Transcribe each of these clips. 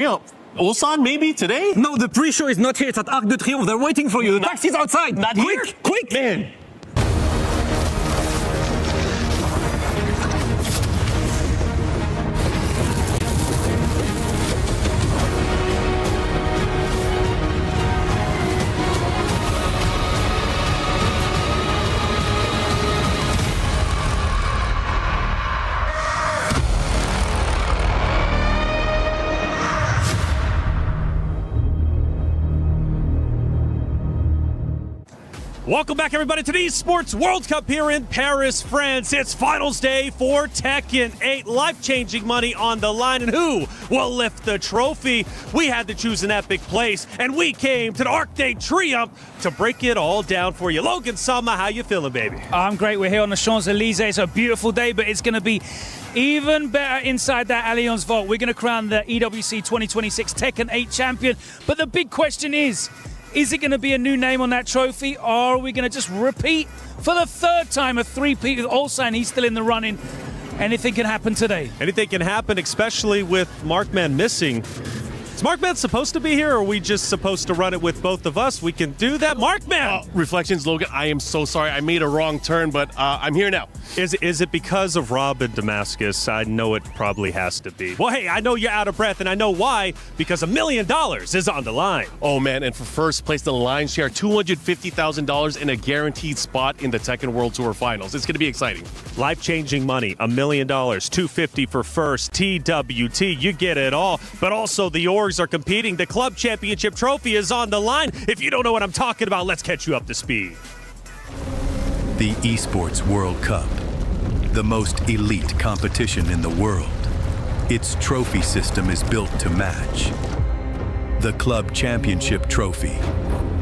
Ulsan maybe today? No, the pre-show is not here. It's at Arc de Triomphe. They're waiting for you. The taxi's outside. Not quick, here? quick. Man. Welcome back, everybody, to the Esports World Cup here in Paris, France. It's finals day for Tekken 8. Life-changing money on the line, and who will lift the trophy? We had to choose an epic place, and we came to the Arc de Triomphe to break it all down for you. Logan Sama, how you feeling, baby? I'm great. We're here on the Champs-Elysees. It's a beautiful day, but it's going to be even better inside that Allianz Vault. We're going to crown the EWC 2026 Tekken 8 champion. But the big question is it going to be a new name on that trophy, or are we going to just repeat for the third time a three-peat with Ulsan? He's still in the running. Anything can happen today. Anything can happen, especially with Markman missing. Is Markman supposed to be here, or are we just supposed to run it with both of us? We can do that. Markman! Reflections, Logan, I am so sorry. I made a wrong turn, but I'm here now. Is it because of Rob in Damascus? I know it probably has to be. Well, hey, I know you're out of breath, and I know why, because $1 million is on the line. Oh, man, and for first place in the line share, $250,000 in a guaranteed spot in the Tekken World Tour Finals. It's going to be exciting. Life-changing money, $1 million, $250 for first, TWT, you get it all. But also the orgs are competing. The club championship trophy is on the line. If you don't know what I'm talking about, let's catch you up to speed. The Esports World Cup, the most elite competition in the world. Its trophy system is built to match. The Club Championship Trophy,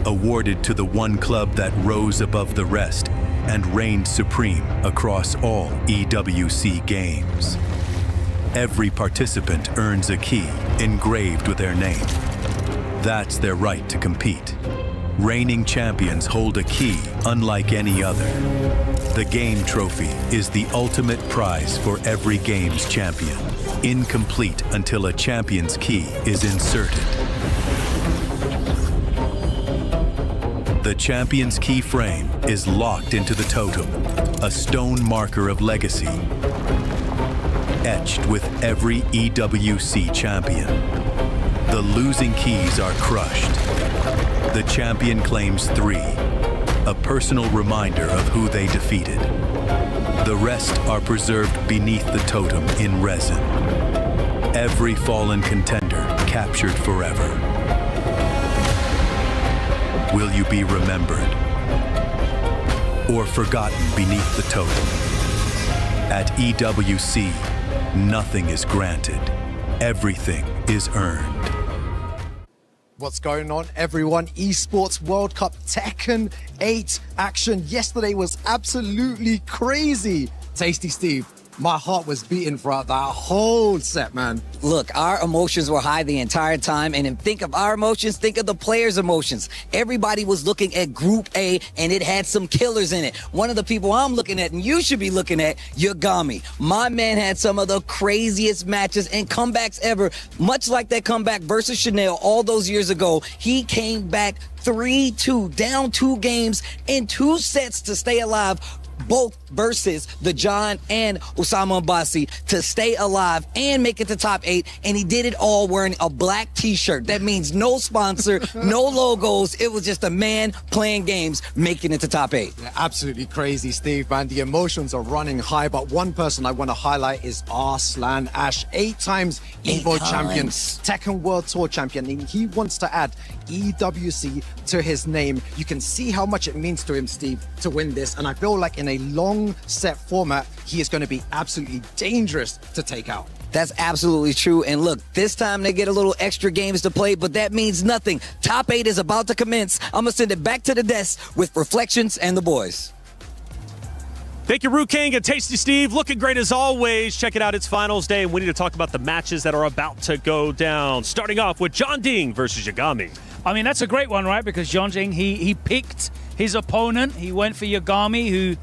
awarded to the one club that rose above the rest and reigned supreme across all EWC games. Every participant earns a key engraved with their name. That's their right to compete. Reigning champions hold a key unlike any other. The game trophy is the ultimate prize for every game's champion, incomplete until a champion's key is inserted. The champion's key frame is locked into the totem, a stone marker of legacy, etched with every EWC champion. The losing keys are crushed. The champion claims 3, a personal reminder of who they defeated. The rest are preserved beneath the totem in resin. Every fallen contender captured forever. Will you be remembered or forgotten beneath the totem? At EWC, nothing is granted. Everything is earned. What's going on, everyone? Esports World Cup Tekken 8 action yesterday was absolutely crazy. Tasty Steve, my heart was beating throughout that whole set, man. Look, our emotions were high the entire time, and then think of our emotions, think of the players' emotions. Everybody was looking at Group A, and it had some killers in it. One of the people I'm looking at, and you should be looking at, Yagami. My man had some of the craziest matches and comebacks ever. Much like that comeback versus Chanel all those years ago, he came back 3-2, down 2 games in 2 sets to stay alive, both versus the John and Osama Abbasi, to stay alive and make it to top 8, and he did it all wearing a black t-shirt. That means no sponsor, no logos. It was just a man playing games, making it to top 8. Yeah, absolutely crazy, Steve, man. The emotions are running high, but one person I want to highlight is Arslan Ash, 8 times Evo champion, Tekken World Tour champion, and he wants to add EWC to his name. You can see how much it means to him, Steve, to win this, and I feel like in a long set format, he is going to be absolutely dangerous to take out. That's absolutely true. And look, this time they get a little extra games to play, but that means nothing. Top 8 is about to commence. I'm going to send it back to the desk with Reflections and the boys. Thank you, Ru King and Tasty Steve. Looking great as always. Check it out. It's finals day, and we need to talk about the matches that are about to go down. Starting off with John Ding versus Yagami. I mean, that's a great one, right? Because John Jing, he picked his opponent. He went for Yagami, who,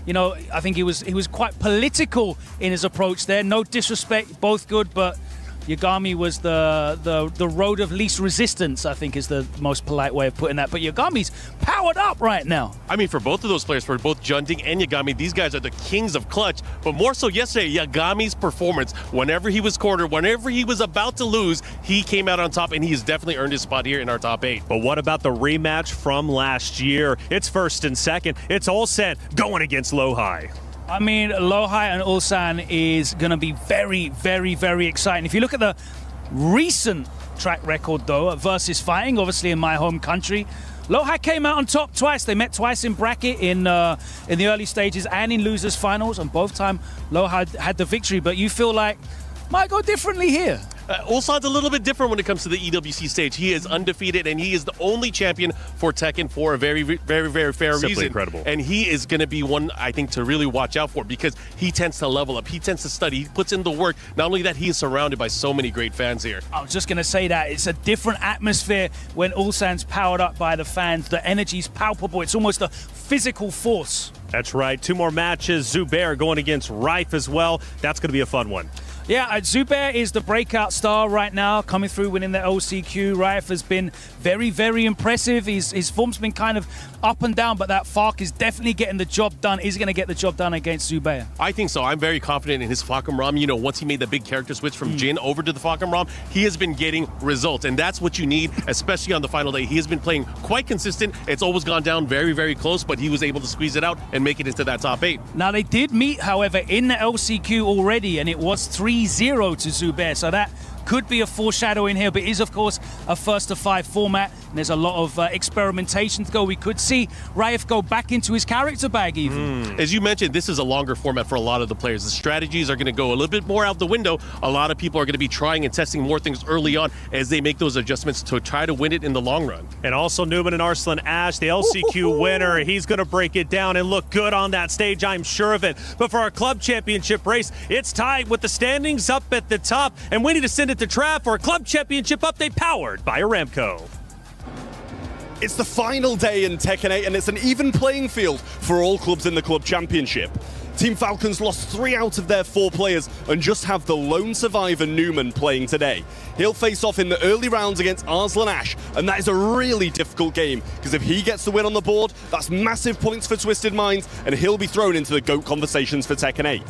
you know, I think he was quite political in his approach there. No disrespect, both good, but Yagami was the road of least resistance, I think is the most polite way of putting that. But Yagami's powered up right now. I mean, for both of those players, for both Junding and Yagami, these guys are the kings of clutch. But more so yesterday, Yagami's performance, whenever he was cornered, whenever he was about to lose, he came out on top, and he has definitely earned his spot here in our top 8. But what about the rematch from last year? It's first and second. It's Ulsan going against Lohai. I mean, Lohai and Ulsan is going to be very, very, very exciting. If you look at the recent track record, though, versus fighting, obviously in my home country, Lohai came out on top twice. They met twice in bracket in the early stages and in losers finals, and both time Lohai had the victory. But you feel like might go differently here. Ulsan's a little bit different when it comes to the EWC stage. He is undefeated, and he is the only champion for Tekken for a very, very, very fair Simply reason. incredible. And he is going to be one, I think, to really watch out for, because he tends to level up. He tends to study. He puts in the work. Not only that, he is surrounded by so many great fans here. I was just going to say that. It's a different atmosphere when Ulsan's powered up by the fans. The energy's palpable. It's almost a physical force. That's right. 2 more matches. Zubair going against Rife as well. That's going to be a fun one. Yeah, Zubair is the breakout star right now, coming through winning the LCQ. Rife has been very, very impressive. His form's been kind of up and down, but that Fark is definitely getting the job done. Is going to get the job done against Zubair. I think so. I'm very confident in his Fakam Ram. You know, once he made the big character switch from Jin over to the Fakam Ram, he has been getting results, and that's what you need, especially on the final day. He has been playing quite consistent. It's always gone down very, very close, but he was able to squeeze it out and make it into that top 8. Now, they did meet, however, in the LCQ already, and it was 3-0 to Zubair, so that could be a foreshadowing here, but it is, of course, a first-to-5 format, and there's a lot of experimentation to go. We could see Raif go back into his character bag, even. As you mentioned, this is a longer format for a lot of the players. The strategies are going to go a little bit more out the window. A lot of people are going to be trying and testing more things early on as they make those adjustments to try to win it in the long run. And also Newman and Arslan Ash, the LCQ winner. He's going to break it down and look good on that stage, I'm sure of it. But for our club championship race, it's tied with the standings up at the top, and we need to send it to Trav for a club championship update powered by Aramco. It's the final day in Tekken 8, and it's an even playing field for all clubs in the club championship. Team Falcons lost 3 out of their 4 players and just have the lone survivor Newman playing today. He'll face off in the early rounds against Arslan Ash, and that is a really difficult game, because if he gets the win on the board, that's massive points for Twisted Minds, and he'll be thrown into the GOAT conversations for Tekken 8.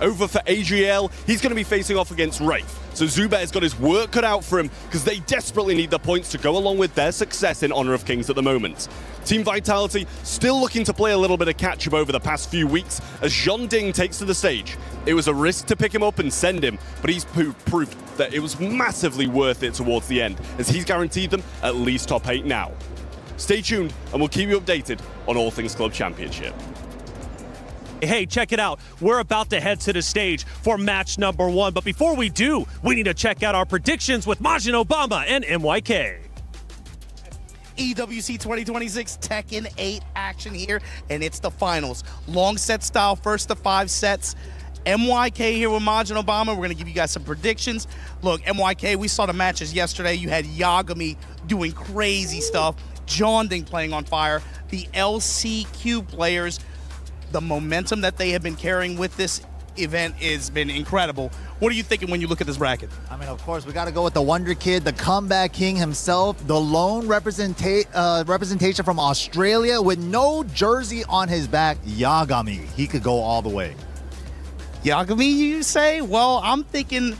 Over for Adriel, he's going to be facing off against Rafe. So Zubair's got his work cut out for him, because they desperately need the points to go along with their success in Honor of Kings at the moment. Team Vitality still looking to play a little bit of catch-up over the past few weeks as Junding takes to the stage. It was a risk to pick him up and send him, but he's proved that it was massively worth it towards the end, as he's guaranteed them at least top 8 now. Stay tuned, and we'll keep you updated on all things Club Championship. Hey, check it out. We're about to head to the stage for match number 1. But before we do, we need to check out our predictions with Majin Obama and MYK. EWC 2026 Tekken 8 action here, and it's the finals. Long set style, first to 5 sets. MYK here with Majin Obama. We're going to give you guys some predictions. Look, MYK, we saw the matches yesterday. You had Yagami doing crazy stuff. Jonding playing on fire. The LCQ players, the momentum that they have been carrying with this event has been incredible. What are you thinking when you look at this bracket? I mean, of course, we got to go with the Wonder Kid, the comeback king himself, the lone representation from Australia with no jersey on his back, Yagami. He could go all the way. Yagami, you say? Well, I'm thinking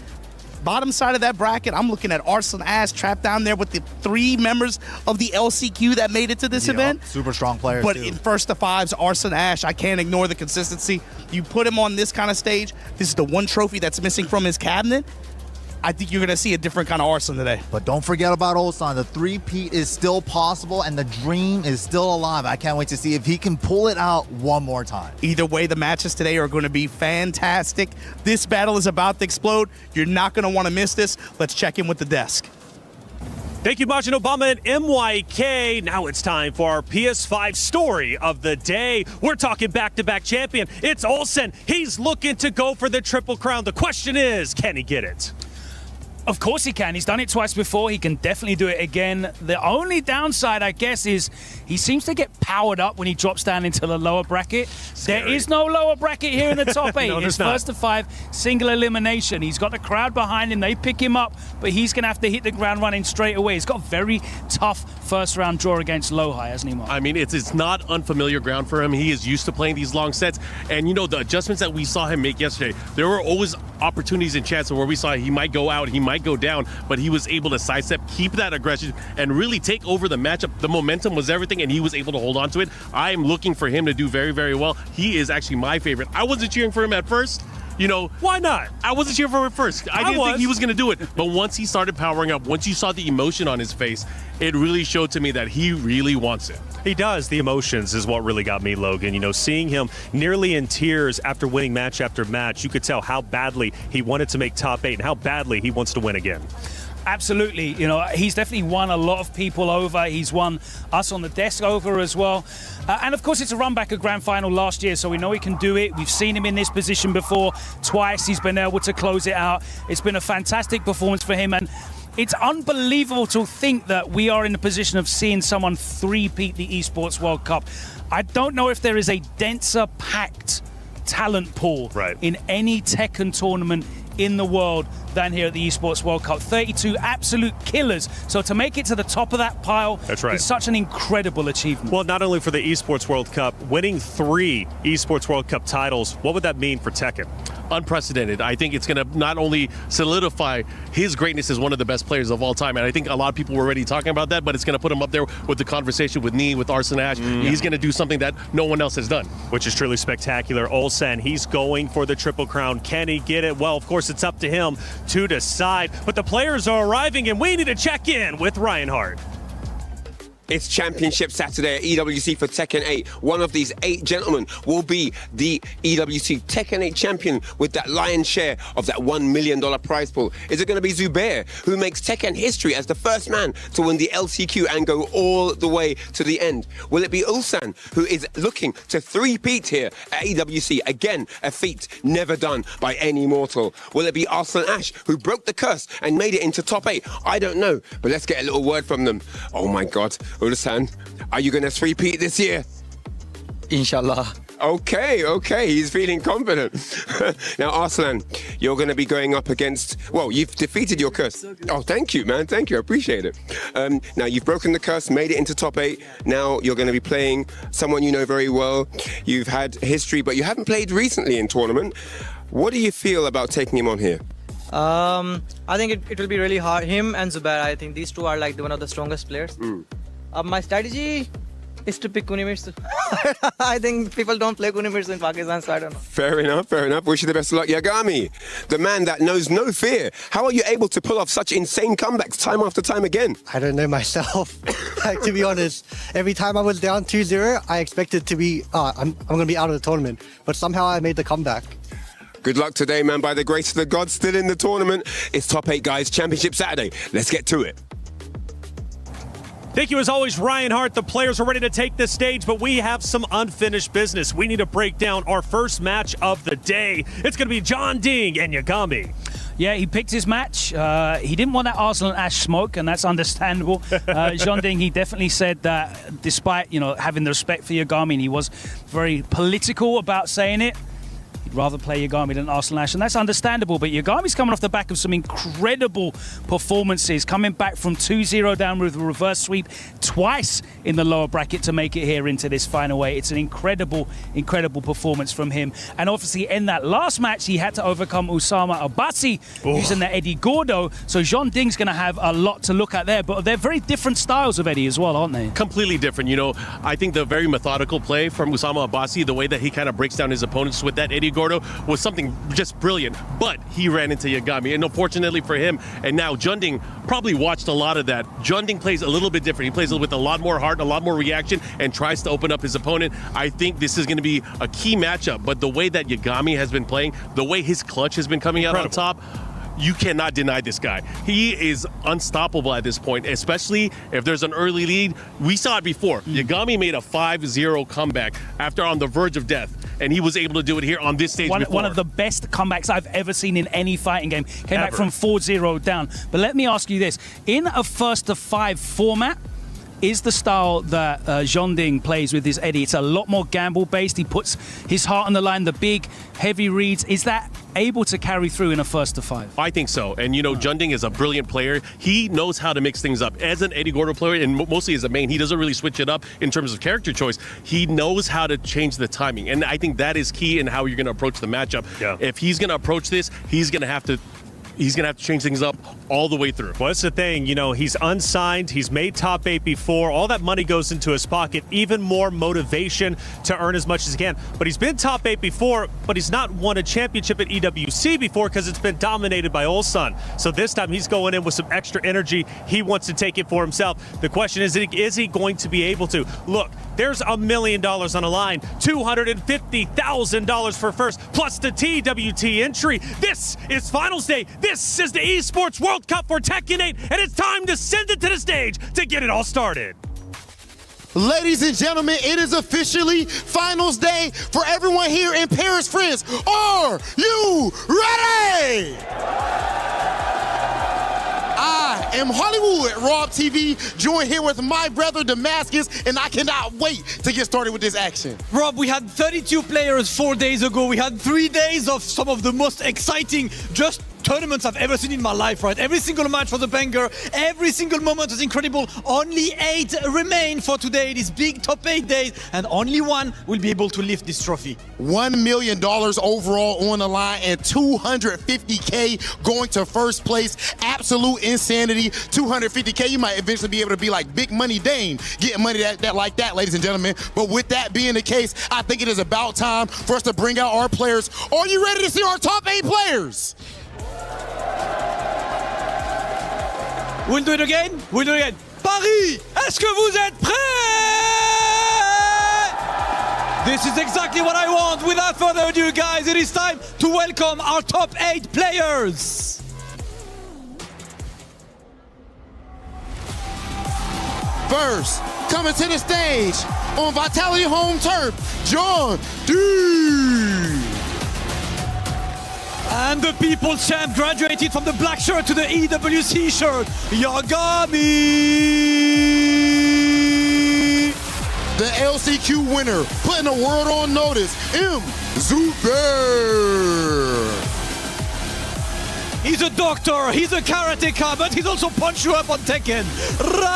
bottom side of that bracket, I'm looking at Arslan Ash trapped down there with the 3 members of the LCQ that made it to this event. Super strong players, but too. in first to 5s, Arslan Ash, I can't ignore the consistency. You put him on this kind of stage, this is the one trophy that's missing from his cabinet. I think you're going to see a different kind of Arslan today. But don't forget about Ulsan. The 3-peat is still possible, and the dream is still alive. I can't wait to see if he can pull it out one more time. Either way, the matches today are going to be fantastic. This battle is about to explode. You're not going to want to miss this. Let's check in with the desk. Thank you, Majin Obama and MYK. Now it's time for our PS5 story of the day. We're talking back-to-back champion. It's Olsen. He's looking to go for the Triple Crown. The question is, can he get it? Of course he can. He's done it twice before. He can definitely do it again. The only downside, I guess, is he seems to get powered up when he drops down into the lower bracket. There is no lower bracket here in the top 8. No, it's not. first to 5, single elimination. He's got the crowd behind him. They pick him up, but he's going to have to hit the ground running straight away. He's got a very tough first-round draw against Lohai, hasn't he, Mark? I mean, it's not unfamiliar ground for him. He is used to playing these long sets. And, you know, the adjustments that we saw him make yesterday, there were always opportunities and chances where we saw he might go out, he might go down, but he was able to sidestep, keep that aggression, and really take over the matchup. The momentum was everything, and he was able to hold on to it. I am looking for him to do very, very well. He is actually my favorite. I wasn't cheering for him at first. You know, why not? I wasn't cheering for him at first. I didn't think he was going to do it. But once he started powering up, once you saw the emotion on his face, it really showed to me that he really wants it. He does. The emotions is what really got me, Logan. You know, seeing him nearly in tears after winning match after match, you could tell how badly he wanted to make top 8 and how badly he wants to win again. Absolutely. You know, he's definitely won a lot of people over. He's won us on the desk over as well. And of course, it's a run back of grand final last year, so we know he can do it. We've seen him in this position before. Twice he's been able to close it out. It's been a fantastic performance for him. And it's unbelievable to think that we are in the position of seeing someone three-peat the Esports World Cup. I don't know if there is a denser packed talent pool in any Tekken tournament in the world than here at the Esports World Cup. 32 absolute killers. So to make it to the top of that pile is such an incredible achievement. Well, not only for the Esports World Cup, winning 3 Esports World Cup titles, what would that mean for Tekken? Unprecedented. I think it's going to not only solidify his greatness as one of the best players of all time, and I think a lot of people were already talking about that, but it's going to put him up there with the conversation with Nee, with Arslan Ash. He's going to do something that no one else has done. Which is truly spectacular. Olsen, he's going for the Triple Crown. Can he get it? Well, of course, it's up to him to decide, but the players are arriving, and we need to check in with Ryan Hart. It's Championship Saturday at EWC for Tekken 8. One of these 8 gentlemen will be the EWC Tekken 8 champion with that lion's share of that $1 million prize pool. Is it going to be Zubair, who makes Tekken history as the first man to win the LCQ and go all the way to the end? Will it be Ulsan, who is looking to three-peat here at EWC? Again, a feat never done by any mortal. Will it be Arslan Ash, who broke the curse and made it into top 8? I don't know, but let's get a little word from them. Oh my God. Ulsan, are you going to three-peat this year? Inshallah. Okay, he's feeling confident. Now, Arslan, you're going to be going up against, well, you've defeated your curse. Oh, thank you, man. Thank you. I appreciate it. Now, you've broken the curse, made it into top 8. Now you're going to be playing someone you know very well. You've had history, but you haven't played recently in tournament. What do you feel about taking him on here? I think it will be really hard. Him and Zubair, I think these two are like one of the strongest players. My strategy is to pick Kunimitsu. I think people don't play Kunimitsu in Pakistan, so I don't know. Fair enough. Wish you the best of luck. Yagami, the man that knows no fear. How are you able to pull off such insane comebacks time after time again? I don't know myself. Like, to be honest, every time I was down 2-0, I expected to be, I'm going to be out of the tournament. But somehow I made the comeback. Good luck today, man. By the grace of the gods, still in the tournament. It's top 8, guys. Championship Saturday. Let's get to it. Thank you, as always, Ryan Hart. The players are ready to take the stage, but we have some unfinished business. We need to break down our first match of the day. It's going to be John Ding and Yagami. Yeah, he picked his match. He didn't want that Arslan Ash smoke, and that's understandable. John Ding, he definitely said that despite, you know, having the respect for Yagami, and he was very political about saying it, he'd rather play Yagami than Arslan Ash, and that's understandable. But Yagami's coming off the back of some incredible performances, coming back from 2-0 down with a reverse sweep twice in the lower bracket to make it here into this final 8. It's an incredible performance from him. And obviously in that last match, he had to overcome Usama Abbasi using the Eddie Gordo. So John Ding's going to have a lot to look at there. But they're very different styles of Eddie as well, aren't they? Completely different. You know, I think the very methodical play from Usama Abbasi, the way that he kind of breaks down his opponents with that Eddie Gordo, was something just brilliant. But he ran into Yagami, and unfortunately for him, and now Junding probably watched a lot of that. Junding plays a little bit different. He plays with a lot more heart, a lot more reaction, and tries to open up his opponent. I think this is going to be a key matchup, but the way that Yagami has been playing, the way his clutch has been coming out on top, you cannot deny this guy. He is unstoppable at this point, especially if there's an early lead. We saw it before. Yagami made a 5-0 comeback after on the verge of death. and he was able to do it here on this stage before. One of the best comebacks I've ever seen in any fighting game. Came back from 4-0 down. But let me ask you this. In a first-to-5 format, is the style that Zhonding plays with his Eddie, it's a lot more gamble-based. He puts his heart on the line, the big, heavy reads. Is that able to carry through in a first-to-5? I think so. And, you know, Zhonding is a brilliant player. He knows how to mix things up. As an Eddie Gordo player, and mostly as a main, he doesn't really switch it up in terms of character choice. He knows how to change the timing. And I think that is key in how you're going to approach the matchup. Yeah. If he's going to approach this, he's going to have to change things up all the way through. Well, that's the thing. You know, he's unsigned. He's made top 8 before. All that money goes into his pocket. Even more motivation to earn as much as he can. But he's been top 8 before, but he's not won a championship at EWC before because it's been dominated by Ulsan. So this time he's going in with some extra energy. He wants to take it for himself. The question is he going to be able to? Look, there's $1 million on the line. $250,000 for first, plus the TWT entry. This is finals day. This is the Esports World Cup for Tekken 8, and it's time to send it to the stage to get it all started. Ladies and gentlemen, it is officially finals day for everyone here in Paris, France. Are you ready? I am Hollywood Rob TV, joined here with my brother Damascus, and I cannot wait to get started with this action. Rob, we had 32 players 4 days ago. We had 3 days of some of the most exciting tournaments I've ever seen in my life, right? Every single match was a banger. Every single moment was incredible. Only 8 remain for today, this big top 8 days, and only one will be able to lift this trophy. $1 million overall on the line and $250K going to first place. Absolute insanity. $250K, you might eventually be able to be like Big Money Dame, getting money that like that, ladies and gentlemen. But with that being the case, I think it is about time for us to bring out our players. Are you ready to see our top 8 players? We'll do it again. We'll do it again. Paris, est-ce que vous êtes prêts? This is exactly what I want. Without further ado, guys, it is time to welcome our top 8 players. First, coming to the stage on Vitality Home Turf, John D. And the People's Champ graduated from the black shirt to the EWC shirt, Yagami! The LCQ winner, putting the world on notice, MUCB. He's a doctor, he's a karateka, but he's also punched you up on Tekken. Raef!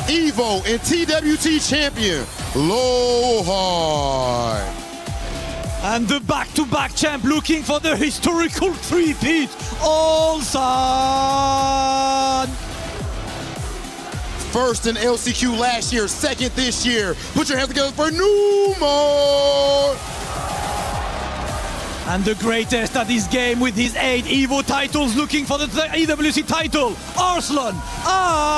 Evo and TWT champion, Lohai. And the back-to-back champ looking for the historical three-peat, Ulsan! First in LCQ last year, second this year. Put your hands together for Numa! And the greatest at this game with his 8 EVO titles looking for the EWC title, Arslan Ash!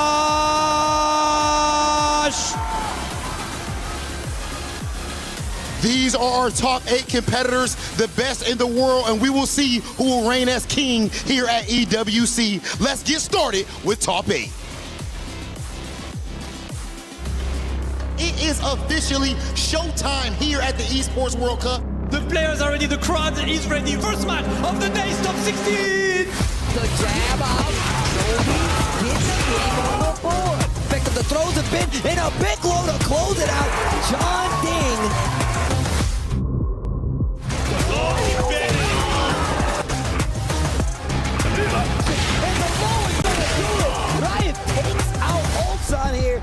These are our top 8 competitors, the best in the world, and we will see who will reign as king here at EWC. Let's get started with top 8. It is officially showtime here at the Esports World Cup. The players are ready, the crowd is ready. First match of the day's top 16! The jab out, gets the game on the board. Pick up the throws a bit, and a big low to close it out. John Ding. And the low is gonna do it. Ryan takes out Ulsan here.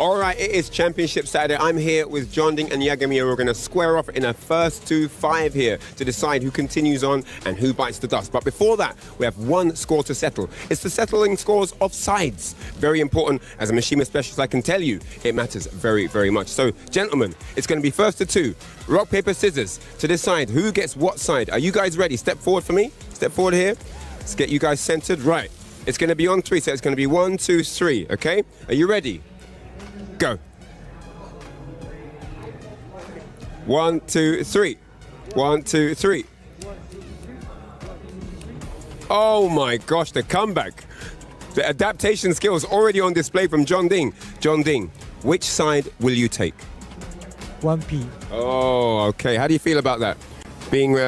All right, it is Championship Saturday. I'm here with John Ding and Yagami. We're going to square off in a first to 5 here to decide who continues on and who bites the dust. But before that, we have one score to settle. It's the settling scores of sides. Very important. As a Mishima specialist, I can tell you it matters very, very much. So, gentlemen, it's going to be first to 2. Rock, paper, scissors to decide who gets what side. Are you guys ready? Step forward for me. Step forward here. Let's get you guys centered. Right. It's going to be on 3, so it's going to be 1, 2, 3, okay? Are you ready? Go. 1, 2, 3. 1, 2, 3. Oh my gosh, the comeback. The adaptation skills already on display from John Ding. John Ding, which side will you take? 1P. Oh, okay. How do you feel about that? Being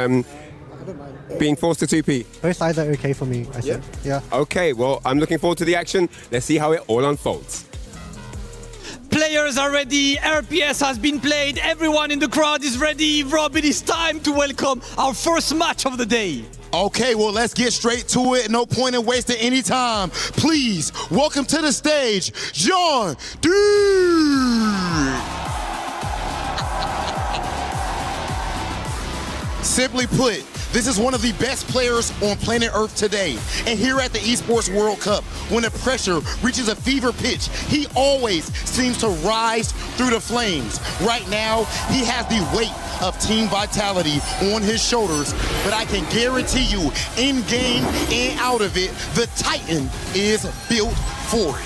forced to 2P? Both sides are okay for me, I think. Yeah. Okay, well, I'm looking forward to the action. Let's see how it all unfolds. Players are ready, RPS has been played, everyone in the crowd is ready. Rob, it is time to welcome our first match of the day. Okay, well, let's get straight to it. No point in wasting any time. Please, welcome to the stage, John D. Simply put, this is one of the best players on planet Earth today. And here at the Esports World Cup, when the pressure reaches a fever pitch, he always seems to rise through the flames. Right now, he has the weight of team vitality on his shoulders, but I can guarantee you, in game and out of it, the Titan is built for it.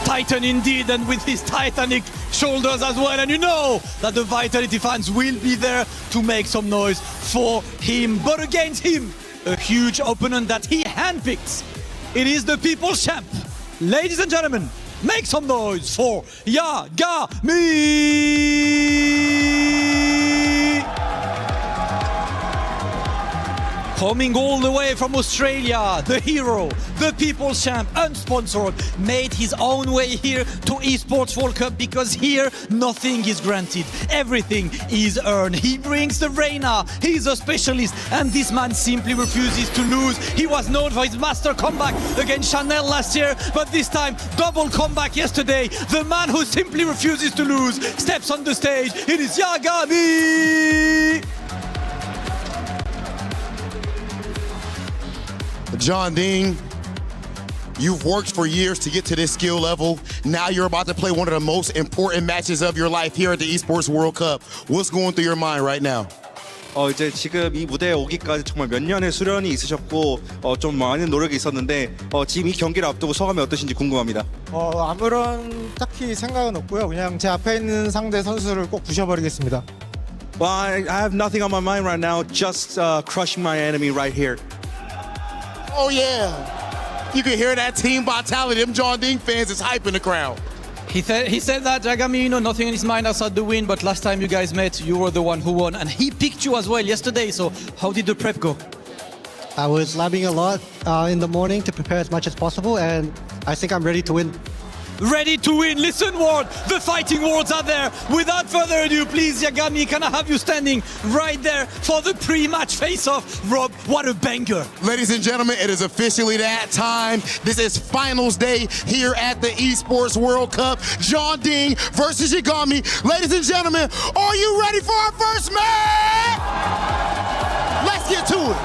Titan indeed, and with his titanic shoulders as well, and you know that the Vitality fans will be there to make some noise for him. But against him, a huge opponent that he handpicks. It is the People's Champ. Ladies and gentlemen, make some noise for Yagami! Coming all the way from Australia, the hero, the People's Champ, unsponsored, made his own way here to Esports World Cup, because here nothing is granted, everything is earned. He brings the Reina, he's a specialist, and this man simply refuses to lose. He was known for his master comeback against Chanel last year, but this time, double comeback yesterday. The man who simply refuses to lose steps on the stage. It is Yagami! John Ding, you've worked for years to get to this skill level. Now you're about to play one of the most important matches of your life here at the Esports World Cup. What's going through your mind right now? 이제 지금 이 무대에 오기까지 정말 몇 년의 수련이 있으셨고 좀 많은 노력이 있었는데 지금 이 경기를 앞두고 소감이 어떠신지 궁금합니다. 아무런 딱히 생각은 없고요. 그냥 제 앞에 있는 상대 선수를 꼭 부셔버리겠습니다. Well, I have nothing on my mind right now, just crushing my enemy right here. Oh yeah, you can hear that team vitality. Them John Ding fans is hyping the crowd. He said that, Yagami, nothing in his mind outside the win, but last time you guys met, you were the one who won. And he picked you as well yesterday, so how did the prep go? I was labbing a lot in the morning to prepare as much as possible, and I think I'm ready to win. Ready to win. Listen, Ward, the fighting words are there. Without further ado, please, Yagami, can I have you standing right there for the pre-match face-off? Rob, what a banger. Ladies and gentlemen, it is officially that time. This is finals day here at the Esports World Cup. John Ding versus Yagami. Ladies and gentlemen, are you ready for our first match? Let's get to it.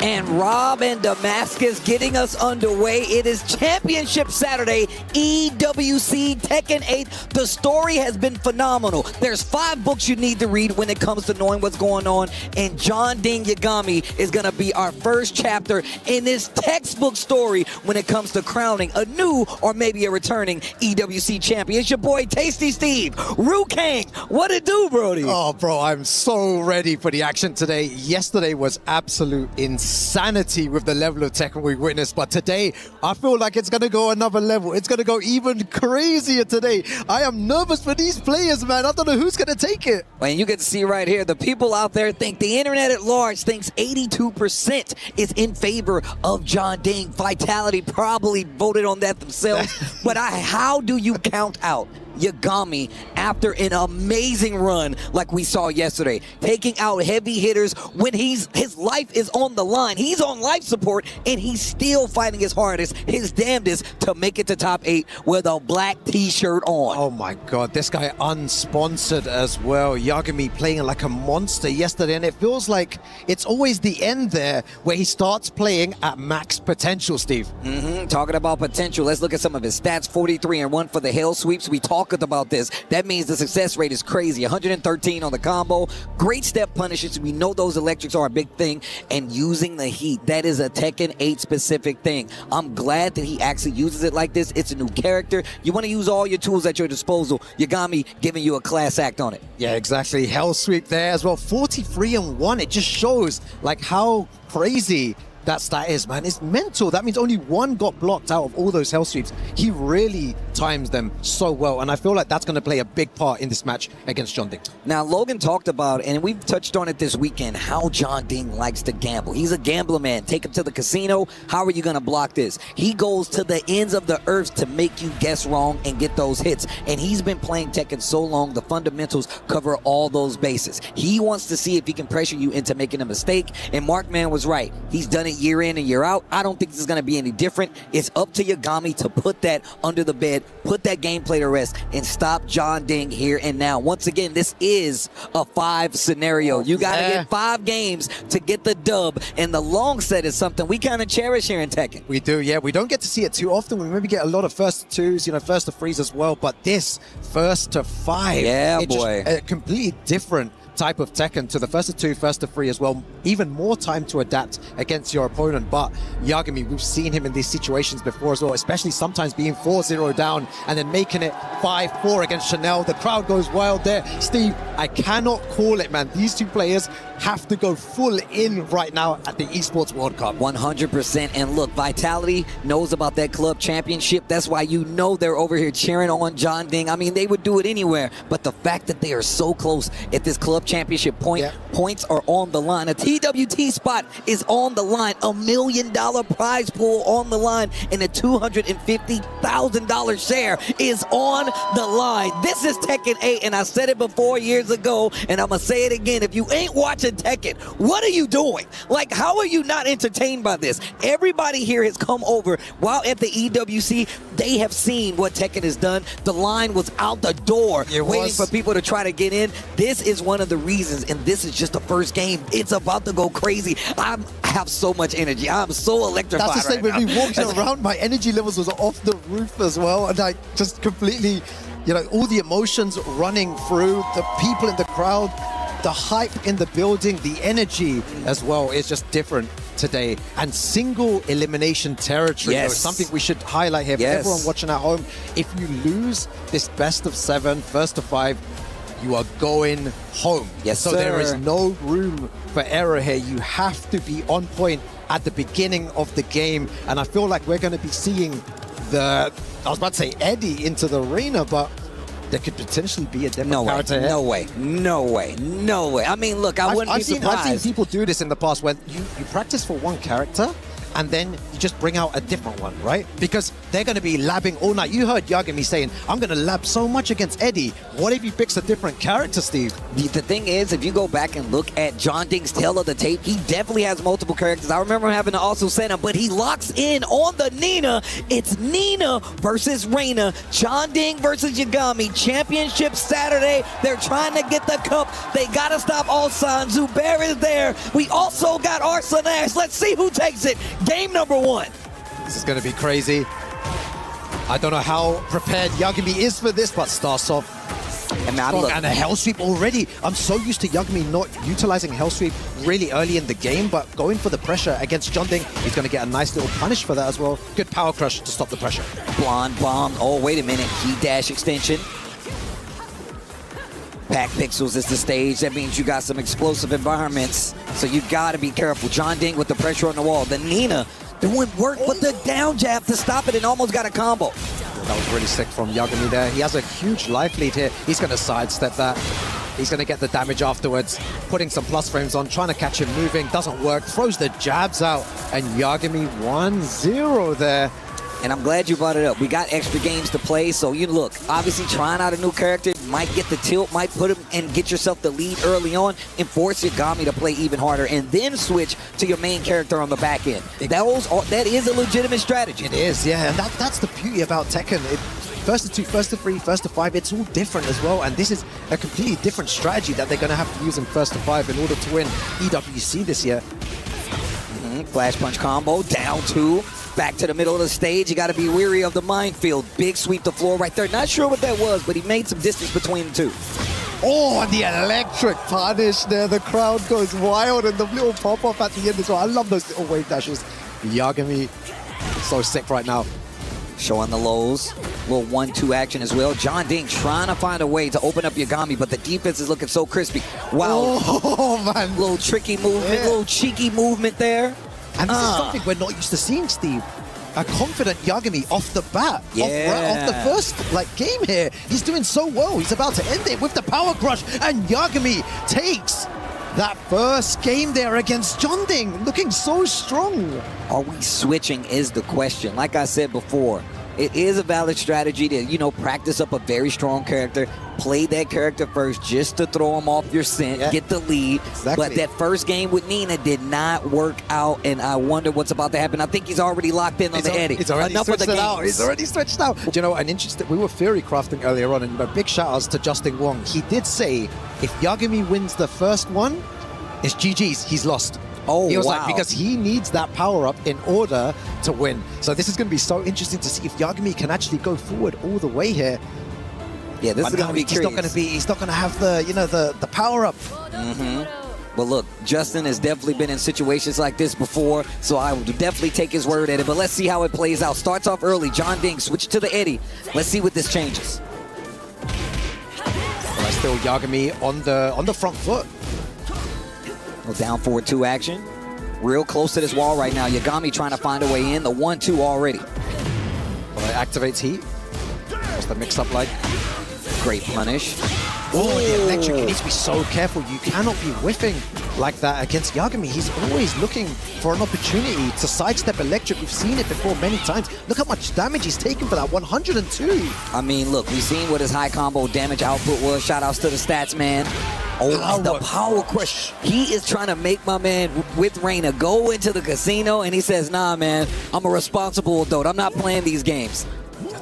And Rob and Damascus getting us underway. It is Championship Saturday, EWC Tekken 8. The story has been phenomenal. There's 5 books you need to read when it comes to knowing what's going on. And John Ding Yagami is going to be our first chapter in this textbook story when it comes to crowning a new or maybe a returning EWC champion. It's your boy, Tasty Steve. Rukang, what it do, Brody? Oh, bro, I'm so ready for the action today. Yesterday was absolute insanity with the level of Tekken we witnessed, but today I feel like it's going to go another level. It's going to go even crazier today. I am nervous for these players, man. I don't know who's going to take it. And you can see right here, the people out there think, the internet at large thinks 82% is in favor of John Ding. Vitality probably voted on that themselves. But how do you count out Yagami after an amazing run like we saw yesterday, taking out heavy hitters when his life is on the line. He's on life support, and he's still fighting his hardest, his damnedest to make it to top 8 with a black t-shirt on. Oh my god, this guy unsponsored as well. Yagami playing like a monster yesterday, and it feels like it's always the end there where he starts playing at max potential, Steve. Talking about potential, let's look at some of his stats. 43-1 for the Hell Sweeps. We talked about this. That means the success rate is crazy. 113 on the combo. Great step punishes. We know those electrics are a big thing. And using the heat, that is a Tekken 8 specific thing. I'm glad that he actually uses it like this. It's a new character. You want to use all your tools at your disposal. Yagami giving you a class act on it. Yeah, exactly. Hell Sweep there as well. 43-1. It just shows like how crazy that stat is, man. It's mental. That means only one got blocked out of all those Hell Sweeps. He really times them so well, and I feel like that's going to play a big part in this match against John Ding. Now, Logan talked about, and we've touched on it this weekend, how John Ding likes to gamble. He's a gambler, man. Take him to the casino. How are you going to block this? He goes to the ends of the earth to make you guess wrong and get those hits, and he's been playing Tekken so long, the fundamentals cover all those bases. He wants to see if he can pressure you into making a mistake, and Markman was right. He's done it year in and year out. I don't think this is going to be any different. It's up to Yagami to put that under the bed, put that gameplay to rest, and stop John Ding here and now. Once again, this is a 5 scenario. You got to get 5 games to get the dub, and the long set is something we kind of cherish here in Tekken. We do, yeah. We don't get to see it too often. We maybe get a lot of first to 2s, you know, first to 3s as well, but this first to 5. Yeah, boy. Just a completely different type of Tekken to the first to 2, first to 3 as well. Even more time to adapt against your opponent. But Yagami, we've seen him in these situations before as well, especially sometimes being 4-0 down and then making it 5-4 against Chanel. The crowd goes wild there. Steve, I cannot call it, man. These two players have to go full in right now at the Esports World Cup. 100%. And look, Vitality knows about that club championship. That's why you know they're over here cheering on John Ding. I mean, they would do it anywhere. But the fact that they are so close at this club championship points are on the line. A TWT spot is on the line. $1 million prize pool on the line, and a $250,000 share is on the line. This is Tekken 8, and I said it before years ago, and I'm gonna say it again. If you ain't watching Tekken, what are you doing? Like, how are you not entertained by this? Everybody here has come over while at the EWC. They have seen what Tekken has done. The line was out the door waiting for people to try to get in. This is one of the reasons, and this is just the first game. It's about to go crazy. I have so much energy. I'm so electrified. That's the same with me walking around. My energy levels was off the roof as well, and I just completely, you know, all the emotions running through, the people in the crowd, the hype in the building, the energy as well is just different today. And single elimination territory, though, something we should highlight here for everyone watching at home. If you lose this best of 7, first to 5, you are going home. So there is no room for error here. You have to be on point at the beginning of the game. And I feel like we're going to be seeing I was about to say Eddie into the arena, but there could potentially be a different character here. No way. I mean, look, I wouldn't be surprised. I've seen people do this in the past when you practice for one character and then you just bring out a different one, right? Because they're going to be labbing all night. You heard Yagami saying, I'm going to lab so much against Eddie. What if he picks a different character, Steve? The thing is, if you go back and look at John Ding's tail of the tape, he definitely has multiple characters. I remember him having to also send him, but he locks in on the Nina. It's Nina versus Reina. John Ding versus Yagami. Championship Saturday. They're trying to get the cup. They got to stop Ulsan. Zubair is there. We also got Arslan Ash. Let's see who takes it. Game number 1. This is going to be crazy. I don't know how prepared Yagami is for this, but starts off and a Hell Sweep already. I'm so used to Yagami not utilizing Hell Sweep really early in the game, but going for the pressure against John Ding, he's going to get a nice little punish for that as well. Good power crush to stop the pressure. Blonde bomb. Oh, wait a minute. Heat dash extension. Pack Pixels is the stage. That means you got some explosive environments, so you got to be careful. John Ding with the pressure on the wall. The Nina doing work with the down jab to stop it and almost got a combo. That was really sick from Yagami there. He has a huge life lead here. He's going to sidestep that. He's going to get the damage afterwards. Putting some plus frames on, trying to catch him moving. Doesn't work. Throws the jabs out. And Yagami 1-0 there. And I'm glad you brought it up. We got extra games to play, so you look, obviously trying out a new character might get the tilt, might put him and get yourself the lead early on and force Yagami to play even harder and then switch to your main character on the back end. That is a legitimate strategy. It is, yeah, and that's the beauty about Tekken. First to 2, first to 3, first to 5, it's all different as well, and this is a completely different strategy that they're going to have to use in first to 5 in order to win EWC this year. Flash punch combo, down 2. Back to the middle of the stage. You got to be weary of the minefield. Big sweep the floor right there. Not sure what that was, but he made some distance between the two. Oh, and the electric punish there. The crowd goes wild, and the little pop-up at the end as well. I love those little wave dashes. Yagami, so sick right now. Showing the lows. Little 1-2 action as well. John Ding trying to find a way to open up Yagami, but the defense is looking so crispy. Wow. Oh, man. Little tricky movement, little cheeky movement there. And this is something we're not used to seeing, Steve. A confident Yagami off the bat, off the first game here. He's doing so well. He's about to end it with the power crush, and Yagami takes that first game there against John Ding, looking so strong. Are we switching is the question. Like I said before, it is a valid strategy to, practice up a very strong character, play that character first just to throw him off your scent, get the lead. Exactly. But that first game with Nina did not work out, and I wonder what's about to happen. I think he's already locked in on the Eddie. He's already switched out. He's already switched out. You know, and interesting, we were theory crafting earlier on, and big shout outs to Justin Wong. He did say if Yagami wins the first one, it's GG's. He's lost. Oh, he was wow. like, because he needs that power-up in order to win. So this is going to be so interesting to see if Yagami can actually go forward all the way here. Yeah, this is going to be curious. He's not going to have the power-up. But look, Justin has definitely been in situations like this before, so I would definitely take his word at it. But let's see how it plays out. Starts off early. John Ding switch to the Eddie. Let's see what this changes. Well, still Yagami on the front foot. Down forward 2 action. Real close to this wall right now. Yagami trying to find a way in. The 1-2 already. Well, it activates heat. What's the mix-up like? Great punish. Oh, the electric. You need to be so careful. You cannot be whiffing like that against Yagami. He's always looking for an opportunity to sidestep electric. We've seen it before many times. Look how much damage he's taken for that 102. I mean, look, we've seen what his high combo damage output was. Shout outs to the stats, man. Oh, the power crush. He is trying to make my man with Reina go into the casino, and he says, nah, man, I'm a responsible adult. I'm not playing these games.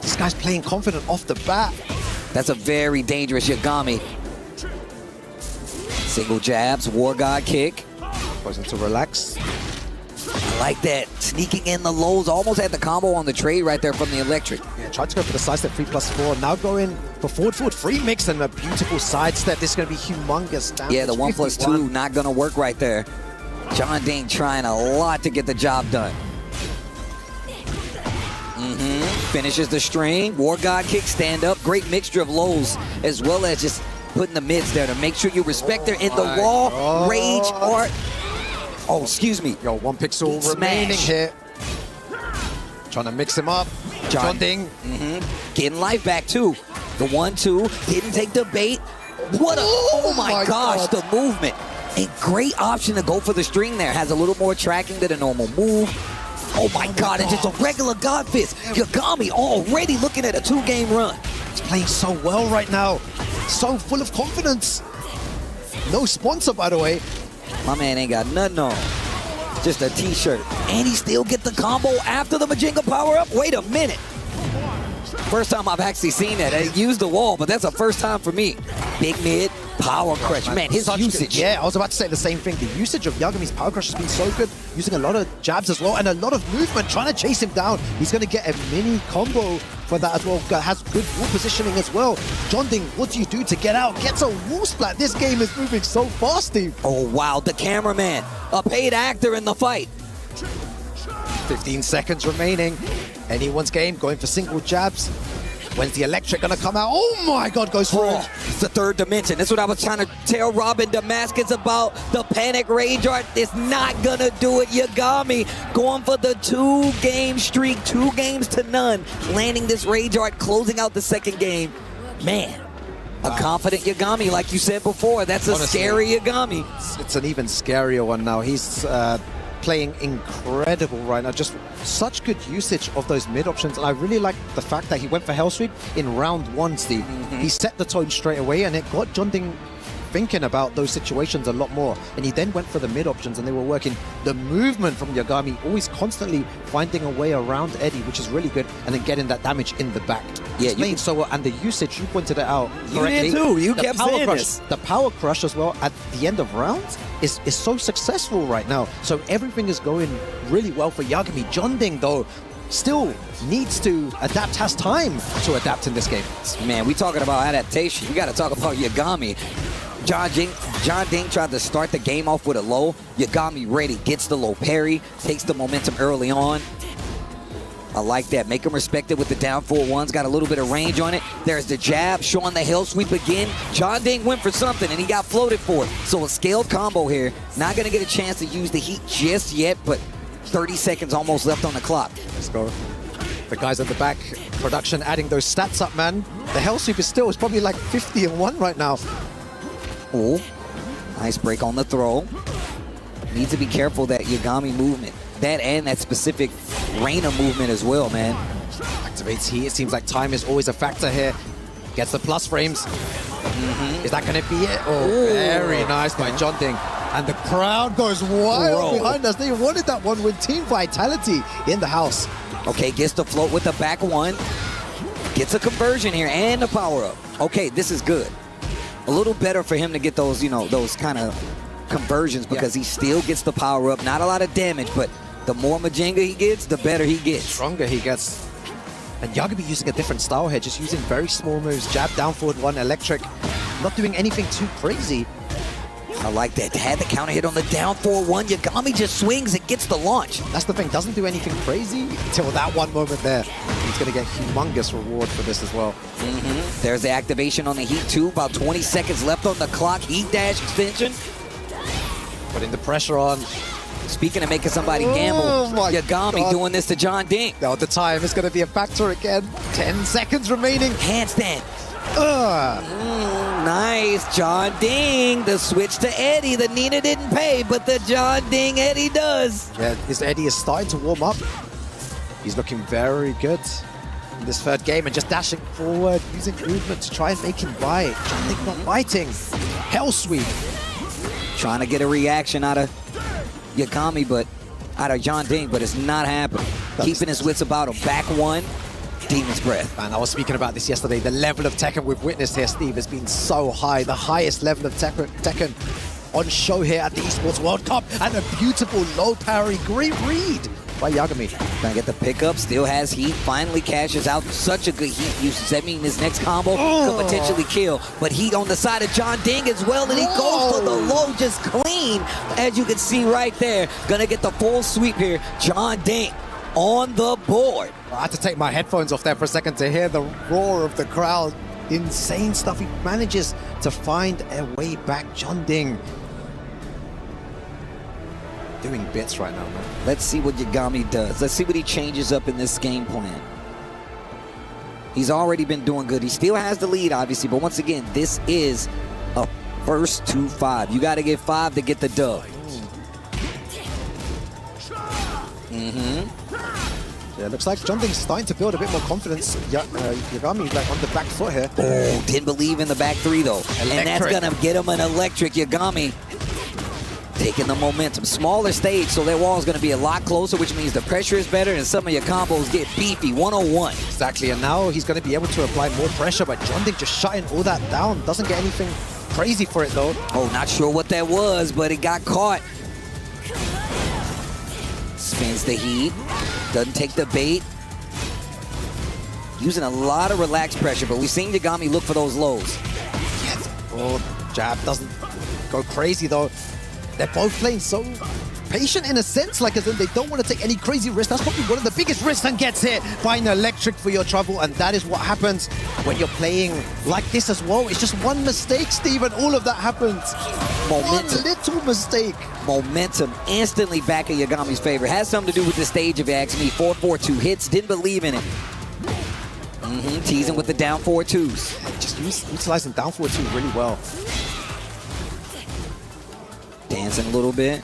This guy's playing confident off the bat. That's a very dangerous Yagami. Single jabs, War God kick. Goes into relax. I like that. Sneaking in the lows. Almost had the combo on the trade right there from the electric. Yeah, tried to go for the sidestep 3+4. Now going for forward free mix and a beautiful sidestep. This is going to be humongous damage. Yeah, the 1+2 not going to work right there. John Ding trying a lot to get the job done. Finishes the string. War God kick, stand up. Great mixture of lows as well as just putting the mids there to make sure you respect her in the raw rage art. Oh, excuse me. Yo, 1 pixel remaining here. Trying to mix him up. John Ding. Getting life back too. The 1-2. Didn't take the bait. What a, oh my gosh, the movement. A great option to go for the string there. Has a little more tracking than a normal move. Oh my God, it's just a regular God Fist. Yagami already looking at a 2-game run. He's playing so well right now. So full of confidence. No sponsor, by the way. My man ain't got nothing on. Just a t-shirt. And he still get the combo after the Majinga power-up? Wait a minute. First time I've actually seen that. I used the wall, but that's a first time for me. Big mid, power crush. Man, his usage. Yeah, I was about to say the same thing. The usage of Yagami's power crush has been so good. Using a lot of jabs as well and a lot of movement, trying to chase him down. He's going to get a mini combo for that as well. Has good wall positioning as well. John Ding, what do you do to get out? Gets a wall splat. This game is moving so fast, Steve. Oh, wow. The cameraman, a paid actor in the fight. 15 seconds remaining. Anyone's game, going for single jabs. When's the electric gonna come out? Oh my God, goes for it. It's the third dimension. That's what I was trying to tell Robin Damascus about. The panic rage art is not gonna do it. Yagami going for the 2-game streak, 2 games to none. Landing this rage art, closing out the second game. Man, a confident Yagami, like you said before. That's a scary Yagami. It's an even scarier one now. He's playing incredible right now. Just such good usage of those mid options. And I really like the fact that he went for Hell Sweep in round 1, Steve. He set the tone straight away, and it got Jonding thinking about those situations a lot more. And he then went for the mid options, and they were working. The movement from Yagami, always constantly finding a way around Eddie, which is really good, and then getting that damage in the back. Yeah, it's playing so well, and the usage, you pointed it out You correctly. did too. You The kept power saying crush, this. The power crush as well at the end of rounds is so successful right now. So everything is going really well for Yagami. Jonding, though, still needs to adapt, has time to adapt in this game. Man, we talking about adaptation. We got to talk about Yagami. John Ding tried to start the game off with a low. Yagami ready, gets the low parry, takes the momentum early on. I like that. Make him respect it with the down 4-1s. Got a little bit of range on it. There's the jab, showing the Hell Sweep again. John Ding went for something, and he got floated for it. So a scaled combo here. Not going to get a chance to use the heat just yet, but 30 seconds almost left on the clock. Let's go. The guys at the back, production adding those stats up, man. The Hell Sweep is probably like 50-1 right now. Oh, nice break on the throw. Need to be careful that Yagami movement. That and that specific Reina movement as well, man. Activates heat. It seems like time is always a factor here. Gets the plus frames. Is that going to be it? Oh, Ooh. very nice by Jonding. And the crowd goes wild behind us. They wanted that one with Team Vitality in the house. Okay, gets the float with the back 1. Gets a conversion here and the power up. Okay, this is good. A little better for him to get those, you know, those kind of conversions because he still gets the power up. Not a lot of damage, but the more Majenga he gets, the better he gets. Stronger he gets. And Yagami using a different style here, just using very small moves. Jab, down forward 1, electric. Not doing anything too crazy. I like that. Had the counter hit on the down 4-1. Yagami just swings and gets the launch. That's the thing. Doesn't do anything crazy until that one moment there. He's going to get humongous reward for this as well. There's the activation on the Heat 2. About 20 seconds left on the clock. Heat dash extension. Putting the pressure on. Speaking of making somebody gamble, Yagami doing this to John Ding. Now the time is going to be a factor again. 10 seconds remaining. Handstand. Nice, John Ding. The switch to Eddie. The Nina didn't pay, but the John Ding Eddie does. Yeah, his Eddie is starting to warm up. He's looking very good in this third game and just dashing forward, using movement to try and make him bite. John Ding not biting. Hell Sweep. Trying to get a reaction out of Yagami, but out of John Ding, but it's not happening. Keeping his wits about him. Back 1. Demon's Breath. Man, I was speaking about this yesterday. The level of Tekken we've witnessed here, Steve, has been so high. The highest level of Tekken on show here at the Esports World Cup. And a beautiful low parry. Great read by Yagami. Trying to get the pickup. Still has heat. Finally cashes out such a good heat usage. That means his next combo could potentially kill. But heat on the side of John Ding as well. And he goes for the low just clean. As you can see right there. Gonna get the full sweep here. John Ding on the board. I had to take my headphones off there for a second to hear the roar of the crowd. Insane stuff. He manages to find a way back. John Ding doing bits right now, man. Let's see what Yagami does. Let's see what he changes up in this game plan. He's already been doing good. He still has the lead, obviously, but once again, this is a first to 5. You got to get 5 to get the dub. Yeah, looks like John Ding's starting to build a bit more confidence. Yagami like on the back foot here. Oh, didn't believe in the back 3 though. Electric. And that's gonna get him an electric. Yagami taking the momentum. Smaller stage, so that wall is gonna be a lot closer, which means the pressure is better and some of your combos get beefy. 101. Exactly, and now he's gonna be able to apply more pressure, but John Ding just shutting all that down. Doesn't get anything crazy for it though. Oh, not sure what that was, but it got caught. Spins the heat. Doesn't take the bait. Using a lot of relaxed pressure, but we've seen Yagami look for those lows. Oh, jab doesn't go crazy though. They're both playing so patient in a sense, like as in they don't want to take any crazy risks. That's probably one of the biggest risks and gets hit by an electric for your trouble, and that is what happens when you're playing like this as well. It's just one mistake, Steve, and all of that happens. Momentum. One little mistake. Momentum instantly back in Yagami's favor. Has something to do with the stage, if you ask me. 4-4-2 hits, didn't believe in it. Teasing with the down 4-2s. Just utilizing down 4-2 really well. Dancing a little bit.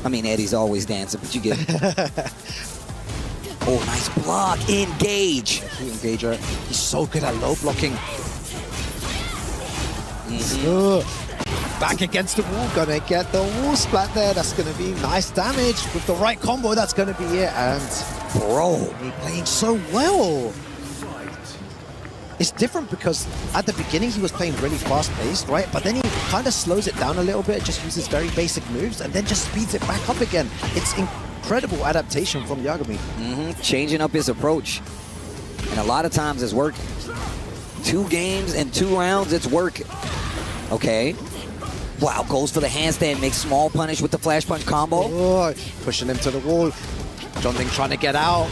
I mean, Eddie's always dancing, but you get it. Oh, nice block. Engage. Heat engager. He's so good at low blocking. Back against the wall. Gonna get the wall splat there. That's gonna be nice damage. With the right combo, that's gonna be it. And bro, he's playing so well. It's different because at the beginning he was playing really fast-paced, right? But then he kind of slows it down a little bit, just uses very basic moves, and then just speeds it back up again. It's incredible adaptation from Yagami. Changing up his approach. And a lot of times it's working. 2 games and 2 rounds, it's working. Okay. Wow, goes for the handstand, makes small punish with the flash punch combo. Oh, pushing him to the wall. Jonding trying to get out.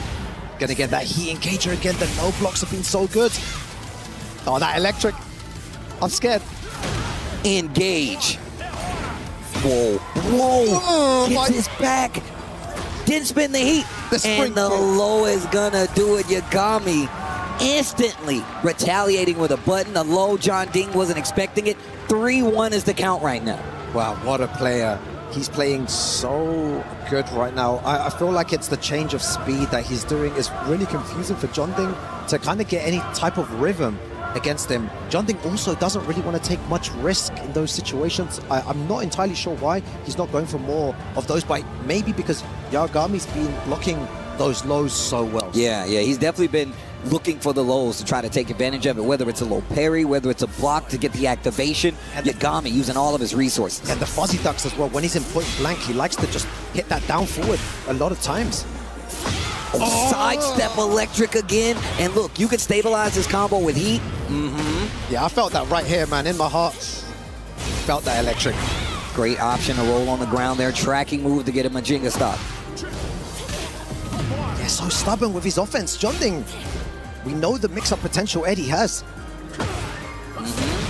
Gonna get that heat engager again. The no blocks have been so good. Oh, that electric. I'm scared. Engage. Whoa. Whoa. Gets his back. Didn't spin the heat. And the low is gonna do it. Yagami instantly retaliating with a button. The low, John Ding wasn't expecting it. 3-1 is the count right now. Wow, what a player. He's playing so good right now. I feel like it's the change of speed that he's doing is really confusing for Jonding to kind of get any type of rhythm against him. Jonding also doesn't really want to take much risk in those situations. I'm not entirely sure why he's not going for more of those, but maybe because Yagami's been blocking those lows so well. Yeah, he's definitely been looking for the lows to try to take advantage of it, whether it's a low parry, whether it's a block to get the activation. And Yagami using all of his resources. And the fuzzy ducks as well. When he's in point blank, he likes to just hit that down forward a lot of times. Sidestep electric again. And look, you can stabilize this combo with heat. Yeah, I felt that right here, man, in my heart. Felt that electric. Great option to roll on the ground there. Tracking move to get a Majinga stop. Yeah, so stubborn with his offense. Jonding, we know the mix-up potential Eddie has.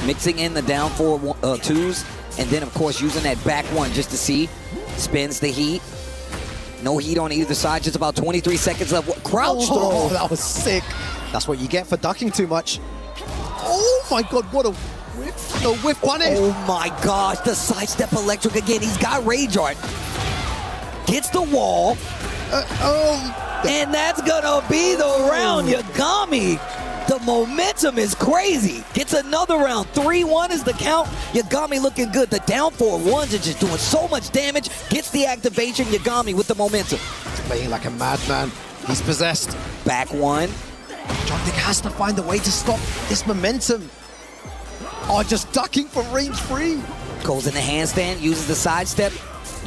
Mixing in the down 4 twos, and then of course using that back one just to see. Spins the heat. No heat on either side, just about 23 seconds left. Crouch throw. Oh, that was sick. That's what you get for ducking too much. Oh my god, what a whiff. The whiff punish. Oh my gosh, the sidestep electric again. He's got Rage Art. Gets the wall. And that's gonna be the round. Yagami, the momentum is crazy. Gets another round. 3-1 is the count. Yagami looking good. The down 4-1s are just doing so much damage. Gets the activation. Yagami with the momentum. He's playing like a madman. He's possessed. Back one. Jonding has to find a way to stop this momentum. Oh, just ducking for range free. Goes in the handstand, uses the sidestep.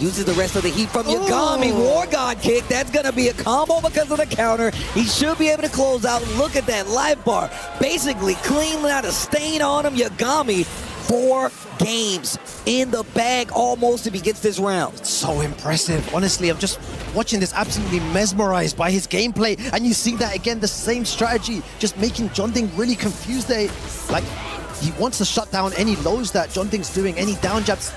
Uses the rest of the heat from Yagami. War God kick. That's going to be a combo because of the counter. He should be able to close out. Look at that life bar. Basically cleaning out a stain on him. Yagami, 4 games in the bag almost if he gets this round. So impressive. Honestly, I'm just watching this absolutely mesmerized by his gameplay. And you see that again, the same strategy, just making Jonding really confused there. Like, he wants to shut down any lows that Jonding's doing, any down jabs.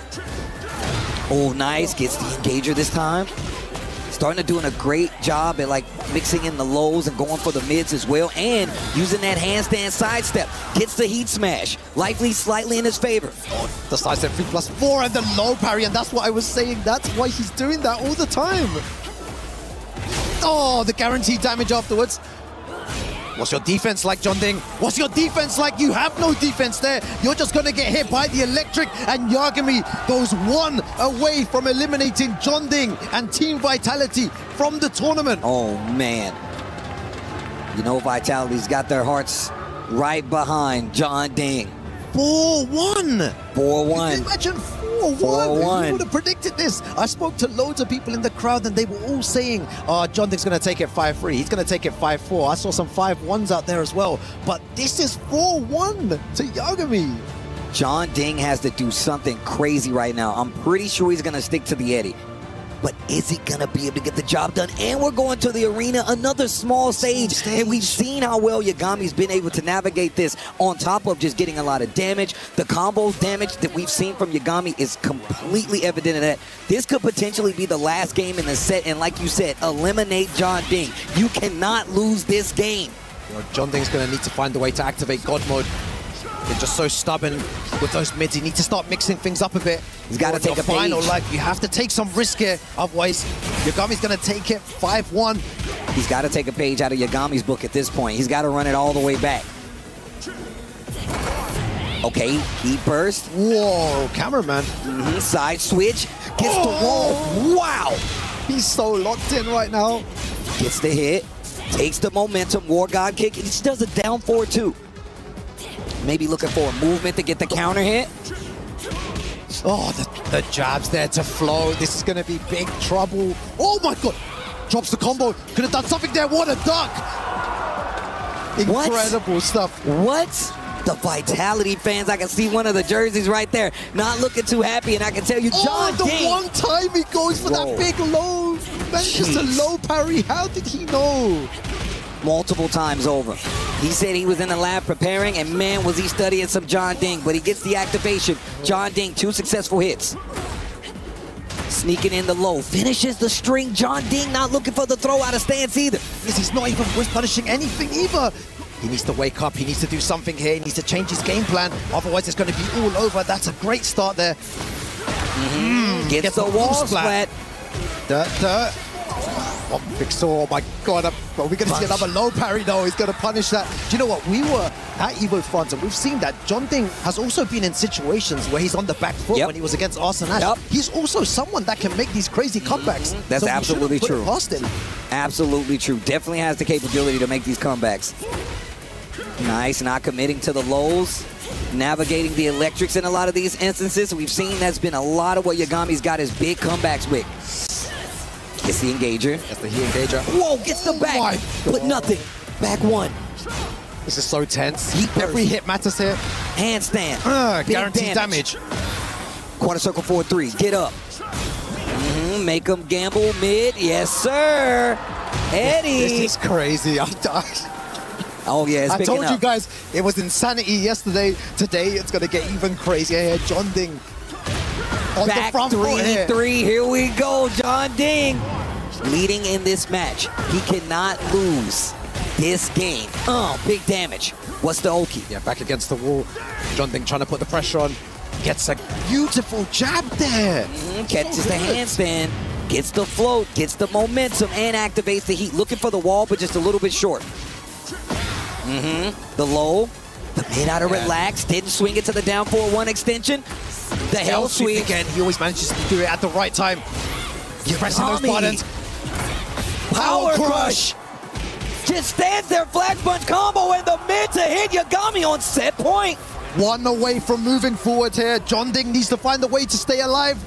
Oh, nice. Gets the engager this time. Starting to doing a great job at like mixing in the lows and going for the mids as well. And using that handstand sidestep. Gets the heat smash. Likely slightly in his favor. Oh, the sidestep 3+4 and the low parry. And that's what I was saying. That's why he's doing that all the time. Oh, the guaranteed damage afterwards. What's your defense like, Jonding? What's your defense like? You have no defense there. You're just going to get hit by the electric, and Yagami goes 1 away from eliminating Jonding and Team Vitality from the tournament. Oh, man. You know Vitality's got their hearts right behind John Ding. 4-1. 4-1. Can you imagine 4-1? Who would have predicted this? I spoke to loads of people in the crowd and they were all saying, Jonding's going to take it 5-3. He's going to take it 5-4. I saw some 5-1s out there as well. But this is 4-1 to Yagami. John Ding has to do something crazy right now. I'm pretty sure he's going to stick to the Eddie. But is he going to be able to get the job done? And we're going to the arena, another small stage. And we've seen how well Yagami's been able to navigate this on top of just getting a lot of damage. The combo damage that we've seen from Yagami is completely evident in that this could potentially be the last game in the set. And like you said, eliminate John Ding. You cannot lose this game. Jonding's going to need to find a way to activate God mode. They're just so stubborn with those mids. You need to start mixing things up a bit. He's got to take a final page. life. You have to take some risk here. Otherwise, Yagami's going to take it 5-1. He's got to take a page out of Yagami's book at this point. He's got to run it all the way back. Okay, he burst. Whoa, cameraman. Side switch. Gets the wall. Wow. He's so locked in right now. Gets the hit. Takes the momentum. War God kick. He just does a down forward too. Maybe looking for a movement to get the counter hit. Oh, the jabs there to flow. This is going to be big trouble. Oh my God. Drops the combo. Could have done something there. What a duck. Incredible stuff. What? The Vitality fans, I can see one of the jerseys right there. Not looking too happy, and I can tell you, John the Ding. one time he goes for that big low. Man, just a low parry. How did he know? Multiple times over. He said he was in the lab preparing, and man, was he studying some John Ding, but he gets the activation. John Ding, 2 successful hits. Sneaking in the low, finishes the string. John Ding not looking for the throw out of stance either. He's not even punishing anything either. He needs to wake up. He needs to do something here. He needs to change his game plan. Otherwise, it's going to be all over. That's a great start there. Gets the wall splat. Dirt. Oh, big saw. Oh my God. Are we going to see another low parry? No, he's going to punish that. Do you know what? We were at Evo France, and we've seen that John Ding has also been in situations where he's on the back foot when he was against Arson Ash. He's also someone that can make these crazy comebacks. That's absolutely put true. It past him. Absolutely true. Definitely has the capability to make these comebacks. Nice, not committing to the lows. Navigating the electrics in a lot of these instances. We've seen that's been a lot of what Yagami's got his big comebacks with. Gets the engager. Gets the engager. Whoa, gets the back. But nothing. Back one. This is so tense. Heat burst. Every hit matters here. Handstand. Guaranteed damage. Quarter circle forward 3. Get up. Make him gamble mid. Yes, sir. Eddie. This is crazy. I'm done. Oh, yeah, it's I picking told up. you guys, it was insanity yesterday. Today, it's going to get even crazier here. John Ding on Back the front foot here. 3. Here we go. John Ding leading in this match. He cannot lose this game. Big damage. What's the Oki? Yeah, back against the wall. John Ding trying to put the pressure on. Gets a beautiful jab there. Catches the handstand. Gets the float. Gets the momentum and activates the heat. Looking for the wall, but just a little bit short. The low. The mid out of relax. Didn't swing it to the down 4-1 extension. The hell sweep again. He always manages to do it at the right time. Pressing those buttons. Power crush. Just stands there, flag punch combo in the mid to hit Yagami on set point. One away from moving forward here. John Ding needs to find a way to stay alive.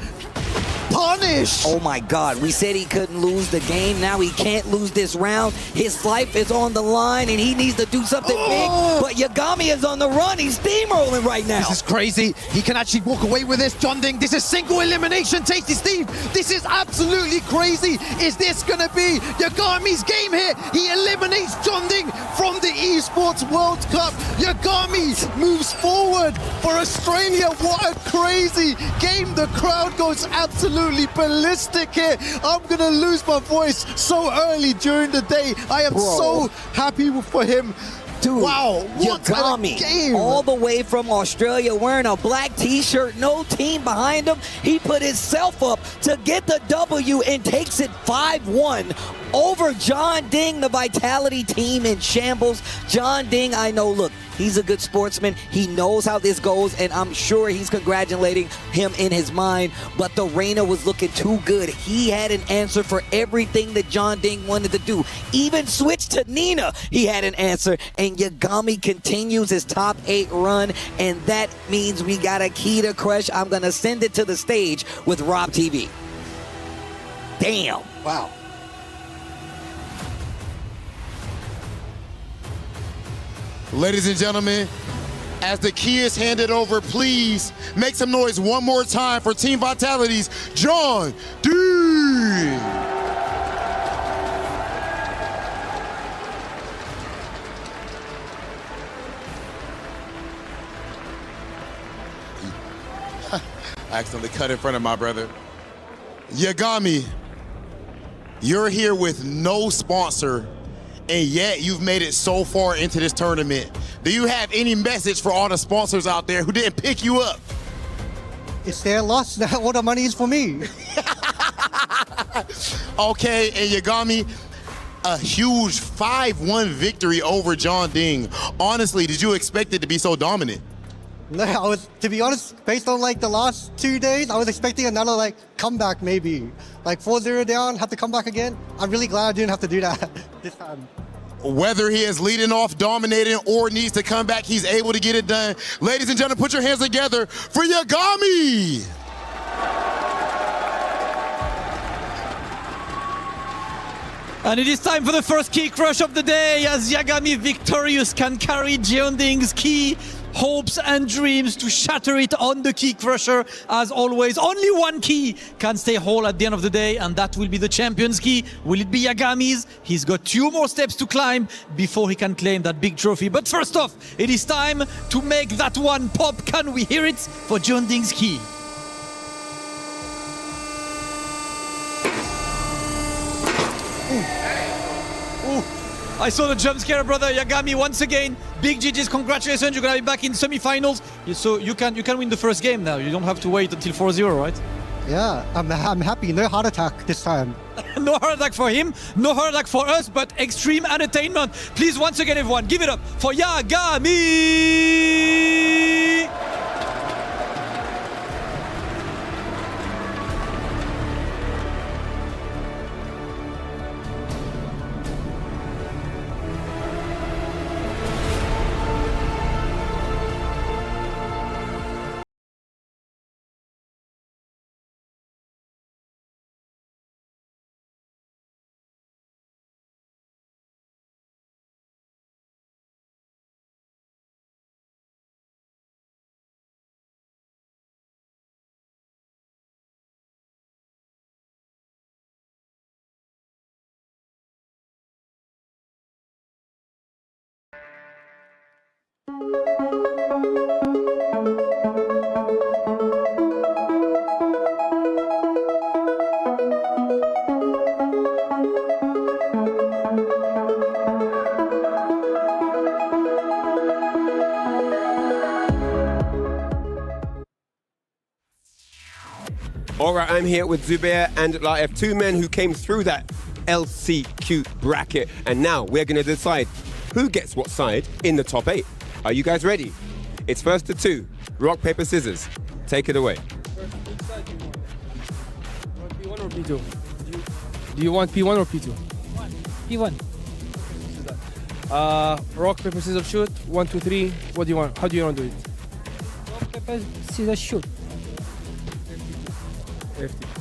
Punish! Oh my God, we said he couldn't lose the game. Now he can't lose this round. His life is on the line and he needs to do something big. But Yagami is on the run. He's steamrolling right now. This is crazy. He can actually walk away with this. John Ding, this is single elimination. Tasty Steve, this is absolutely crazy. Is this going to be Yagami's game here? He eliminates John Ding from the Esports World Cup. Yagami moves forward for Australia. What a crazy game. The crowd goes absolutely ballistic here. I'm gonna lose my voice so early during the day. I am so happy for him. Dude, wow, what Yagami, a game. all the way from Australia wearing a black t-shirt, no team behind him. He put himself up to get the W and takes it 5-1 over John Ding, the Vitality team in shambles. John Ding, I know, look, he's a good sportsman. He knows how this goes, and I'm sure he's congratulating him in his mind. But the Reina was looking too good. He had an answer for everything that John Ding wanted to do. Even switched to Nina, he had an answer. And Yagami continues his top 8 run, and that means we got a key to crush. I'm going to send it to the stage with Rob TV. Damn. Wow. Ladies and gentlemen, as the key is handed over, please make some noise one more time for Team Vitality's John Ding. I accidentally cut in front of my brother. Yagami, you're here with no sponsor and yet you've made it so far into this tournament. Do you have any message for all the sponsors out there who didn't pick you up? It's their loss. All the money is for me. Okay, and Yagami, a huge 5-1 victory over John Ding. Honestly, did you expect it to be so dominant? No, to be honest, based on like the last 2 days, I was expecting another like comeback maybe. Like 4-0 down, have to come back again. I'm really glad I didn't have to do that this time. Whether he is leading off, dominating, or needs to come back, he's able to get it done. Ladies and gentlemen, put your hands together for Yagami! And it is time for the first key crush of the day as Yagami victorious can carry Jeon Ding's key hopes and dreams to shatter it on the key crusher. As always, only one key can stay whole at the end of the day, and that will be the champion's key. Will it be Yagami's? He's got 2 more steps to climb before he can claim that big trophy. But first off, it is time to make that one pop. Can we hear it for Jeon Ding's key? I saw the jump scare, brother. Yagami once again. Big GG's, congratulations. You're gonna be back in semi-finals. So you can win the first game now. You don't have to wait until 4-0, right? Yeah, I'm happy. No heart attack this time. No heart attack for him, no heart attack for us, but extreme entertainment. Please, once again, everyone, give it up for Yagami! All right, I'm here with Zubair and Laif, 2 men who came through that LCQ bracket, and now we're going to decide who gets what side in the top 8. Are you guys ready? It's first to 2. Rock, paper, scissors. Take it away. P1 or P2? Do you want P1 or P2? P1. Rock, paper, scissors, shoot. 1, 2, 3. What do you want? How do you want to do it? Rock, paper, scissors, shoot.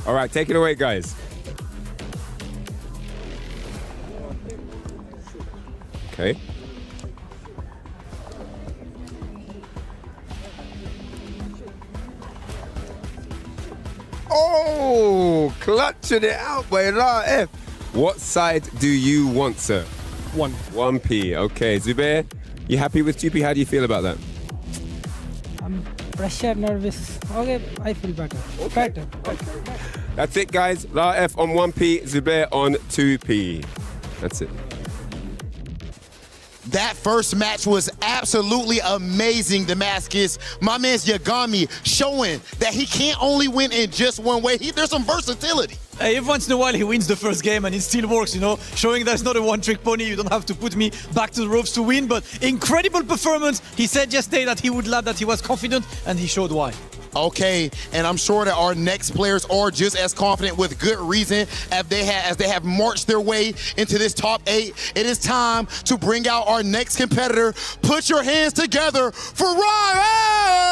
All right, take it away, guys. Okay. Oh, clutching it out by Laif. What side do you want, sir? 1. 1P. Okay, Zubair, you happy with 2P? How do you feel about that? I'm pressure, nervous. Okay, I feel better. Better. That's it, guys. Laif on 1P, Zubair on 2P. That's it. That first match was absolutely amazing, Damascus. My man's Yagami showing that he can't only win in just one way. There's some versatility. Every once in a while he wins the first game and it still works, you know, showing that's not a one-trick pony. You don't have to put me back to the ropes to win, but incredible performance. He said yesterday that he would love that he was confident, and he showed why. Okay, and I'm sure that our next players are just as confident with good reason as they have marched their way into this top 8. It is time to bring out our next competitor. Put your hands together for Raif!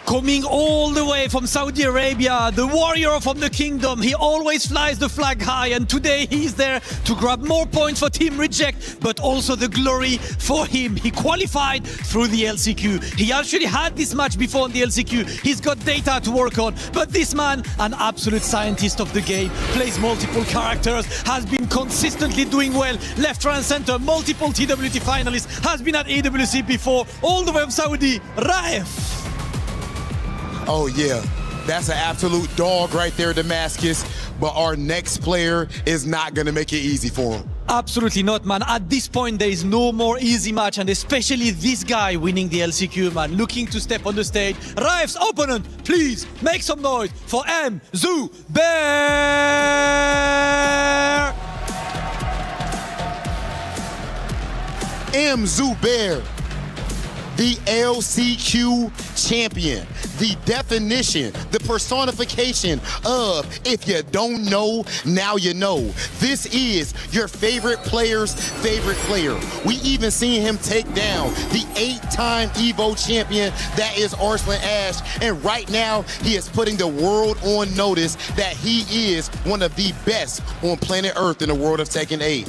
Coming all the way from Saudi Arabia, the warrior from the kingdom. He always flies the flag high, and today he's there to grab more points for Team Reject, but also the glory for him. He qualified through the LCQ. He actually had this match before in the LCQ. He's got data to work on, but this man, an absolute scientist of the game, plays multiple characters, has been consistently doing well, left, right, and center, multiple TWT finalists, has been at EWC before, all the way from Saudi. Raif! Oh yeah, That's an absolute dog right there, Damascus. But our next player is not going to make it easy for him. Absolutely not, man. At this point, there is no more easy match, and especially this guy winning the LCQ, man, looking to step on the stage. Raif's opponent, please make some noise for MUCB. MUCB, the LCQ champion, the definition, the personification of, if you don't know, now you know. This is your favorite player's favorite player. We even seen him take down the 8-time EVO champion that is Arslan Ash, and right now he is putting the world on notice that he is one of the best on planet Earth in the world of Tekken 8.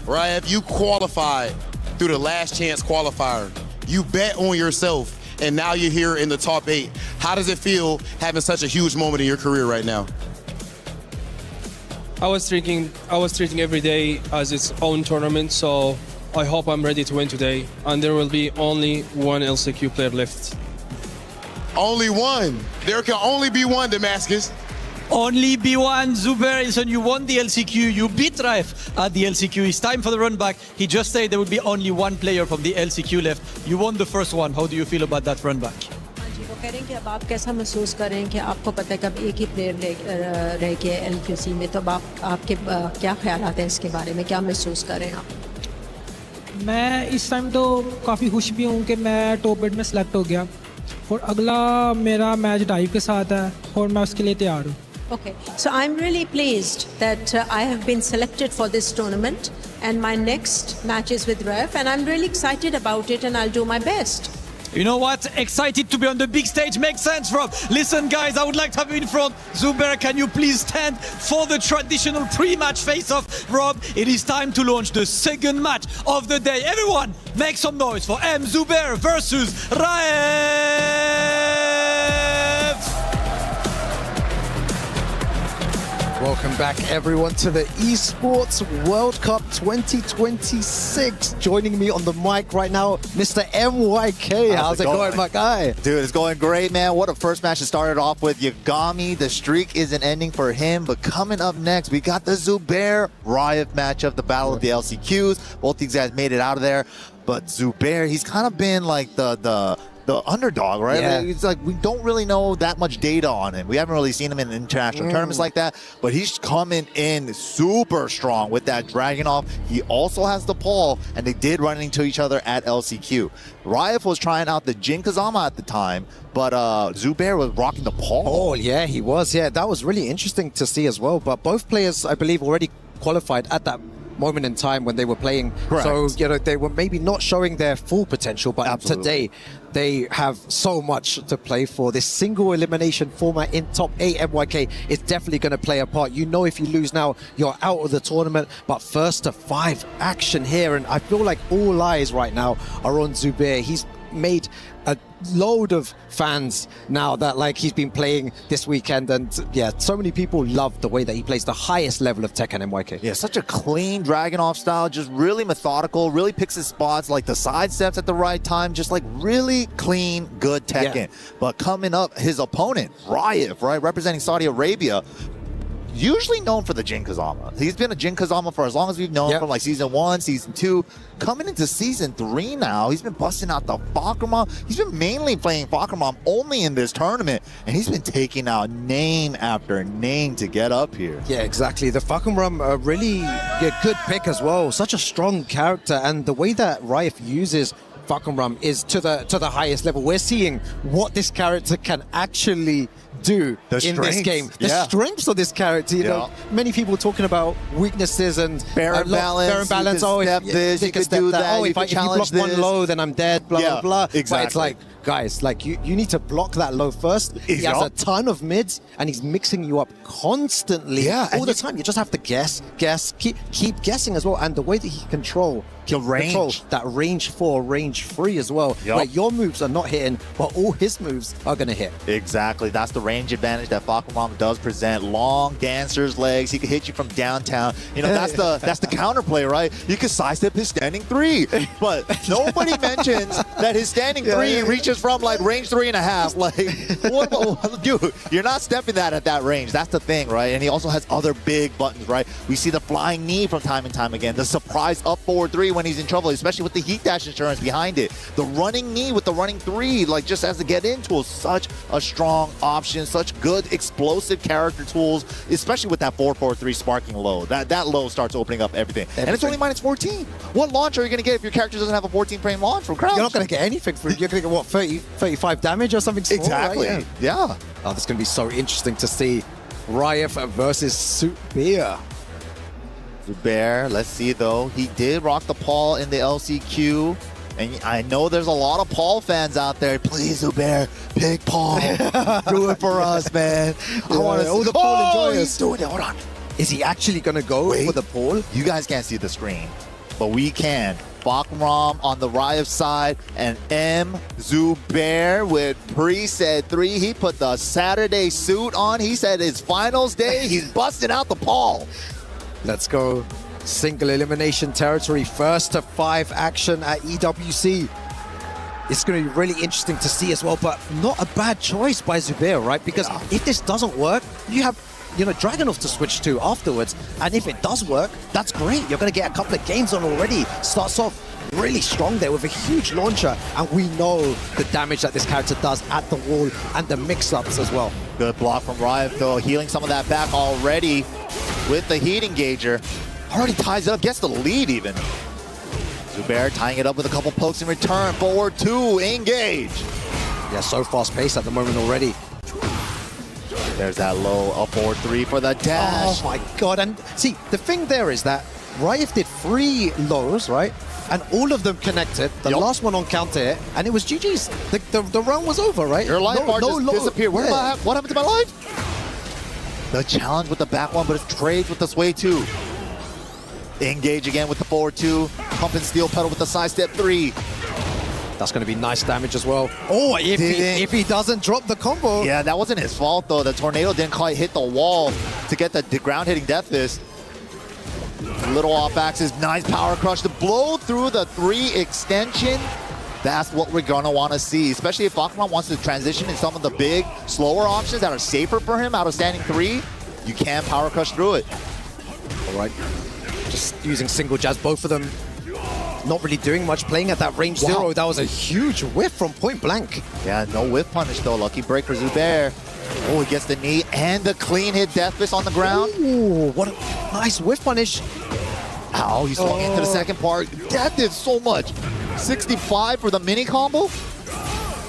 Raif, you qualified through the last chance qualifier. You bet on yourself, and now you're here in the top 8. How does it feel having such a huge moment in your career right now? I was treating every day as its own tournament, so I hope I'm ready to win today. And there will be only one LCQ player left. Only one. There can only be one, Damascus. Only B1, Zubair, you won the LCQ, you beat Raif at the LCQ. It's time for the run back. He just said there will be only one player from the LCQ left. You won the first one. How do you feel about that run back? वो कह रहे हैं कि अब आप कैसा महसूस कर रहे हैं कि आपको पता है कि अब एक ही प्लेयर रह गए LQC में, तो अब आपके क्या ख्यालात हैं इसके बारे में, क्या महसूस कर रहे हैं आप? मैं इस टाइम तो काफ़ी खुश भी हूँ कि मैं टॉप 8 में सेलेक्ट हो गया और अगला मेरा मैच डाइव के साथ है और मैं उसके लिए तैयार हूँ. Okay, so I'm really pleased that I have been selected for this tournament, and my next match is with Raif, and I'm really excited about it, and I'll do my best. You know what? Excited to be on the big stage makes sense, Rob. Listen, guys, I would like to have you in front. Zubair, can you please stand for the traditional pre-match face-off? Rob, it is time to launch the second match of the day. Everyone, make some noise for Zubair versus Raif. Welcome back, everyone, to the Esports World Cup 2026. Joining me on the mic right now, Mr. MYK. How's it going, my guy? Dude, it's going great, man. What a first match to start it off with. Yagami, the streak isn't ending for him, but coming up next, we got the Zubair Raif matchup, the battle of the LCQs. Both these guys made it out of there, but Zubair, he's kind of been like the underdog, right? Yeah. It's like we don't really know that much data on him. We haven't really seen him in international tournaments like that, but he's coming in super strong with that dragon off. He also has the Paul, and they did run into each other at LCQ. Raif was trying out the Jin Kazama at the time, but Zubair was rocking the Paul. Oh, yeah, he was. Yeah, that was really interesting to see as well. But both players, I believe, already qualified at that moment in time when they were playing. Correct. So, you know, they were maybe not showing their full potential, but Absolutely. today they have so much to play for. This single elimination format in top 8 MYK is definitely going to play a part. You know, if you lose now, you're out of the tournament, but first to 5 action here, and I feel like all eyes right now are on Zubair. He's made a load of fans now that like he's been playing this weekend, and yeah, so many people love the way that he plays the highest level of Tekken MYK. Yeah, such a clean Dragunov style, just really methodical, really picks his spots, like the side steps at the right time, just like really clean, good Tekken. Yeah. But coming up, his opponent, Raif, right, representing Saudi Arabia, usually known for the Jin Kazama. He's been a Jin Kazama for as long as we've known him, from like season 1, season 2. Coming into season 3 now, he's been busting out the Fakramam. He's been mainly playing Fakramam only in this tournament, and he's been taking out name after name to get up here. Yeah, exactly. The Fakramam, really good pick as well. Such a strong character, and the way that Raif uses Fakramam is to the highest level. We're seeing what this character can actually do in this game. The strengths of this character. You know, many people talking about weaknesses and Baron balance. Oh, step this, you could do that. Oh, if you block one low, then I'm dead. Blah blah blah. Exactly. But it's like, guys, like you need to block that low first. He has a ton of mids, and he's mixing you up constantly. All the time. You just have to guess, keep guessing as well. And the way that he control that range 4, range 3 as well. Where your moves are not hitting, but all his moves are gonna hit. Exactly. That's the range advantage that Fakramam does present. Long dancer's legs. He can hit you from downtown. You know, that's the counterplay, right? You can sidestep his standing 3. But nobody mentions that his standing 3 reaches is from like range 3.5. Like, dude, you're not stepping that at that range. That's the thing, right? And he also has other big buttons, right? We see the flying knee from time and time again. The surprise up forward 3 when he's in trouble, especially with the heat dash insurance behind it. The running knee with the running 3, like just as to get into, such a strong option, such good explosive character tools, especially with that 4-4-3 sparking low. That low starts opening up everything. And it's only minus 14. What launch are you going to get if your character doesn't have a 14 frame launch from Crouch? You're not going to get anything for it. You're going to get, what, 30, 35 damage or something small, exactly. Right? Yeah. Oh, this is going to be so interesting to see. Ryef versus Zubair. Zubair, let's see though. He did rock the Paul in the LCQ. And I know there's a lot of Paul fans out there. Please, Zubair, pick Paul. Do it for us, man. I want to see the Paul enjoyers. He's doing it. Hold on. Is he actually going to go for the Paul? You guys can't see the screen, but we can. Bakram on the Ryef side, and M. Zubair with preset 3. He put the Saturday suit on. He said it's finals day. He's busting out the Paul. Let's go. Single elimination territory. First to 5 action at EWC. It's going to be really interesting to see as well, but not a bad choice by Zubair, right? Because if this doesn't work, you have Dragunov to switch to afterwards. And if it does work, that's great. You're going to get a couple of games on already. Starts off really strong there with a huge launcher. And we know the damage that this character does at the wall and the mix-ups as well. Good block from Ryef, though, healing some of that back already with the heat engager. Already ties it up, gets the lead even. Zubair tying it up with a couple pokes in return. Forward 2, engage. Yeah, so fast-paced at the moment already. There's that low up forward 3 for the dash. Oh my god. And see, the thing there is that Ryef did 3 lows, right? And all of them connected. The last one on counter hit, and it was GG's. The round was over, right? Your life bar just disappeared. What happened to my life? The challenge with the back one, but it's trades with the sway 2. Engage again with the forward 2. Pump and steel pedal with the side step 3. That's going to be nice damage as well. Oh, if he doesn't drop the combo. Yeah, that wasn't his fault, though. The tornado didn't quite hit the wall to get the ground-hitting death fist. Little off-axis, nice power crush to blow through the 3 extension. That's what we're going to want to see, especially if Bakram wants to transition in some of the big, slower options that are safer for him out of standing 3. You can power crush through it. All right. Just using single jazz, both of them not really doing much, playing at that range 0. That was a huge whiff from point blank. Yeah, no whiff punish though. Lucky break for Zubair. Oh, he gets the knee and the clean hit death fist on the ground. Ooh, what a nice whiff punish. Ow, he swung into the second part. That did so much. 65 for the mini combo.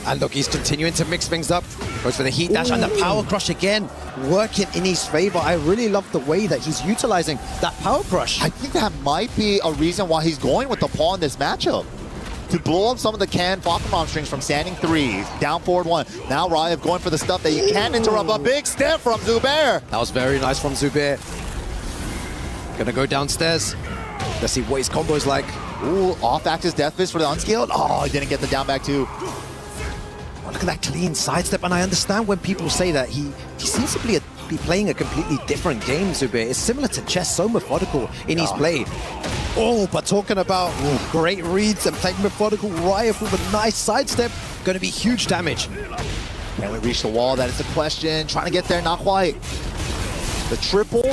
And look, he's continuing to mix things up. Goes for the heat dash and the power crush again, working in his favor. I really love the way that he's utilizing that power crush. I think that might be a reason why he's going with the paw in this matchup. To blow up some of the canned Bakram strings from standing 3. Down forward 1. Now Ryef going for the stuff that you can't interrupt. A big step from Zubair. That was very nice from Zubair. Gonna go downstairs. Let's see what his combo is like. Ooh, off-axis death fist for the unskilled. Oh, he didn't get the down back too. Oh, look at that clean sidestep, and I understand when people say that he seems to be playing a completely different game, Zubair. It's similar to chess, so methodical in his play. Oh, but talking about great reads and playing methodical, Ryef with a nice sidestep, going to be huge damage. Can we reach the wall? That is the question. Trying to get there, not quite. The triple.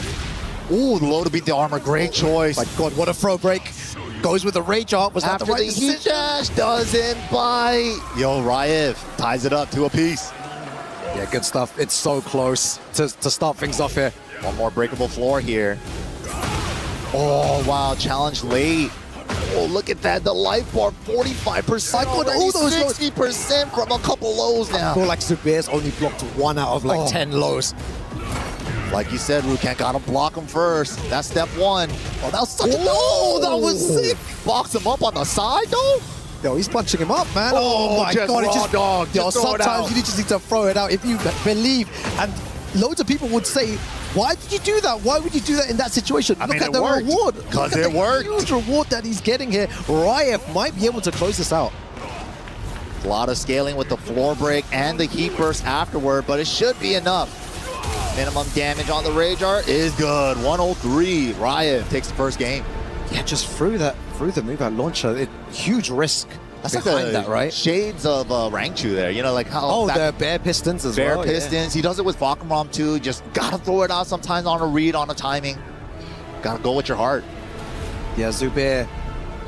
Ooh, the low to beat the armor. Great choice. My God, what a throw break. Goes with the rage art. Was that the right decision? Heat dash doesn't bite. Yo, Ryef ties it up to a piece. Yeah, good stuff. It's so close to start things off here. One more breakable floor here. Oh, wow. Challenge late. Oh, look at that. The life bar, 45%. All those 60% from a couple lows now. I feel like Zubair's only blocked 1 out of like 10 lows. Like you said, Rukan, gotta block him first. That's step 1. Oh, that was such a... Oh, that was sick. Box him up on the side, though? Yo, he's punching him up, man. Oh my God. Raw dog. Yo, sometimes you just need to throw it out if you believe. And loads of people would say, why did you do that? Why would you do that in that situation? Look at the reward. Because it worked. Huge reward that he's getting here. Ryef might be able to close this out. A lot of scaling with the floor break and the heat burst afterward, but it should be enough. Minimum damage on the Rage Art is good. 103. Ryef takes the first game. Yeah, just through the move out launcher. Huge risk That's like behind the that, right? shades of Rangchu there. You know, like how the Bear Pistons as Bear well. Pistons. He does it with Falkenraum too. Just gotta throw it out sometimes on a read, on a timing. Gotta go with your heart. Yeah, Zubair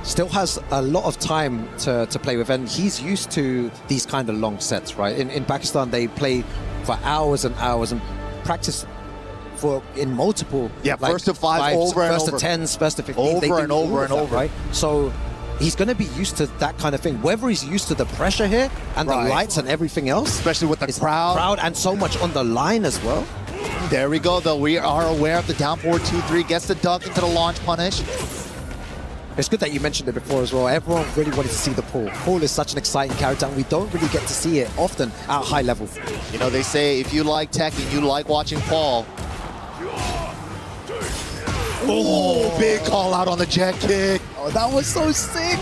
still has a lot of time to play with, and he's used to these kind of long sets, right? In Pakistan, they play for hours and hours and practice in multiple. Yeah, first to five, over and first over. to 10s, first to 15. Over they do and over all of and that, over. right? So he's going to be used to that kind of thing. Whether he's used to the pressure here and the lights and everything else, especially with the crowd and so much on the line as well. There we go, though. We are aware of the down forward 2-3. Gets the duck into the launch punish. It's good that you mentioned it before as well. Everyone really wanted to see the Paul. Paul is such an exciting character, and we don't really get to see it often at high level. You know, they say if you like Tekken, you like watching Paul. Oh, big call out on the jet kick. Oh, that was so sick.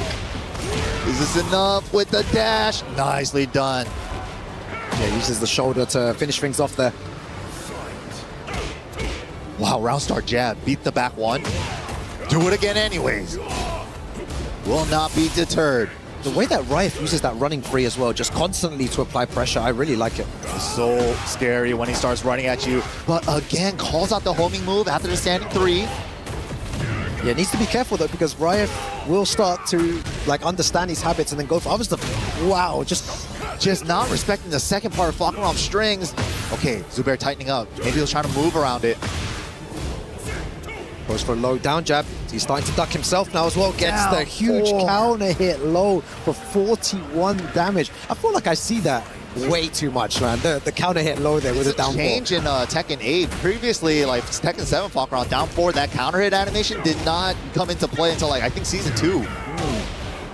Is this enough with the dash? Nicely done. Yeah, uses the shoulder to finish things off there. Wow, round start jab. Beat the back one. Do it again anyways. Will not be deterred. The way that Riot uses that running free as well, just constantly to apply pressure, I really like it. So scary when he starts running at you. But again, calls out the homing move after the standing 3. Yeah, needs to be careful though, because Riot will start to understand his habits and then go for other stuff. Wow, just not respecting the second part of Falkenraum's strings. Okay, Zubair tightening up. Maybe he'll try to move around it. Goes for a low down jab. He's starting to duck himself now as well. Gets the huge counter hit low for 41 damage. I feel like I see that way too much, man. The counter hit low there with a down 4. Change in Tekken 8. Previously, like Tekken 7 Falkenraum down 4, that counter hit animation did not come into play until I think season 2.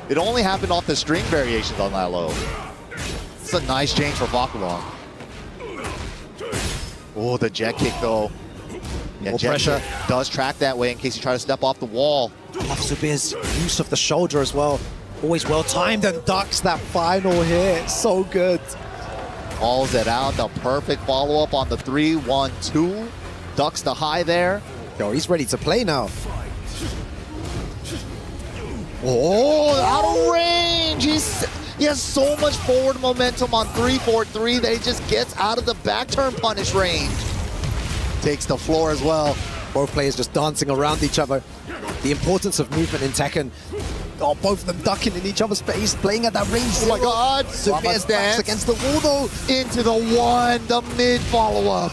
It only happened off the string variations on that low. It's a nice change for Falkenraum. Oh, the jet kick though. Yeah, jet pressure does track that way in case you try to step off the wall. I love Zubair's use of the shoulder as well. Always well timed and ducks that final hit. So good. Calls it out. The perfect follow up on the 3-1-2. Ducks the high there. Yo, he's ready to play now. Oh, out of range. He has so much forward momentum on 3-4-3 that he just gets out of the back turn punish range. Takes the floor as well. Both players just dancing around each other. The importance of movement in Tekken. Oh, both of them ducking in each other's face, playing at that range. Oh my god! Zubair's backs against the wall though. Into the one, the mid follow-up.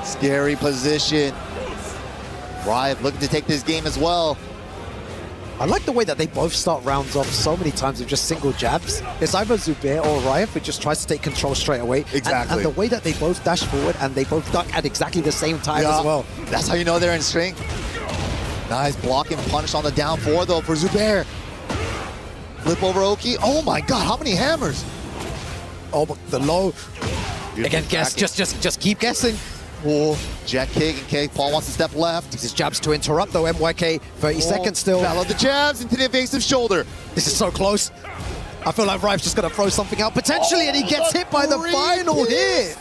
Scary position. Riot looking to take this game as well. I like the way that they both start rounds off so many times with just single jabs. It's either Zubair or Riot who just tries to take control straight away. Exactly. And the way that they both dash forward and they both duck at exactly the same time as well. That's how you know they're in sync. Nice blocking punish on the down 4 though for Zubair. Flip over Oki. Oh my god, how many hammers? Oh, but the low. Again, guess, just keep guessing. Oh, jet kick in case Paul wants to step left. Uses jabs to interrupt though, MYK. 30 seconds still. Follow the jabs into the evasive shoulder. This is so close. I feel like Riot's just going to throw something out potentially, and he gets hit by the final hit.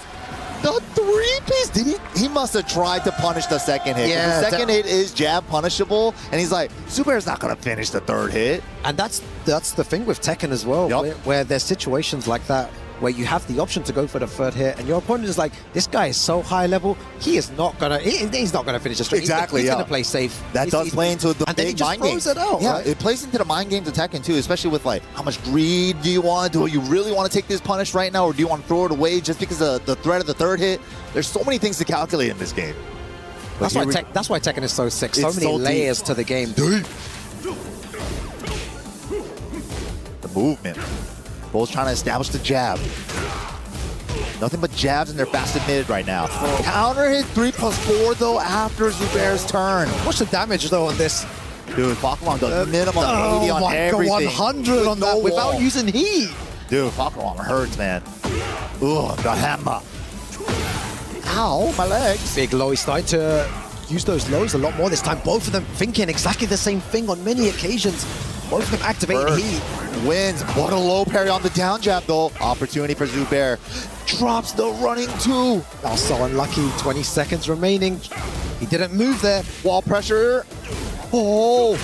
The 3-piece, he must have tried to punish the second hit. Yeah, the second hit is jab punishable, and he's like, Zubair's not going to finish the third hit. And that's the thing with Tekken as well, where there's situations like that where you have the option to go for the third hit, and your opponent is like, this guy is so high level, he's not gonna finish a string. Exactly, he's gonna play safe. That does play into the big mind games. It out, yeah, right? it plays into the mind games of Tekken too, especially with like, how much greed do you want? Do you really want to take this punish right now, or do you want to throw it away just because of the threat of the third hit? There's so many things to calculate in this game. That's why Tekken is so sick. So many layers to the game. The movement. Both trying to establish the jab. Nothing but jabs in their fasted mid right now. Counter hit 3+4 though after Zubair's turn. What's the damage though on this? Dude, Falkenraum does minimum 80 on everything. 100 on that without using heat. Dude, Falkenraum hurts, man. Ugh, the hammer. Ow, my legs. Big low. He's starting to use those lows a lot more this time. Both of them thinking exactly the same thing on many occasions. Both of them activating heat. Wins. What a low parry on the down jab, though. Opportunity for Zubair. Drops the running 2. Oh, so unlucky. 20 seconds remaining. He didn't move there. Wall pressure. Oh.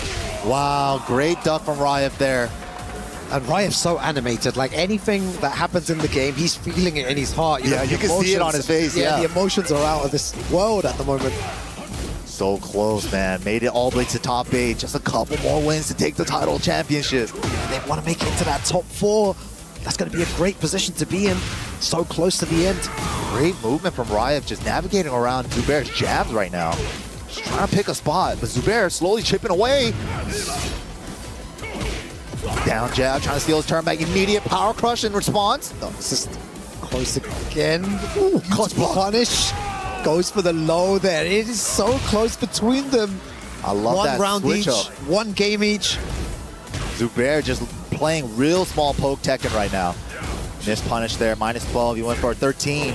Wow, great duck from Riot there. And Riot's so animated, like anything that happens in the game, he's feeling it in his heart. Yeah, you can see it on his face, yeah. The emotions are out of this world at the moment. So close, man. Made it all the way to top 8. Just a couple more wins to take the title championship. They want to make it into that top 4. That's going to be a great position to be in. So close to the end. Great movement from Riot, just navigating around Zubair's jabs right now. Just trying to pick a spot, but Zubair slowly chipping away. Down jab, trying to steal his turn back. Immediate power crush in response. No, it's just close again. Ooh, clutch punish. Goes for the low there. It is so close between them. I love that One round switch each, up. one game each. Zubair just playing real small poke Tekken right now. Missed punish there, -12. He went for a 13.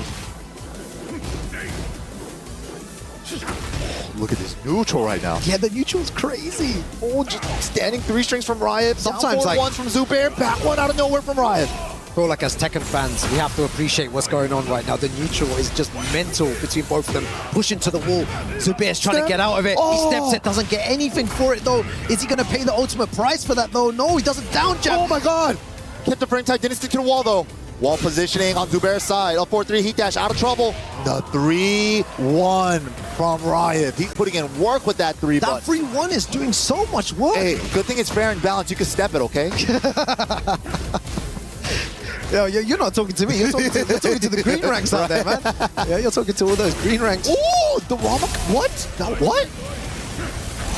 Look at this neutral right now. Yeah, the neutral's crazy. Oh, just standing 3 strings from Riot. Sometimes like one from Zubair, back one out of nowhere from Riot. I feel like as Tekken fans, we have to appreciate what's going on right now. The neutral is just mental between both of them. Pushing to the wall. Zubair's trying to get out of it. Oh. He steps it, doesn't get anything for it though. Is he going to pay the ultimate price for that though? No, he doesn't down jab. Oh my god. Kept the frame tight, didn't stick to the wall though. Wall positioning on Zubair's side. Up 4-3, heat dash, out of trouble. The 3-1 from Riot. He's putting in work with that 3 That 3-1 is doing so much work. Hey, good thing it's fair and balanced. You can step it, okay? Yo, you're not talking to me. You're talking to the green ranks out there, man. Yeah, you're talking to all those green ranks. Ooh, the Rama. What? What?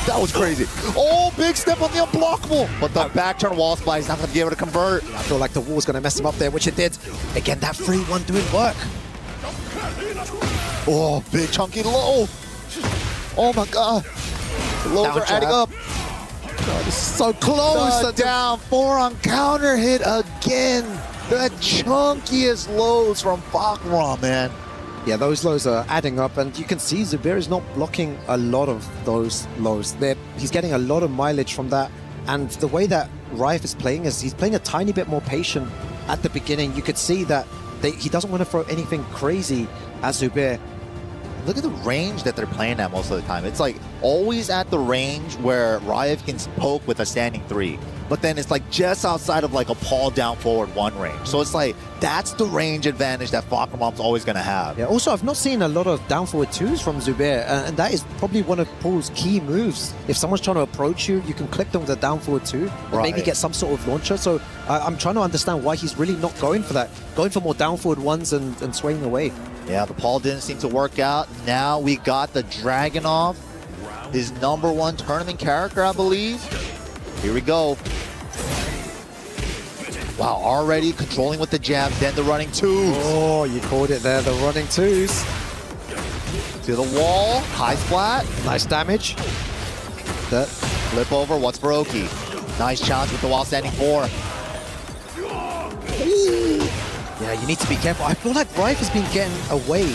That was crazy. Oh, big step on the unblockable. But the back turn wall splice is not going to be able to convert. I feel like the wall's going to mess him up there, which it did. Again, that 3-1 doing work. Oh, big chunky low. Oh my god. The lows Down are adding jab. up. God, this is so close. The down 4 on counter hit again. The chunkiest lows from Fakram, man. Yeah, those lows are adding up, and you can see Zubair is not blocking a lot of those lows. He's getting a lot of mileage from that, and the way that Riot is playing is he's playing a tiny bit more patient at the beginning. You could see that he doesn't want to throw anything crazy at Zubair. Look at the range that they're playing at most of the time. It's like always at the range where Riot can poke with a standing 3. But then it's like just outside of like a Paul down forward 1 range. So it's like that's the range advantage that Fakram's always going to have. Yeah, also I've not seen a lot of down forward 2s from Zubair, and that is probably one of Paul's key moves. If someone's trying to approach you, you can click them with a down forward 2 and maybe get some sort of launcher. So I'm trying to understand why he's really not going for that. Going for more down forward 1s and swaying away. Yeah, the Paul didn't seem to work out. Now we got the Dragunov, his #1 tournament character, I believe. Here we go. Wow, already controlling with the jabs, then the running 2s. Oh, you called it there, the running 2s. To the wall, high splat. Nice damage. The flip over, what's for Oki? Nice challenge with the wall standing 4. Ooh. Yeah, you need to be careful. I feel like Riot has been getting away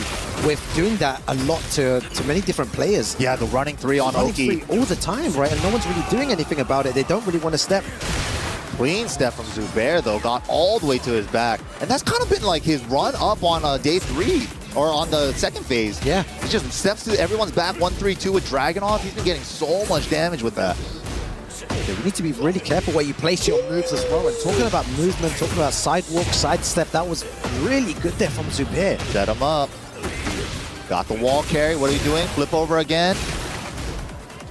with doing that a lot to many different players. Yeah, the running 3 on Oki. All the time, right? And no one's really doing anything about it. They don't really want to step. Clean step from Zubair, though, got all the way to his back. And that's kind of been like his run up on day 3, or on the second phase. Yeah. He just steps to everyone's back, 1-3-2 with Dragunov. He's been getting so much damage with that. Yeah, you need to be really careful where you place your moves as well. And talking about movement, talking about sidewalk, sidestep, that was really good there from Zubair. Set him up. Got the wall carry. What are you doing? Flip over again.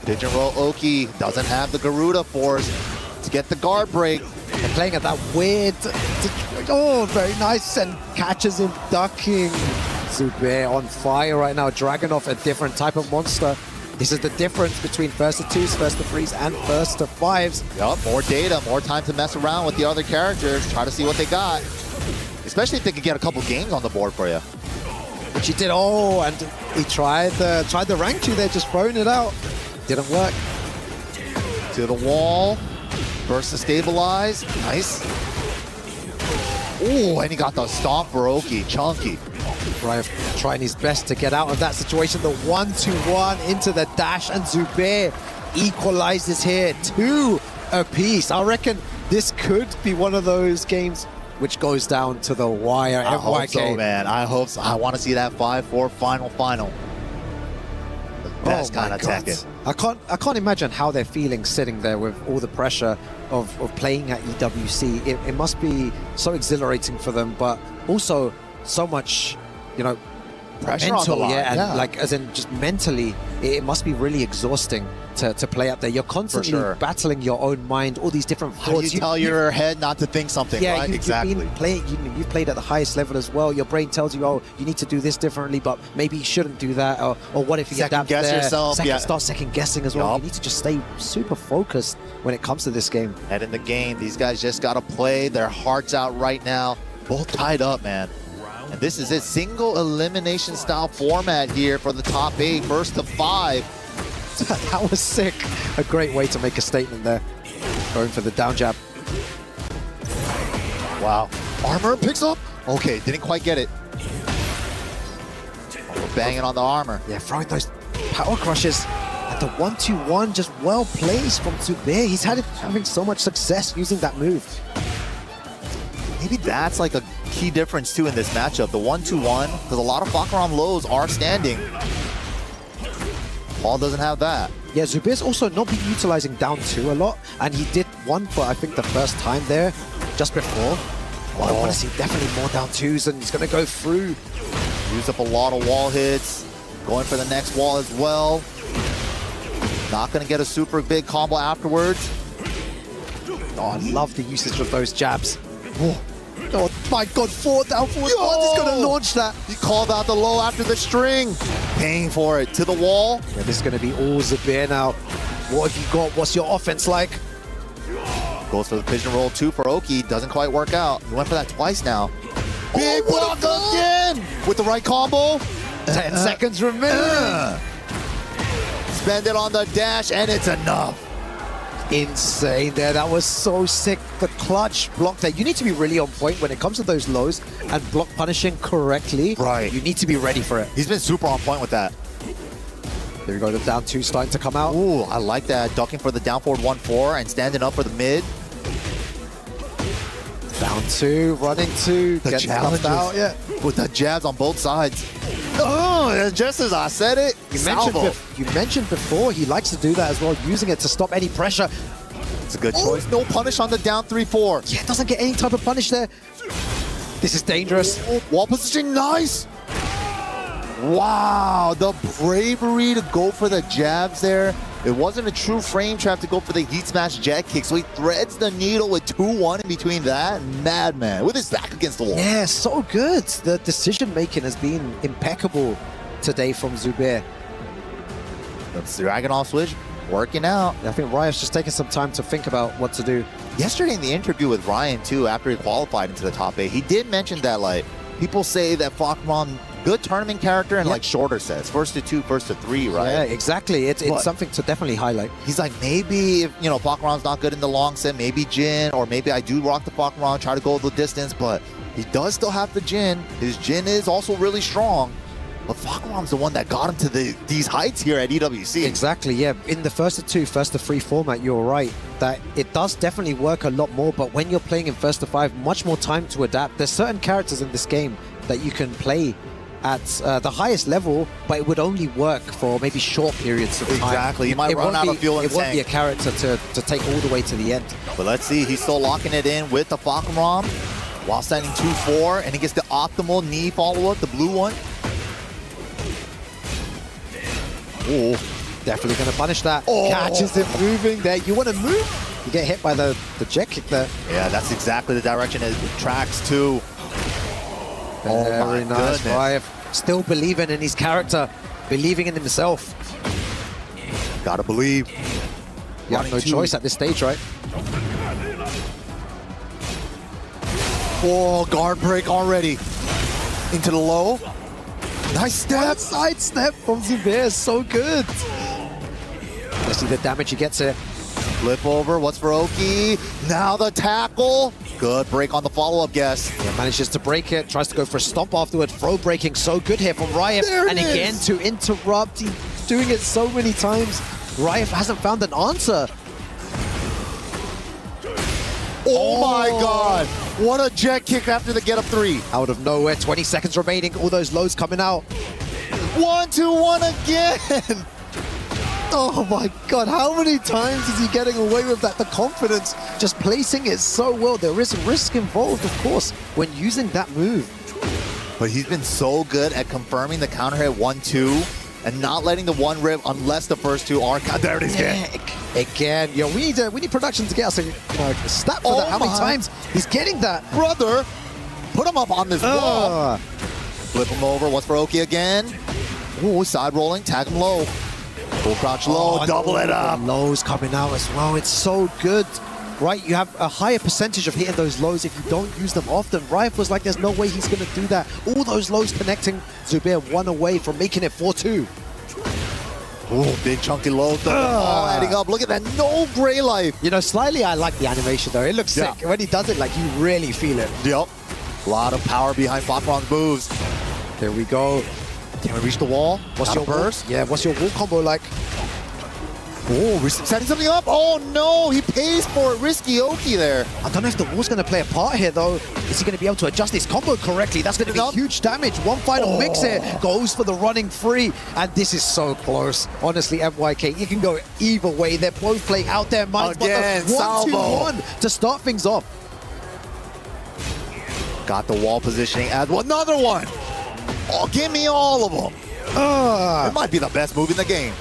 Pigeon roll Oki. Doesn't have the Garuda force to get the guard break. They're playing at that weird... Oh, very nice. And catches him ducking. Zubair on fire right now. Dragunov, a different type of monster. This is the difference between first to 2s, first to 3s, and first to 5s. Yup, more data, more time to mess around with the other characters, try to see what they got. Especially if they could get a couple games on the board for you. Which he did. Oh, and he tried the rank 2 there, just throwing it out. Didn't work. To the wall. Burst to stabilize. Nice. Oh, and he got the stomp for Oki. Chunky. Riot trying his best to get out of that situation. The 1-2-1 into the dash, and Zubair equalizes here. 2 apiece. I reckon this could be one of those games which goes down to the wire. I hope so, man. I hope so. I want to see that 5-4 final. The best kind of Tekken. I can't imagine how they're feeling sitting there with all the pressure of playing at EWC. It must be so exhilarating for them, but also so much, you know, pressure on the line. and like as in just mentally, it must be really exhausting to play up there. You're constantly battling your own mind, all these different thoughts. How do you tell your head not to think something, right? Exactly. You've played at the highest level as well. Your brain tells you, oh, you need to do this differently, but maybe you shouldn't do that. Or what if you second adapt guess there? yourself. Start second guessing as well. You need to just stay super focused when it comes to this game. Head in the game. These guys just got to play their hearts out right now. Both tied up, man. And this is a single elimination style format here for the top 8, first to 5. That was sick. A great way to make a statement there. Going for the down jab. Wow. Armor picks up. Okay, didn't quite get it. Oh, banging on the armor. Yeah, throwing those power crushes. And the 1-2-1 just well placed from Zubair. He's having so much success using that move. Maybe that's like a key difference too in this matchup. The 1-2-1, because a lot of Fakaram lows are standing. Paul doesn't have that. Yeah, Zubair's also not been utilizing down 2 a lot, and he did one for, I think, the first time there, just before. I want to see definitely more down 2s, and he's going to go through. Used up a lot of wall hits. Going for the next wall as well. Not going to get a super big combo afterwards. Oh, I love the usage of those jabs. Oh my God, 4 down, 4 He's going to launch that. He called out the low after the string. Paying for it to the wall. Yeah, this is going to be all Zubair now. What have you got? What's your offense like? Goes for the pigeon roll 2 for Oki. Doesn't quite work out. He went for that twice now. Big block again! With the right combo. 10 seconds remaining. Spend it on the dash, and it's enough. Insane there. That was so sick. The clutch block there. You need to be really on point when it comes to those lows and block punishing correctly. Right. You need to be ready for it. He's been super on point with that. There we go. The down 2 starting to come out. Ooh, I like that. Ducking for the down forward 1-4 and standing up for the mid. Down 2, running 2, the getting stuffed out. Yeah. With the jabs on both sides. Oh, just as I said it, you mentioned before he likes to do that as well, using it to stop any pressure. It's a good choice. No punish on the down 3-4. Yeah, doesn't get any type of punish there. This is dangerous. Wall position, nice. Wow, the bravery to go for the jabs there. It wasn't a true frame trap to go for the heat smash jet kick, so he threads the needle with 2-1 in between that. Madman with his back against the wall. Yeah, so good. The decision making has been impeccable today from Zubair. That's the Dragon off switch working out. I think Ryan's just taking some time to think about what to do. Yesterday in the interview with Ryan too, after he qualified into the top 8, he did mention that like people say that Fakaram, good tournament character and like shorter sets, first to 2, first to 3, right? Yeah, exactly. It's something to definitely highlight. He's like, maybe if Fakaram's not good in the long set, maybe Jin, or maybe I do rock the Fakaram, try to go the distance, but he does still have the Jin. His Jin is also really strong. But Fakaram's the one that got him to these heights here at EWC. Exactly, yeah. In the first to 2, first to 3 format, you're right. That it does definitely work a lot more, but when you're playing in first to 5, much more time to adapt. There's certain characters in this game that you can play at the highest level, but it would only work for maybe short periods of time. Exactly, you might run out of fuel in the tank. It won't be a character to take all the way to the end. But let's see, he's still locking it in with the Fakaram while standing 2-4, and he gets the optimal knee follow-up, the blue one. Oh, definitely going to punish that. Catches him moving there. You want to move? You get hit by the jet kick there. Yeah, that's exactly the direction it tracks to. Very nice, Ryan. Still believing in his character, believing in himself. Gotta believe. You have no choice at this stage, right? Oh, guard break already. Into the low. Nice step. Side step from Zubair, so good. Let's see the damage he gets here. Flip over, what's for Oki? Now the tackle. Good break on the follow-up, guess. Yeah, manages to break it, tries to go for a stomp afterward. Throw breaking, so good here from Ryan. And again, to interrupt, he's doing it so many times. Ryan hasn't found an answer. Oh my God. What a jet kick after the get-up 3. Out of nowhere, 20 seconds remaining. All those lows coming out. 1-2-1 again. Oh my God, how many times is he getting away with that? The confidence, just placing it so well. There is risk involved, of course, when using that move. But he's been so good at confirming the counter hit 1-2 and not letting the one rip unless the first two are. God, there it is again. Again, yo, we need production to get us a stat for that. How many times he's getting that? Brother, put him up on this wall. Flip him over. What's for Oki again? Ooh, side rolling, tag him low. Full crouch low, double it up. Lows coming out as well. It's so good. Right, you have a higher percentage of hitting those lows if you don't use them often. Riot was like, there's no way he's going to do that. All those lows connecting. Zubair one away from making it 4-2. Oh, big chunky lows, all adding up. Look at that, no gray life. You know, slightly I like the animation though. It looks sick. When he does it, like, you really feel it. Yep. A lot of power behind Fakram's moves. Here we go. Can we reach the wall? What's your burst? Yeah, what's your wall combo like? Oh, setting something up. Oh no, he pays for it. Risky Oki there. I don't know if the wall's going to play a part here though. Is he going to be able to adjust his combo correctly? That's going to be huge damage. One final mix here. Goes for the running free. And this is so close. Honestly, MYK, you can go either way. They're both playing out their minds. Again, but the 1-2-1 to start things off. Got the wall positioning as well. Another one. Oh, give me all of them. It might be the best move in the game.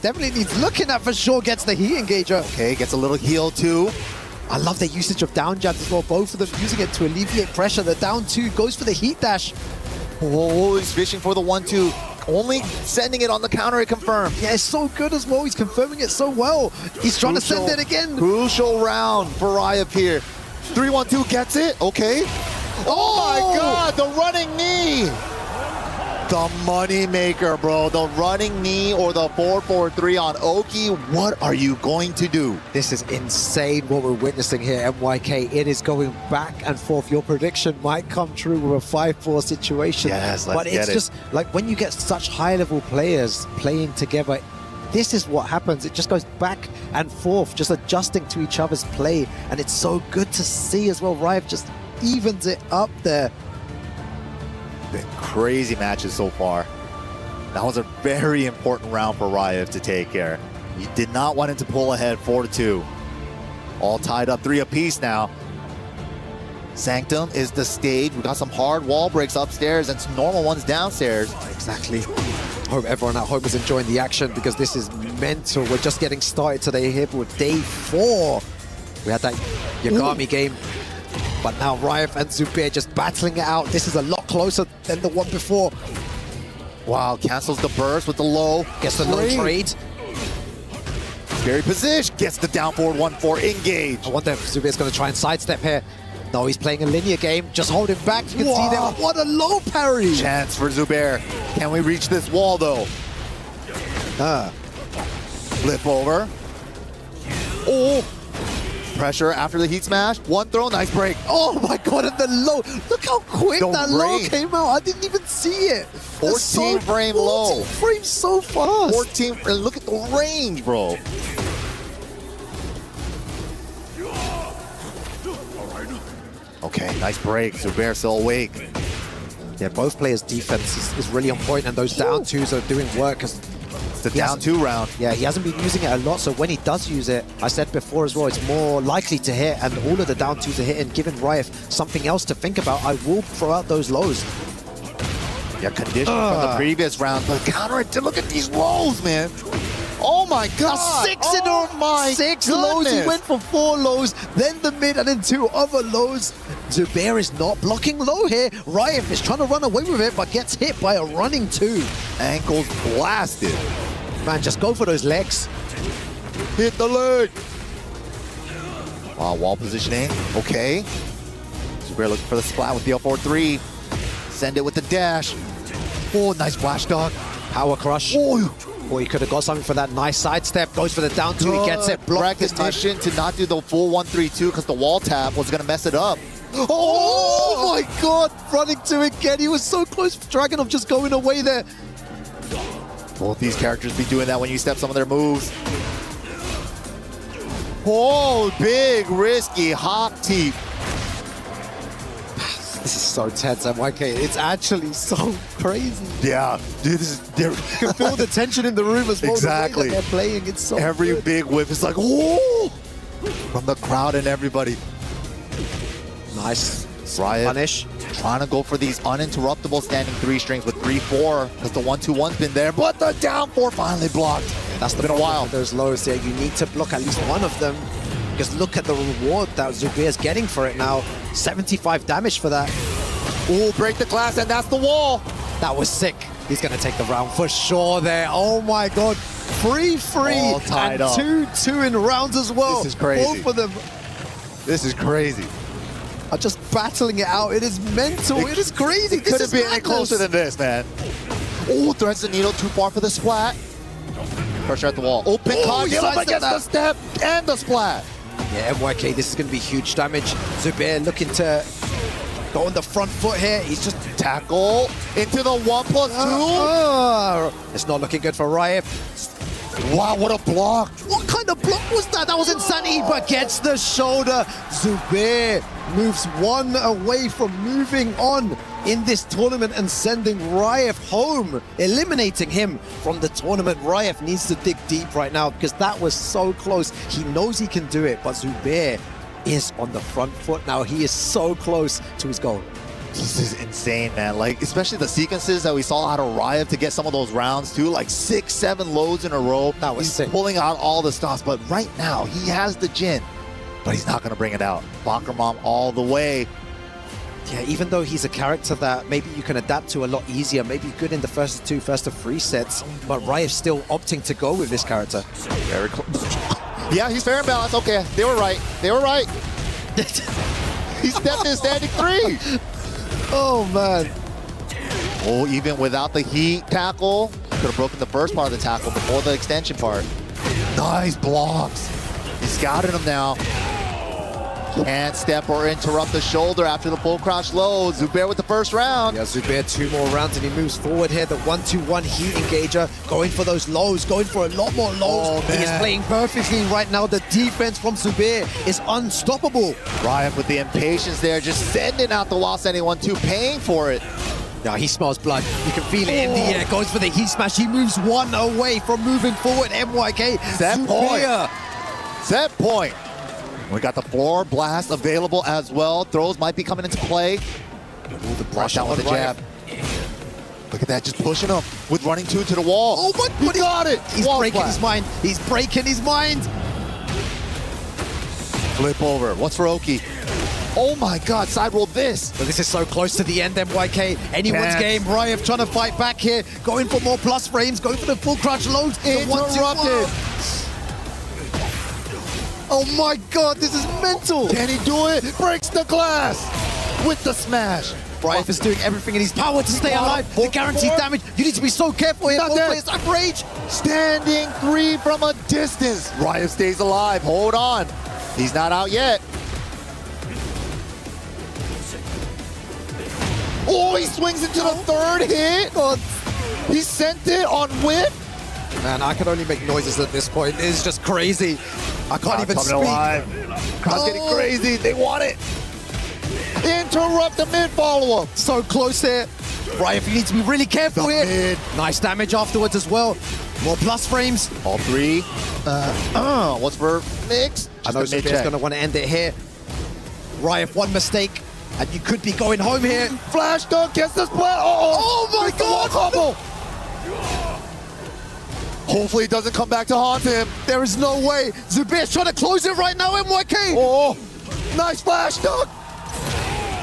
Definitely needs looking at for sure. Gets the heat engager. Okay, gets a little heal too. I love their usage of down jabs as well. Both of them using it to alleviate pressure. The down two goes for the heat dash. Oh, he's fishing for the 1-2. Only sending it on the counter hit confirmed. Yeah, it's so good as well. He's confirming it so well. He's trying to send it again. Crucial round for Riot here. 3-1-2 gets it. Okay. Oh my God, the running knee. The money maker, bro. The running knee or the 4-4-3 on Oki. What are you going to do? This is insane what we're witnessing here, MYK. It is going back and forth. Your prediction might come true with a 5-4 situation. Yes, let's but it's just like when you get such high-level players playing together, this is what happens. It just goes back and forth, just adjusting to each other's play. And it's so good to see as well. Riot just evens it up there. Been crazy matches so far. That was a very important round for Riot to take here. You did not want him to pull ahead 4-2. All tied up 3 apiece now. Sanctum is the stage. We got some hard wall breaks upstairs and some normal ones downstairs. Exactly. Hope everyone at home is enjoying the action because this is mental. We're just getting started today here with day 4. We had that Yagami game. But now Riot and Zubair just battling it out. This is a lot closer than the one before. Wow, cancels the burst with the low. Gets the low trade. Very position. Gets the down forward 1-4 engage. I wonder if Zubair's going to try and sidestep here. No, he's playing a linear game. Just holding back. You can see there. What a low parry. Chance for Zubair. Can we reach this wall though? Flip over. Oh. Pressure after the heat smash. One throw, nice break. Oh my God, and the low. Look how quick that low came out. I didn't even see it. 14 frame low. 14 frames so fast. 14, look at the range, bro. Okay, nice break. Zubair still awake. Yeah, both players' defense is really on point, and those down twos are doing work. It's the down 2 round. Yeah, he hasn't been using it a lot, so when he does use it, I said before as well, it's more likely to hit, and all of the down twos are hitting, giving Riot something else to think about. I will throw out those lows. Yeah, condition from the previous round, but counter it. Look at these lows, man. Oh my God. 6 in all. My 6 lows. He went for 4 lows, then the mid, and then 2 other lows. Zubair is not blocking low here. Riot is trying to run away with it, but gets hit by a running 2. Ankles blasted. Man, just go for those legs. Hit the leg. Wow, wall positioning. Okay. Zubair looking for the splat with the up 4-3. Send it with the dash. Oh, nice flash dog. Power crush. Oh, he could have got something for that nice sidestep. Goes for the down 2. He gets it blocked this time. Recognition to not do the full 1-3-2 because the wall tap was going to mess it up. Oh my God. Running to again. He was so close. Dragunov just going away there. Both these characters be doing that when you step some of their moves. Oh, big, risky hop teep. This is so tense, MYK. It's actually so crazy. Yeah, dude, You can feel the tension in the room as well. Exactly. The way that they're playing, it's so every good. big whip is like, whoa, from the crowd and everybody. Nice. Riot Punish. trying to go for these uninterruptible standing 3 strings with 3-4 because the 1-2-1's been there, but the down 4 finally blocked. That's been a while. Those lows there, you need to block at least one of them. Because look at the reward that Zubair's getting for it now. 75 damage for that. Ooh, break the glass, and that's the wall. That was sick. He's going to take the round for sure there. Oh my God. 3-3 All tied and up. 2-2 in rounds as well. This is crazy. Both of them This is crazy. are just battling it out. It is mental. It is crazy. It couldn't be any closer than this, man. Oh, threads the needle too far for the splat. Pressure at the wall. Open cog, he get up sidestepped against the step and the splat. Yeah, MYK, this is going to be huge damage. Zubair looking to go on the front foot here. He's just tackle into the 1+2. It's not looking good for Riot. Wow, what a block. What kind of block was that? That was insanity, but gets the shoulder. Zubair moves one away from moving on in this tournament and sending Raif home, eliminating him from the tournament. Raif needs to dig deep right now because that was so close. He knows he can do it, but Zubair is on the front foot now. He is so close to his goal. This is insane, man. Like, especially the sequences that we saw out of Riot to get some of those rounds too, like 6-7 loads in a row. That was sick. Pulling out all the stops, but right now he has the Jin, but he's not going to bring it out. Bakromam all the way. Yeah, even though he's a character that maybe you can adapt to a lot easier, maybe good in the first to 3 sets, but Riot's still opting to go with this character. Very close. Yeah, he's fair and balanced. Okay, they were right. They were right. He stepped in standing 3. Oh, man. Oh, even without the heat tackle, could have broken the first part of the tackle before the extension part. Nice blocks. He's scouting him now. Can't step or interrupt the shoulder after the full crouch low. Zubair with the first round. Yeah, Zubair 2 more rounds and he moves forward here. The 1-2-1 heat engager, going for those lows, going for a lot more lows. Oh, he is man. playing perfectly right now. The defense from Zubair is unstoppable. Riot with the impatience there, just sending out the while sending 1-2, paying for it. Now he smells blood. You can feel it in the air. Goes for the heat smash. He moves one away from moving forward. MYK. Set Zubair. point. Set point. We got the floor blast available as well. Throws might be coming into play. Ooh, the brush out with the jab. Look at that, just pushing him with running 2 to the wall. Oh, but he got it. He's Wall breaking blast. his mind. He's breaking his mind. Flip over. What's for Oki? Oh my God, side roll this. But this is so close to the end, MYK. Anyone's Chance. game. Riot trying to fight back here. Going for more plus frames. Going for the full crouch loads. The 1-2-1. Oh my God, this is mental. Can he do it? Breaks the glass with the smash. Riot is doing everything in his power to stay alive. The guaranteed damage. You need to be so careful here. Both players have rage. Standing 3 from a distance. Riot stays alive. Hold on. He's not out yet. Oh, he swings into the 3rd hit. He sent it on whip. Man, I can only make noises at this point. It's just crazy. I can't even speak. Crowd's getting crazy. They want it. Interrupt the mid follow-up. So close here. Riot, you need to be really careful here. Mid. Nice damage afterwards as well. More plus frames. All 3. What's for mix? I know Zubair's going to want to end it here. Riot, one mistake, and you could be going home here. Flash dunk gets the splat. Oh my God! Combo. Hopefully it doesn't come back to haunt him. There is no way. Zubair's trying to close it right now, MYK. Oh, nice flash dunk.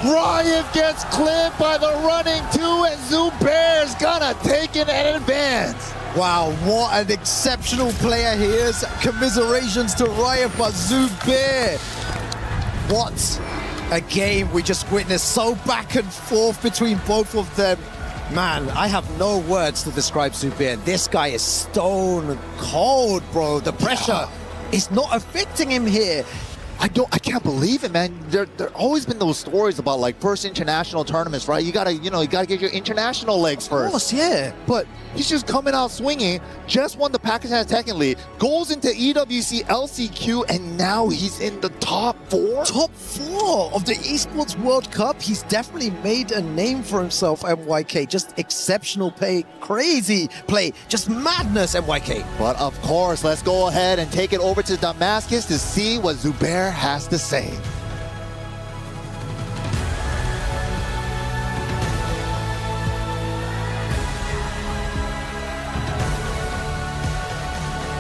Riot gets clipped by the running 2, and Zubair's gonna take it in advance. Wow, what an exceptional player he is. Commiserations to Riot, but Zubair. What a game we just witnessed. So back and forth between both of them. Man, I have no words to describe Zubair. This guy is stone cold, bro. The pressure is not affecting him here. I can't believe it, man. There always been those stories about like first international tournaments, right? You gotta get your international legs first. Of course, yeah. But he's just coming out swinging. Just won the Pakistan Tekken League, goes into EWC LCQ, and now he's in the top 4. Top 4 of the Esports World Cup. He's definitely made a name for himself, MYK. Just exceptional play, crazy play, just madness, MYK. But of course, let's go ahead and take it over to Damascus to see what Zubair has to say.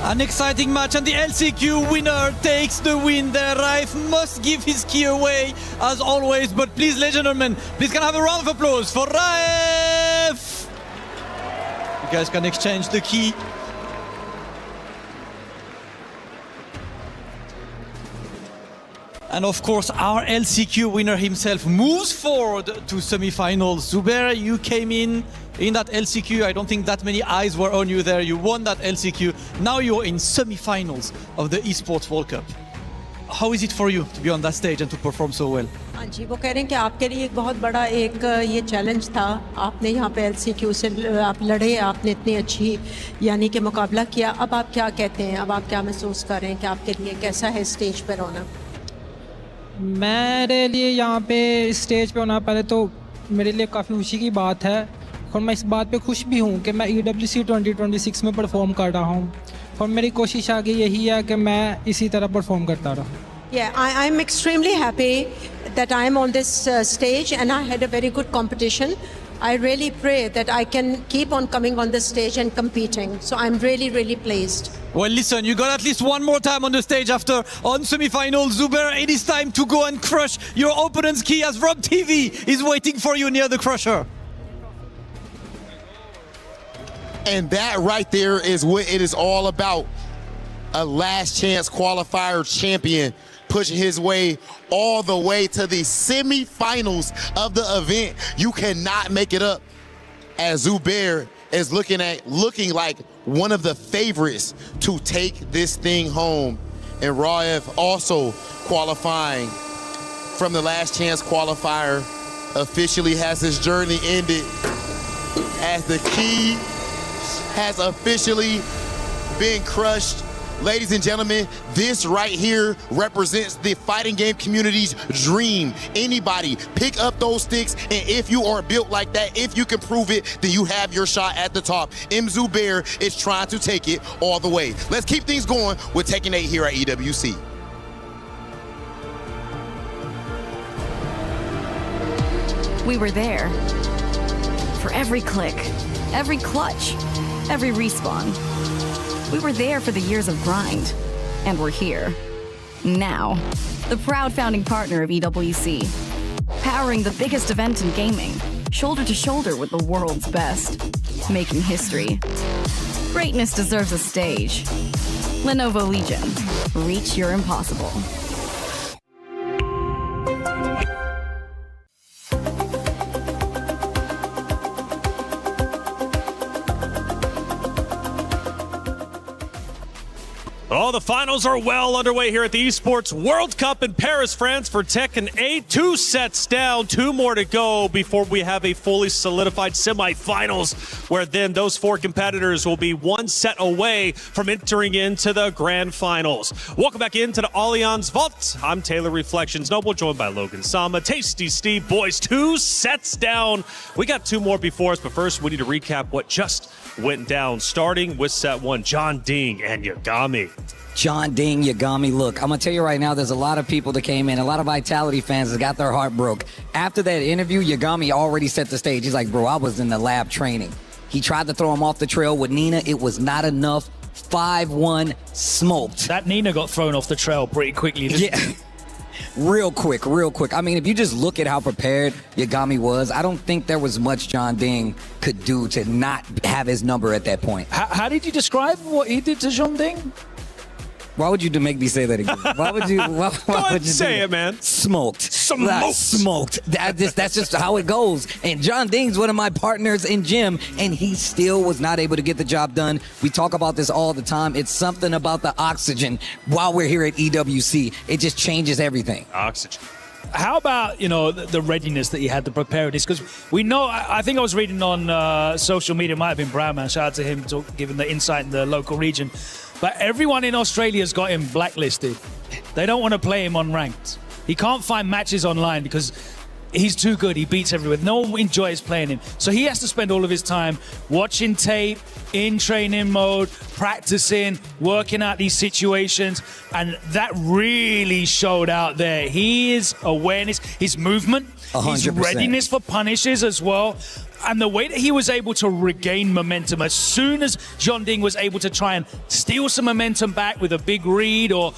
An exciting match, and the LCQ winner takes the win there. Raif must give his key away as always, but please, ladies and gentlemen, please can I have a round of applause for Raif. You guys can exchange the key. And of course, our LCQ winner himself moves forward to semi-finals. Zubair, you came in that LCQ. I don't think that many eyes were on you there. You won that LCQ. Now you're in semi-finals of the Esports World Cup. How is it for you to be on that stage and to perform so well? हाँ जी, वो कह रहे हैं कि आपके लिए एक बहुत बड़ा एक ये चैलेंज था. आपने यहाँ पे LCQ से आप लड़े, आपने इतनी अच्छी यानी कि मुकाबला किया. अब आप क्या कहते हैं? अब आप क्या महसूस कर रहे हैं कि आपके लिए कैसा है स्टेज पर होना? मेरे लिए यहाँ पे स्टेज पे होना पहले तो मेरे लिए काफ़ी खुशी की बात है, और मैं इस बात पे खुश भी हूँ कि मैं EWC 2026 में परफॉर्म कर रहा हूँ, और मेरी कोशिश आगे यही है कि मैं इसी तरह परफॉर्म करता रहूँ. Yeah, I'm extremely happy that I'm on this stage, and I had a very good competition. I really pray that I can keep on coming on the stage and competing. So I'm really, really pleased. Well, listen, you got at least one more time on the stage after on semi-final. Zubair, it is time to go and crush your opponent's key, as Rob TV is waiting for you near the crusher. And that right there is what it is all about. A last chance qualifier champion pushing his way all the way to the semi-finals of the event. You cannot make it up, as Zubair is looking like one of the favorites to take this thing home. And Raif also qualifying from the last chance qualifier officially has his journey ended, as the key has officially been crushed. Ladies and gentlemen, this right here represents the fighting game community's dream. Anybody, pick up those sticks, and if you are built like that, if you can prove it, then you have your shot at the top. Zubair is trying to take it all the way. Let's keep things going with Tekken 8 here at EWC. We were there for every click, every clutch, every respawn. We were there for the years of grind, and we're here. Now, the proud founding partner of EWC, powering the biggest event in gaming, shoulder to shoulder with the world's best, making history. Greatness deserves a stage. Lenovo Legion, reach your impossible. Oh, the finals are well underway here at the Esports World Cup in Paris, France for Tekken 8. 2 sets down, 2 more to go before we have a fully solidified semifinals, where then those 4 competitors will be 1 set away from entering into the grand finals. Welcome back into the Allianz Vault. I'm Taylor Reflections Noble, joined by Logan Sama. Tasty Steve, boys, 2 sets down. We got 2 more before us, but first we need to recap what just went down, starting with set 1, John Ding and Yagami. John Ding, Yagami. Look, I'm going to tell you right now, there's a lot of people that came in, a lot of Vitality fans that got their heart broke. After that interview, Yagami already set the stage. He's like, bro, I was in the lab training. He tried to throw him off the trail with Nina. It was not enough. 5-1 smoked. That Nina got thrown off the trail pretty quickly. Yeah. Real quick, real quick. I mean, if you just look at how prepared Yagami was, I don't think there was much John Ding could do to not have his number at that point. How did you describe what he did to John Ding? Why would you make me say that again? Why would you? Why Go ahead would you say do it, man. Smoked. Smoked. That's just how it goes. And John Ding's one of my partners in gym, and he still was not able to get the job done. We talk about this all the time. It's something about the oxygen while we're here at EWC. It just changes everything. Oxygen. How about, the readiness that he had, the preparedness? Because we know, I think I was reading on social media, it might have been Brownman, shout out to him, giving the insight in the local region. But everyone in Australia's got him blacklisted. They don't want to play him on ranked. He can't find matches online because he's too good. He beats everyone. No one enjoys playing him. So he has to spend all of his time watching tape, in training mode, practicing, working out these situations. And that really showed out there. His awareness, his movement, 100%. his readiness for punishes as well. And the way that he was able to regain momentum as soon as John Ding was able to try and steal some momentum back with a big read or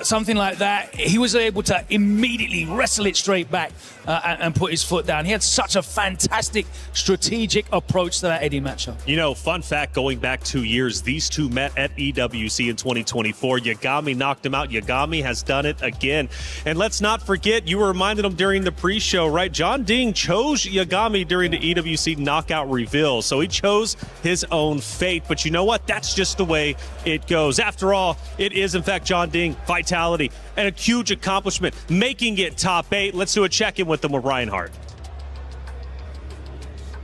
something like that, he was able to immediately wrestle it straight back and put his foot down. He had such a fantastic strategic approach to that Eddie matchup. Fun fact, going back 2 years, these two met at EWC in 2024. Yagami knocked him out. Yagami has done it again. And let's not forget, you were reminded him during the pre-show, right? John Ding chose Yagami during the EWC knockout reveal. So he chose his own fate. But you know what? That's just the way it goes. After all, it is, in fact, John Ding, vitality, and a huge accomplishment, making it top 8. Let's do a check-in with them with Reinhardt.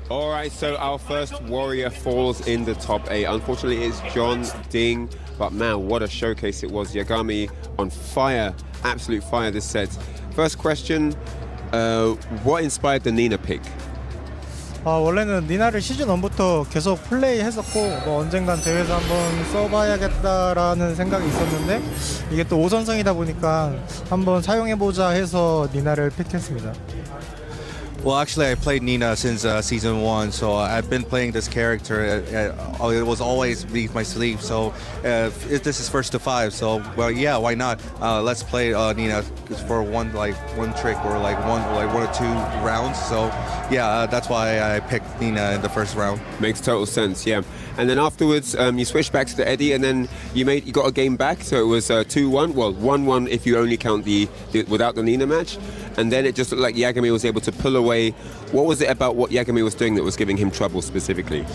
All right, so our first warrior falls in the top 8. Unfortunately, it's John Ding. But man, what a showcase it was. Yagami on fire, absolute fire this set. First question, what inspired the Nina pick? 원래는 니나를 시즌 1부터 계속 플레이했었고 언젠간 대회에서 한번 써봐야겠다라는 생각이 있었는데 이게 또 5선승이다 보니까 한번 사용해보자 해서 니나를 픽했습니다. Well, actually, I played Nina since season 1, so I've been playing this character. It was always beneath my sleeve, so this is first to 5. So, well, yeah, why not? Let's play Nina for one trick or one or 2 rounds. So, yeah, that's why I picked Nina in the first round. Makes total sense, yeah. And then afterwards, you switched back to the Eddie, and then you got a game back. So it was 2-1. Well, 1-1 if you only count the without the Nina match. And then it just looked like Yagami was able to pull away. What was it about what Yagami was doing that was giving him trouble specifically?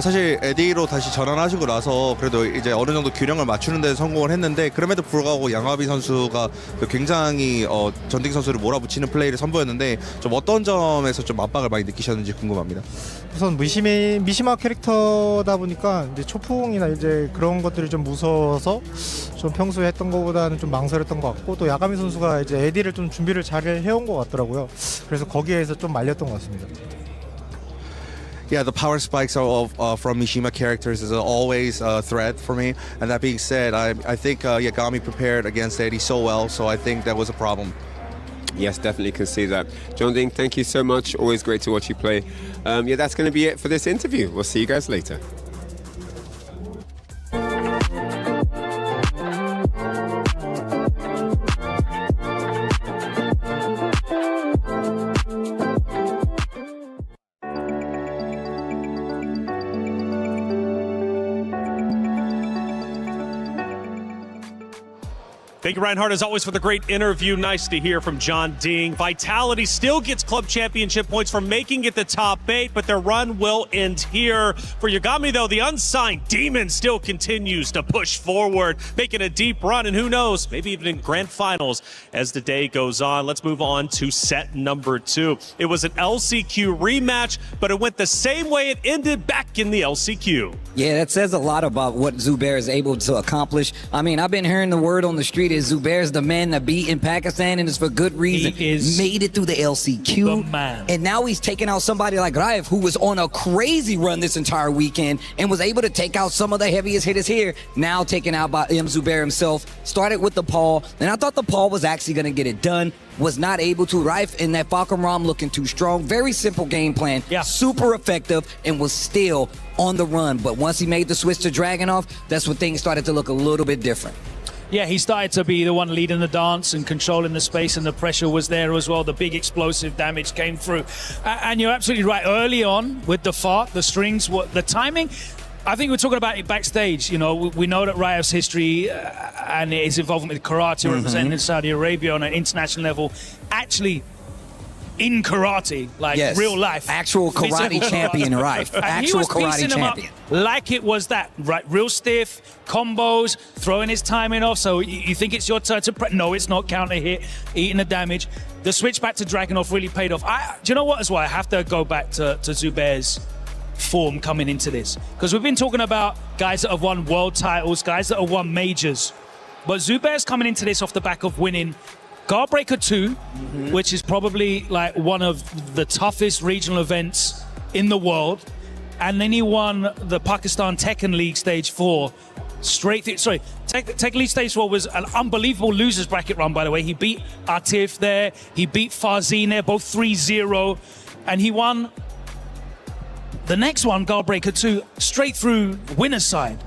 사실 에디로 다시 전환하시고 나서 그래도 이제 어느 정도 균형을 맞추는 데 성공을 했는데 그럼에도 불구하고 양화비 선수가 굉장히 전딩 선수를 몰아붙이는 플레이를 선보였는데 좀 어떤 점에서 좀 압박을 많이 느끼셨는지 궁금합니다. 우선 미시마 캐릭터다 보니까 이제 초풍이나 이제 그런 것들이 좀 무서워서 좀 평소에 했던 것보다는 좀 망설였던 것 같고 또 야가미 선수가 이제 에디를 좀 준비를 잘 해온 것 같더라고요. 그래서 거기에서 좀 말렸던 것 같습니다. Yeah, the power spikes from Mishima characters is always a threat for me. And that being said, I think Yagami prepared against Eddie so well, so I think that was a problem. Yes, definitely can see that. John Ding, thank you so much. Always great to watch you play. Yeah, that's going to be it for this interview. We'll see you guys later. Thank you, Reinhardt, as always, for the great interview. Nice to hear from John Ding. Vitality still gets club championship points for making it the top 8, but their run will end here. For Yagami, though, the unsigned Demon still continues to push forward, making a deep run, and who knows, maybe even in grand finals as the day goes on. Let's move on to set number 2. It was an LCQ rematch, but it went the same way it ended back in the LCQ. Yeah, that says a lot about what Zubair is able to accomplish. I mean, I've been hearing the word on the street is Zubair's the man to beat in Pakistan, and it's for good reason. He is made it through the LCQ. The man. And now he's taking out somebody like Raif, who was on a crazy run this entire weekend and was able to take out some of the heaviest hitters here. Now taken out by Zubair himself. Started with the Paul, and I thought the Paul was actually going to get it done. Was not able to. Raif in that Falcon Rom looking too strong. Very simple game plan. Yeah. Super effective, and was still on the run. But once he made the switch to Dragunov, that's when things started to look a little bit different. Yeah, he started to be the one leading the dance and controlling the space, and the pressure was there as well. The big explosive damage came through. And you're absolutely right. Early on with the fart, the strings, the timing, I think we're talking about it backstage. You know, we know that Raif's history and his involvement with karate, representing Saudi Arabia on an international level, actually in karate, like real life. Actual karate champion, right. Actual karate champion. Like it was that, right? Real stiff, combos, throwing his timing off. So you think it's your turn to no, it's not, counter hit, eating the damage. The switch back to Dragunov really paid off. Do you know what as well? I have to go back to Zubair's form coming into this. Because we've been talking about guys that have won world titles, guys that have won majors. But Zubair's coming into this off the back of winning Guardbreaker 2, which is probably like one of the toughest regional events in the world. And then he won the Pakistan Tekken League Stage 4 straight through. Sorry, Tekken League Stage 4 was an unbelievable losers bracket run, by the way. He beat Atif there. He beat Farzin there, both 3-0. And he won the next one, Guardbreaker 2, straight through winner's side.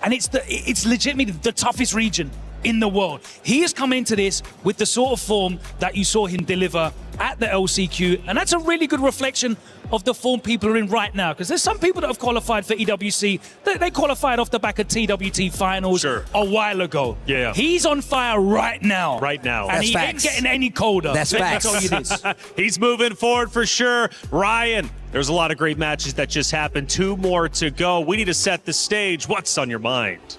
And it's legitimately the toughest region in the world. He has come into this with the sort of form that you saw him deliver at the LCQ, and that's a really good reflection of the form people are in right now, because there's some people that have qualified for EWC, they qualified off the back of TWT finals a while ago. Yeah. He's on fire right now. Right now. And That's he facts. ain't getting any colder. That's Let me facts. tell you this. He's moving forward for sure. Ryan, there's a lot of great matches that just happened. 2 more to go. We need to set the stage. What's on your mind?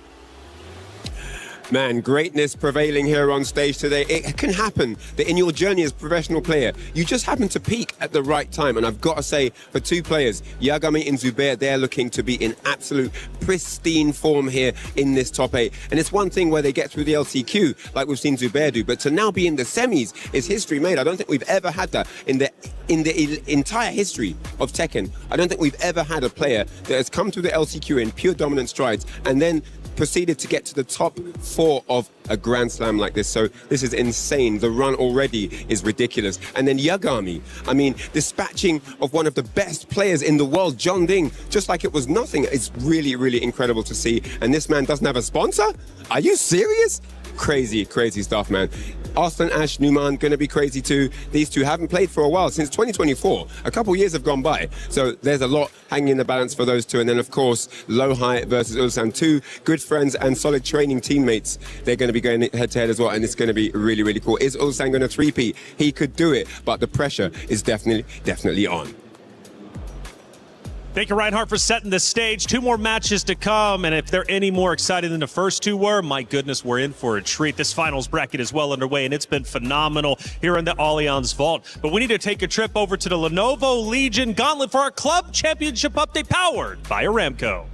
Man, greatness prevailing here on stage today. It can happen that in your journey as a professional player, you just happen to peak at the right time. And I've got to say, for 2 players, Yagami and Zubair, they're looking to be in absolute pristine form here in this top 8. And it's one thing where they get through the LCQ, like we've seen Zubair do, but to now be in the semis is history made. I don't think we've ever had that in the entire history of Tekken. I don't think we've ever had a player that has come through the LCQ in pure dominant strides and then proceeded to get to the top 4 of a Grand Slam like this. So this is insane. The run already is ridiculous. And then Yagami, I mean, dispatching of one of the best players in the world, John Ding, just like it was nothing. It's really, really incredible to see. And this man doesn't have a sponsor? Are you serious? Crazy, crazy stuff, man. Arslan Ash, Numan, going to be crazy too. These two haven't played for a while, since 2024. A couple years have gone by. So there's a lot hanging in the balance for those two. And then, of course, Lohai versus Ulsan, 2 good friends and solid training teammates. They're going to be going head-to-head as well, and it's going to be really, really cool. Is Ulsan going to 3-peat? He could do it, but the pressure is definitely on. Thank you, Reinhardt, for setting the stage. 2 more matches to come, and if they're any more exciting than the first 2 were, my goodness, we're in for a treat. This finals bracket is well underway, and it's been phenomenal here in the Allianz Vault. But we need to take a trip over to the Lenovo Legion Gauntlet for our club championship update, powered by Aramco.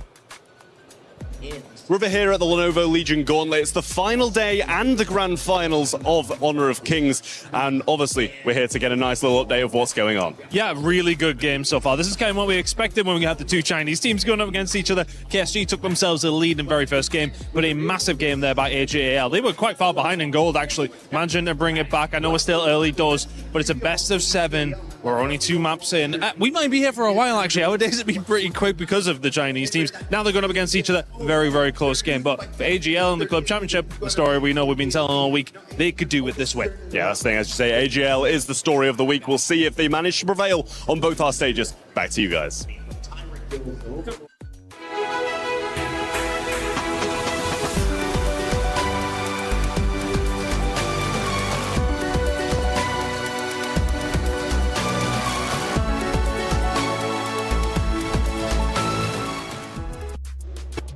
We're over here at the Lenovo Legion Gauntlet. It's the final day and the grand finals of Honor of Kings. And obviously, we're here to get a nice little update of what's going on. Yeah, really good game so far. This is kind of what we expected when we had the 2 Chinese teams going up against each other. KSG took themselves the lead in the very first game, but a massive game there by AJAL. They were quite far behind in gold, actually, managing to bring it back. I know we're still early doors, but it's a best of 7. We're only 2 maps in. We might be here for a while, actually. Our days have been pretty quick because of the Chinese teams. Now they're going up against each other. Very, very close game. But for AGL and the club championship, the story we know we've been telling all week, they could do it this way. Yeah, that's the thing. As you say, AGL is the story of the week. We'll see if they manage to prevail on both our stages. Back to you guys.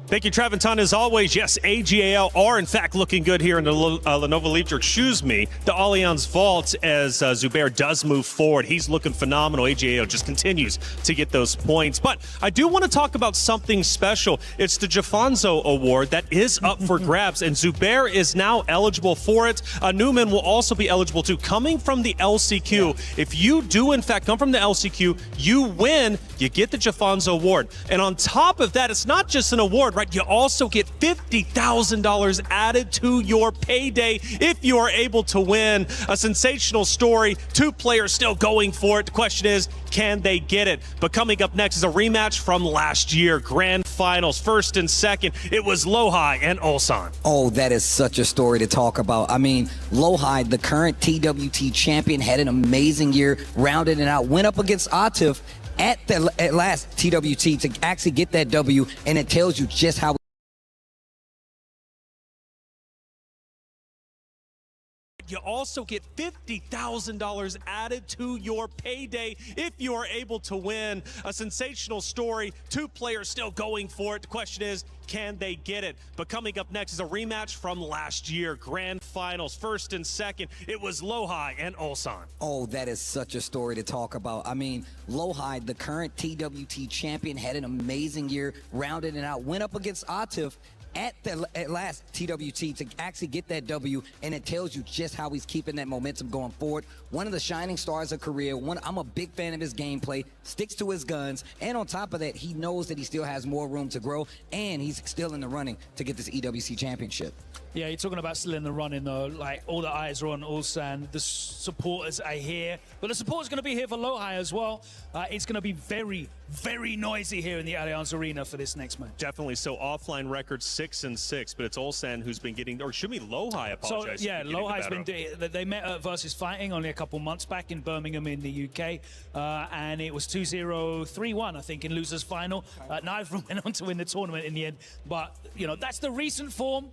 Thank you, Traventon, as always. Yes, AGAL are, in fact, looking good here in the Lenovo Legion, the Allianz Vault, as Zubair does move forward. He's looking phenomenal. AGAL just continues to get those points. But I do want to talk about something special. It's the Jafonzo Award that is up for grabs, and Zubair is now eligible for it. Newman will also be eligible too. Coming from the LCQ, if you do, in fact, come from the LCQ, you win, you get the Jafonzo Award. And on top of that, it's not just an award, right? You also get $50,000 added to your payday if you are able to win. A sensational story. 2 players still going for it. The question is, can they get it? But coming up next is a rematch from last year. Grand finals, first and second. It was Lohai and Ulsan. Oh, that is such a story to talk about. I mean, Lohai, the current TWT champion, had an amazing year, rounded it out, went up against Atif, at last TWT to actually get that W, and it tells you just how. You also get $50,000 added to your payday if you are able to win. A sensational story. 2 players still going for it. The question is, can they get it? But coming up next is a rematch from last year. Grand Finals, first and second. It was Lohai and Ulsan. Oh, that is such a story to talk about. I mean, Lohai, the current TWT champion, had an amazing year, rounded it out, went up against Atif at last TWT to actually get that W, and it tells you just how he's keeping that momentum going forward. One of the shining stars of Korea. I'm a big fan of his gameplay, sticks to his guns, and on top of that, he knows that he still has more room to grow, and he's still in the running to get this EWC championship. Yeah, you're talking about still in the running though. Like, all the eyes are on Ulsan. The supporters are here, but the supporters going to be here for Lohai as well. It's going to be very, very noisy here in the Allianz Arena for this next match. Definitely. So offline record 6-6, but it's Ulsan who's been getting, or should be Lohai, apologize. So yeah, Lohai's been they met at Versus Fighting only a couple months back in Birmingham in the UK, and it was 2-0, 3-1 I think in losers final. Neither of them went on to win the tournament in the end, but you know, that's the recent form.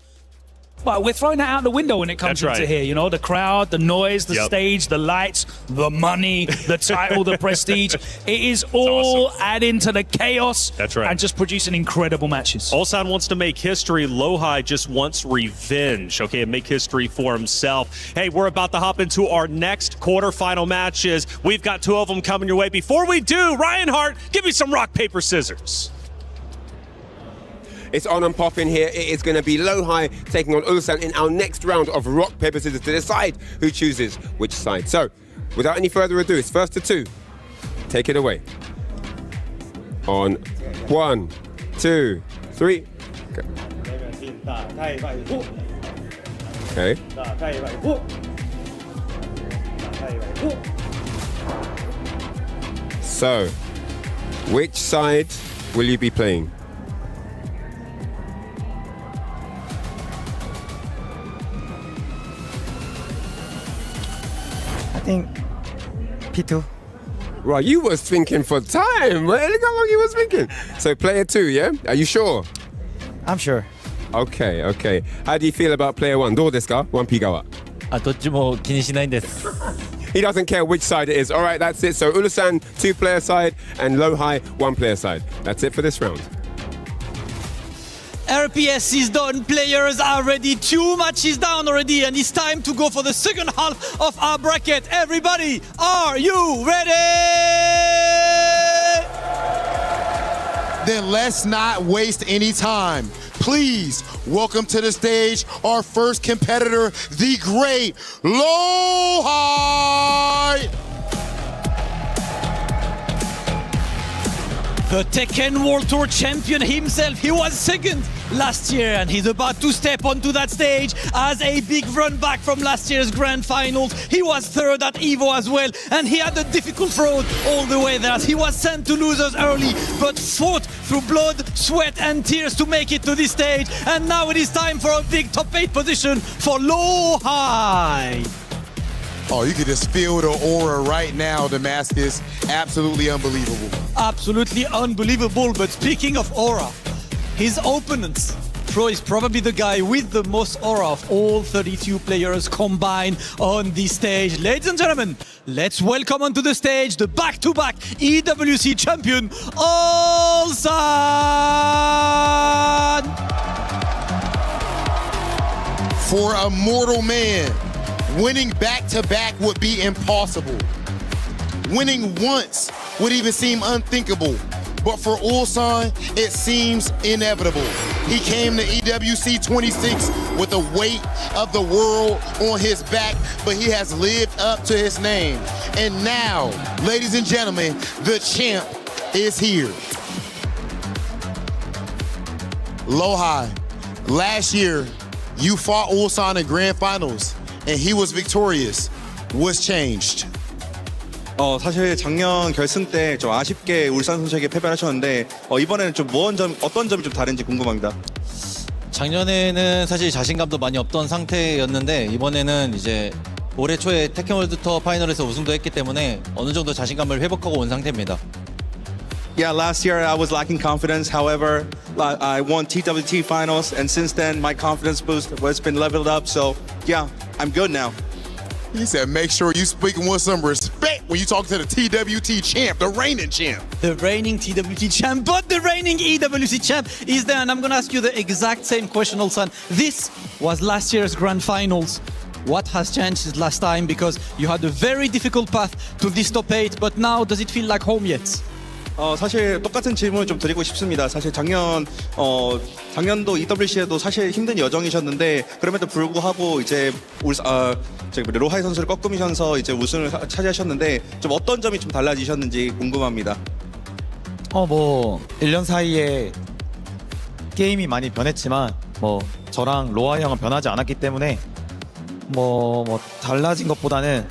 But we're throwing that out the window when it comes into here, you know, the crowd, the noise, the stage, the lights, the money, the title, the prestige. It is all awesome. Adding to the chaos. That's right. And just producing incredible matches. Ulsan wants to make history. Lohai just wants revenge, okay, and make history for himself. Hey, we're about to hop into our next quarterfinal matches. We've got 2 of them coming your way. Before we do, Ryan Hart, give me some rock, paper, scissors. It's on and popping here. It is going to be Lohai taking on Ulsan in our next round of rock, paper, scissors to decide who chooses which side. So, without any further ado, it's first to 2. Take it away. On 1, 2, 3. Go. Okay. So, which side will you be playing? I think P2. Right, you was thinking for time. Look how long you was thinking. So player 2, yeah? Are you sure? I'm sure. Okay, okay. How do you feel about player 1? どうですか? 1P 側. どっちも気にしないんです。 He doesn't care which side it is. All right, that's it. So Ulsan, 2-player side, and Lohai, 1-player side. That's it for this round. RPS is done, players are ready, 2 matches down already, and it's time to go for the second half of our bracket. Everybody, are you ready? Then let's not waste any time. Please welcome to the stage our first competitor, the great Lohai! The Tekken World Tour champion himself, he was second last year, and he's about to step onto that stage as a big run back from last year's Grand Finals. He was third at EVO as well, and he had a difficult road all the way there. He was sent to losers early, but fought through blood, sweat and tears to make it to this stage. And now it is time for a big top 8 position for Lohai. Oh, you can just feel the aura right now, Damascus. Absolutely unbelievable. Absolutely unbelievable, but speaking of aura, his opponents, Pro is probably the guy with the most aura of all 32 players combined on this stage. Ladies and gentlemen, let's welcome onto the stage the back-to-back EWC champion, Ulsan! For a mortal man, winning back-to-back would be impossible. Winning once would even seem unthinkable. But for Ulsan, it seems inevitable. He came to EWC 26 with the weight of the world on his back, but he has lived up to his name. And now, ladies and gentlemen, the champ is here. Lohai, last year, you fought Ulsan in Grand Finals, and he was victorious. What's changed? 사실 작년 결승 때 좀 아쉽게 울산 선수에게 패배를 하셨는데 이번에는 좀 어떤 점이 좀 다른지 궁금합니다. 작년에는 사실 자신감도 많이 없던 상태였는데 이번에는 이제 올해 초에 테kken 월드 투어 파이널에서 우승도 했기 때문에 어느 정도 자신감을 회복하고 온 상태입니다. Yeah, last year I was lacking confidence. However, I won TWT finals, and since then my confidence boost has been leveled up. So yeah, I'm good now. He said, make sure you speaking with some respect when you talk to the TWT champ, the reigning champ. The reigning TWT champ, but the reigning EWC champ is there. And I'm going to ask you the exact same question, Ulsan. This was last year's grand finals. What has changed since last time? Because you had a very difficult path to this top 8, but now does it feel like home yet? 사실 똑같은 질문을 좀 드리고 싶습니다. 사실 작년도 EWC에도 사실 힘든 여정이셨는데 그럼에도 불구하고 이제 로하이 선수를 꺾으면서 이제 우승을 차지하셨는데 좀 어떤 점이 좀 달라지셨는지 궁금합니다. 뭐 1년 사이에 게임이 많이 변했지만 뭐 저랑 로하이 형은 변하지 않았기 때문에 뭐 달라진 것보다는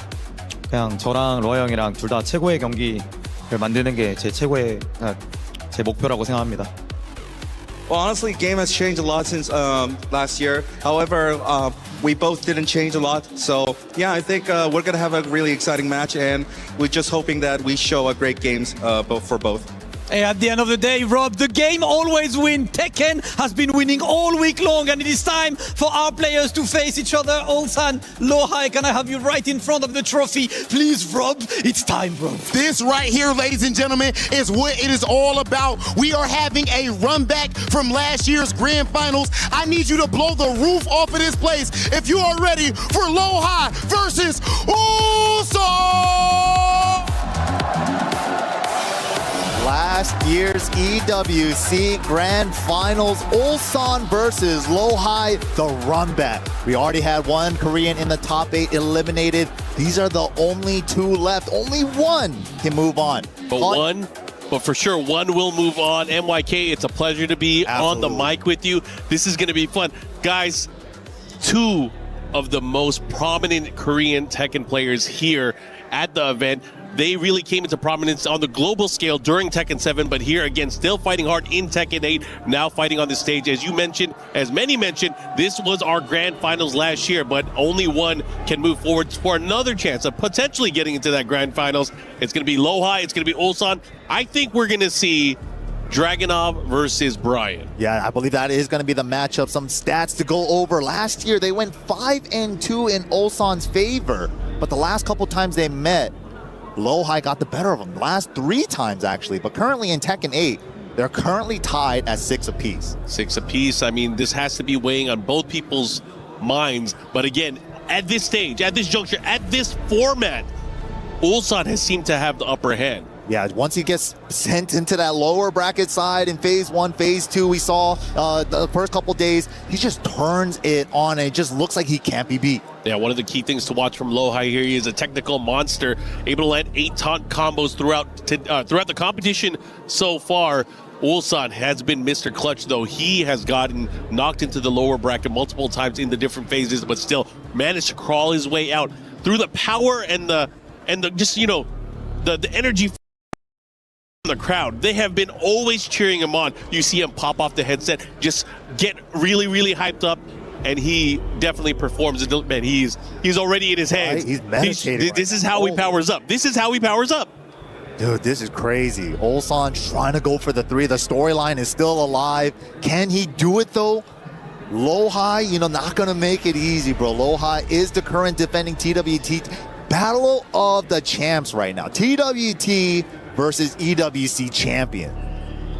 그냥 저랑 로하이 형이랑 둘 다 최고의 경기 만드는 게 제 목표라고 생각합니다. Well, honestly, game has changed a lot since last year. However, we both didn't change a lot. So yeah, I think we're gonna have a really exciting match, and we're just hoping that we show a great games for both. At the end of the day, Rob, the game always wins. Tekken has been winning all week long, and it is time for our players to face each other. Ulsan, Lohai, can I have you right in front of the trophy? Please, Rob, it's time, bro. This right here, ladies and gentlemen, is what it is all about. We are having a run back from last year's grand finals. I need you to blow the roof off of this place if you are ready for Lohai versus Ulsan! Last year's EWC Grand Finals, Ulsan versus Lohai, the run back. We already had one Korean in the top 8 eliminated. These are the only 2 left. Only one can move on. But for sure, one will move on. MYK, it's a pleasure to be on the mic with you. This is going to be fun. Guys, 2 of the most prominent Korean Tekken players here at the event. They really came into prominence on the global scale during Tekken 7, but here again, still fighting hard in Tekken 8, now fighting on the stage. As you mentioned, as many mentioned, this was our grand finals last year, but only one can move forward for another chance of potentially getting into that grand finals. It's going to be Lohai, it's going to be Ulsan. I think we're going to see Dragunov versus Brian. Yeah, I believe that is going to be the matchup. Some stats to go over. Last year, they went 5-2 in Ulsan's favor, but the last couple times they met, Lohai got the better of them. The last 3 times, actually. But currently in Tekken 8, they're currently tied at 6 apiece. 6 apiece. I mean, this has to be weighing on both people's minds. But again, at this stage, at this juncture, at this format, Ulsan has seemed to have the upper hand. Yeah, once he gets sent into that lower bracket side in phase 1, phase 2, we saw the first couple days, he just turns it on and it just looks like he can't be beat. Yeah, one of the key things to watch from Lohai here, he is a technical monster, able to land 8 taunt combos throughout the competition so far. Ulsan has been Mr. Clutch, though. He has gotten knocked into the lower bracket multiple times in the different phases, but still managed to crawl his way out through the power and the just, you know, the energy from the crowd. They have been always cheering him on. You see him pop off the headset, just get really, really hyped up, and he definitely performs. Man, he's already in his hands. Right? He's meditating. This is how he powers up. This is how he powers up. Dude, this is crazy. Ulsan trying to go for the 3. The storyline is still alive. Can he do it, though? Lohai, not going to make it easy, bro. Lohai is the current defending TWT. Battle of the champs right now. TWT versus EWC champion.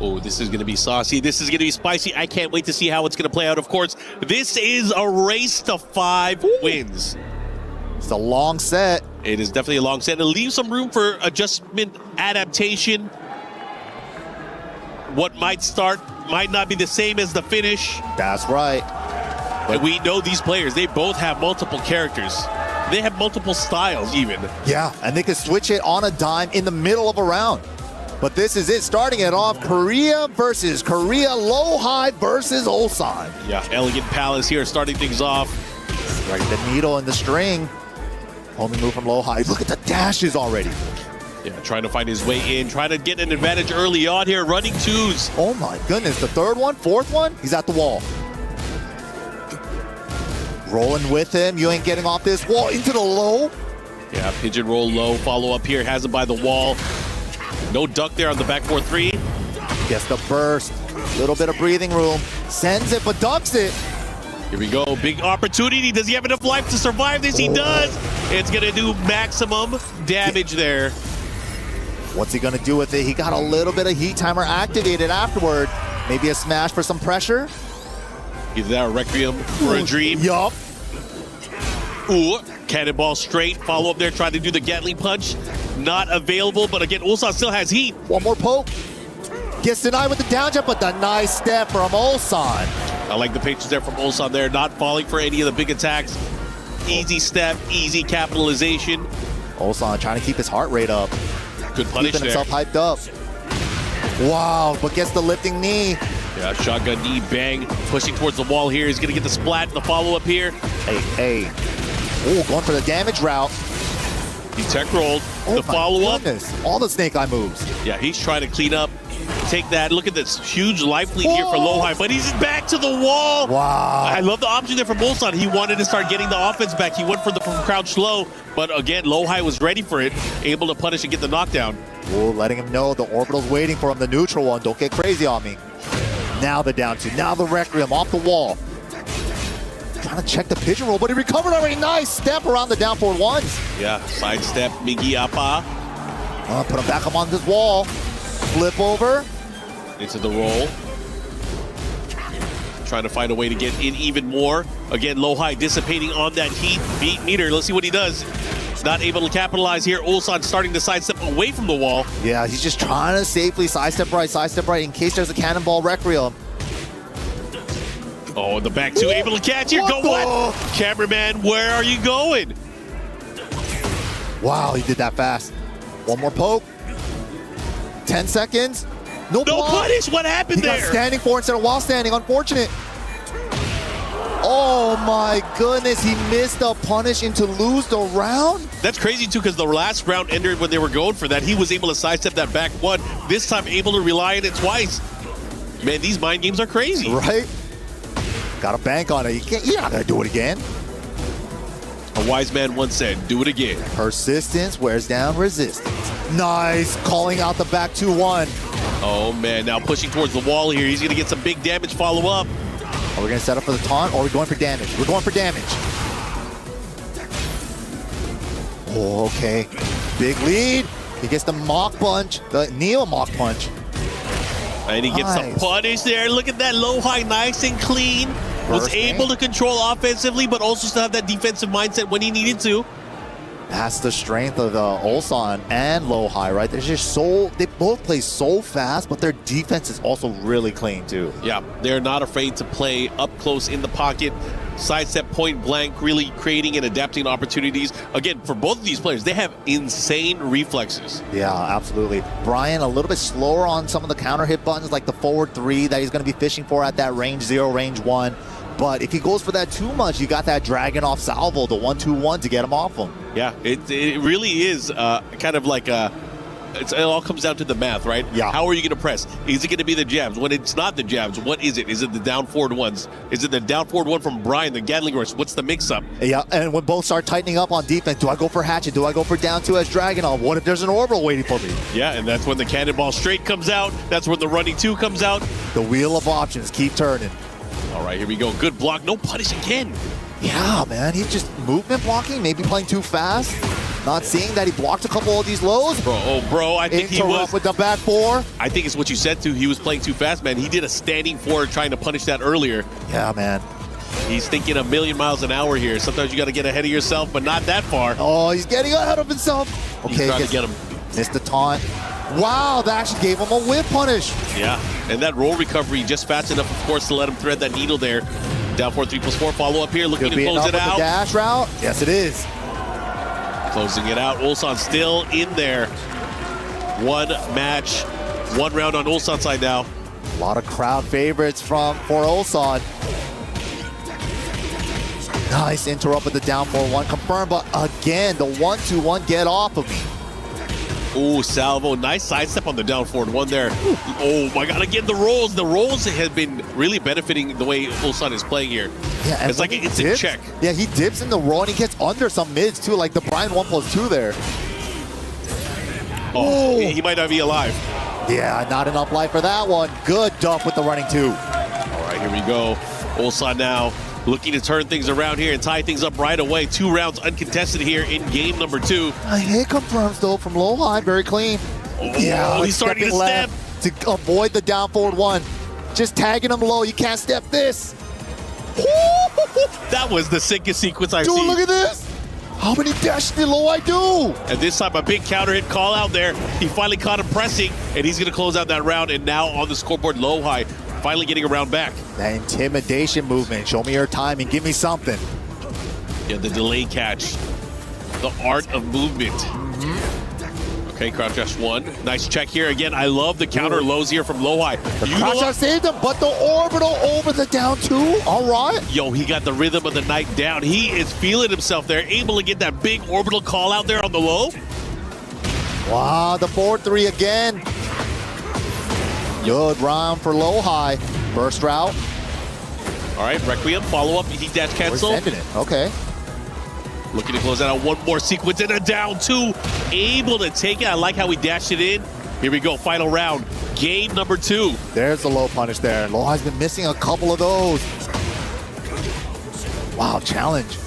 Oh, this is going to be saucy. This is going to be spicy. I can't wait to see how it's going to play out. Of course, this is a race to 5 wins. It's a long set. It is definitely a long set. It leaves some room for adjustment, adaptation. What might start might not be the same as the finish. That's right. But we know these players, they both have multiple characters. They have multiple styles even. Yeah, and they can switch it on a dime in the middle of a round. But this is it, starting it off, Korea versus Korea, Lohai versus Ulsan. Yeah, Elegant Palace here starting things off. Right, the needle and the string. Homing move from Lohai. Look at the dashes already. Yeah, trying to find his way in, trying to get an advantage early on here, running 2s. Oh my goodness, the 3rd one, 4th one, he's at the wall. Rolling with him, you ain't getting off this wall, into the low. Yeah, pigeon roll low, follow up here, has him by the wall. No duck there on the back 4-3. Gets the burst. Little bit of breathing room. Sends it, but ducks it. Here we go. Big opportunity. Does he have enough life to survive this? He does. It's going to do maximum damage there. What's he going to do with it? He got a little bit of heat timer activated afterward. Maybe a smash for some pressure. Either that or Requiem for a dream. Yup. Ooh, cannonball straight. Follow up there, trying to do the Gatling punch. Not available, but again, Ulsan still has heat. One more poke. Gets denied with the down jump, but the nice step from Ulsan. I like the patience there from Ulsan there, not falling for any of the big attacks. Easy step, easy capitalization. Ulsan trying to keep his heart rate up. Good punish Keeping there. himself hyped up. Wow, but gets the lifting knee. Yeah, shotgun knee, bang. Pushing towards the wall here. He's going to get the splat, the follow-up here. Hey. Oh, going for the damage route. He tech rolled. The follow-up. All the snake eye moves. Yeah, he's trying to clean up. Take that. Look at this huge life lead here for Lowhigh, but he's back to the wall. Wow. I love the option there from Ulsan. He wanted to start getting the offense back. He went for the crouch low, but again, Lowhigh was ready for it, able to punish and get the knockdown. Oh, letting him know the orbital's waiting for him, the neutral one. Don't get crazy on me. Now the down two. Now the Requiem off the wall. Trying to check the pigeon roll, but he recovered already. Nice step around the down forward ones. Yeah, side step, Migi Appa. Put him back up on this wall. Flip over. Into the roll. Trying to find a way to get in even more. Again, Lowhigh dissipating on that heat beat meter. Let's see what he does. Not able to capitalize here. Ulsan starting to sidestep away from the wall. Yeah, he's just trying to safely sidestep right in case there's a cannonball Requiem. Oh, the back two able to catch here. What? Cameraman, where are you going? Wow, he did that fast. One more poke. 10 seconds. No punish. What happened there? He got standing for instead of while standing. Unfortunate. Oh my goodness, he missed the punish and to lose the round? That's crazy too, because the last round ended when they were going for that. He was able to sidestep that back one. This time able to rely on it twice. Man, these mind games are crazy. Right? Got to bank on it. You're not going to do it again. A wise man once said, do it again. Persistence wears down resistance. Nice. Calling out the back 2-1. Oh man, now pushing towards the wall here. He's going to get some big damage follow-up. Are we going to set up for the taunt or are we going for damage? We're going for damage. Oh, okay. Big lead. He gets the mock punch, the Neo mock punch. And he gets some punish there. Look at that Lowhigh, nice and clean. Was able to control offensively, but also still have that defensive mindset when he needed to. That's the strength of Ulsan and Lowhigh, right? They're just they both play so fast, but their defense is also really clean too. Yeah, they're not afraid to play up close in the pocket, sidestep point blank, really creating and adapting opportunities. Again, for both of these players, they have insane reflexes. Yeah, absolutely. Brian, a little bit slower on some of the counter hit buttons, like the forward 3 that he's going to be fishing for at that range 0, range 1. But if he goes for that too much, you got that dragon off salvo, the 1-2-1 to get him off him. Yeah, it really is kind of like it all comes down to the math, right? Yeah. How are you going to press? Is it going to be the jabs? When it's not the jabs, what is it? Is it the down forward ones? Is it the down forward one from Brian, the Gatling rush? What's the mix-up? Yeah, and when both start tightening up on defense, do I go for Hatchet? Do I go for down 2 as Dragon on? What if there's an orbital waiting for me? Yeah, and that's when the cannonball straight comes out. That's when the running 2 comes out. The wheel of options keep turning. All right, here we go. Good block. No punish again. Yeah, man. He's just movement blocking, maybe playing too fast. Not seeing that he blocked a couple of these lows. Bro, I think he was. with the back 4. I think it's what you said, too. He was playing too fast, man. He did a standing forward trying to punish that earlier. Yeah, man. He's thinking a million miles an hour here. Sometimes you got to get ahead of yourself, but not that far. Oh, he's getting ahead of himself. Okay, he's trying to get him. Missed the taunt. Wow, that actually gave him a whip punish. Yeah, and that roll recovery just fast enough, of course, to let him thread that needle there. Down 4-3+4 follow up here, looking to close it out. The dash route? Yes, it is. Closing it out. Ulsan still in there. One match, one round on Ulsan side now. A lot of crowd favorites for Ulsan. Nice interrupt with the down 4-1 confirmed, but again, the 1-2-1 get off of me. Ooh, salvo. Nice sidestep on the down forward 1 there. Oh my god, again, the rolls. The rolls have been really benefiting the way Ulsan is playing here. Yeah, it's like it's a check. Yeah, he dips in the roll and he gets under some mids too, like the Brian 1+2 there. Oh, he might not be alive. Yeah, not enough life for that one. Good duff with the running 2. All right, here we go. Ulsan now looking to turn things around here and tie things up right away. 2 rounds uncontested here in game number 2. A hit confirms though from low high, very clean. Oh, he's starting to step. To avoid the down forward 1. Just tagging him low, you can't step this. That was the sickest sequence I've Dude, seen. look at this. How many dashes did low high do? And this time a big counter hit call out there. He finally caught him pressing, and he's gonna close out that round. And now on the scoreboard, low high finally getting a round back. That intimidation movement. Show me your timing. Give me something. Yeah, the delay catch. The art of movement. Okay, crouch dash 1. Nice check here. Again, I love the counter lows here from low high. The crouch dash saved him, but the orbital over the down 2. All right. Yo, he got the rhythm of the night down. He is feeling himself there, able to get that big orbital call out there on the low. Wow, the forward 3 again. Good round for low high. First route. All right, Requiem, follow up. He dash cancel. We're sending it. Okay. Looking to close that out. 1 more sequence and a down 2. Able to take it. I like how he dashed it in. Here we go, final round. Game number 2. There's the low punish there. Low high's been missing a couple of those. Wow, challenge.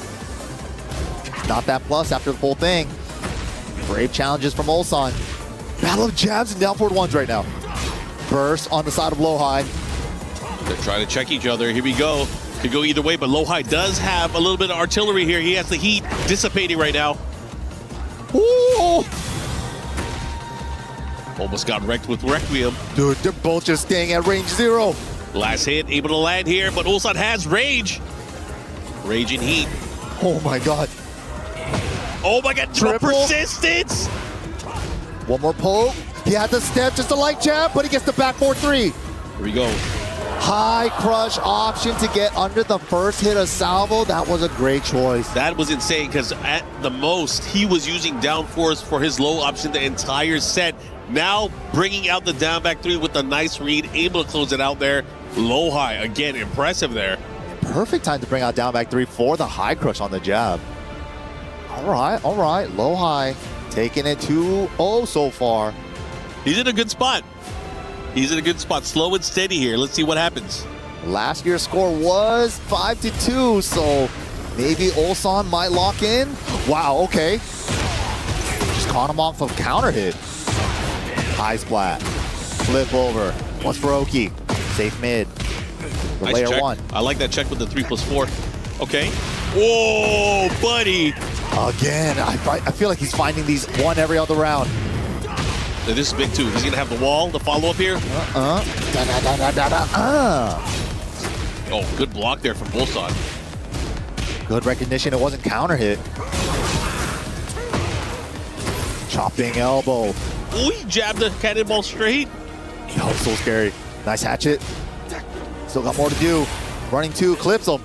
Not that plus after the full thing. Brave challenges from Ulsan. Battle of jabs and down forward 1s right now. Burst on the side of low high. They're trying to check each other. Here we go. Could go either way, but low high does have a little bit of artillery here. He has the heat dissipating right now. Ooh. Almost got wrecked with Requiem. Dude, they're both just staying at range 0. Last hit, able to land here, but Ulsan has rage. Rage and heat. Oh my god. Oh my god, Triple. persistence. 1 more poke. He had the step, just a light jab, but he gets the back 4-3. Here we go. High crush option to get under the first hit of salvo. That was a great choice. That was insane because at the most, he was using down force for his low option the entire set. Now bringing out the down back 3 with a nice read, able to close it out there. Low high, again, impressive there. Perfect time to bring out down back 3 for the high crush on the jab. All right. Low high taking it 2-0 so far. He's in a good spot. Slow and steady here. Let's see what happens. Last year's score was 5-2, so maybe Ulsan might lock in. Wow, okay. Just caught him off of counter hit. High splat. Flip over. What's for Oki? Safe mid. The Nice layer check. 1. I like that check with the 3+4. Okay. Whoa, buddy. Again, I feel like he's finding these one every other round. This is big too. He's gonna have the wall, the follow-up here. Oh, good block there from Ulsan. Good recognition. It wasn't counter hit. Chopping elbow. Ooh, he jabbed the cannonball straight. That was so scary. Nice hatchet. Still got more to do. Running 2, clips him.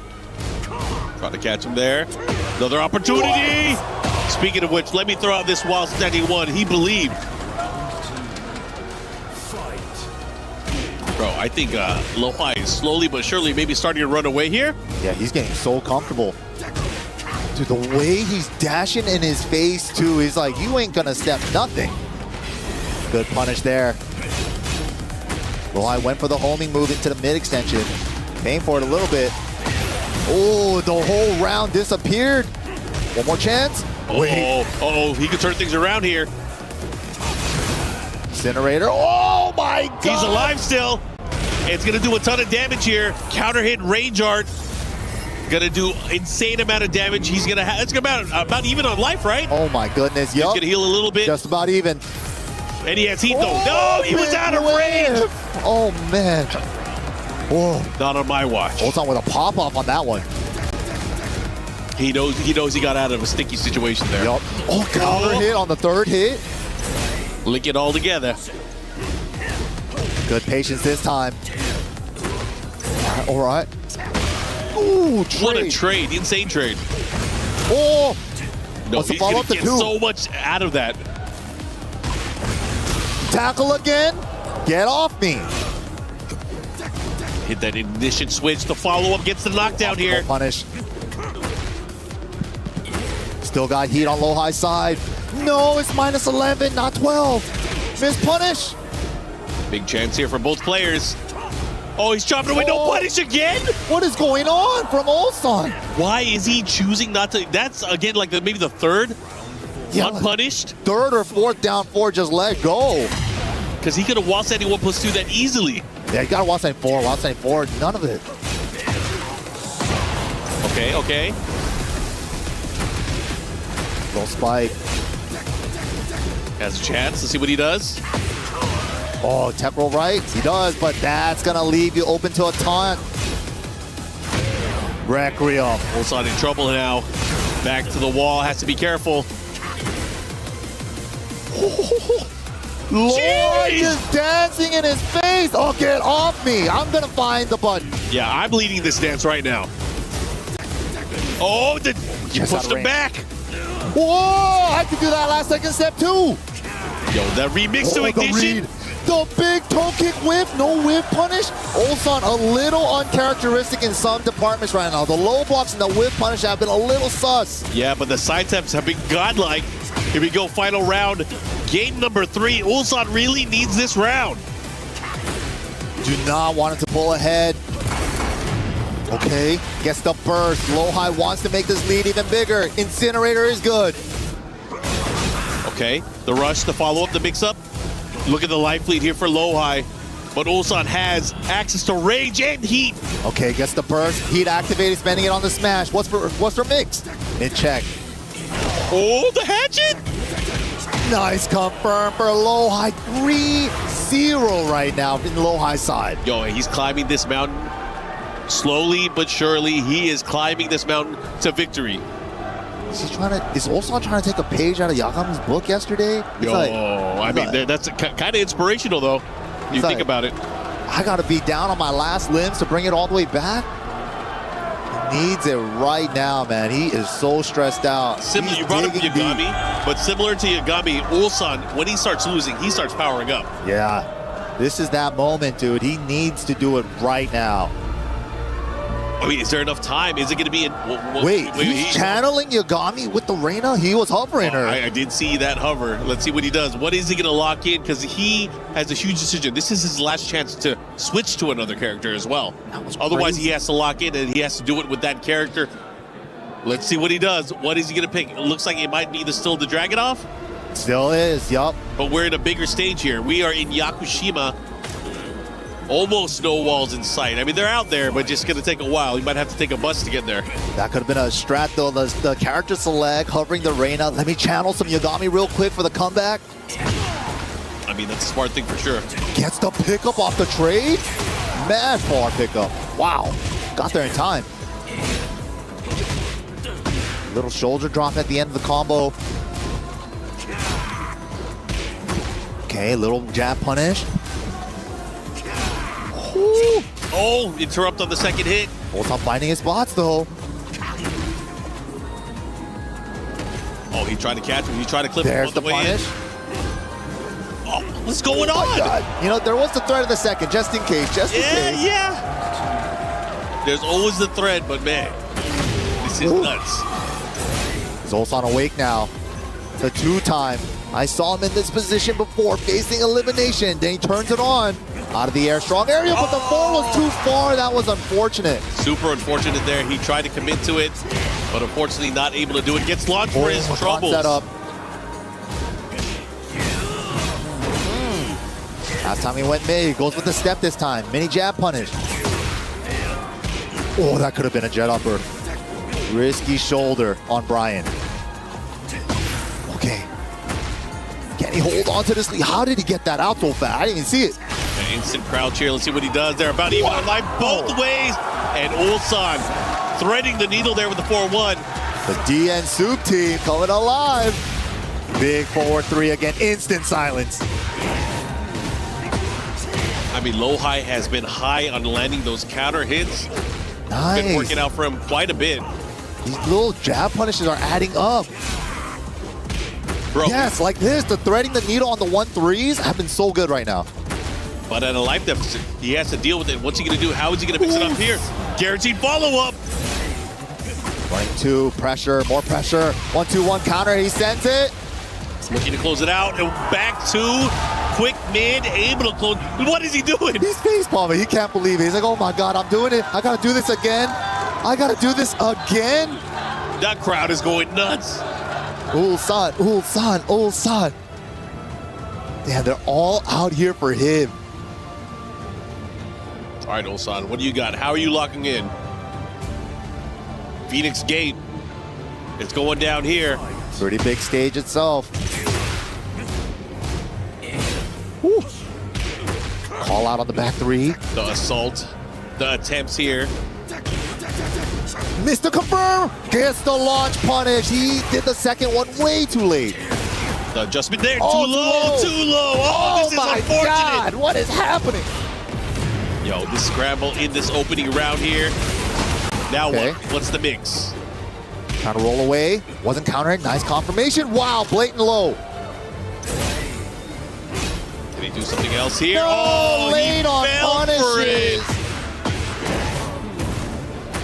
Trying to catch him there. Another opportunity. Speaking of which, let me throw out this while standing 1. He believed. Bro, I think Lo-Hi is slowly but surely maybe starting to run away here. Yeah, he's getting so comfortable. Dude, the way he's dashing in his face, too, he's like, you ain't gonna step nothing. Good punish there. Lo-Hi went for the homing move into the mid extension. Paying for it a little bit. Oh, the whole round disappeared. One more chance. Oh, he could turn things around here. Incinerator. Oh my god! He's alive still. It's gonna do a ton of damage here. Counter hit, range art. Gonna do insane amount of damage. He's gonna have, it's about even on life, right? Oh my goodness, yup. He's gonna heal a little bit. Just about even. And he has heat though. No, he was out of range. Oh man. Whoa. Not on my watch. Ulsan with a pop-off on that one. He knows he got out of a sticky situation there. Yup. Oh, counter hit on the 3rd hit. Link it all together. Good patience this time. All right. Ooh, trade. What a trade. Insane trade. Oh. No, What's the he's gonna follow-up to get 2? so much out of that. Tackle again. Get off me. Hit that ignition switch. The follow-up gets the knockdown here. No punish. Still got heat on Lo-Hi's side. No, it's minus 11, not 12. Miss punish. Big chance here for both players. Oh, he's chopping away. No punish again? What is going on from Ulsan? Why is he choosing not to? That's, again, like maybe the third unpunished? Third or fourth down 4, just let go. Because he could have wall standing 1+2 that easily. Yeah, you got to wall stand 4, none of it. Okay. Little spike. Has a chance. Let's see what he does. Oh, tech roll right. He does, but that's going to leave you open to a taunt. Requiem. Ulsan in trouble now. Back to the wall. Has to be careful. Lord is dancing in his face. Oh, get off me. I'm going to find the button. Yeah, I'm leading this dance right now. Oh, you pushed him back. Whoa, I could do that last second step too. Yo, that remix to ignition. The big toe kick whip, no whip punish. Ulsan a little uncharacteristic in some departments right now. The low blocks and the whip punish have been a little sus. Yeah, but the side steps have been godlike. Here we go, final round. Game number 3. Ulsan really needs this round. Do not want him to pull ahead. Okay, gets the burst. Lowhigh wants to make this lead even bigger. Incinerator is good. Okay, the rush, the follow-up, the mix-up. Look at the life lead here for Lowhigh. But Ulsan has access to rage and heat. Okay, gets the burst. Heat activated, spending it on the smash. What's for mix? Mid check. Oh, the hatchet! Nice confirm for Lowhigh. 3-0 right now in Lowhigh's side. Yo, he's climbing this mountain. Slowly but surely, he is climbing this mountain to victory. Is Ulsan trying to take a page out of Yagami's book yesterday? That's kind of inspirational, though. You think about it. I got to be down on my last limbs to bring it all the way back. He needs it right now, man. He is so stressed out. You brought up Yagami, but similar to Yagami, Ulsan, when he starts losing, he starts powering up. Yeah, this is that moment, dude. He needs to do it right now. I mean, is there enough time? Is it going to be Wait, he's channeling Yagami with the Reina? He was hovering her. I did see that hover. Let's see what he does. What is he going to lock in? Because he has a huge decision. This is his last chance to switch to another character as well. Otherwise, he has to lock in, and he has to do it with that character. Let's see what he does. What is he going to pick? It looks like it might be still the Dragunov. Still is, yup. But we're in a bigger stage here. We are in Yakushima. Almost no walls in sight. I mean, they're out there, but just going to take a while. You might have to take a bus to get there. That could have been a strat, though. The character select, hovering the Reina. Let me channel some Yagami real quick for the comeback. I mean, that's a smart thing for sure. Gets the pickup off the trade. Mad far pickup. Wow. Got there in time. Little shoulder drop at the end of the combo. Okay, little jab punish. Ooh. Oh, interrupt on the second hit. Ulsan finding his spots, though. Oh, he tried to catch him. He tried to clip There's him on the punish. Oh, what's going on? God. You know, there was the threat of the second, just in case, in case. Yeah. There's always the threat, but man, this is nuts. Is Ulsan awake now? The 2-time. I saw him in this position before, facing elimination. Then he turns it on. Out of the air, strong area, but the ball was too far. That was unfortunate. Super unfortunate there. He tried to commit to it, but unfortunately not able to do it. Gets launched for his troubles. Setup. Last time he went mid, he goes with the step this time. Mini jab punish. Oh, that could have been a jet upper. Risky shoulder on Brian. Okay. Can he hold on to this lead? How did he get that out so fast? I didn't even see it. An instant crouch here. Let's see what he does. They're about even on line both ways. And Ulsan threading the needle there with the 4-1. The DN Soup team coming alive. Big forward 3 again. Instant silence. I mean, Lowhigh has been high on landing those counter hits. Nice. Been working out for him quite a bit. These little jab punishes are adding up. Bro. Yes, like this. The threading the needle on the 1-3s have been so good right now. But at a life deficit, he has to deal with it. What's he going to do? How is he going to mix it up here? Guaranteed follow-up. Running 2, pressure, more pressure. 1-2-1 counter, he sends it. Looking to close it out, and back to quick mid, able to close. What is he doing? He's facepalming. He can't believe it. He's like, oh my God, I'm doing it. I gotta do this again. I gotta do this again. That crowd is going nuts. Ulsan, Ulsan, Ulsan. Damn, they're all out here for him. All right, Ulsan, what do you got? How are you locking in? Phoenix Gate. It's going down here. Pretty big stage itself. Woo. Call out on the back three. The assault, the attempts here. Mr. Confirm gets the launch punish. He did the second one way too late. The adjustment there, too low. Oh, this is unfortunate. God, what is happening? Yo, this scramble in this opening round here. Now what? What's the mix? Trying to roll away. Wasn't countering. Nice confirmation. Wow, blatant low. Can he do something else here? No, late on punishes.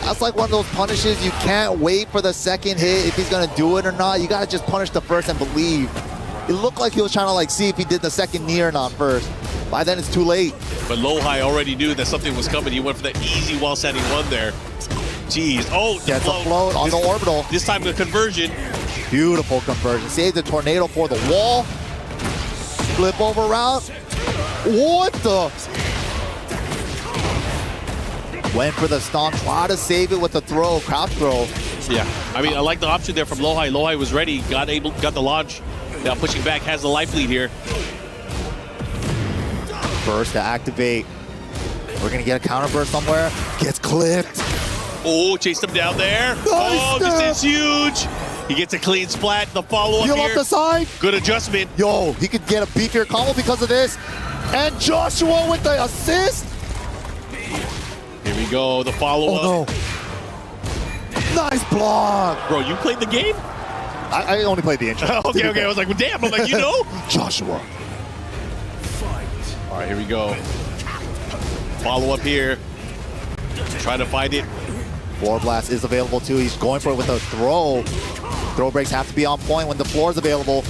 That's like one of those punishes. You can't wait for the second hit if he's going to do it or not. You got to just punish the first and believe. It looked like he was trying to like see if he did the second knee or not first. By then it's too late. But Lohai already knew that something was coming. He went for that easy while standing one there. Jeez. Oh, gets a float on the orbital. This time the conversion. Beautiful conversion. Save the tornado for the wall. Flip over route. What the? Went for the stomp. Try to save it with the throw, crouch throw. Yeah. I mean, I like the option there from Lohai. Lohai was ready, got the launch. Now pushing back, has the life lead here. Burst to activate. We're gonna get a counter burst somewhere. Gets clipped. Oh, chased him down there. Oh, this is huge. He gets a clean splat. The follow-up here. Off the side. Good adjustment. Yo, he could get a beefier combo because of this. And Joshua with the assist. Here we go, the follow-up. Oh, no. Nice block. Bro, you played the game? I only played the intro. Okay. I was like, well, damn. I'm like, you know? Joshua. All right, here we go. Follow-up here. Trying to find it. Floor blast is available too. He's going for it with a throw. Throw breaks have to be on point when the floor is available.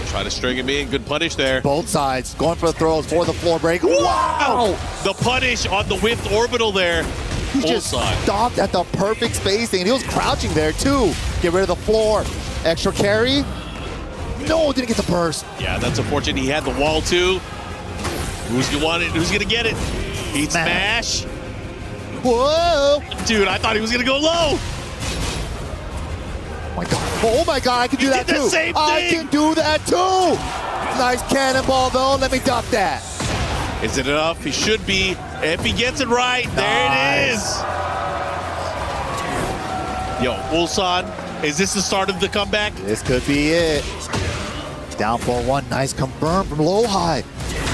Try to string him in. Good punish there. Both sides going for the throws for the floor break. Wow! The punish on the whipped orbital there. He just stopped at the perfect spacing. He was crouching there too. Get rid of the floor. Extra carry. No, didn't get the burst. Yeah, that's unfortunate. He had the wall too. Who's gonna want it? Who's gonna get it? Heat smash. Whoa! Dude, I thought he was gonna go low. Oh my God, I can do that too. I can do that too. Nice cannonball though. Let me duck that. Is it enough? He should be. If he gets it right, there it is. Yo, Ulsan, is this the start of the comeback? This could be it. Down 4-1. Nice confirm from Lohai.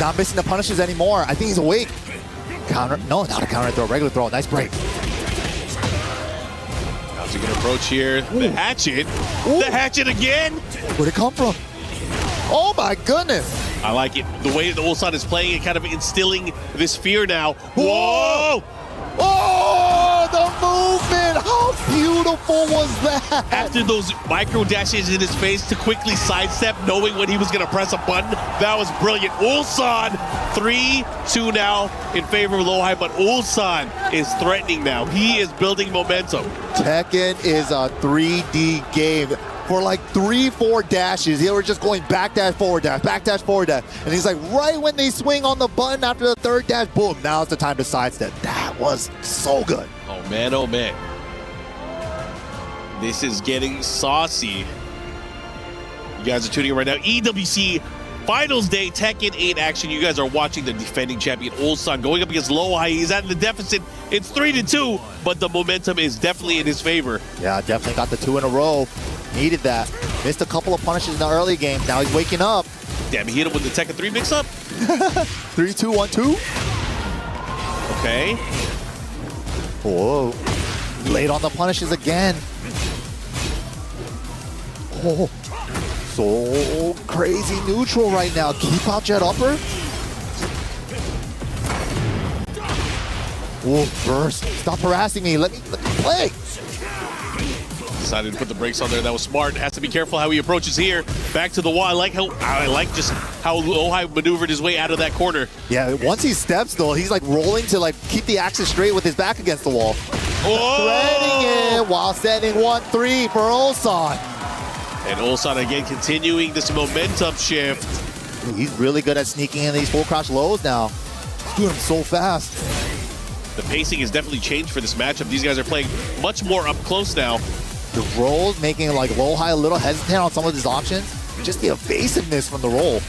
Not missing the punishes anymore. I think he's awake. Counter. No, not a counter throw. Regular throw. Nice break. How's he gonna approach here? The hatchet. The hatchet again. Where'd it come from? Oh my goodness. I like it. The way that Ulsan is playing it, kind of instilling this fear now. Whoa! Oh, the movement! How beautiful was that? After those micro dashes in his face to quickly sidestep, knowing when he was going to press a button, that was brilliant. Ulsan, 3-2 now in favor of Lohai, but Ulsan is threatening now. He is building momentum. Tekken is a 3D game. For like 3-4 dashes, they were just going back dash, forward dash, back dash, forward dash. And he's like, right when they swing on the button after the third dash, boom, now it's the time to sidestep. That was so good. Oh man, oh man. This is getting saucy. You guys are tuning in right now. EWC Finals Day, Tekken 8 action. You guys are watching the defending champion Ulsan going up against Lohai. He's at the deficit. It's 3-2, but the momentum is definitely in his favor. Yeah, definitely got the 2 in a row. Needed that. Missed a couple of punishes in the early game. Now he's waking up. Damn, he hit him with the Tekken 3 mix-up. 3-2-1-2. Okay. Whoa. Late on the punishes again. Oh. So crazy neutral right now. Keep out jet upper. Whoa, burst. Stop harassing me. Let me play. Decided to put the brakes on there. That was smart. Has to be careful how he approaches here. Back to the wall. I like just how Lohai maneuvered his way out of that corner. Yeah, once he steps though, he's like rolling to like keep the axis straight with his back against the wall. Threading it while setting 1-3 for Ulsan. And Ulsan again continuing this momentum shift. Ooh, he's really good at sneaking in these full crouch lows now. He's doing them so fast. The pacing has definitely changed for this matchup. These guys are playing much more up close now. The rolls making like Lohai a little hesitant on some of his options. Just the evasiveness from the roll.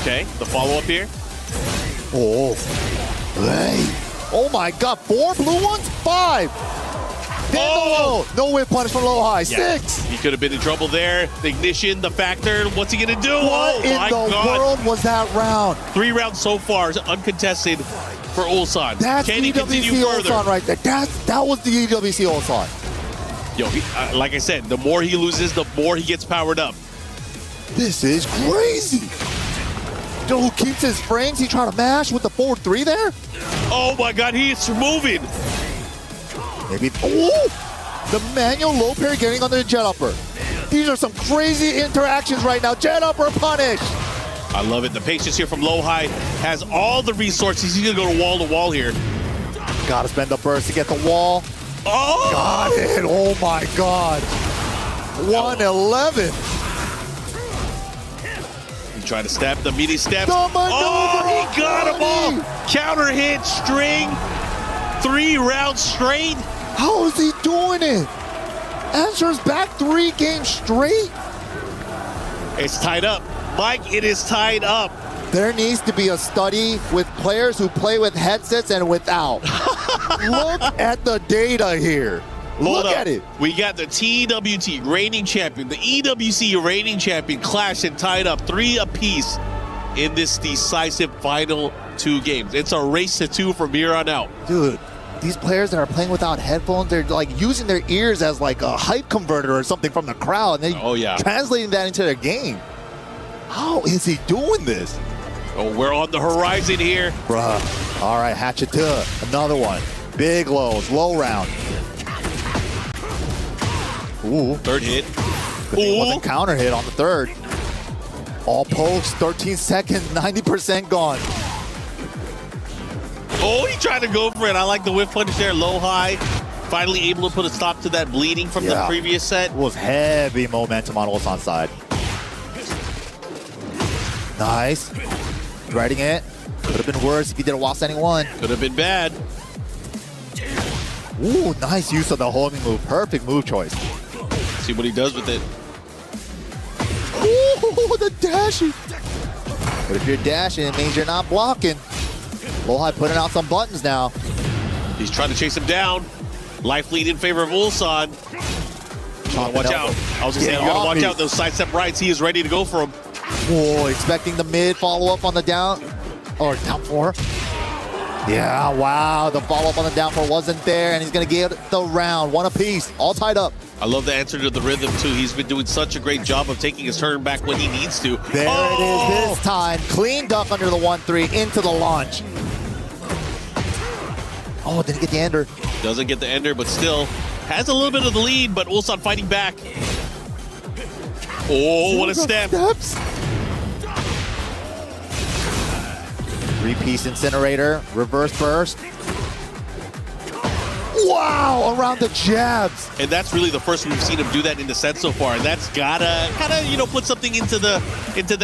Okay, the follow-up here. Oh, hey. Oh my God, 4 blue ones? 5. No whip punish from Lohai. 6. He could have been in trouble there. The ignition, the factor. What's he going to do? What in the world was that round? 3 rounds so far, uncontested for Ulsan. That's Can he continue further? Ulsan right there. That was the EWC Ulsan. Yo, like I said, the more he loses, the more he gets powered up. This is crazy. Dude, who keeps his frames? He trying to mash with the forward 3 there? Oh my God, he's moving. Maybe. Oh, the manual low parry getting on the jet upper. These are some crazy interactions right now. Jet upper punish. I love it. The patience here from Lohai has all the resources. He's going to go to wall here. Gotta spend the burst to get the wall. Oh! Got it. Oh my God. 111. He tried to step, the meaty steps. Oh, he got him all. Counter hit, string. 3 rounds straight. How is he doing it? Answer's back 3 games straight. It's tied up. Mike, it is tied up. There needs to be a study with players who play with headsets and without. Look at the data here. Look at it. We got the TWT reigning champion, the EWC reigning champion clash and tied up 3 apiece in this decisive final 2 games. It's a race to 2 from here on out. Dude, these players that are playing without headphones, they're like using their ears as like a hype converter or something from the crowd, and they're translating that into their game. How is he doing this? Oh, we're on the horizon here. Bruh. All right, hatchet 2. Another one. Big lows, low round. Ooh. 3rd hit. It wasn't counter hit on the 3rd. All pokes, 13 seconds, 90% gone. Oh, he tried to go for it. I like the whip punish there. Lohai finally able to put a stop to that bleeding from the previous set. It was heavy momentum on Ulsan's side. Nice. Riding it. Could have been worse if he did a while standing 1. Could have been bad. Ooh, nice use of the homing move. Perfect move choice. See what he does with it. Ooh, the dashing. But if you're dashing, it means you're not blocking. Lohai putting out some buttons now. He's trying to chase him down. Life lead in favor of Ulsan. Watch out. I was going to say, you got to watch out. Those side step rights, he is ready to go for him. Whoa, expecting the mid follow-up on the down. Or down 4. Yeah, wow. The follow-up on the down 4 wasn't there, and he's going to get the round. 1 apiece. All tied up. I love the answer to the rhythm, too. He's been doing such a great job of taking his turn back when he needs to. There it is this time. Clean duck under the 1-3 into the launch. Oh, didn't get the ender. Doesn't get the ender, but still has a little bit of the lead, but Ulsan fighting back. Oh, what a step. Steps. 3-piece incinerator, reverse burst. Wow, around the jabs. And that's really the first we've seen him do that in the set so far. And that's gotta kind of, put something into the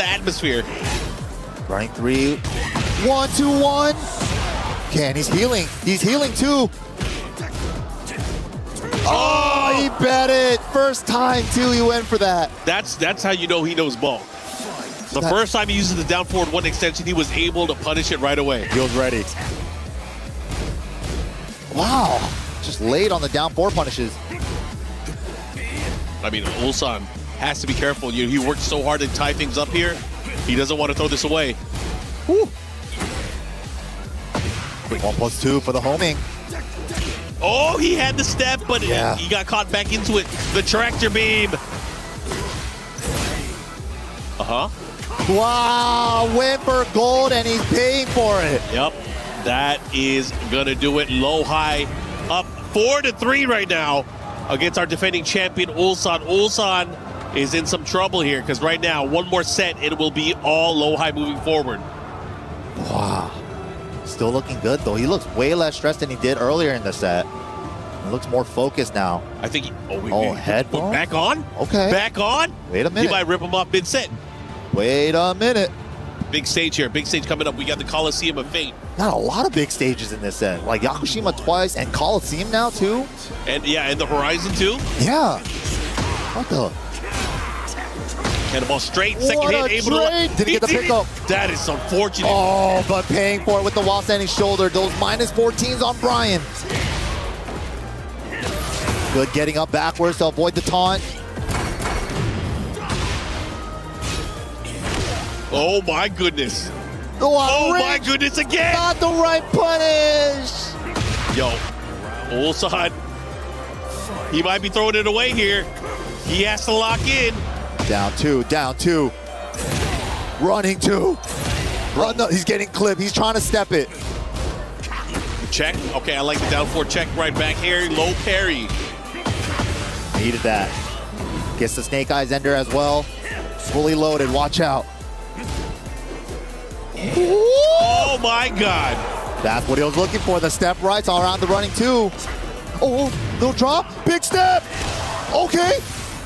atmosphere. Running 3. 1-2-1. Okay, and he's healing. He's healing too. Oh, he bet it. First time too, he went for that. That's how you know he knows ball. The first time he uses the down forward 1 extension, he was able to punish it right away. He was ready. Wow. Just laid on the down 4 punishes. I mean, Ulsan has to be careful. He worked so hard to tie things up here. He doesn't want to throw this away. Woo. 1+2 for the homing. Oh, he had the step, but he got caught back into it. The tractor beam. Wow, went for gold and he's paying for it. Yep, that is gonna do it. Lohai up 4-3 right now against our defending champion, Ulsan. Ulsan is in some trouble here because right now, one more set, it will be all low-high moving forward. Wow. Still looking good, though. He looks way less stressed than he did earlier in the set. He looks more focused now. I think head ball? Back on? Okay. Back on? Wait a minute. He might rip him off mid-set. Wait a minute. Big stage here. Big stage coming up. We got the Coliseum of Fate. Not a lot of big stages in this set. Like Yakushima twice and Coliseum now, too. And yeah, and the Horizon, too. Yeah. What the? Cannonball straight. Second What hit. a Able trade. to... Did he get the pickup? That is unfortunate. Oh, but paying for it with the while standing shoulder. Those -14s on Brian. Good getting up backwards to avoid the taunt. Oh my goodness. Oh my goodness again. Not the right punish. Yo, Ulsan, he might be throwing it away here. He has to lock in. Down two, down two. Running two. Run the, he's getting clipped. He's trying to step it. Check. Okay, I like the down 4 check right back here. Low parry. Needed that. Gets the Snake Eyes Ender as well. Fully loaded. Watch out. Oh my God. That's what he was looking for. The step rights all around the running two. Oh, little drop. Big step. Okay.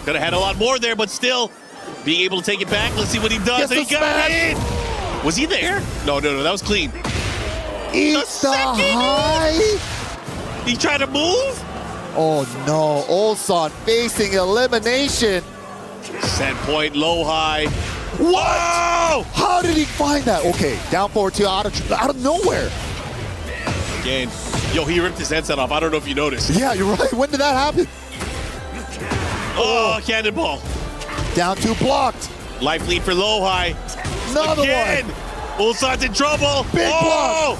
Could have had a lot more there, but still being able to take it back. Let's see what he does. Gets And he the got smash. it. Was he there? No, that was clean. Eats the high. He tried to move. Oh no, Ulsan facing elimination. Set point, low high. What? Whoa! How did he find that? Okay, down 4-2 out of nowhere. Again, yo, he ripped his headset off. I don't know if you noticed. Yeah, you're right. When did that happen? Oh, cannonball. Down 2 blocked. Life lead for low high. Another Again. one. Ulsan's in trouble. Big block.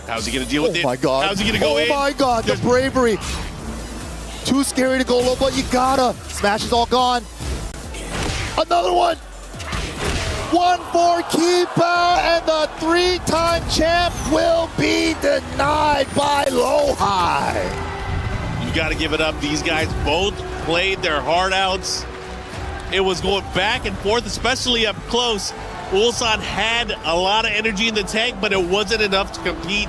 How's he gonna deal with it? Oh my God. How's he gonna go in? Oh my God, the bravery. Too scary to go low, but you gotta. Smash is all gone. Another one. 1-4 keeper, and the 3-time champ will be denied by low high. You gotta give it up. These guys both played their heart outs. It was going back and forth, especially up close. Ulsan had a lot of energy in the tank, but it wasn't enough to compete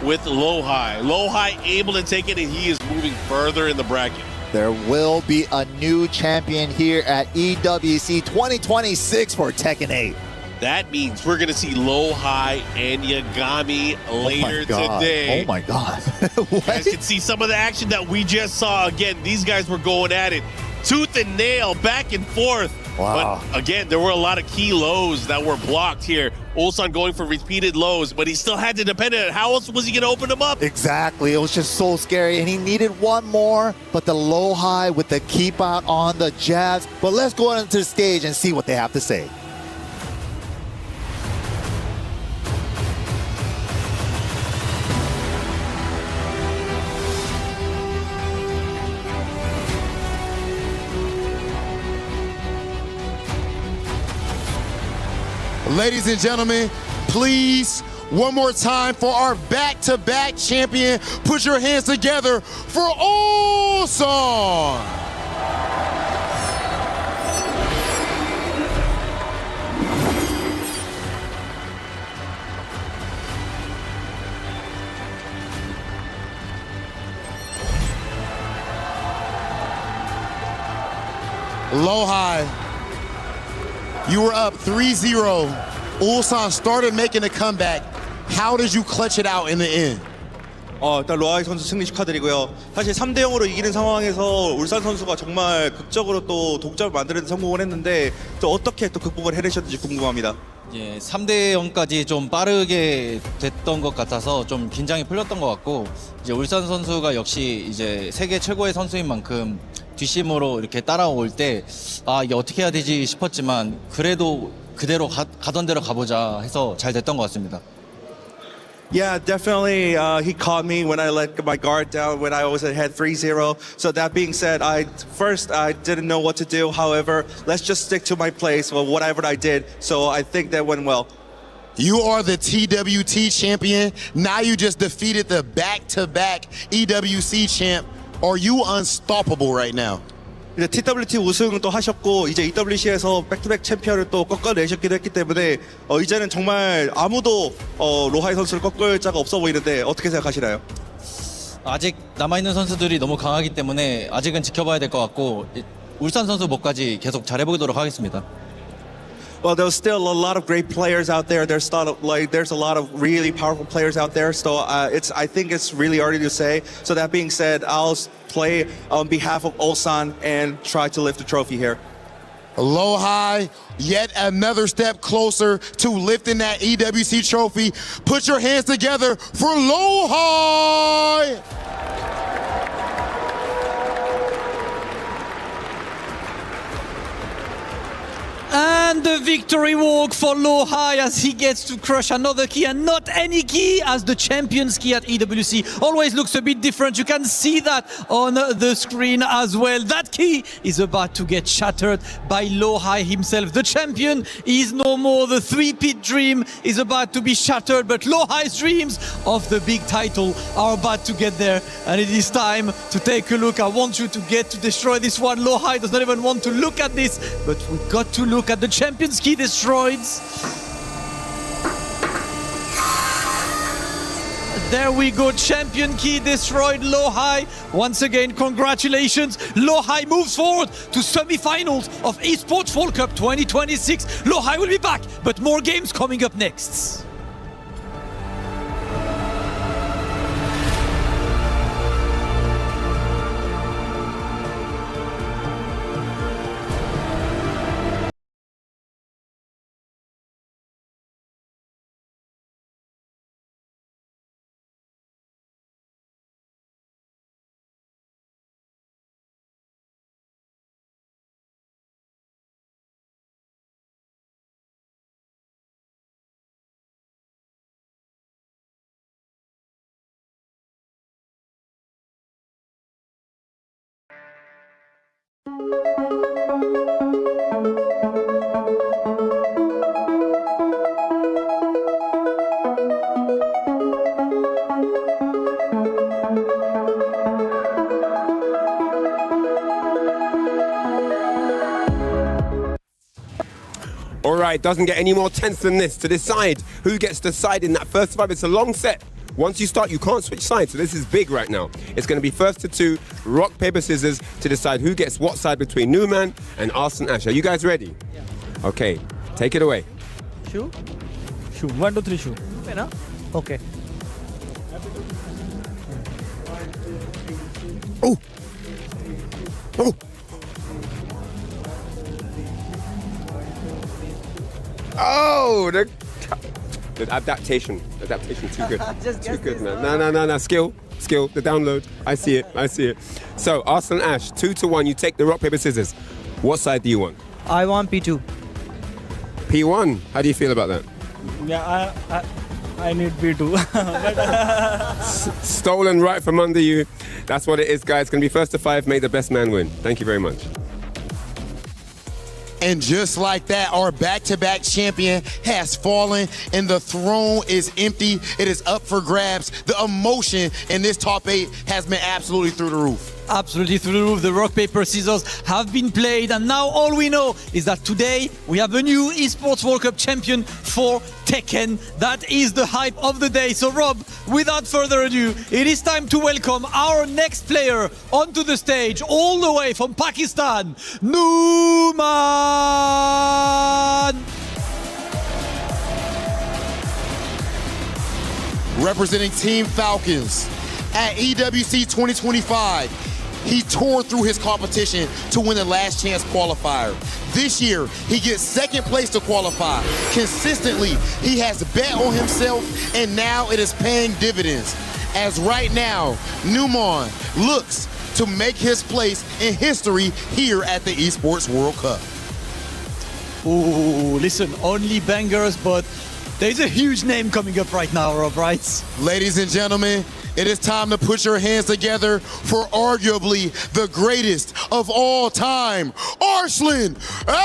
with low high. Low high able to take it, and he is moving further in the bracket. There will be a new champion here at EWC 2026 for Tekken 8. That means we're gonna see low high and Yagami later today. Oh my God. You guys can see some of the action that we just saw. Again, these guys were going at it tooth and nail, back and forth. Wow. But again, there were a lot of key lows that were blocked here. Ulsan going for repeated lows, but he still had to depend on it. How else was he going to open them up? Exactly. It was just so scary, and he needed one more, but the low high with the keep out on the jabs. But let's go into the stage and see what they have to say. Ladies and gentlemen, please, one more time for our back-to-back champion. Put your hands together for Ulsan. Low high. You were up 3-0. Ulsan started making a comeback. How did you clutch it out in the end? 일단 로아이 선수 승리 축하드리고요. 사실 3대 0으로 이기는 상황에서 울산 선수가 정말 극적으로 또 독점을 만드는 데 성공을 했는데 또 어떻게 또 극복을 해내셨는지 궁금합니다. 예, 3대 0까지 좀 빠르게 됐던 것 같아서 좀 긴장이 풀렸던 것 같고, 이제 울산 선수가 역시 이제 세계 최고의 선수인 만큼 뒷심으로 이렇게 따라올 때 이게 어떻게 해야 되지 싶었지만 그래도 그대로 가던 대로 가보자 해서 잘 됐던 것 같습니다. Yeah, definitely. He caught me when I let my guard down when I was ahead 3-0. So that being said, I didn't know what to do. However, let's just stick to my place, well, whatever I did. So I think that went well. You are the TWT champion. Now you just defeated the back-to-back EWC champ. Are you unstoppable right now? 이제 TWT 우승도 하셨고 이제 EWC에서 백투백 챔피언을 또 꺾어내셨기도 했기 때문에 이제는 정말 아무도 로하이 선수를 꺾을 자가 없어 보이는데 어떻게 생각하시나요? 아직 남아있는 선수들이 너무 강하기 때문에 아직은 지켜봐야 될 것 같고 울산 선수 목까지 계속 잘해보도록 하겠습니다. Well, there's still a lot of great players out there. There's a lot of really powerful players out there. So I think it's really early to say. So that being said, I'll play on behalf of Ulsan and try to lift the trophy here. Lohai, yet another step closer to lifting that EWC trophy. Put your hands together for Lohai! And the victory walk for Lohai as he gets to crush another key, and not any key, as the champion's key at EWC always looks a bit different. You can see that on the screen as well. That key is about to get shattered by Lohai himself. The champion is no more. The three-peat dream is about to be shattered, but Lohai's dreams of the big title are about to get there, and it is time to take a look. I want you to get to destroy this one. Lohai does not even want to look at this, but we got to look at the champion's key destroyed. There we go, champion key destroyed. Lohai, once again, congratulations. Lohai moves forward to semi-finals of Esports World Cup 2026. Lohai will be back, but more games coming up next. All right, doesn't get any more tense than this to decide who gets the side in that first five. It's a long set. Once you start, you can't switch sides, so this is big right now. It's going to be first to two, rock, paper, scissors to decide who gets what side between Newman and Arsene Ash. Are you guys ready? Yeah. Okay, take it away. Shoe? Shoe. 1, 2, 3, shoe. Okay. Oh! Oh! Oh, the adaptation too good. Too good, man. No. Skill, the download. I see it. So, Arsene Ash, 2-1. You take the rock, paper, scissors. What side do you want? I want P2. P1. How do you feel about that? Yeah, I need P2. Stolen right from under you. That's what it is, guys. It's going to be first to five. May the best man win. Thank you very much. And just like that, our back-to-back champion has fallen and the throne is empty. It is up for grabs. The emotion in this top 8 has been absolutely through the roof. Absolutely through the roof. The rock, paper, scissors have been played, and now all we know is that today we have a new Esports World Cup champion for Tekken. That is the hype of the day. So Rob, without further ado, it is time to welcome our next player onto the stage, all the way from Pakistan, Numan! Representing Team Falcons at EWC 2025. He tore through his competition to win the last chance qualifier. This year, he gets second place to qualify. Consistently, he has bet on himself, and now it is paying dividends. As right now, Numan looks to make his place in history here at the Esports World Cup. Ooh, listen, only bangers, but there's a huge name coming up right now, Rob, right? Ladies and gentlemen, it is time to put your hands together for arguably the greatest of all time, Arsene Ash!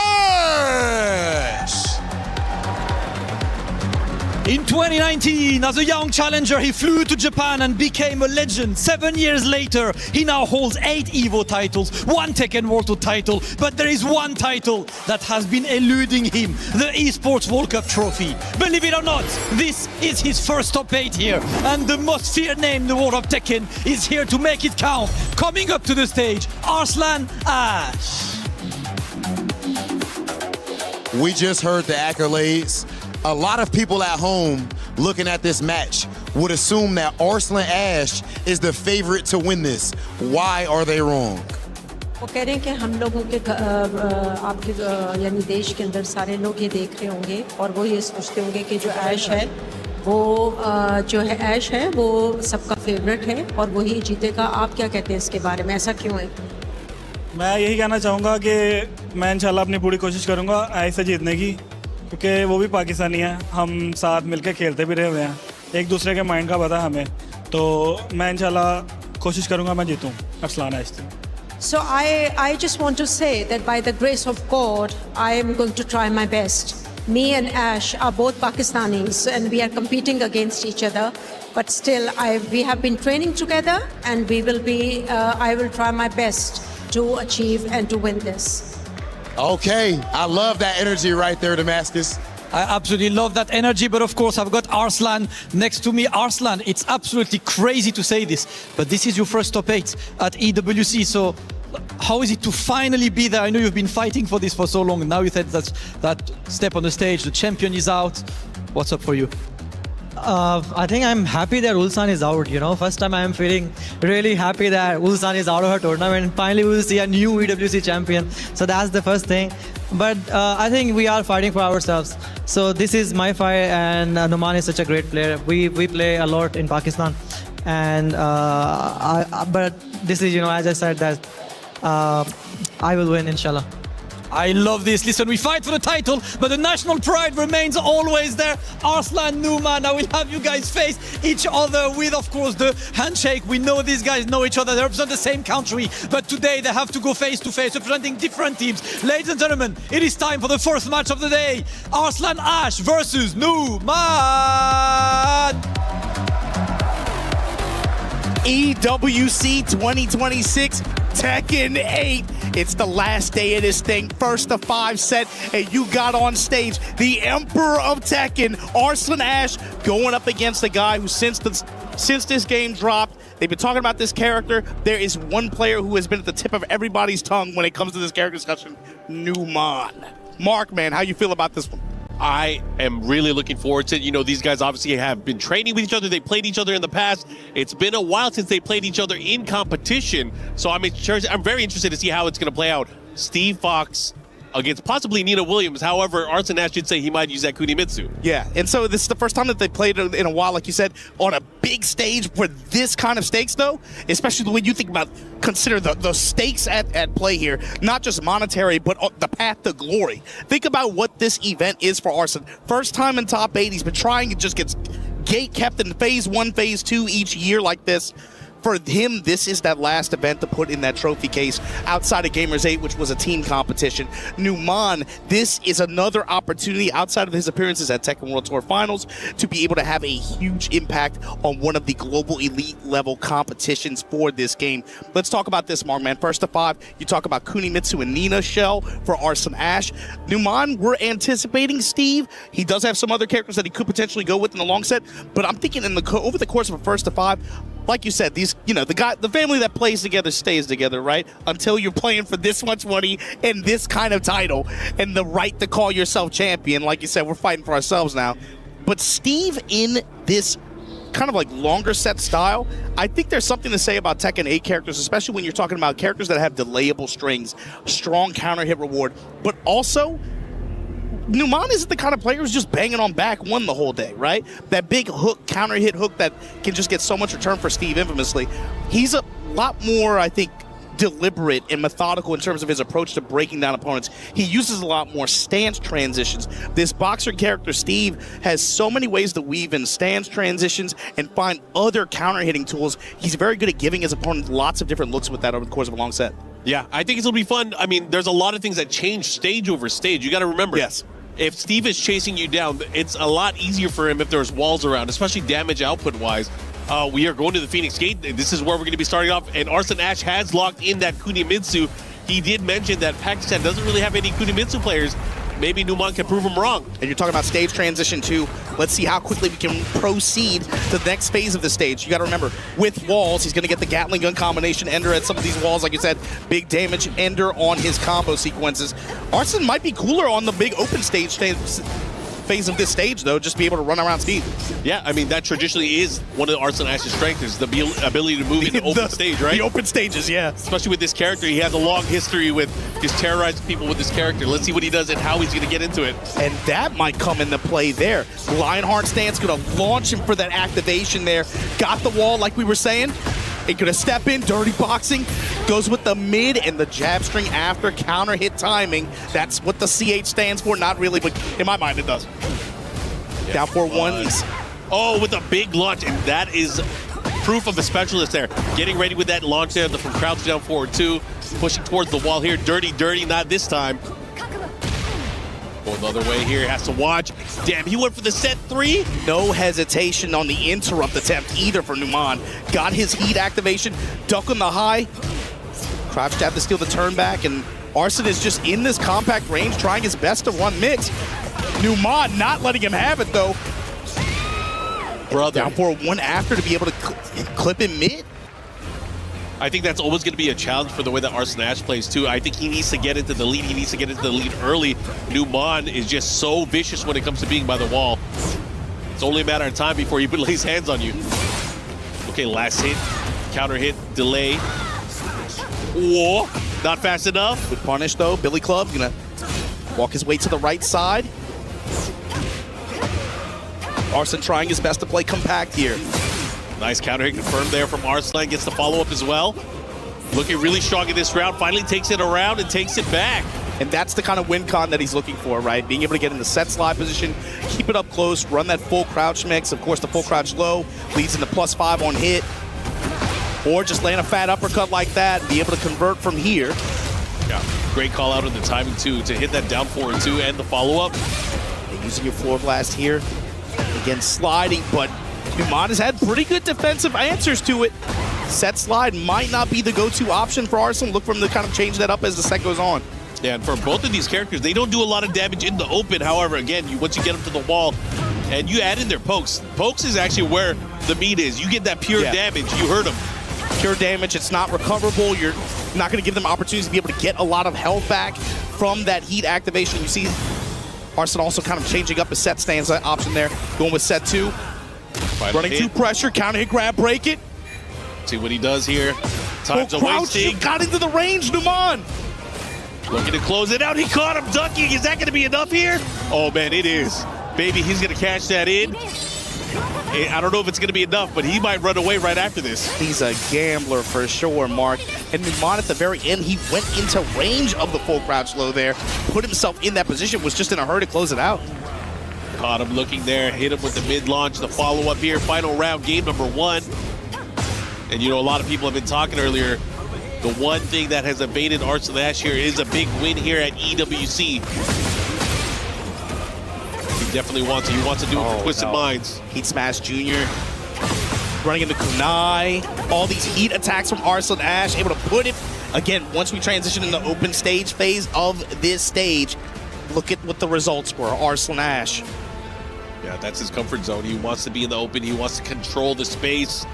In 2019, as a young challenger, he flew to Japan and became a legend. 7 years later, he now holds 8 EVO titles, 1 Tekken World Tour title, but there is one title that has been eluding him, the Esports World Cup trophy. Believe it or not, this is his first top 8 here, and the most feared name in the world of Tekken is here to make it count. Coming up to the stage, Arslan Ash. We just heard the accolades. A lot of people at home looking at this match would assume that Arslan Ash is the favorite to win this. Why are they wrong? वो कह रहे हैं कि हम लोगों के आपके यानी देश के अंदर सारे लोग ये देख रहे होंगे और वो ये सोचते होंगे कि जो ऐश है वो जो है ऐश है वो सबका फेवरेट है और वही जीतेगा। आप क्या कहते हैं इसके बारे में, ऐसा क्यों है? मैं यही कहना चाहूँगा कि मैं इंशाल्लाह अपनी पूरी कोशिश करूँगा ऐसे जीतने की, क्योंकि वो भी पाकिस्तानी है, हम साथ मिलकर खेलते भी रहे हुए हैं, एक दूसरे के माइंड का पता हमें, तो मैं इंशाल्लाह कोशिश करूँगा मैं जीतूँ Arsalan Aish. So I just want to say that by the grace of God, I am going to try my best. Me and Ash are both Pakistanis and we are competing against each other. But still, we have been training together and we will be, I will try my best to achieve and to win this. Okay, I love that energy right there, Damascus. I absolutely love that energy, but of course I've got Arslan next to me. Arslan, it's absolutely crazy to say this, but this is your first top 8 at EWC, so how is it to finally be there? I know you've been fighting for this for so long, and now you said that step on the stage, the champion is out. What's up for you? I think I'm happy that Ulsan is out, you know. First time I am feeling really happy that Ulsan is out of her tournament. Finally we will see a new EWC champion. So that's the first thing. But I think we are fighting for ourselves. So this is my fight, and Numan is such a great player. We play a lot in Pakistan. And but this is, you know, as I said, that I will win, inshallah. I love this. Listen, we fight for the title, but the national pride remains always there. Arslan, Numan, I will have you guys face each other with, of course, the handshake. We know these guys know each other. They represent the same country, but today they have to go face to face, representing different teams. Ladies and gentlemen, it is time for the first match of the day. Arslan Ash versus Numan. EWC 2026 Tekken 8. It's the last day of this thing. First to 5 set, and you got on stage the Emperor of Tekken, Arslan Ash, going up against a guy who since this game dropped, they've been talking about this character. There is one player who has been at the tip of everybody's tongue when it comes to this character discussion, Numan. Mark, man, how you feel about this one? I am really looking forward to it. You know, these guys obviously have been training with each other. They played each other in the past. It's been a while since they played each other in competition. So I'm very interested to see how it's going to play out. Steve Fox against possibly Nina Williams. However, Arslan Ash did say he might use that Kunimitsu. Yeah, and so this is the first time that they played in a while, like you said, on a big stage for this kind of stakes, though, especially when you think about, consider the stakes at play here, not just monetary, but the path to glory. Think about what this event is for Arslan. First time in top 8, he's been trying, it just gets gate kept in phase 1, phase 2 each year like this. For him, this is that last event to put in that trophy case outside of Gamers 8, which was a team competition. Numan, this is another opportunity outside of his appearances at Tekken World Tour Finals to be able to have a huge impact on one of the global elite level competitions for this game. Let's talk about this, Mark, man. First to 5, you talk about Kunimitsu and Nina Shell for Arslan Ash. Numan, we're anticipating Steve. He does have some other characters that he could potentially go with in the long set, but I'm thinking over the course of a first to 5, like you said, these, you know, the family that plays together stays together, right? Until you're playing for this much money and this kind of title and the right to call yourself champion. Like you said, we're fighting for ourselves now. But Steve, in this kind of like longer set style, I think there's something to say about Tekken 8 characters, especially when you're talking about characters that have delayable strings, strong counter hit reward, but also Numan isn't the kind of player who's just banging on back one the whole day, right? That big hook, counter hit hook that can just get so much return for Steve infamously. He's a lot more, I think, deliberate and methodical in terms of his approach to breaking down opponents. He uses a lot more stance transitions. This boxer character, Steve, has so many ways to weave in stance transitions and find other counter hitting tools. He's very good at giving his opponent lots of different looks with that over the course of a long set. Yeah, I think it'll be fun. I mean, there's a lot of things that change stage over stage. You got to remember. Yes. if Steve is chasing you down, it's a lot easier for him if there's walls around, especially damage output-wise. We are going to the Phoenix Gate. This is where we're going to be starting off, and Arslan Ash has locked in that Kunimitsu. He did mention that Pakistan doesn't really have any Kunimitsu players. Maybe Numan can prove him wrong. And you're talking about stage transition too. Let's see how quickly we can proceed to the next phase of the stage. You got to remember, with walls, he's going to get the Gatling gun combination ender at some of these walls. Like you said, big damage ender on his combo sequences. Arslan might be cooler on the big open stage phase of this stage, though, just be able to run around speed. Yeah, I mean, that traditionally is one of Arslan Ash's strengths, is the ability to move in the open stage, right? The open stages, yeah. Especially with this character. He has a long history with just terrorizing people with this character. Let's see what he does and how he's going to get into it. And that might come into play there. Lionheart stance going to launch him for that activation there. Got the wall, like we were saying. It gonna step in, dirty boxing, goes with the mid and the jab string after, counter hit timing. That's what the CH stands for, not really, but in my mind it does. Yeah, down 4-1. Oh, with a big launch, and that is proof of a specialist there. Getting ready with that launch there from crouch down forward 2, pushing towards the wall here. Dirty, not this time. Going the other way here, has to watch. Damn, he went for the set 3. No hesitation on the interrupt attempt either for Numan. Got his heat activation, duck on the high. Crouch jab to steal the turn back, and Arslan is just in this compact range trying his best to run mix. Numan not letting him have it though. Brother. Down 4-1 after to be able to clip him mid. I think that's always going to be a challenge for the way that Arslan Ash plays too. I think he needs to get into the lead. He needs to get into the lead early. Numan is just so vicious when it comes to being by the wall. It's only a matter of time before he lays hands on you. Okay, last hit, counter hit, delay. Whoa, not fast enough. Good punish though. Billy Club gonna walk his way to the right side. Arslan trying his best to play compact here. Nice counter hit confirmed there from Arslan. Gets the follow-up as well. Looking really strong in this round. Finally takes it around and takes it back. And that's the kind of win con that he's looking for, right? Being able to get in the set slide position, keep it up close, run that full crouch mix. Of course, the full crouch low leads into +5 on hit. Or just land a fat uppercut like that, be able to convert from here. Yeah, great call out on the timing too, to hit that down 4-2 and the follow-up. Using your floor blast here. Again, sliding, but Numan has had pretty good defensive answers to it. Set slide might not be the go-to option for Arslan. Look for him to kind of change that up as the set goes on. Yeah, and for both of these characters, they don't do a lot of damage in the open. However, again, once you get them to the wall and you add in their pokes, pokes is actually where the meat is. You get that pure damage. You hurt them. Pure damage, it's not recoverable. You're not going to give them opportunities to be able to get a lot of health back from that heat activation. You see Arslan also kind of changing up his set stance option there, going with set 2. Running through pressure, counter hit, grab, break it. See what he does here. Time's a wasting. Got into the range, Numan. Looking to close it out. He caught him ducking. Is that going to be enough here? Oh, man, it is. Baby, he's going to cash that in. I don't know if it's going to be enough, but he might run away right after this. He's a gambler for sure, Mark. And Numan at the very end, he went into range of the full crouch low there, put himself in that position, was just in a hurry to close it out. Caught him looking there, hit him with the mid-launch, the follow-up here, final round, game number 1. And you know, a lot of people have been talking earlier, the one thing that has evaded Arslan Ash here is a big win here at EWC. He definitely wants it. He wants to do it for Twisted Minds. Heat Smash Jr. running into Kunai. All these heat attacks from Arslan Ash, able to put it. Again, once we transition in the open stage phase of this stage, look at what the results were. Arslan Ash. Yeah, that's his comfort zone. He wants to be in the open. He wants to control the space.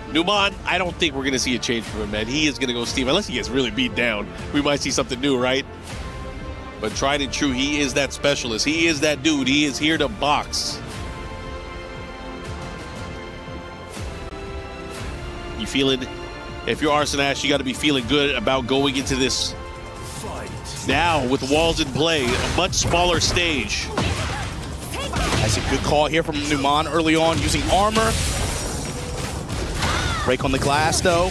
Numan, I don't think we're going to see a change from him, man. He is going to go Steve. Unless he gets really beat down, we might see something new, right? But tried and true, he is that specialist. He is that dude. He is here to box. You feeling, if you're Arslan Ash, you got to be feeling good about going into this now with walls in play, a much smaller stage. That's a good call here from Numan early on, using armor. Break on the glass, though.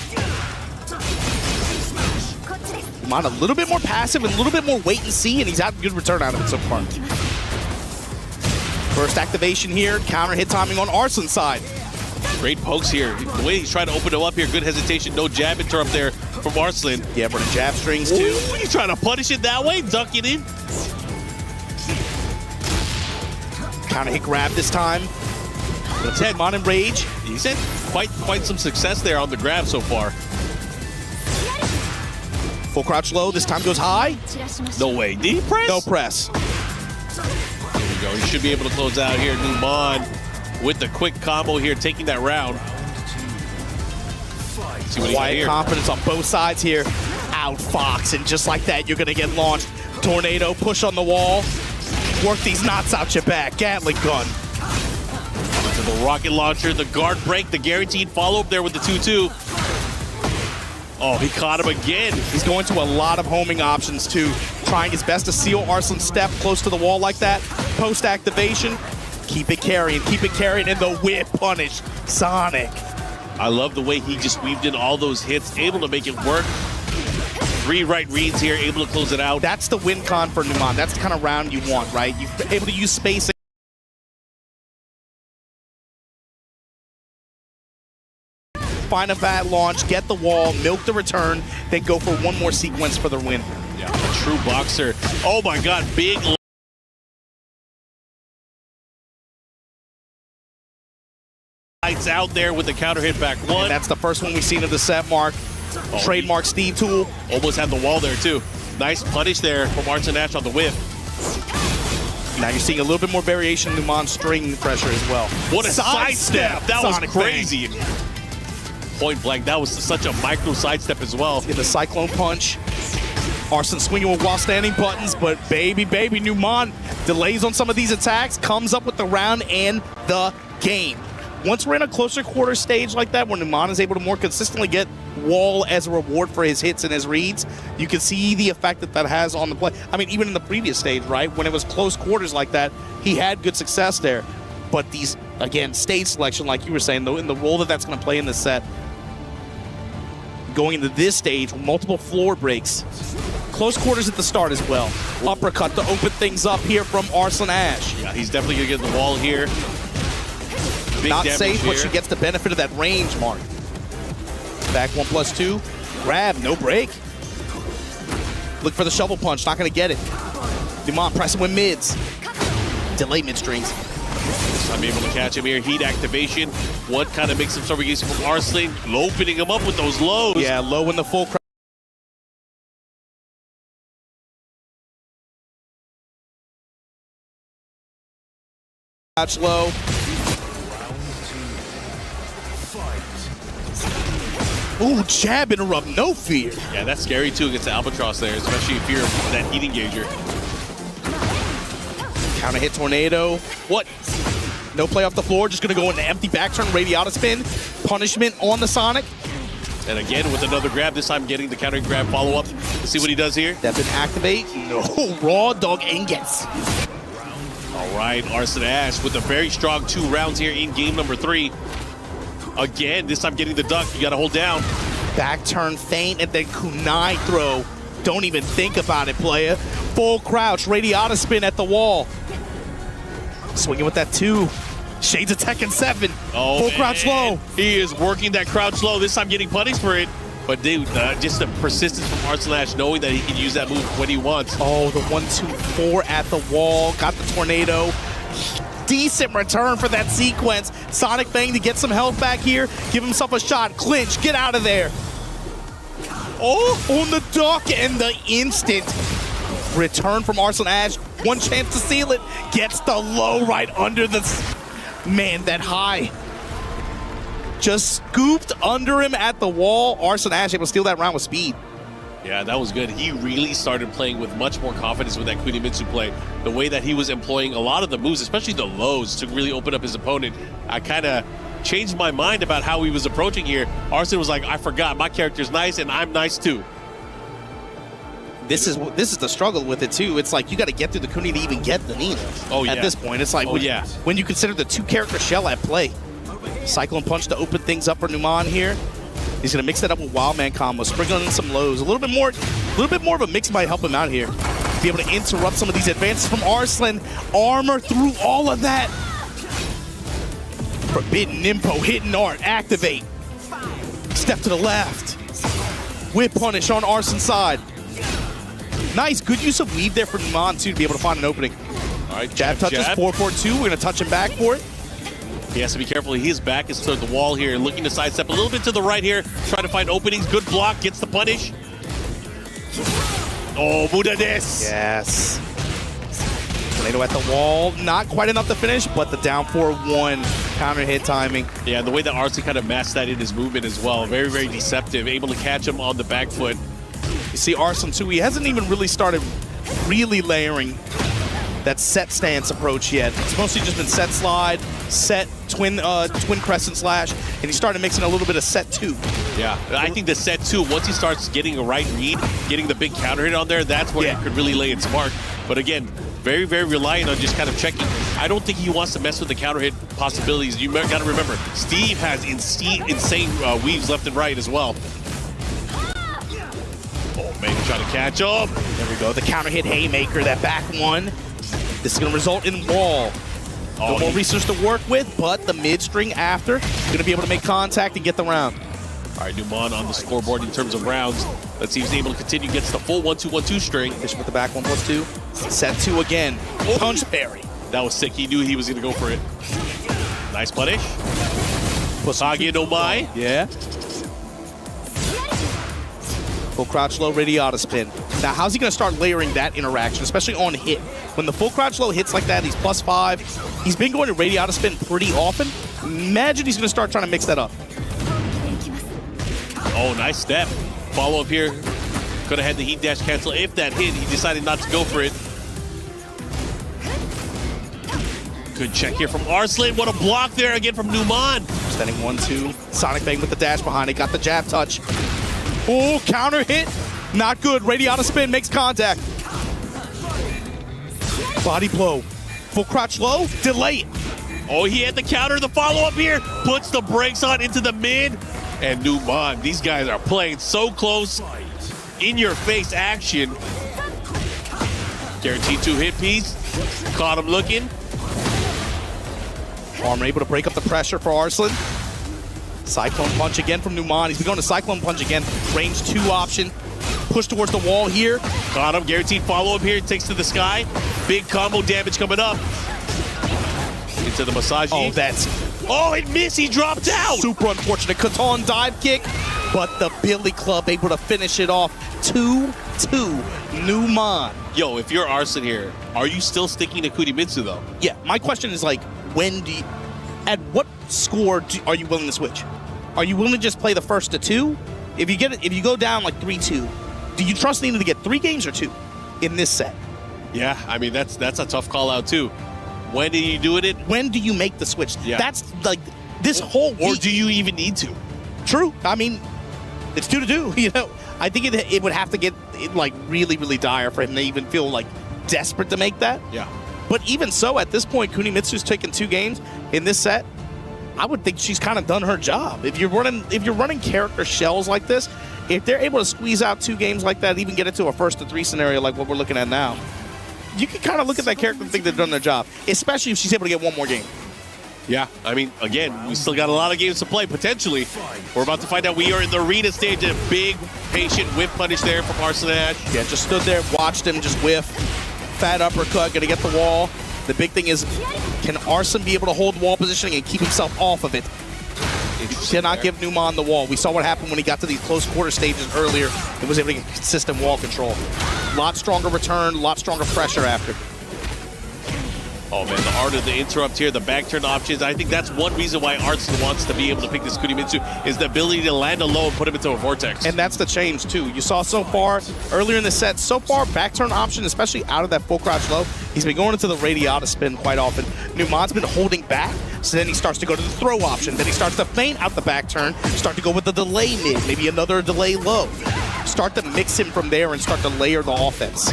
Numan a little bit more passive and a little bit more wait and see, and he's had a good return out of it so far. First activation here, counter hit timing on Arslan's side. Great pokes here. The way he's trying to open him up here, good hesitation, no jab interrupt there from Arslan. Yeah, but the jab strings too. Ooh, you trying to punish it that way, duck it in. Counter hit grab this time. Gonna put him on in rage. He's had quite some success there on the grab so far. Full crouch low. This time goes high. No way. Did he press? No press. There we go. He should be able to close out here. Numan with the quick combo here, taking that round. See what Quiet confidence on both sides here. Outfox, and just like that, you're gonna get launched. Tornado, push on the wall. Work these knots out your back. Gatling gun. To the rocket launcher, the guard break, the guaranteed follow-up there with the 2-2. Oh, he caught him again. He's going to a lot of homing options too. Trying his best to seal Arslan's step close to the wall like that. Post-activation, keep it carrying, and the whip punish. Sonic. I love the way he just weaved in all those hits, able to make it work. 3 right reads here, able to close it out. That's the win con for Numan. That's the kind of round you want, right? You're able to use spacing. Find a bad launch, get the wall, milk the return, then go for one more sequence for the win. Yeah, a true boxer. Oh my God, big lights out there with the counter hit back one. And that's the first one we've seen of the set, Mark. Trademark Steve Tool. Almost had the wall there too. Nice punish there from Arts and Ash on the whip. Now you're seeing a little bit more variation in Numan's string pressure as well. What a sidestep! That was crazy. Bang. Point blank, that was such a micro sidestep as well. In the Cyclone Punch. Arslan swinging with while standing buttons, but baby, Numan delays on some of these attacks, comes up with the round and the game. Once we're in a closer quarter stage like that, where Numan is able to more consistently get wall as a reward for his hits and his reads, you can see the effect that has on the play. I mean, even in the previous stage, right? When it was close quarters like that, he had good success there. But these, again, stage selection, like you were saying, though, in the role that that's going to play in this set, going into this stage, multiple floor breaks. Close quarters at the start as well. Uppercut to open things up here from Arslan Ash. Yeah, he's definitely going to get the wall here. Big Not safe, here. but she gets the benefit of that range, Mark. Back 1+2. Grab, no break. Look for the shovel punch, not going to get it. Numan pressing with mids. Delay mid-strings. I'm able to catch him here. Heat activation. What kind of makes him subrogation from Arslan? Opening him up with those lows. Yeah, low in the full crouch low. Ooh, jab interrupt, no fear. Yeah, that's scary too against the Albatross there, especially if you're that heat engager. Counter hit tornado. What? No play off the floor, just gonna go into empty back turn, radiata spin. Punishment on the Sonic. And again with another grab, this time getting the counter grab follow-up. Let's see what he does here. Step and activate. No, raw dog ingots. All right, Arslan Ash with a very strong 2 rounds here in game number 3. Again, this time getting the duck, you gotta hold down. Back turn feint and then kunai throw. Don't even think about it, player. Full crouch, radiata spin at the wall. Swinging with that 2. Shades of Tekken 7. Oh, full crouch low. He is working that crouch low, this time getting punished for it. But dude, just the persistence from Arslan Ash, knowing that he can use that move when he wants. Oh, the 1-2-4 at the wall. Got the tornado. Decent return for that sequence. Sonic Bang to get some health back here. Give himself a shot. Clinch. Get out of there. Oh, on the duck and the instant return from Arslan Ash. One chance to seal it. Gets the low right under the... Man, that high. Just scooped under him at the wall. Arslan Ash able to steal that round with speed. Yeah, that was good. He really started playing with much more confidence with that Kunimitsu play. The way that he was employing a lot of the moves, especially the lows, to really open up his opponent. I kind of changed my mind about how he was approaching here. Arslan was like, I forgot, my character's nice and I'm nice too. This is the struggle with it too. It's like you got to get through the Kuni to even get the Nina. Oh, yeah. At this point, it's like when you consider the 2-character shell at play. Cyclone Punch to open things up for Numan here. He's gonna mix that up with Wildman combo, sprinkling in some lows. A little bit more of a mix might help him out here. Be able to interrupt some of these advances from Arslan. Armor through all of that. Forbidden Nimpo, hidden art, activate. Step to the left. Whip punish on Arslan's side. Nice, good use of weave there for Numan too to be able to find an opening. All right, Jab touches, 4-4-2. We're going to touch him back for it. He has to be careful. His back is toward the wall here, looking to sidestep a little bit to the right here, trying to find openings. Good block, gets the punish. Oh, Muneeb. Yes. Tornado at the wall. Not quite enough to finish, but the down 4-1 counter hit timing. Yeah, the way that Arslan kind of masked that in his movement as well. Very, very deceptive. Able to catch him on the back foot. You see Arslan too, he hasn't even really started layering that set stance approach yet. It's mostly just been set slide, set twin crescent slash, and he started mixing a little bit of set 2. Yeah, I think the set 2, once he starts getting a right read, getting the big counter hit on there, that's where he could really lay its mark. But again, very, very reliant on just kind of checking. I don't think he wants to mess with the counter hit possibilities. You got to remember, Steve has insane weaves left and right as well. Oh, man, trying to catch up. There we go, the counter hit haymaker, that back one. This is going to result in wall. No more research to work with, but the mid-string after going to be able to make contact and get the round. All right, Numan on the scoreboard in terms of rounds. Let's see if he's able to continue, gets the full 1-2-1-2 string. Fishing with the back 1+2. Set 2 again. Punch parry. That was sick. He knew he was going to go for it. Nice punish. Pusagi no Mai. Yeah. Full crouch low, radiata spin. Now, how's he going to start layering that interaction, especially on hit? When the full crouch low hits like that, he's +5. He's been going to radiata spin pretty often. Imagine he's going to start trying to mix that up. Oh, nice step. Follow up here. Could have had the heat dash cancel. If that hit, he decided not to go for it. Good check here from Arslan. What a block there again from Numan. Standing 1-2. Sonic Bang with the dash behind it. Got the jab touch. Oh, counter hit. Not good. Radiata spin makes contact. Body blow. Full crouch low. Delay it. Oh, he had the counter. The follow-up here. Puts the brakes on into the mid. And Numan. These guys are playing so close. In-your-face action. Guaranteed 2-hit piece. Caught him looking. Armor able to break up the pressure for Arslan. Cyclone punch again from Numan. He's been going to Cyclone punch again. Range 2 option. Push towards the wall here. Caught him. Guaranteed follow-up here. Takes to the sky. Big combo damage coming up. Into the Masaji. Oh, that's... Oh, it missed. He dropped out. Super unfortunate. Katon dive kick. But the Billy Club able to finish it off. 2-2. Numan. Yo, if you're Arslan here, are you still sticking to Kunimitsu, though? Yeah, my question is, like, when do you... At what score are you willing to switch? Are you willing to just play the first to 2? If you go down like 3-2, do you trust Nina to get 3 games or 2 in this set? Yeah, I mean that's a tough call out too. When do you do it? When do you make the switch? Yeah. That's like this whole week. Or do you even need to? True. I mean, it's 2-2. You know, I think it would have to get like really, really dire for him to even feel like desperate to make that. Yeah. But even so, at this point, Kunimitsu's taken 2 games in this set. I would think she's kind of done her job. If you're running character shells like this, if they're able to squeeze out 2 games like that, even get it to a first to 3 scenario like what we're looking at now, you can kind of look at that character and think they've done their job, especially if she's able to get 1 more game. Yeah, I mean, again, we still got a lot of games to play, potentially. We're about to find out. We are in the arena stage. A big, patient whiff punish there from Arslan Ash. Yeah, just stood there, watched him just whiff. Fat uppercut, gonna get the wall. The big thing is, can Arslan be able to hold wall positioning and keep himself off of it? You cannot give Numan the wall. We saw what happened when he got to these close quarter stages earlier and was able to get consistent wall control. Lot stronger return, lot stronger pressure after. Oh man, the art of the interrupt here, the back turn options. I think that's one reason why Arslan wants to be able to pick this Kunimitsu is the ability to land a low and put him into a vortex. And that's the change too. You saw so far, earlier in the set, so far back turn option, especially out of that full crouch low, he's been going into the radiata spin quite often. Numan's been holding back, so then he starts to go to the throw option. Then he starts to feint out the back turn, start to go with the delay mid, maybe another delay low. Start to mix him from there and start to layer the offense.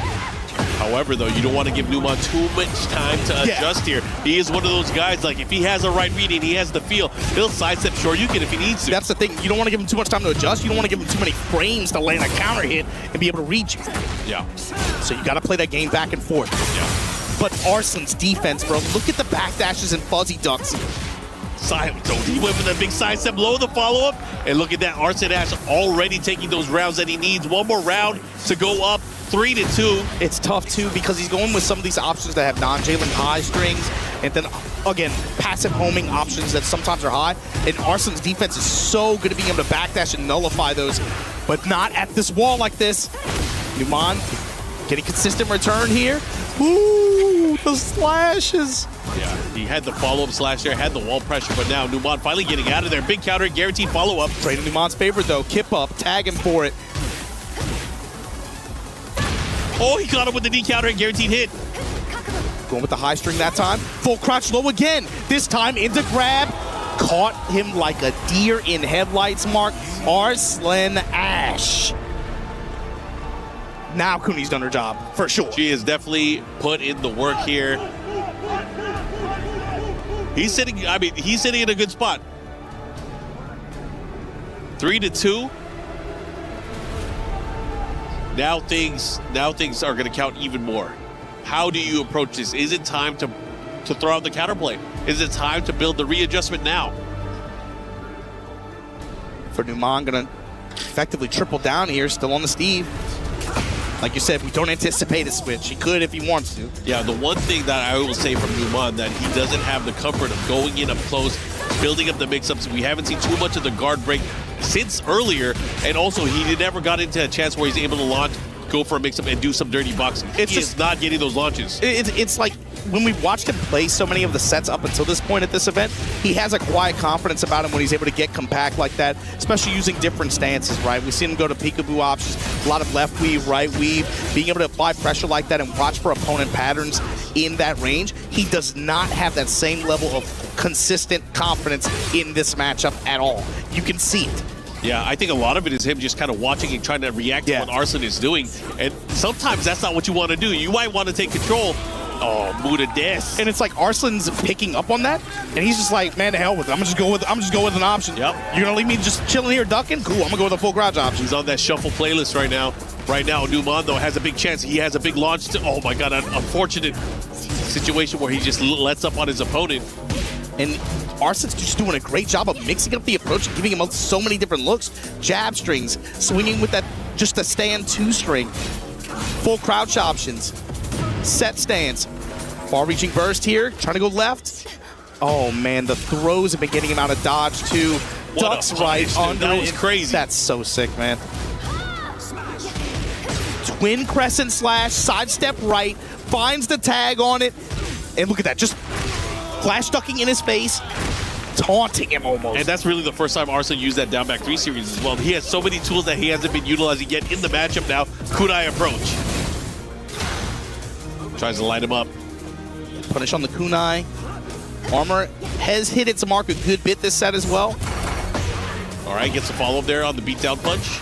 However, though, you don't want to give Numan too much time to adjust here. He is one of those guys, like, if he has a right read and he has the feel, he'll sidestep Shoryuken if he needs to. That's the thing. You don't want to give him too much time to adjust. You don't want to give him too many frames to land a counter hit and be able to read you. Yeah. So you got to play that game back and forth. Yeah. But Arslan's defense, bro, look at the backdashes and fuzzy ducks. Silent. He went with a big sidestep, low the follow-up, and look at that. Arslan Ash already taking those rounds that he needs. 1 more round to go up. 3-2. It's tough too because he's going with some of these options that have non-Jalen high strings, and then again passive homing options that sometimes are high. And Arslan's defense is so good at being able to backdash and nullify those, but not at this wall like this. Numan getting consistent return here. Ooh, the slashes. Yeah, he had the follow-up slash there, had the wall pressure, but now Numan finally getting out of there. Big counter, guaranteed follow-up. Trade in Numan's favor though. Kip up, tag him for it. Oh, he caught him with the D counter and guaranteed hit. Going with the high string that time. Full crouch low again. This time into grab. Caught him like a deer in headlights, Mark. Arslan Ash. Now Kuni's done her job, for sure. She has definitely put in the work here. He's sitting in a good spot. 3-2. Now things are going to count even more. How do you approach this? Is it time to throw out the counterplay? Is it time to build the readjustment now? For Numan, gonna effectively triple down here, still on the Steve. Like you said, we don't anticipate a switch. He could if he wants to. Yeah, the one thing that I will say from Numan that he doesn't have the comfort of going in up close, building up the mix-ups. We haven't seen too much of the guard break since earlier, and also he never got into a chance where he's able to launch, go for a mix-up, and do some dirty boxing. He is not getting those launches. It's like when we've watched him play so many of the sets up until this point at this event, he has a quiet confidence about him when he's able to get compact like that, especially using different stances, right? We've seen him go to peekaboo options, a lot of left weave, right weave, being able to apply pressure like that and watch for opponent patterns in that range. He does not have that same level of consistent confidence in this matchup at all. You can see it. Yeah, I think a lot of it is him just kind of watching and trying to react to what Arslan is doing. And sometimes that's not what you want to do. You might want to take control. Oh, Muneeb. And it's like Arslan's picking up on that, and he's just like, man, to hell with it. I'm just go with an option. Yep. You're gonna leave me just chilling here ducking? Cool, I'm gonna go with a full crouch option. He's on that shuffle playlist right now. Right now, Numan, though, has a big chance. He has a big launch. Oh, my God, an unfortunate situation where he just lets up on his opponent. And Arslan's just doing a great job of mixing up the approach and giving him so many different looks. Jab strings, swinging with that, just a stand 2 string. Full crouch options. Set stance. Far-reaching burst here, trying to go left. Oh, man, the throws have been getting him out of dodge, too. Ducks right under. That was crazy. That's so sick, man. Twin crescent slash, sidestep right, finds the tag on it. And look at that, just flash ducking in his face, taunting him almost. And that's really the first time Arslan used that down back 3 series as well. He has so many tools that he hasn't been utilizing yet in the matchup now. Kunai approach. Tries to light him up. Punish on the kunai. Armor has hit its mark a good bit this set as well. All right, gets a follow-up there on the beatdown punch.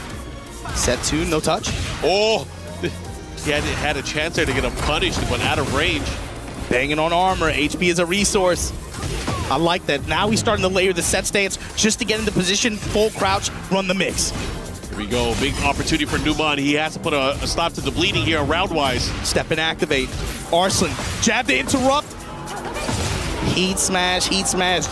Set 2, no touch. Oh, he had a chance there to get him punished, but out of range. Banging on armor. HP is a resource. I like that. Now he's starting to layer the set stance just to get into position, full crouch, run the mix. Here we go. Big opportunity for Numan. He has to put a stop to the bleeding here round-wise. Step and activate. Arslan, jab to interrupt. Heat smash,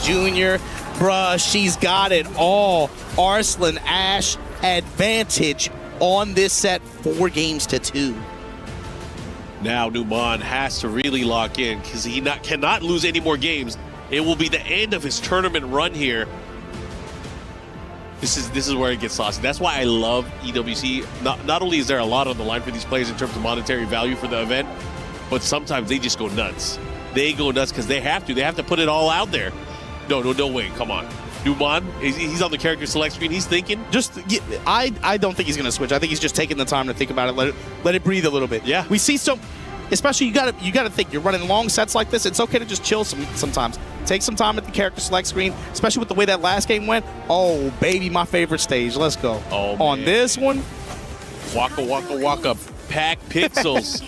Junior. Bruh, she's got it all. Arslan Ash advantage on this set, 4 games to 2. Now Numan has to really lock in because he cannot lose any more games. It will be the end of his tournament run here. This is where it gets saucy. That's why I love EWC. Not only is there a lot on the line for these players in terms of monetary value for the event, but sometimes they just go nuts. They go nuts because they have to. They have to put it all out there. No way. Come on. Numan, he's on the character select screen. He's thinking. I don't think he's going to switch. I think he's just taking the time to think about it. Let it breathe a little bit. Yeah. We see especially you got to think. You're running long sets like this. It's okay to just chill sometimes. Take some time at the character select screen, especially with the way that last game went. Oh, baby, my favorite stage. Let's go. Oh, on man. This one. Waka. Pack pixels.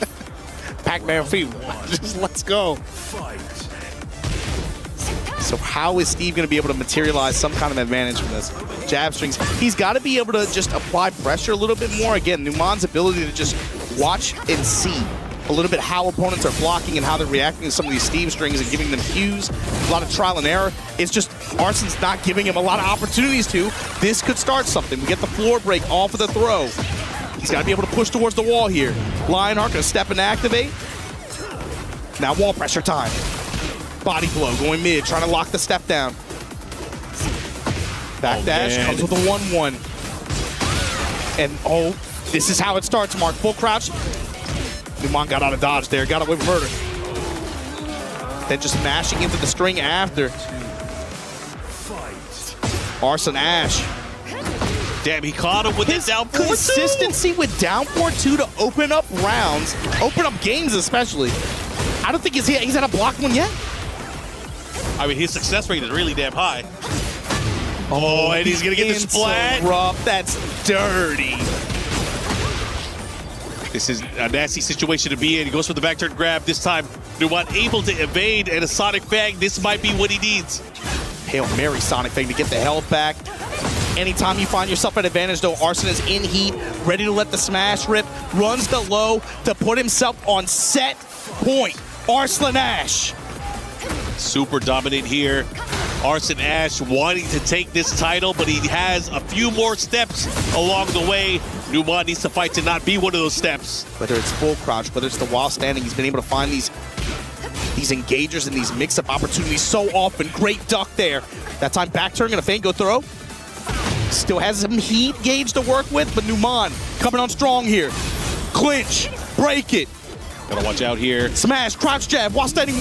Pac-Man feet. Just let's go. So how is Steve going to be able to materialize some kind of advantage from this? Jab strings. He's got to be able to just apply pressure a little bit more. Again, Numan's ability to just watch and see a little bit how opponents are blocking and how they're reacting to some of these Steve strings and giving them cues. A lot of trial and error. It's just Arslan's not giving him a lot of opportunities to. This could start something. We get the floor break off of the throw. He's got to be able to push towards the wall here. Lionheart gonna step and activate. Now wall pressure time. Body blow going mid, trying to lock the step down. Back dash comes with a 1-1. And this is how it starts, Mark. Full crouch. Numan got out of dodge there, got away with murder. Then just mashing into the string after. Arslan Ash. Damn, he caught him with his down 4-2. Consistency with down 4-2 to open up rounds, open up games especially. I don't think he's had a blocked one yet. I mean, his success rate is really damn high. Oh, and he's going to get the splat. That's dirty. This is a nasty situation to be in. He goes for the back turn grab. This time, Numan able to evade, and a Sonic Fang. This might be what he needs. Hail Mary Sonic Fang to get the health back. Anytime you find yourself at advantage, though, Arslan is in heat, ready to let the smash rip, runs the low to put himself on set point. Arslan Ash. Super dominant here. Arslan Ash wanting to take this title, but he has a few more steps along the way. Numan needs to fight to not be one of those steps. Whether it's full crouch, whether it's the while standing, he's been able to find these engagers and these mix-up opportunities so often. Great duck there. That time back turn, gonna feint, go throw. Still has some heat gauge to work with, but Numan coming on strong here. Clinch, break it. Gotta watch out here. Smash, crouch jab, while standing.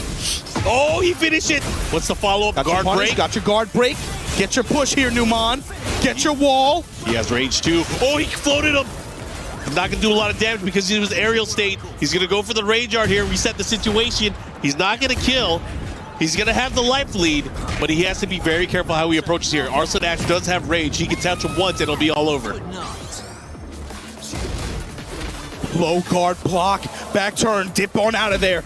Oh, he finished it. What's the follow-up? Guard break. Got your guard break. Get your push here, Numan. Get your wall. He has rage too. Oh, he floated him. Not gonna do a lot of damage because he was aerial state. He's gonna go for the rage art here, reset the situation. He's not gonna kill. He's gonna have the life lead, but he has to be very careful how he approaches here. Arslan Ash does have rage. He can touch him once and it'll be all over. Low guard block, back turn, dip on out of there.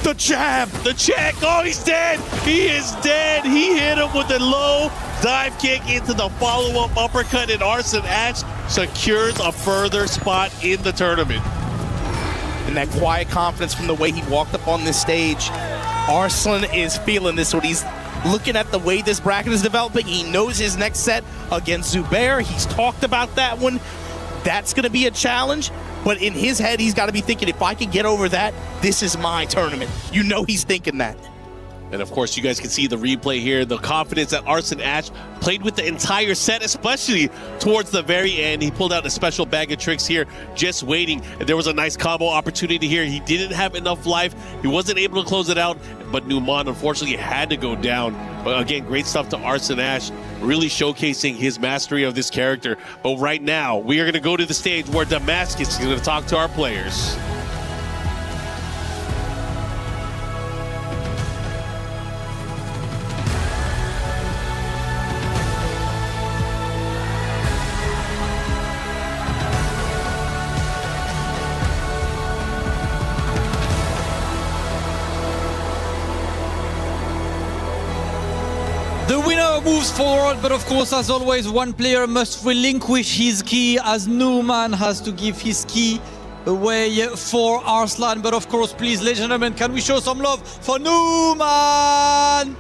The jab, the check. Oh, he's dead. He is dead. He hit him with a low dive kick into the follow-up uppercut, and Arslan Ash secures a further spot in the tournament. And that quiet confidence from the way he walked up on this stage. Arslan is feeling this when he's looking at the way this bracket is developing. He knows his next set against Zubair. He's talked about that one. That's going to be a challenge. But in his head, he's got to be thinking, if I can get over that, this is my tournament. You know he's thinking that. And of course, you guys can see the replay here, the confidence that Arslan Ash played with the entire set, especially towards the very end. He pulled out a special bag of tricks here, just waiting. And there was a nice combo opportunity here. He didn't have enough life. He wasn't able to close it out, but Numan unfortunately had to go down. But again, great stuff to Arslan Ash, really showcasing his mastery of this character. But right now, we are going to go to the stage where Damascus is going to talk to our players. The winner moves forward, but of course, as always, one player must relinquish his key, as Numan has to give his key away for Arslan. But of course, please, ladies and gentlemen, can we show some love for Numan?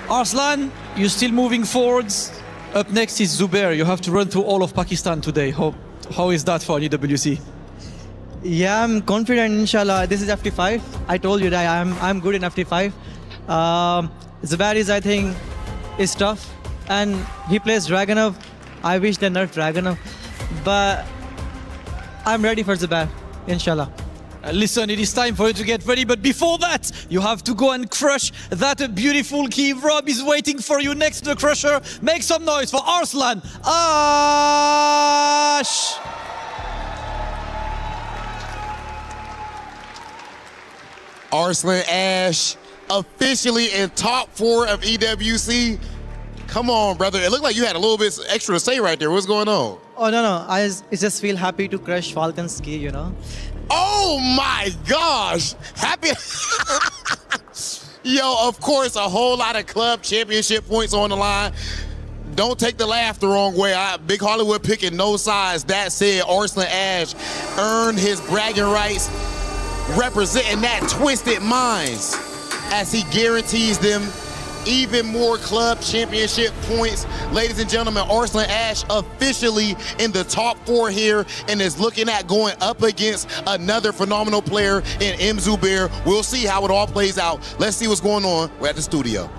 Arslan, you're still moving forwards. Up next is Zubair. You have to run through all of Pakistan today. How is that for an EWC? Yeah, I'm confident, inshallah. This is FT5. I told you that I'm good in FT5. Zubair is, I think, is tough. And he plays Dragunov. I wish they nerfed Dragunov. But I'm ready for Zubair, inshallah. Listen, it is time for you to get ready, but before that, you have to go and crush that beautiful key. Rob is waiting for you next to the crusher. Make some noise for Arslan Ash! Arslan Ash officially in top 4 of EWC. Come on, brother. It looked like you had a little bit extra to say right there. What's going on? Oh, no. I just feel happy to crush Falcon's key, you know. Oh, my gosh. Happy. Yo, of course, a whole lot of club championship points on the line. Don't take the laugh the wrong way. Big Hollywood picking no sides. That said, Arslan Ash earned his bragging rights, representing that Twisted Minds as he guarantees them even more club championship points. Ladies and gentlemen, Arslan Ash officially in the top 4 here and is looking at going up against another phenomenal player in MUCB. We'll see how it all plays out. Let's see what's going on. We're at the studio.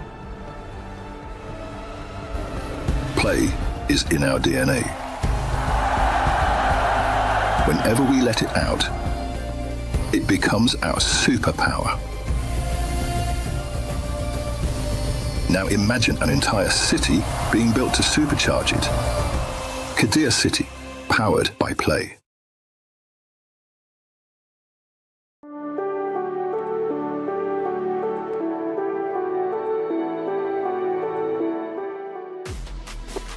Play is in our DNA. Whenever we let it out, it becomes our superpower. Now imagine an entire city being built to supercharge it. Kadir City, powered by Play.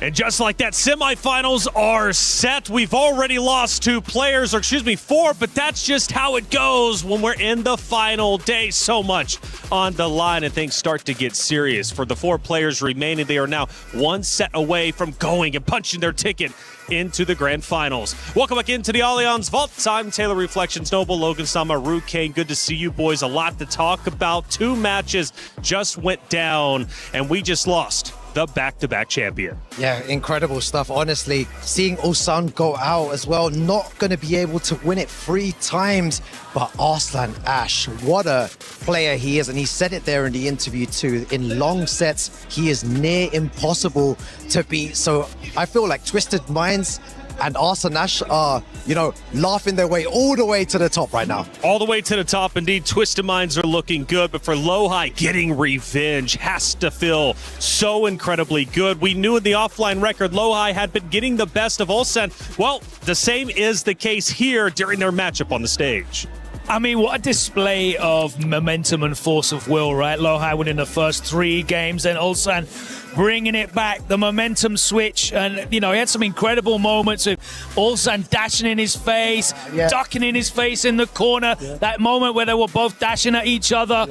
And just like that, semifinals are set. We've already lost 2 players, or excuse me, 4, but that's just how it goes when we're in the final day. So much on the line, and things start to get serious. For the 4 players remaining, they are now 1 set away from going and punching their ticket into the grand finals. Welcome back into the Allianz Vault. I'm Taylor Reflections Noble, Logan Sama, Ru Kane. Good to see you boys. A lot to talk about. 2 matches just went down, and we just lost the back-to-back champion. Yeah, incredible stuff. Honestly, seeing Ulsan go out as well, not going to be able to win it 3 times. But Arslan Ash, what a player he is. And he said it there in the interview too. In long sets, he is near impossible to beat. So I feel like Twisted Minds and Arslan Ash are, laughing their way all the way to the top right now. All the way to the top, indeed. Twisted Minds are looking good, but for Lohai, getting revenge has to feel so incredibly good. We knew in the offline record, Lohai had been getting the best of Ulsan. Well, the same is the case here during their matchup on the stage. I mean, what a display of momentum and force of will, right? Lohai winning the first 3 games, and Ulsan bringing it back, the momentum switch. And, he had some incredible moments of Ulsan dashing in his face, ducking in his face in the corner. That moment where they were both dashing at each other.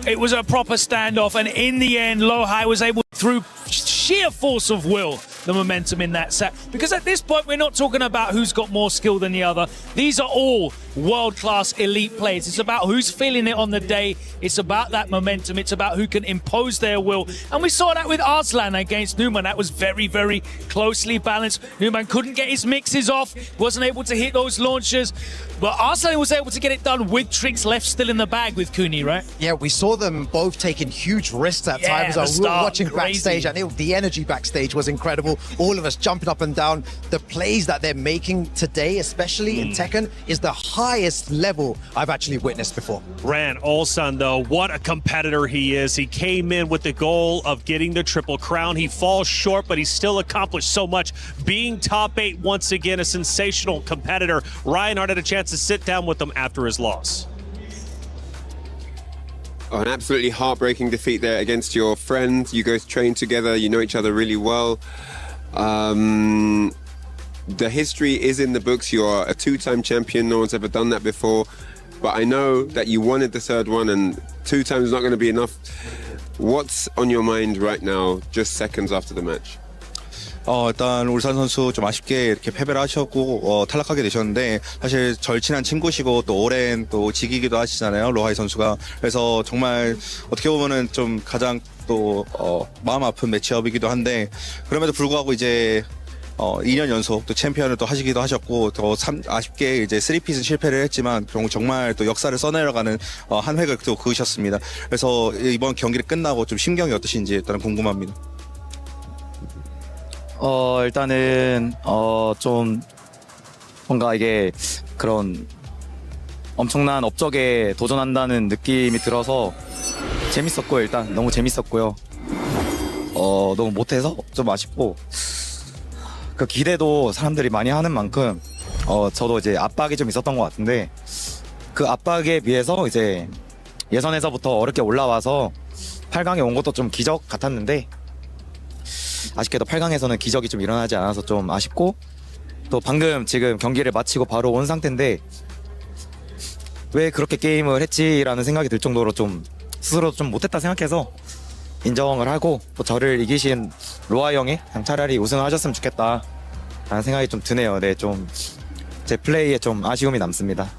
It was a proper standoff. And in the end, Lohai was able, through sheer force of will, the momentum in that set. Because at this point, we're not talking about who's got more skill than the other. These are all world-class elite players. It's about who's feeling it on the day. It's about that momentum. It's about who can impose their will. And we saw that with Arslan against Numan. That was very, very closely balanced. Numan couldn't get his mixes off, wasn't able to hit those launchers. But Arslan was able to get it done with tricks left still in the bag with Kuni, right? Yeah, we saw them both taking huge risks at times. We were watching backstage, and the energy backstage was incredible. All of us jumping up and down. The plays that they're making today, especially in Tekken, is the highest level I've actually witnessed before. Ran Ulsan, though, what a competitor he is. He came in with the goal of getting the Triple Crown. He falls short, but he's still accomplished so much. Being top 8 once again, a sensational competitor. Reinhardt had a chance to sit down with him after his loss. Oh, an absolutely heartbreaking defeat there against your friend. You guys train together, you know each other really well. The history is in the books. You are a 2-time champion. No one's ever done that before. But I know that you wanted the 3rd one, and 2 times is not going to be enough. What's on your mind right now, just seconds after the match? 일단 울산 선수 좀 아쉽게 이렇게 패배를 하셨고 탈락하게 되셨는데, 사실 절친한 친구시고 또 오랜 또 직이기도 하시잖아요, 로하이 선수가. 그래서 정말 어떻게 보면은 좀 가장 또 마음 아픈 매치업이기도 한데, 그럼에도 불구하고 이제 2년 연속 또 챔피언을 또 하시기도 하셨고, 더 아쉽게 이제 3핏은 실패를 했지만 정말 또 역사를 써내려가는 한 획을 또 그으셨습니다. 그래서 이번 경기를 끝나고 좀 심경이 어떠신지 일단 궁금합니다. 일단은 좀 뭔가 이게 그런 엄청난 업적에 도전한다는 느낌이 들어서 재밌었고요. 일단 너무 재밌었고요. 너무 못해서 좀 아쉽고, 그 기대도 사람들이 많이 하는 만큼 저도 이제 압박이 좀 있었던 것 같은데, 그 압박에 비해서 이제 예선에서부터 어렵게 올라와서 8강에 온 것도 좀 기적 같았는데, 아쉽게도 8강에서는 기적이 좀 일어나지 않아서 좀 아쉽고, 또 방금 지금 경기를 마치고 바로 온 상태인데 왜 그렇게 게임을 했지라는 생각이 들 정도로 좀 스스로 좀 못했다 생각해서 인정을 하고, 또 저를 이기신 로아 형이 그냥 차라리 우승하셨으면 좋겠다 라는 생각이 좀 드네요. 네, 좀 제 플레이에 좀 아쉬움이 남습니다.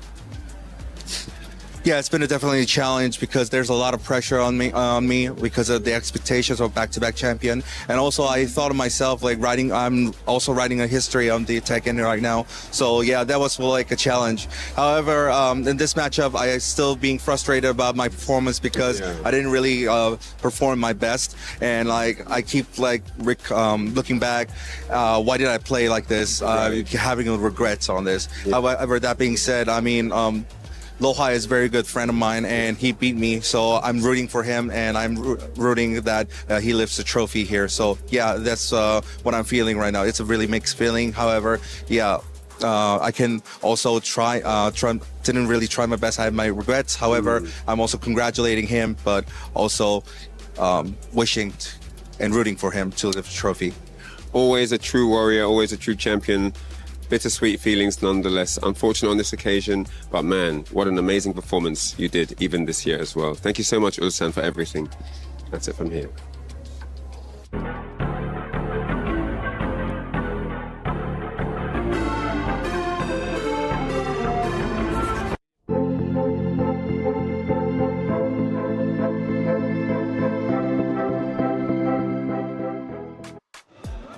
Yeah, it's been definitely a challenge because there's a lot of pressure on me because of the expectations of back-to-back champion, and also I thought of myself like I'm also writing a history on the Tekken right now. So yeah, that was like a challenge. However, in this matchup, I still being frustrated about my performance because I didn't really perform my best, and like I keep like looking back, why did I play like this? Having regrets on this. However, that being said, I mean. Lohai is a very good friend of mine, and he beat me, so I'm rooting for him, and I'm rooting that he lifts the trophy here. So yeah, that's what I'm feeling right now. It's a really mixed feeling. However, yeah, I can also didn't really try my best. I have my regrets. However, I'm also congratulating him, but also wishing and rooting for him to lift the trophy. Always a true warrior, always a true champion. Bittersweet feelings nonetheless. Unfortunate on this occasion, but man, what an amazing performance you did even this year as well. Thank you so much, Ulsan, for everything. That's it from here.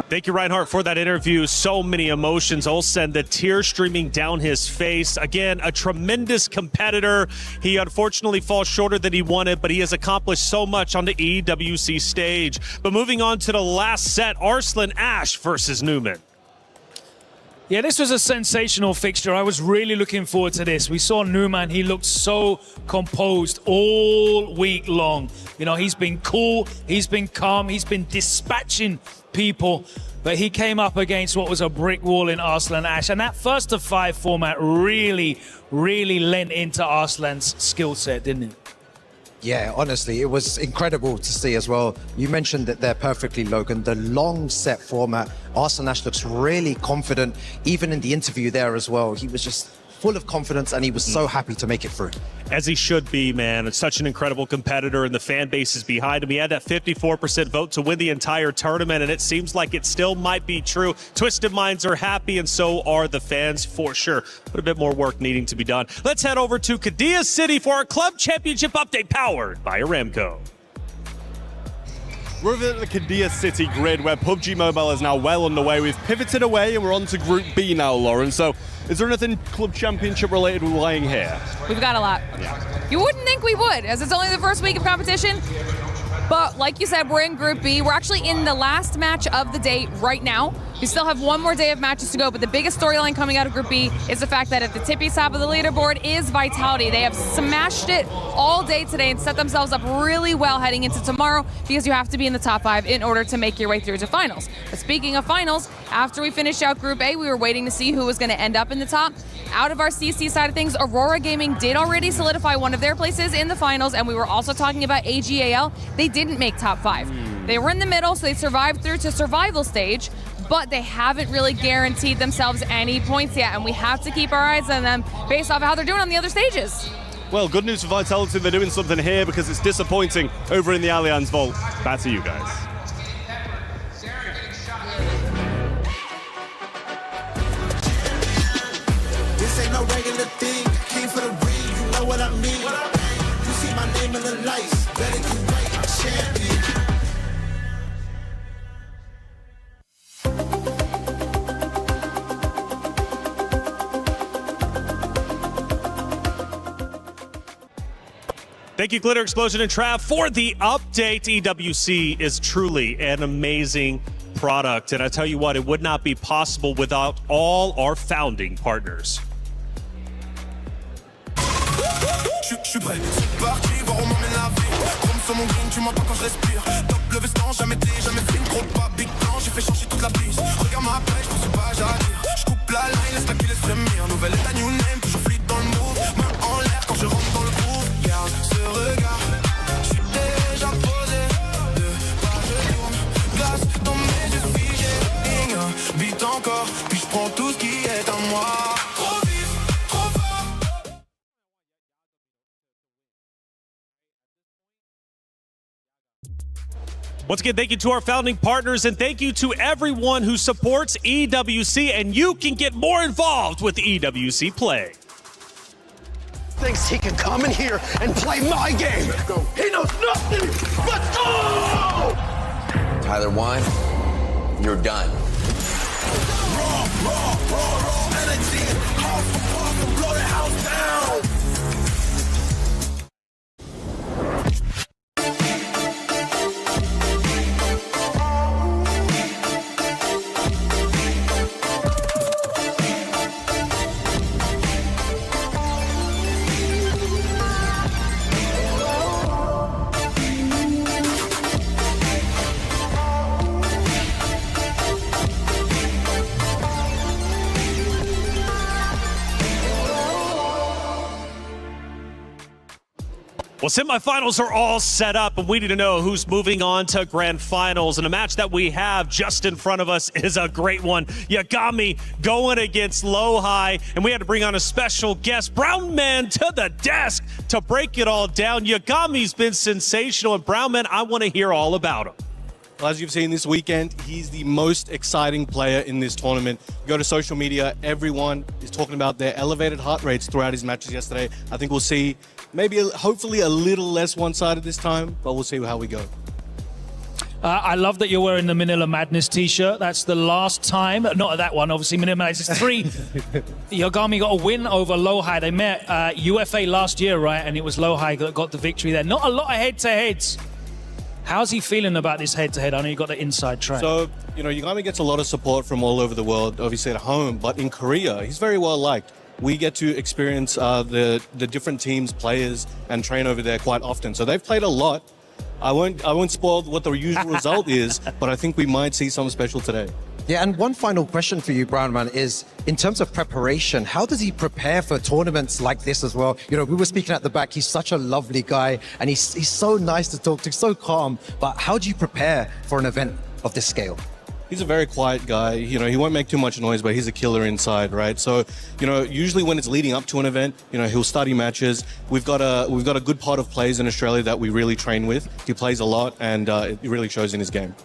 Thank you, Reinhardt, for that interview. So many emotions. Olsen, the tears streaming down his face. Again, a tremendous competitor. He unfortunately falls shorter than he wanted, but he has accomplished so much on the EWC stage. But moving on to the last set, Arslan Ash versus Newman. Yeah, this was a sensational fixture. I was really looking forward to this. We saw Newman. He looked so composed all week long. You know, he's been cool, he's been calm, he's been dispatching people, but he came up against what was a brick wall in Arslan Ash. And that 1-to-5 format really lent into Arslan's skill set, didn't it? Yeah, honestly, it was incredible to see as well. You mentioned that they're perfectly, Logan. The long set format, Arslan Ash looks really confident. Even in the interview there as well, he was just full of confidence and he was so happy to make it through. As he should be, man. It's such an incredible competitor and the fan base is behind him. He had that 54% vote to win the entire tournament, and it seems like it still might be true. Twisted Minds are happy, and so are the fans for sure. But a bit more work needing to be done. Let's head over to Qiddiya City for our club championship update powered by Aramco. We're over at the Qiddiya City grid where PUBG Mobile is now well underway. We've pivoted away and we're on to Group B now, Lauren. So is there anything club championship related we're lying here? We've got a lot. Yeah. You wouldn't think we would, as it's only the first week of competition. But like you said, we're in Group B. We're actually in the last match of the day right now. We still have one more day of matches to go, but the biggest storyline coming out of Group B is the fact that at the tippy top of the leaderboard is Vitality. They have smashed it all day today and set themselves up really well heading into tomorrow, because you have to be in the top 5 in order to make your way through to finals. But speaking of finals, after we finished out Group A, we were waiting to see who was going to end up in the top. Out of our CC side of things, Aurora Gaming did already solidify one of their places in the finals, and we were also talking about AGAL. They didn't make top 5. They were in the middle, so they survived through to survival stage, but they haven't really guaranteed themselves any points yet, and we have to keep our eyes on them based off of how they're doing on the other stages. Well, good news for Vitality, they're doing something here because it's disappointing over in the Allianz Vault. Back to you guys. This ain't no regular thing. Came for the ring, you know what I mean. You see my name in the lights, better get right, I'm champion. Thank you, Glitter Explosion and Trav, for the update. EWC is truly an amazing product, and I tell you what, it would not be possible without all our founding partners. Je suis prêt, c'est parti, voir on m'emmène la vie. Comme sur mon green, tu m'entends quand je respire. Top le veston, jamais dit, jamais fait une trop pas big plan. J'ai fait changer toute la piste. Regarde ma pêche, je pense pas à dire. Je coupe la line, laisse la cul, laisse frémir. Nouvelle état, new name, toujours fluide dans le move. Main en l'air quand je rentre dans le groove. Garde ce regard, je suis déjà posé. Deux pas, je tourne, glace dans mes yeux figés. Beat encore, puis je prends tout ce qui est à moi. Once again, thank you to our founding partners, and thank you to everyone who supports EWC, and you can get more involved with EWC Play. thinks he can come in here and play my game. He knows nothing. Let's go! Tyler won. You're done. Raw energy. House for power, blow the house down. Well, semifinals are all set up, and we need to know who's moving on to grand finals. And a match that we have just in front of us is a great one. Yagami going against Lowhigh, and we had to bring on a special guest, Brown Man, to the desk to break it all down. Yagami's been sensational, and Brown Man, I want to hear all about him. Well, as you've seen this weekend, he's the most exciting player in this tournament. You go to social media, everyone is talking about their elevated heart rates throughout his matches yesterday. I think we'll see maybe, hopefully, a little less one-sided this time, but we'll see how we go. I love that you're wearing the Manila Madness t-shirt. That's the last time, not that one, obviously, Manila Madness 3. Yagami got a win over Lowhigh. They met UFA last year, right? And it was Lowhigh that got the victory there. Not a lot of head-to-heads. How's he feeling about this head-to-head? I know you got the inside track. So, Yagami gets a lot of support from all over the world, obviously at home, but in Korea, he's very well liked. We get to experience the different teams, players, and train over there quite often. So they've played a lot. I won't spoil what the usual result is, but I think we might see something special today. Yeah, and one final question for you, Brown Man, is in terms of preparation, how does he prepare for tournaments like this as well? We were speaking at the back, he's such a lovely guy, and he's so nice to talk to, so calm, but how do you prepare for an event of this scale? He's a very quiet guy. He won't make too much noise, but he's a killer inside, right? So, usually when it's leading up to an event, he'll study matches. We've got a good pot of players in Australia that we really train with. He plays a lot, and it really shows in his game.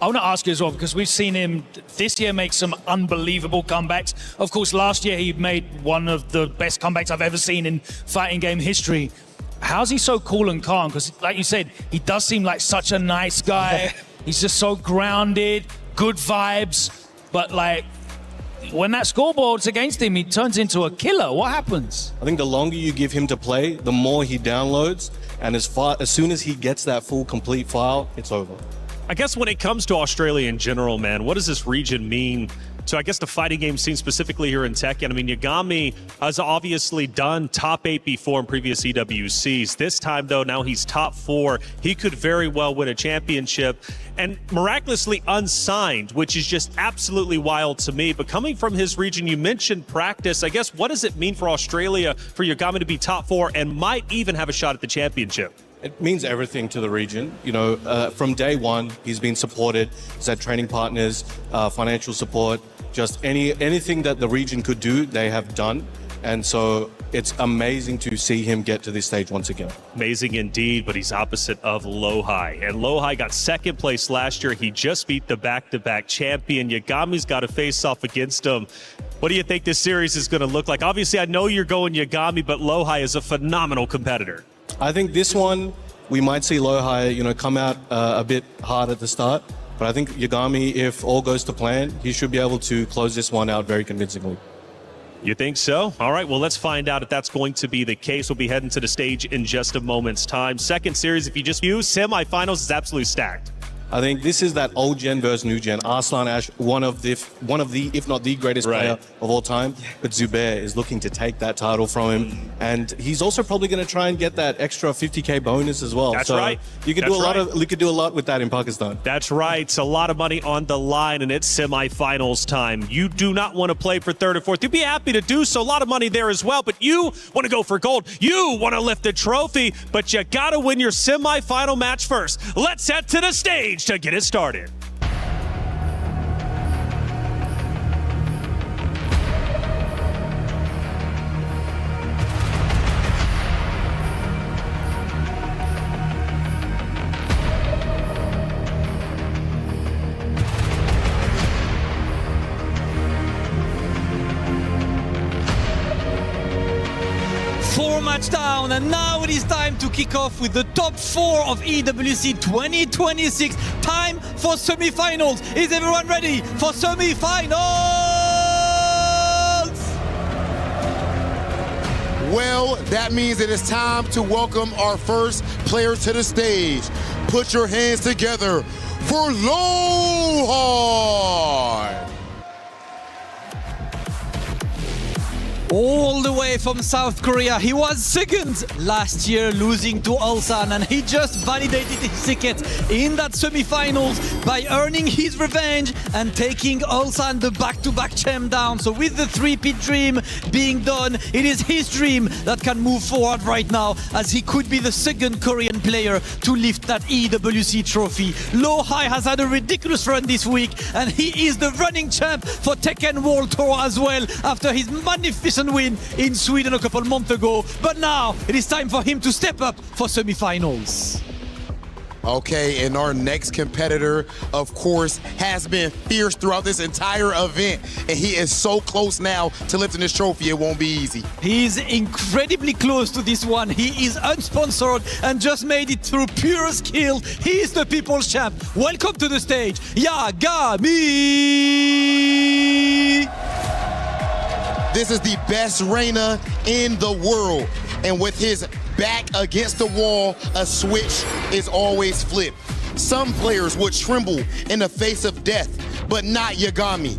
I want to ask you as well, because we've seen him this year make some unbelievable comebacks. Of course, last year he made one of the best comebacks I've ever seen in fighting game history. How's he so cool and calm? Because, like you said, he does seem like such a nice guy. He's just so grounded, good vibes. But, when that scoreboard's against him, he turns into a killer. What happens? I think the longer you give him to play, the more he downloads. And as soon as he gets that full, complete file, it's over. I guess when it comes to Australia in general, man, what does this region mean to, I guess, the fighting game scene specifically here in Tekken? I mean, Yagami has obviously done top 8 before in previous EWCs. This time, though, now he's top 4. He could very well win a championship and miraculously unsigned, which is just absolutely wild to me. But coming from his region, you mentioned practice. I guess, what does it mean for Australia for Yagami to be top 4 and might even have a shot at the championship? It means everything to the region. From day one, he's been supported. He's had training partners, financial support, just anything that the region could do, they have done. And so it's amazing to see him get to this stage once again. Amazing indeed, but he's opposite of Lowhigh. And Lowhigh got second place last year. He just beat the back-to-back champion. Yagami's got to face off against him. What do you think this series is going to look like? Obviously, I know you're going Yagami, but Lowhigh is a phenomenal competitor. I think this one, we might see Lowhigh, come out a bit hard at the start. But I think Yagami, if all goes to plan, he should be able to close this one out very convincingly. You think so? All right, well, let's find out if that's going to be the case. We'll be heading to the stage in just a moment's time. Second series, if you just view semifinals, is absolutely stacked. I think this is that old gen versus new gen. Arslan Ash, one of the, if not the greatest player of all time. But Zubair is looking to take that title from him, and he's also probably going to try and get that extra 50K bonus as well. That's so right. You could do a lot with that in Pakistan. That's right. It's a lot of money on the line, and it's semifinals time. You do not want to play for third or fourth. You'd be happy to do so. A lot of money there as well, but you want to go for gold. You want to lift the trophy, but you got to win your semifinal match first. Let's head to the stage to get it started. match down, and now it is time to kick off with the top 4 of EWC 2026. Time for semi-finals. Is everyone ready for semi-finals? Well, that means it is time to welcome our first player to the stage. Put your hands together for Lohai. All the way from South Korea. He was second last year, losing to Ulsan, and he just validated his ticket in that semi-finals by earning his revenge and taking Ulsan the back-to-back champ down. So with the three-peat dream being done, it is his dream that can move forward right now, as he could be the second Korean player to lift that EWC trophy. Lohai has had a ridiculous run this week, and he is the running champ for Tekken World Tour as well, after his magnificent win in Sweden a couple months ago. But now it is time for him to step up for semi-finals. Okay, and our next competitor, of course, has been fierce throughout this entire event, and he is so close now to lifting this trophy, it won't be easy. He's incredibly close to this one. He is unsponsored and just made it through pure skill. He is the people's champ. Welcome to the stage, Yagami! This is the best Reina in the world, and with his back against the wall, a switch is always flipped. Some players would tremble in the face of death, but not Yagami.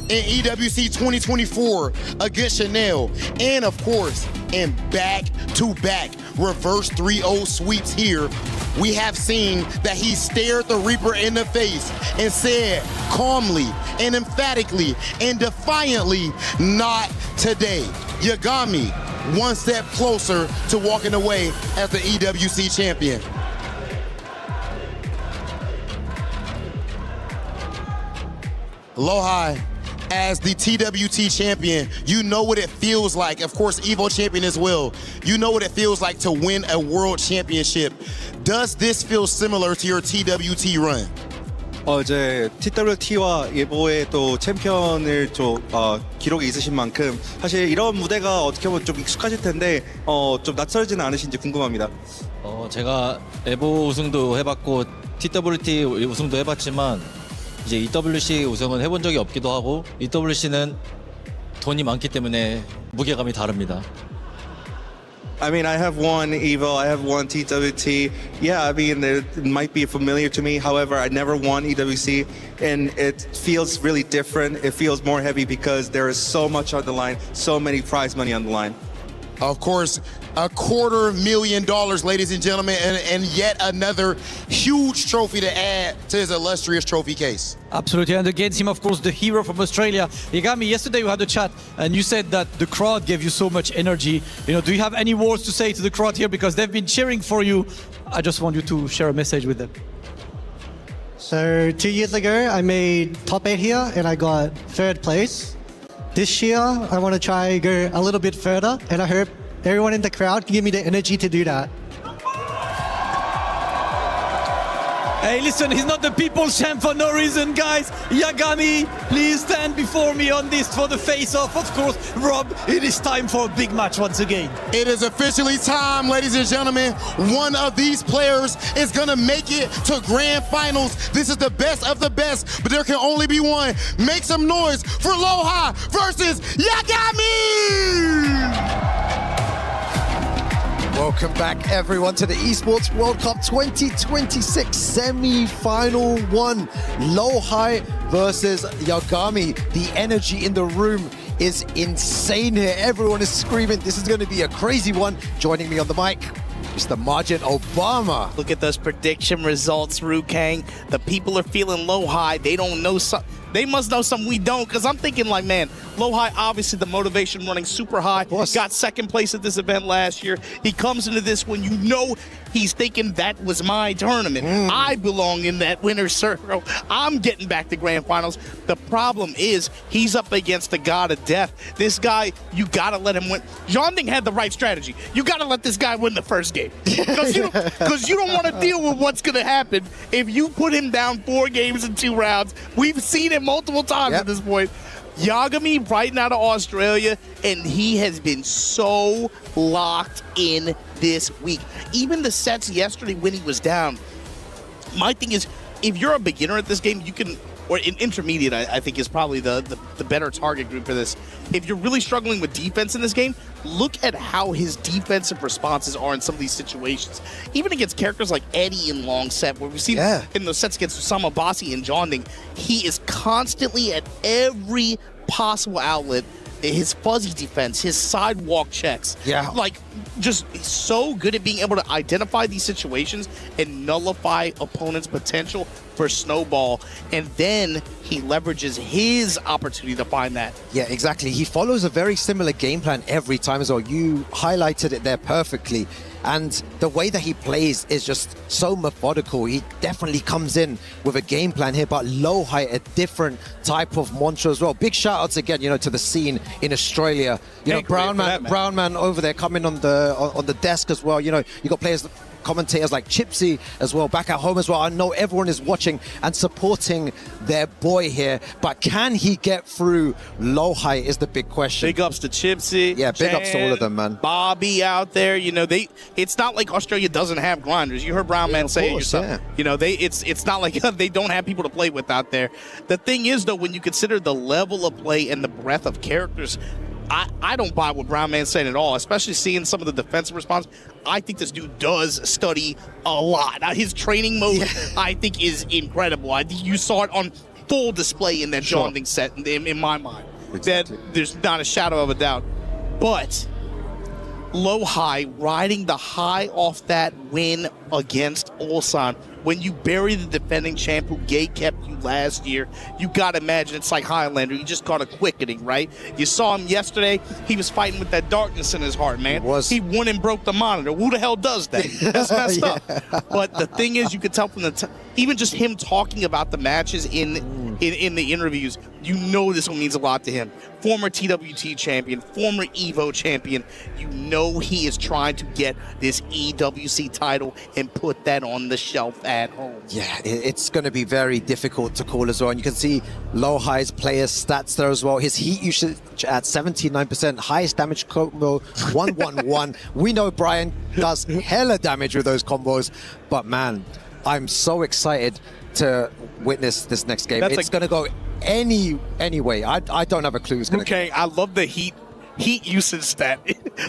In EWC 2024 against Chanel, and of course, in back-to-back reverse 3-0 sweeps here, we have seen that he stared the Reaper in the face and said calmly and emphatically and defiantly, "Not today." Yagami, one step closer to walking away as the EWC champion. Lohai, as the TWT champion, you know what it feels like. Of course, EVO champion as well. You know what it feels like to win a world championship. Does this feel similar to your TWT run? 이제 TWT와 예보의 또 챔피언을 기록이 있으신 만큼 사실 이런 무대가 어떻게 보면 좀 익숙하실 텐데 좀 낯설지는 않으신지 궁금합니다. 제가 에보 우승도 해봤고 TWT 우승도 해봤지만 이제 EWC 우승은 해본 적이 없기도 하고 EWC는 돈이 많기 때문에 무게감이 다릅니다. I mean, I have won EVO, I have won TWT. Yeah, I mean, it might be familiar to me. However, I never won EWC, and it feels really different. It feels more heavy because there is so much on the line, so many prize money on the line. Of course, $250,000, ladies and gentlemen, and yet another huge trophy to add to his illustrious trophy case. Absolutely, and against him, of course, the hero from Australia. Yagami, yesterday we had a chat, and you said that the crowd gave you so much energy. Do you have any words to say to the crowd here? Because they've been cheering for you. I just want you to share a message with them. So 2 years ago, I made top 8 here, and I got 3rd place. This year, I want to try go a little bit further, and I hope everyone in the crowd can give me the energy to do that. Hey, listen, he's not the people's champ for no reason, guys. Yagami, please stand before me on this for the face-off. Of course, Rob, it is time for a big match once again. It is officially time, ladies and gentlemen. One of these players is going to make it to grand finals. This is the best of the best, but there can only be one. Make some noise for Lohai versus Yagami! Welcome back, everyone, to the Esports World Cup 2026 semi-final one. Lohai versus Yagami. The energy in the room is insane here. Everyone is screaming. This is going to be a crazy one. Joining me on the mic, Mr. Margin Obama. Look at those prediction results, Rukang. The people are feeling Lohai. They don't know something. They must know something we don't, because I'm thinking like, man, Lohai, obviously the motivation running super high. Got 2nd place at this event last year. He comes into this one, you know he's thinking that was my tournament. I belong in that winner's circle. I'm getting back to grand finals. The problem is he's up against the god of death. This guy, you got to let him win. Jonding had the right strategy. You got to let this guy win the first game. Because you don't want to deal with what's going to happen if you put him down 4 games in 2 rounds. We've seen it multiple times at this point. Yagami right out of Australia, and he has been so locked in this week. Even the sets yesterday when he was down. My thing is, if you're a beginner at this game, you can, or an intermediate, I think is probably the better target group for this. If you're really struggling with defense in this game, look at how his defensive responses are in some of these situations. Even against characters like Eddie in long set, where we've seen in those sets against Usama Basi and Jonding, he is constantly at every possible outlet. His fuzzy defense, his sidewalk checks. Yeah. Like, just so good at being able to identify these situations and nullify opponents' potential for snowball. And then he leverages his opportunity to find that. Yeah, exactly. He follows a very similar game plan every time as well. You highlighted it there perfectly. And the way that he plays is just so methodical. He definitely comes in with a game plan here, but low height, a different type of mantra as well. Big shout outs again, to the scene in Australia. Brown man over there coming on the desk as well. You got players, commentators like Chipsy as well, back at home as well. I know everyone is watching and supporting their boy here, but can he get through low height is the big question. Big ups to Chipsy. Yeah, big ups to all of them, man. Bobby out there, it's not like Australia doesn't have grinders. You heard Brown Man say it yourself. Yeah. It's not like they don't have people to play with out there. The thing is, though, when you consider the level of play and the breadth of characters, I don't buy what Brown Man's saying at all, especially seeing some of the defensive response. I think this dude does study a lot. His training mode, I think, is incredible. I think you saw it on full display in that Jonding set, in my mind. Exactly. That there's not a shadow of a doubt. But low high, riding the high off that win against Ulsan. When you bury the defending champ who gate kept you last year, you got to imagine it's like Highlander. You just got a quickening, right? You saw him yesterday. He was fighting with that darkness in his heart, man. He won and broke the monitor. Who the hell does that? That's messed up. But the thing is, you could tell from even just him talking about the matches in the interviews, this one means a lot to him. Former TWT champion, former EVO champion. He is trying to get this EWC title and put that on the shelf at home. Yeah, it's going to be very difficult to call as well. And you can see low highs player stats there as well. His heat usage at 79%, highest damage combo 111. We know Brian does hella damage with those combos, but man, I'm so excited to witness this next game. It's going to go any way. I don't have a clue. Okay, I love the heat usage stat.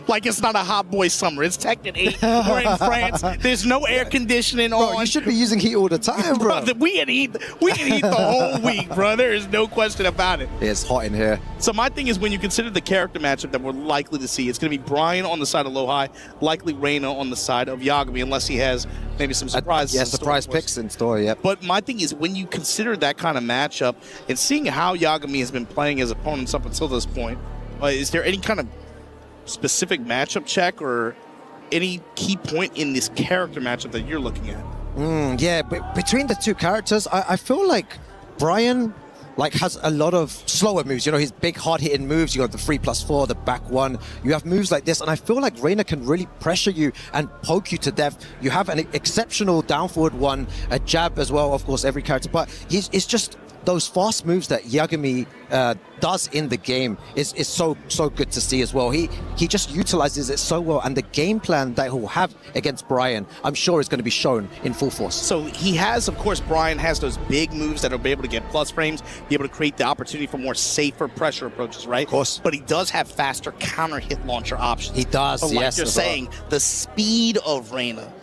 Like it's not a hot boy summer. It's Tekken 8. We're in France. There's no air conditioning on. Bro, you should be using heat all the time, bro. We can heat the whole week, bro. There is no question about it. It's hot in here. So my thing is, when you consider the character matchup that we're likely to see, it's going to be Brian on the side of low high, likely Reina on the side of Yagami, unless he has maybe some surprises. Yeah, surprise picks in store, yeah. But my thing is, when you consider that kind of matchup and seeing how Yagami has been playing his opponents up until this point, is there any kind of specific matchup check or any key point in this character matchup that you're looking at? Yeah, but between the two characters, I feel like Brian has a lot of slower moves. His big hard-hitting moves. You got the 3+4, the back one. You have moves like this, and I feel like Reina can really pressure you and poke you to death. You have an exceptional down forward one, a jab as well, of course, every character. But it's just those fast moves that Yagami does in the game is so good to see as well. He just utilizes it so well, and the game plan that he'll have against Brian, I'm sure is going to be shown in full force. So he has, of course, Brian has those big moves that will be able to get plus frames, be able to create the opportunity for more safer pressure approaches, right? Of course. But he does have faster counter hit launcher options. He does, so yes. Like you're saying, the speed of Reina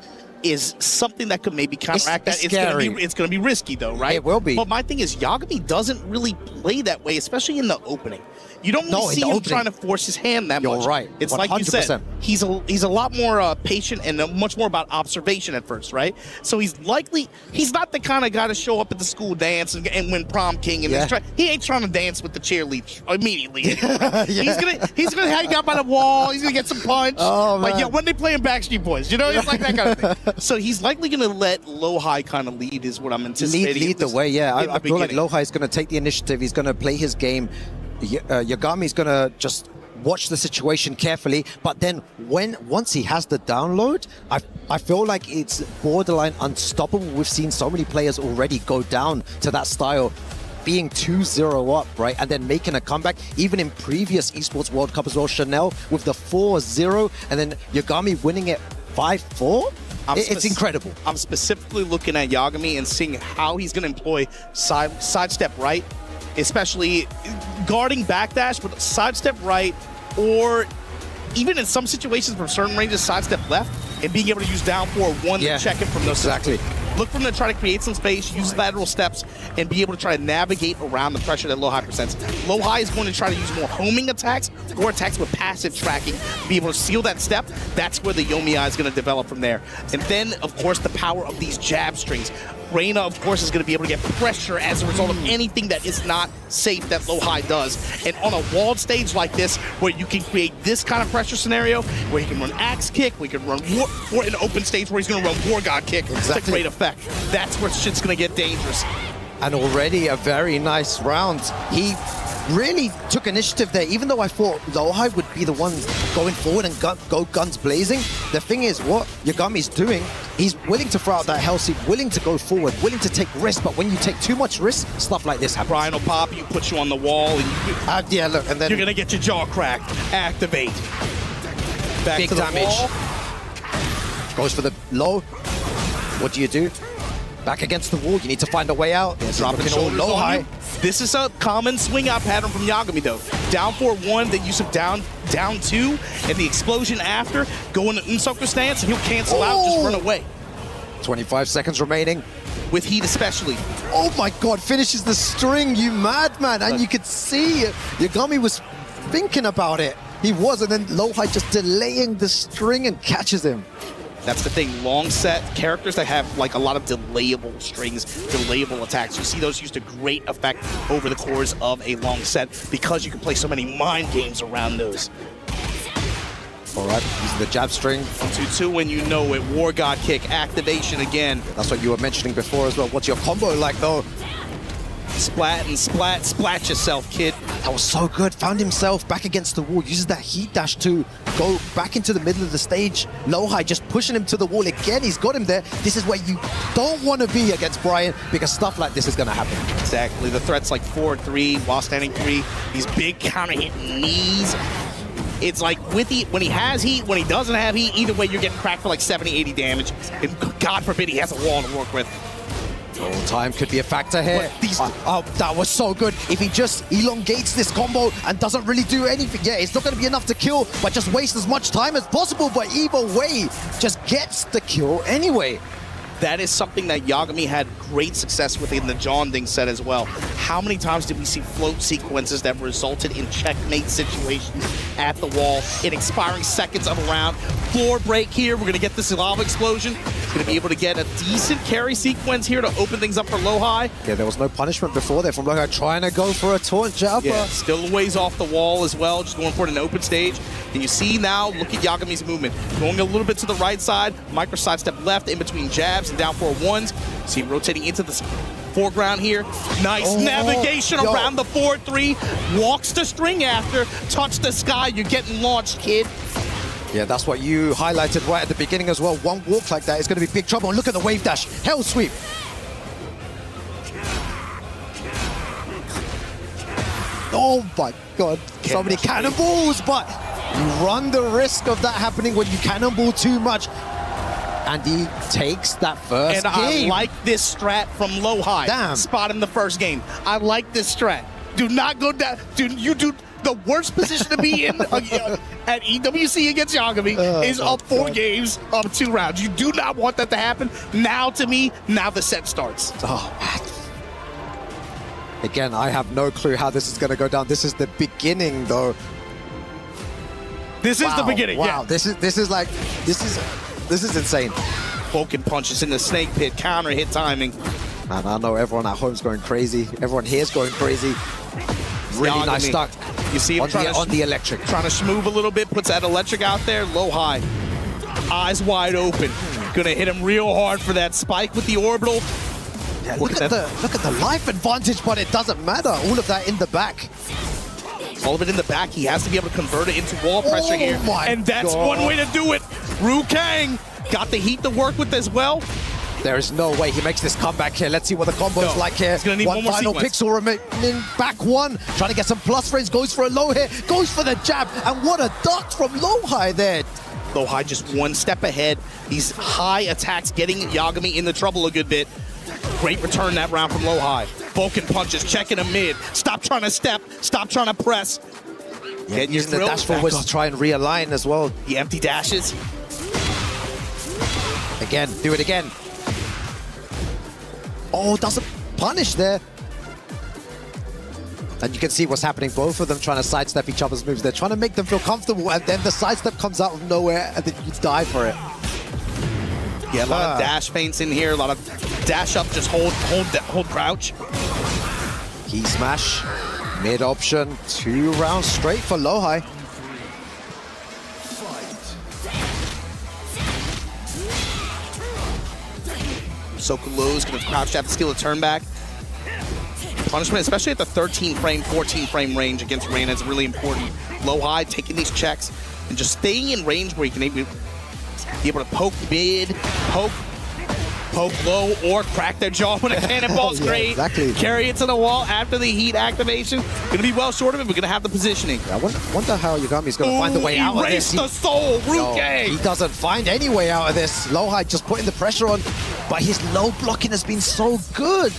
is something that could maybe counteract that. It's going to be risky, though, right? It will be. But my thing is, Yagami doesn't really play that way, especially in the opening. You don't really see him trying to force his hand that much. You're right. It's 100%. like you said, he's a lot more patient and much more about observation at first, right? So he's not the kind of guy to show up at the school dance and win prom king. And he ain't trying to dance with the cheerleader immediately. He's gonna hang out by the wall. He's gonna get some punch. Oh, man. When they playing Backstreet Boys, it's like that kind of thing. So he's likely gonna let low high kind of lead, is what I'm anticipating. Lead the way, yeah. I feel like low high is gonna take the initiative. He's gonna play his game. Yagami's gonna just watch the situation carefully, but then once he has the download, I feel like it's borderline unstoppable. We've seen so many players already go down to that style being 2-0 up, right, and then making a comeback. Even in previous Esports World Cup as well, Chanel with the 4-0, and then Yagami winning it 5-4. It's incredible. I'm specifically looking at Yagami and seeing how he's going to employ sidestep right, especially guarding backdash, but sidestep right, or even in some situations from certain ranges, sidestep left, and being able to use down 4-1 to check it from those. Exactly. Look for him to try to create some space, use lateral steps, and be able to try to navigate around the pressure that Lowhigh presents. Lowhigh is going to try to use more homing attacks or attacks with passive tracking to be able to seal that step. That's where the Yomiya is going to develop from there. And then, of course, the power of these jab strings. Reina, of course, is going to be able to get pressure as a result of anything that is not safe that Lowhigh does. And on a walled stage like this, where you can create this kind of pressure scenario, where you can run Axe Kick, we can run War, or an open stage where he's going to run War God Kick. Exactly. It's a great effect. That's where shit's going to get dangerous. And already a very nice round. He really took initiative there, even though I thought Lowhigh would be the one going forward and go guns blazing. The thing is, what Yagami's doing, he's willing to throw out that hell seed, willing to go forward, willing to take risks, but when you take too much risk, stuff like this happens. Brian will pop you, put you on the wall, and yeah, look, and then you're going to get your jaw cracked. Activate. Back big to the damage. wall. Goes for the low. What do? Back against the wall, you need to find a way out. Drop the shoulders on you. This is a common swing out pattern from Yagami though. Down 4-1, then use of down 2, and the explosion after, go into Unsoku stance, and he'll cancel out, just run away. 25 seconds remaining. With heat especially. Oh my god, finishes the string, you madman! And you could see it. Yagami was thinking about it. He was, and then Lowhigh just delaying the string and catches him. That's the thing, long set, characters that have like a lot of delayable strings, delayable attacks. You see those used to great effect over the course of a long set because you can play so many mind games around those. All right, using the jab string. 1-2-2 when you know it, War God Kick, activation again. That's what you were mentioning before as well. What's your combo like though? Splat and splat, splat yourself, kid. That was so good. Found himself back against the wall, uses that heat dash to go back into the middle of the stage. Lowhigh just pushing him to the wall again. He's got him there. This is where you don't want to be against Brian because stuff like this is going to happen. Exactly. The threat's like 4-3 while standing 3. These big counter-hitting knees. It's like with heat, when he has heat, when he doesn't have heat, either way you're getting cracked for like 70, 80 damage. And God forbid he has a wall to work with. Time could be a factor here. Oh, that was so good. If he just elongates this combo and doesn't really do anything, yeah, it's not going to be enough to kill, but just waste as much time as possible. But either way, just gets the kill anyway. That is something that Yagami had great success with in the John Ding set as well. How many times did we see float sequences that resulted in checkmate situations at the wall in expiring seconds of a round? Floor break here. We're going to get this lava explosion. Going to be able to get a decent carry sequence here to open things up for Lowhigh. Yeah, there was no punishment before there from Lowhigh trying to go for a taunt jab. Yeah, still a ways off the wall as well, just going for an open stage. And you see now, look at Yagami's movement. Going a little bit to the right side, micro sidestep left in between jabs and down 4-1s. See rotating into the foreground here. Nice navigation around the 4-3. Walks the string after. Touch the sky. You're getting launched, kid. Yeah, that's what you highlighted right at the beginning as well. One walk like that is going to be big trouble. And look at the wave dash. Hell sweep. Oh my god. So many cannonballs, but you run the risk of that happening when you cannonball too much. And he takes that first game. I like this strat from Lowhigh. Damn. Spot him the first game. I like this strat. Do not go down. You do the worst position to be in at EWC against Yagami is up 4 games, up 2 rounds. You do not want that to happen. Now, to me, now the set starts. Oh, man. Again, I have no clue how this is going to go down. This is the beginning, though. This is the beginning. Wow, yeah. This is insane. Vulcan punches in the snake pit, counter hit timing. Man, I know everyone at home's going crazy. Everyone here's going crazy. Really nice stuck. You see him on the electric. Trying to schmoove a little bit, puts that electric out there. Lowhigh, eyes wide open. Gonna hit him real hard for that spike with the orbital. Yeah, look at the life advantage, but it doesn't matter. All of that in the back. All of it in the back. He has to be able to convert it into wall pressure here. And that's one way to do it. Ru Kang got the heat to work with as well. There is no way he makes this comeback here. Let's see what the combo's like here. He's gonna need one more final sequence. pixel remaining. Back one. Trying to get some plus frames. Goes for a low here. Goes for the jab. And what a duck from Lowhigh there. Lowhigh just one step ahead. These high attacks getting Yagami into trouble a good bit. Great return that round from Lowhigh. Vulcan punches, checking a mid. Stop trying to step. Stop trying to press. Yeah, using the dash forwards to try and realign as well. The empty dashes. Again, do it again. Oh, doesn't punish there. And you can see what's happening. Both of them trying to sidestep each other's moves. They're trying to make them feel comfortable, and then the sidestep comes out of nowhere, and then you die for it. Yeah, a lot of dash feints in here. A lot of dash up, just hold crouch. Key smash, mid option, 2 rounds straight for Lowhigh. Soku is going to crouch jab to steal a turn back. Punishment, especially at the 13 frame, 14 frame range against Reyna, is really important. Lowhigh, taking these checks and just staying in range where you can maybe be able to poke mid, poke low, or crack their jaw when a cannonball's great. Exactly. Carry it to the wall after the heat activation. Going to be well short of it, but going to have the positioning. I wonder how Yagami's going to find the way out of this. Erase the soul, Ruke! He doesn't find any way out of this. Lowhigh just putting the pressure on, but his low blocking has been so good.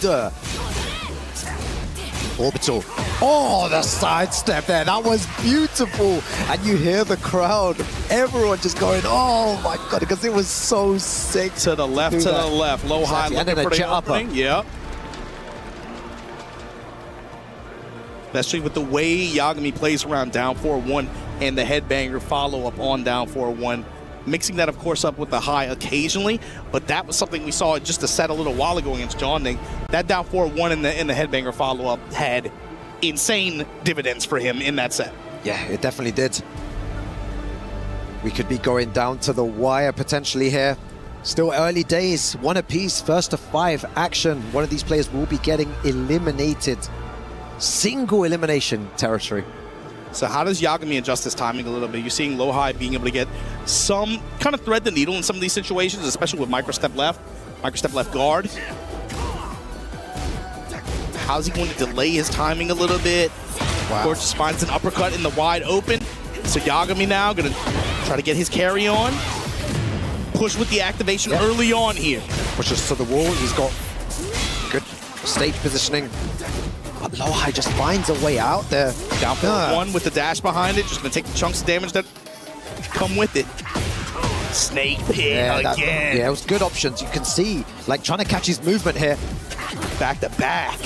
Orbital. Oh, the sidestep there. That was beautiful. And you hear the crowd. Everyone just going, oh my God, because it was so sick. To the left, to the left. Lowhigh looking for the opening. Yep. Especially with the way Yagami plays around down 4-1 and the headbanger follow-up on down 4-1. Mixing that, of course, up with the high occasionally, but that was something we saw just a set a little while ago against John Ning. That down 4-1 in the headbanger follow-up had insane dividends for him in that set. Yeah, it definitely did. We could be going down to the wire potentially here. Still early days, 1 apiece, first to 5 action. One of these players will be getting eliminated. Single elimination territory. So how does Yagami adjust his timing a little bit? You're seeing Lowhigh being able to get some kind of thread the needle in some of these situations, especially with microstep left guard. How's he going to delay his timing a little bit? Wow. Or just finds an uppercut in the wide open. So Yagami now going to try to get his carry on. Push with the activation early on here. Pushes to the wall. He's got good stage positioning. But Lowhigh just finds a way out there. Down for 1 with the dash behind it. Just going to take the chunks of damage that come with it. Snake pit again. Yeah, it was good options. You can see, like, trying to catch his movement here. Back to back.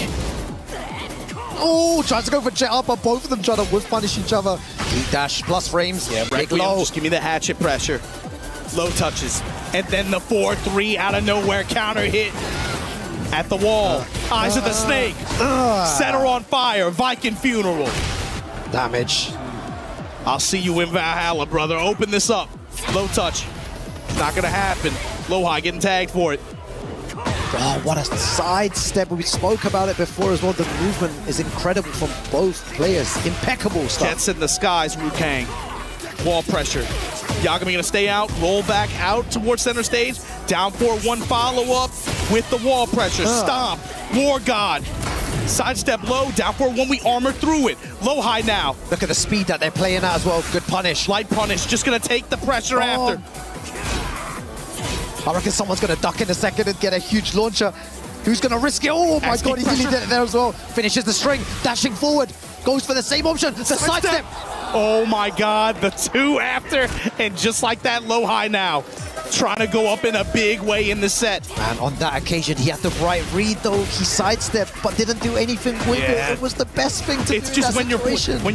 Oh, tries to go for jet up, but both of them trying to whiff punish each other. Heat dash, plus frames. Yeah, big low. Just give me the hatchet pressure. Low touches. And then the 4-3 out of nowhere counter hit at the wall. Eyes of the snake. Set her on fire. Viking funeral. Damage. I'll see you in Valhalla, brother. Open this up. Low touch. Not gonna happen. Lowhigh getting tagged for it. Oh, what a sidestep. We spoke about it before as well. The movement is incredible from both players. Impeccable stuff. Jets in the skies, Rukang. Wall pressure. Yagami gonna stay out, roll back out towards center stage. Down 4-1 follow-up with the wall pressure. Stomp. War God. Sidestep low, down 4-1, we armor through it. Lowhigh now. Look at the speed that they're playing at as well. Good punish. Light punish, just gonna take the pressure after. I reckon someone's gonna duck in a second and get a huge launcher. Who's gonna risk it? Oh my God, he really did it there as well. Finishes the string, dashing forward. Goes for the same option, the sidestep. Oh my God, the 2 after. And just like that, Lowhigh now. Trying to go up in a big way in the set. And on that occasion, he had the right read though. He sidestepped, but didn't do anything with it. It was the best thing to do. It's just when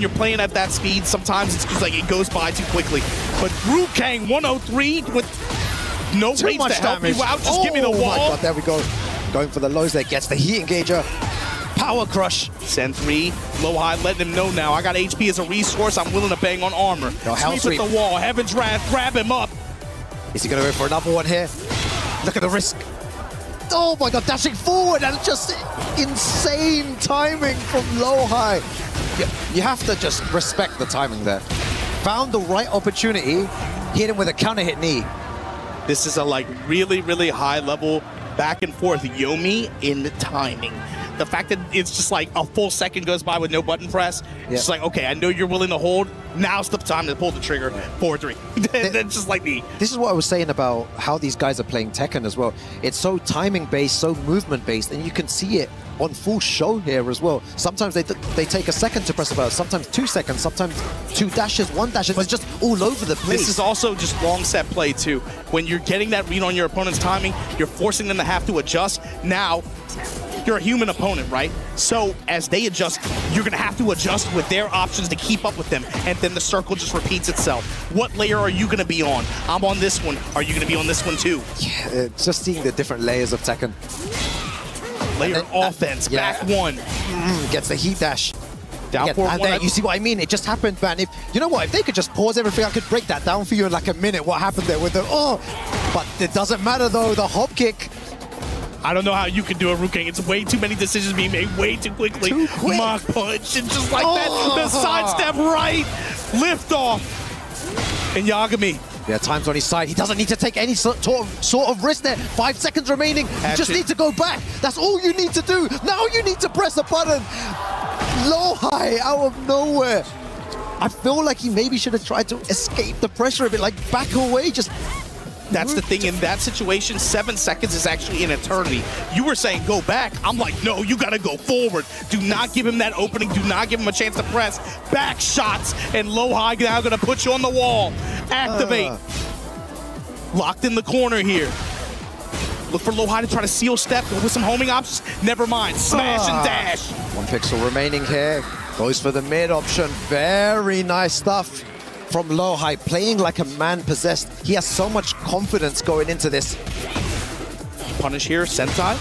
you're playing at that speed, sometimes it's just like it goes by too quickly. But Rukang 103 with no range to help you out. Just give me the wall. Oh my God, there we go. Going for the lows there, gets the heat engager. Power crush. Send 3. Lowhigh letting him know now. I got HP as a resource. I'm willing to bang on armor. No, hell sweep with the wall. Heaven's Wrath. Grab him up. Is he going to go for another one here? Look at the risk. Oh my God, dashing forward and just insane timing from Lowhigh. You have to just respect the timing there. Found the right opportunity, hit him with a counter hit knee. This is a really, really high level back and forth. Yomi in the timing. The fact that it's just like a full second goes by with no button press. It's just like, okay, I know you're willing to hold. Now's the time to pull the trigger. 4-3. That's just like me. This is what I was saying about how these guys are playing Tekken as well. It's so timing based, so movement based, and you can see it on full show here as well. Sometimes they take a second to press a button, sometimes 2 seconds, sometimes 2 dashes, 1 dash. It's just all over the place. This is also just long set play too. When you're getting that read on your opponent's timing, you're forcing them to have to adjust. Now, you're a human opponent, right? So as they adjust, you're gonna have to adjust with their options to keep up with them, and then the circle just repeats itself. What layer are you gonna be on? I'm on this one. Are you gonna be on this one too? Yeah, just seeing the different layers of Tekken. Layer offense, back one. Gets the heat dash. Down 4-1. And then, you see what I mean? It just happened, man. If you know what, if they could just pause everything, I could break that down for you in like a minute. What happened there with the but it doesn't matter though. The hop kick. I don't know how you can do a Rukang. It's way too many decisions being made way too quickly. Too quick. Mock punch, and just like that, the sidestep right, lift off, and Yagami. Yeah, time's on his side. He doesn't need to take any sort of risk there. 5 seconds remaining. You just need to go back. That's all you need to do. Now you need to press a button. Low high out of nowhere. I feel like he maybe should have tried to escape the pressure a bit, like back away, just... That's the thing, in that situation, 7 seconds is actually an eternity. You were saying go back. I'm like, no, you gotta go forward. Do not give him that opening. Do not give him a chance to press. Back shots, and low high now gonna put you on the wall. Activate. Locked in the corner here. Look for low high to try to seal step with some homing options. Never mind, smash and dash. 1 pixel remaining here. Goes for the mid option. Very nice stuff from low high, playing like a man possessed. He has so much confidence going into this. Punish here, Sentai.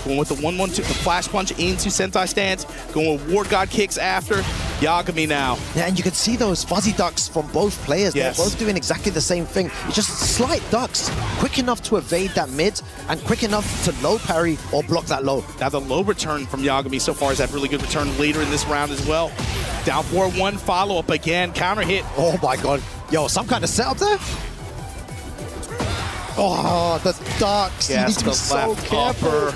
Going with the 1-1-2, the flash punch into Sentai stance. Going with Ward God kicks after. Yagami now. Yeah, and you can see those fuzzy ducks from both players. Yes. They're both doing exactly the same thing. It's just slight ducks, quick enough to evade that mid and quick enough to low parry or block that low. Now the low return from Yagami so far is that really good return later in this round as well. Down 4-1, follow-up again, counter hit. Oh my god. Yo, some kind of setup there? Oh, the ducks. Yes, you need to be so careful.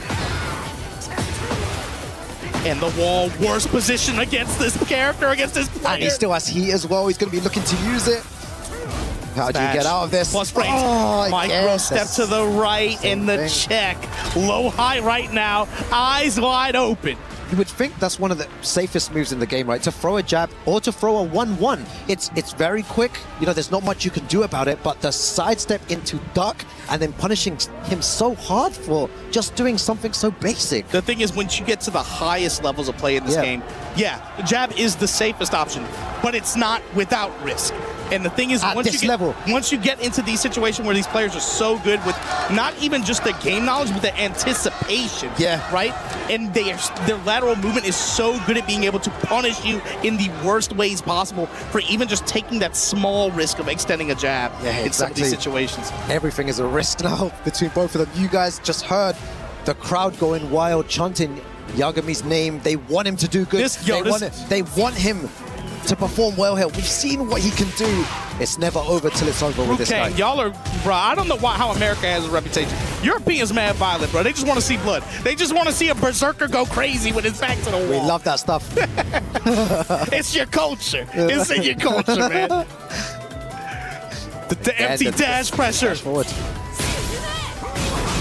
And the wall, worst position against this character, against this player. And he still has heat as well. He's going to be looking to use it. How do you get out of this? Plus frames. Micro step to the right in the check. Low high right now, eyes wide open. You would think that's one of the safest moves in the game, right? To throw a jab or to throw a 1-1. It's very quick. You know, there's not much you can do about it, but the sidestep into duck and then punishing him so hard for just doing something so basic. The thing is, once you get to the highest levels of play in this game, the jab is the safest option, but it's not without risk. And the thing is, once you get into these situations where these players are so good with not even just the game knowledge, but the anticipation, right? And their lateral movement is so good at being able to punish you in the worst ways possible for even just taking that small risk of extending a jab in some of these situations. Everything is a risk now between both of them. You guys just heard the crowd going wild, chanting Yagami's name. They want him to do good. They want him to perform well here. We've seen what he can do. It's never over till it's over with this guy. Y'all are, bro, I don't know how America has a reputation. Europeans mad violent, bro. They just want to see blood. They just want to see a berserker go crazy with his back to the wall. We love that stuff. It's your culture. It's in your culture, man. The empty dash pressure.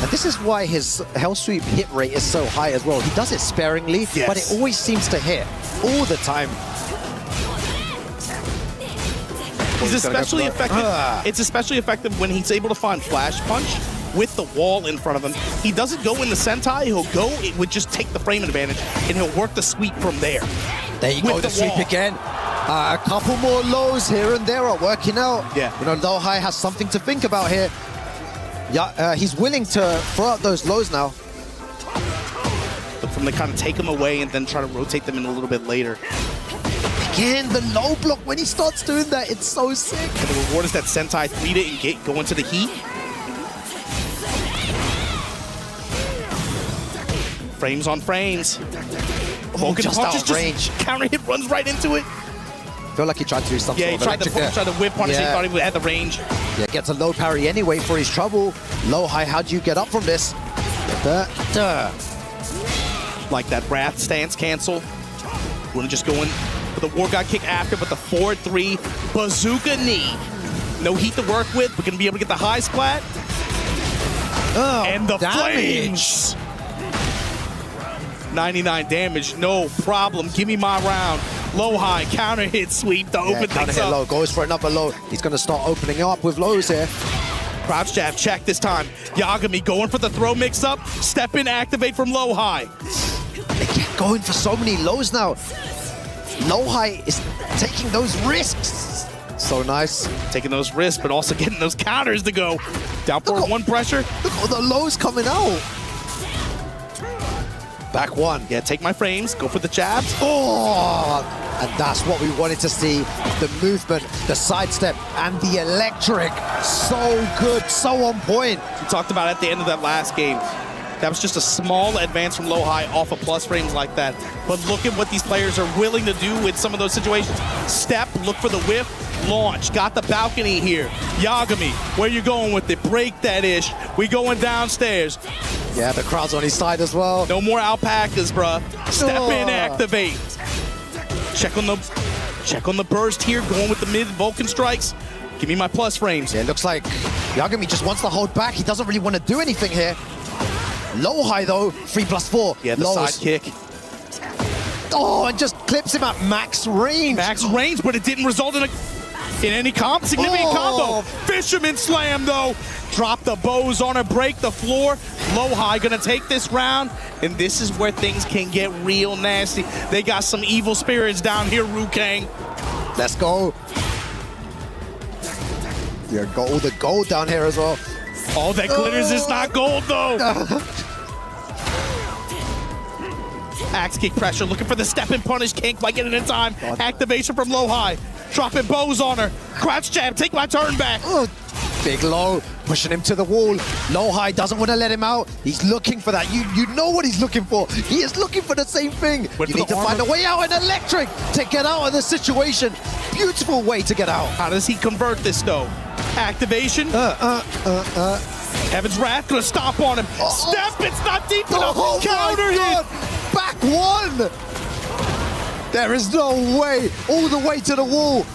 And this is why his Hell Sweep hit rate is so high as well. He does it sparingly, but it always seems to hit all the time. He's especially effective. It's especially effective when he's able to find flash punch with the wall in front of him. He doesn't go in the Sentai. He'll go, it would just take the frame advantage, and he'll work the sweep from there. There you go, the sweep again. A couple more lows here and there are working out. Yeah. You know, low high has something to think about here. Yeah, he's willing to throw out those lows now. Look from the kind of take them away and then try to rotate them in a little bit later. Again, the low block, when he starts doing that, it's so sick. And the reward is that Sentai 3'd it and go into the heat. Frames on frames. Just out of range. Counter hit runs right into it. I feel like he tried to do something. Yeah, he tried to whip punish. He thought he had the range. Yeah, gets a low parry anyway for his trouble. Low high, how do you get up from this? Like that Wrath stance cancel. We're gonna just go in for the War God kick after, but the 4-3 bazooka knee. No heat to work with. We're gonna be able to get the high splat. And the flames. 99 damage, no problem. Give me my round. Low high counter hit sweep to open counter things hit up. low, goes for another low. He's gonna start opening up with lows here. Crouch jab check this time. Yagami going for the throw mix up. Step in, activate from low high. They keep going for so many lows now. Low high is taking those risks. So nice. Taking those risks, but also getting those counters to go. Down forward one pressure. Look at all the lows coming out. Back one. Yeah, take my frames, go for the jabs. Oh, and that's what we wanted to see. The movement, the sidestep, and the electric. So good, so on point. We talked about at the end of that last game. That was just a small advance from low high off of plus frames like that. But look at what these players are willing to do with some of those situations. Step, look for the whiff, launch. Got the balcony here. Yagami, where you going with it? Break that ish. We going downstairs. Yeah, the crowd's on his side as well. No more alpacas, bruh. Step in, activate. Check on the burst here, going with the mid Vulcan strikes. Give me my plus frames. Yeah, it looks like Yagami just wants to hold back. He doesn't really want to do anything here. Low high though, 3+4. Yeah, the side kick. Oh, and just clips him at max range. Max range, but it didn't result in any significant combo. Fisherman slam though. Drop the bows on her, break the floor. Low high gonna take this round, and this is where things can get real nasty. They got some evil spirits down here, Rukang. Let's go. Yeah, got all the gold down here as well. All that glitters is not gold though. Axe kick pressure, looking for the step and punish, can't quite get it in time. Activation from low high, dropping bows on her. Crouch jab, take my turn back. Big low, pushing him to the wall. Low high doesn't want to let him out. He's looking for that. You know what he's looking for. He is looking for the same thing. You need to find a way out, and electric to get out of the situation. Beautiful way to get out. How does he convert this though? Activation. Heaven's Wrath gonna stomp on him. Step, it's not deep enough. Counter hit. Back one. There is no way. All the way to the wall.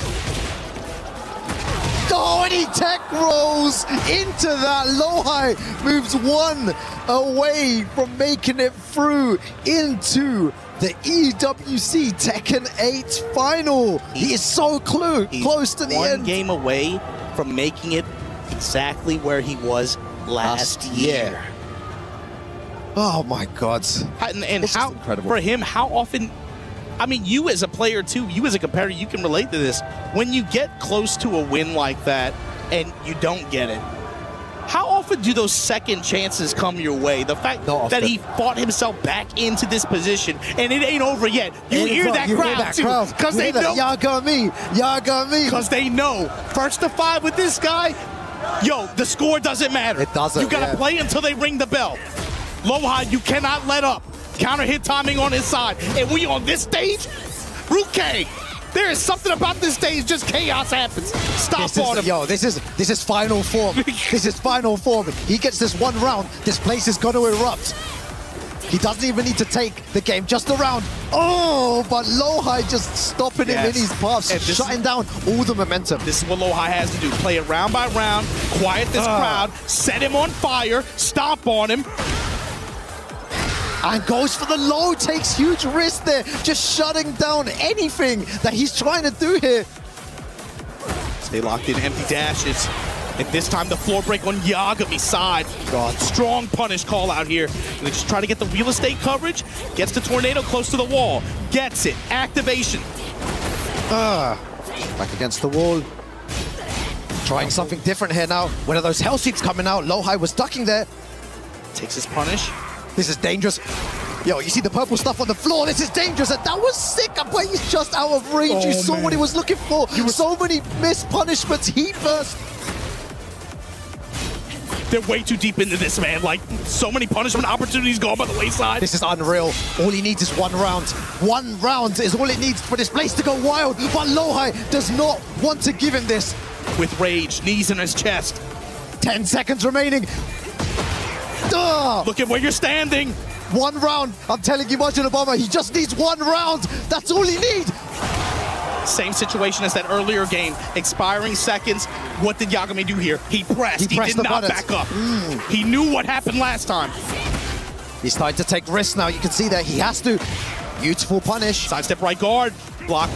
Oh, and he tech rolls into that. Low high moves one away from making it through into the EWC Tekken 8 final. He is so close to the end. One game away from making it exactly where he was last year. Oh my God. And how incredible. For him, how often, I mean, you as a player too, you as a competitor, you can relate to this. When you get close to a win like that and you don't get it, how often do those second chances come your way? The fact that he fought himself back into this position and it ain't over yet. You hear that crowd too. Because they know. Yagami. Because they know. First to 5 with this guy, yo, the score doesn't matter. It doesn't. You got to play until they ring the bell. Low high, you cannot let up. Counter hit timing on his side. And we on this stage, Rukang. There is something about this stage, just chaos happens. Stop on him. Yo, this is final form. This is final form. He gets this one round, this place is going to erupt. He doesn't even need to take the game, just a round. Oh, but Low High just stopping him in his path, shutting down all the momentum. This is what Low High has to do. Play it round by round, quiet this crowd, set him on fire, stomp on him. And goes for the low, takes huge risk there, just shutting down anything that he's trying to do here. Stay locked in, empty dashes. And this time the floor break on Yagami's side. God, strong punish call out here. And they just try to get the real estate coverage. Gets the tornado close to the wall. Gets it. Activation. Back against the wall. Trying something different here now. One of those hell seats coming out. Low High was ducking there. Takes his punish. This is dangerous. Yo, you see the purple stuff on the floor. This is dangerous. And that was sick, but he's just out of range. You saw what he was looking for. So many missed punishments. Heat burst. They're way too deep into this, man. Like, so many punishment opportunities gone by the wayside. This is unreal. All he needs is one round. One round is all it needs for this place to go wild. But Low High does not want to give him this. With rage, knees in his chest. 10 seconds remaining. Look at where you're standing. 1 round. I'm telling you, Margin Obama, he just needs 1 round. That's all he needs. Same situation as that earlier game. Expiring seconds. What did Yagami do here? He pressed. He pressed did the not buttons. back up. He knew what happened last time. He's starting to take risks now. You can see that he has to. Beautiful punish. Sidestep right guard. Block.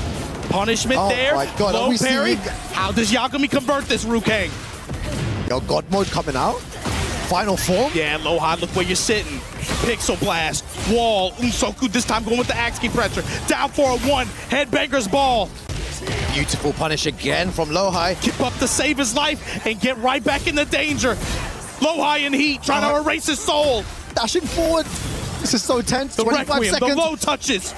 Punishment there. Oh my God, are Low we parry. seeing- How does Yagami convert this, Rukang? Yo, God mode coming out. Final form. Yeah, low high, look where you're sitting. Pixel blast, wall, Unsoku this time going with the axe key pressure. Down for a 1, headbanger's ball. Beautiful punish again from Low High. Keep up to save his life and get right back into danger. Low High in heat, trying to erase his soul. Dashing forward. This is so tense. The 25 Requiem, seconds. the low touches.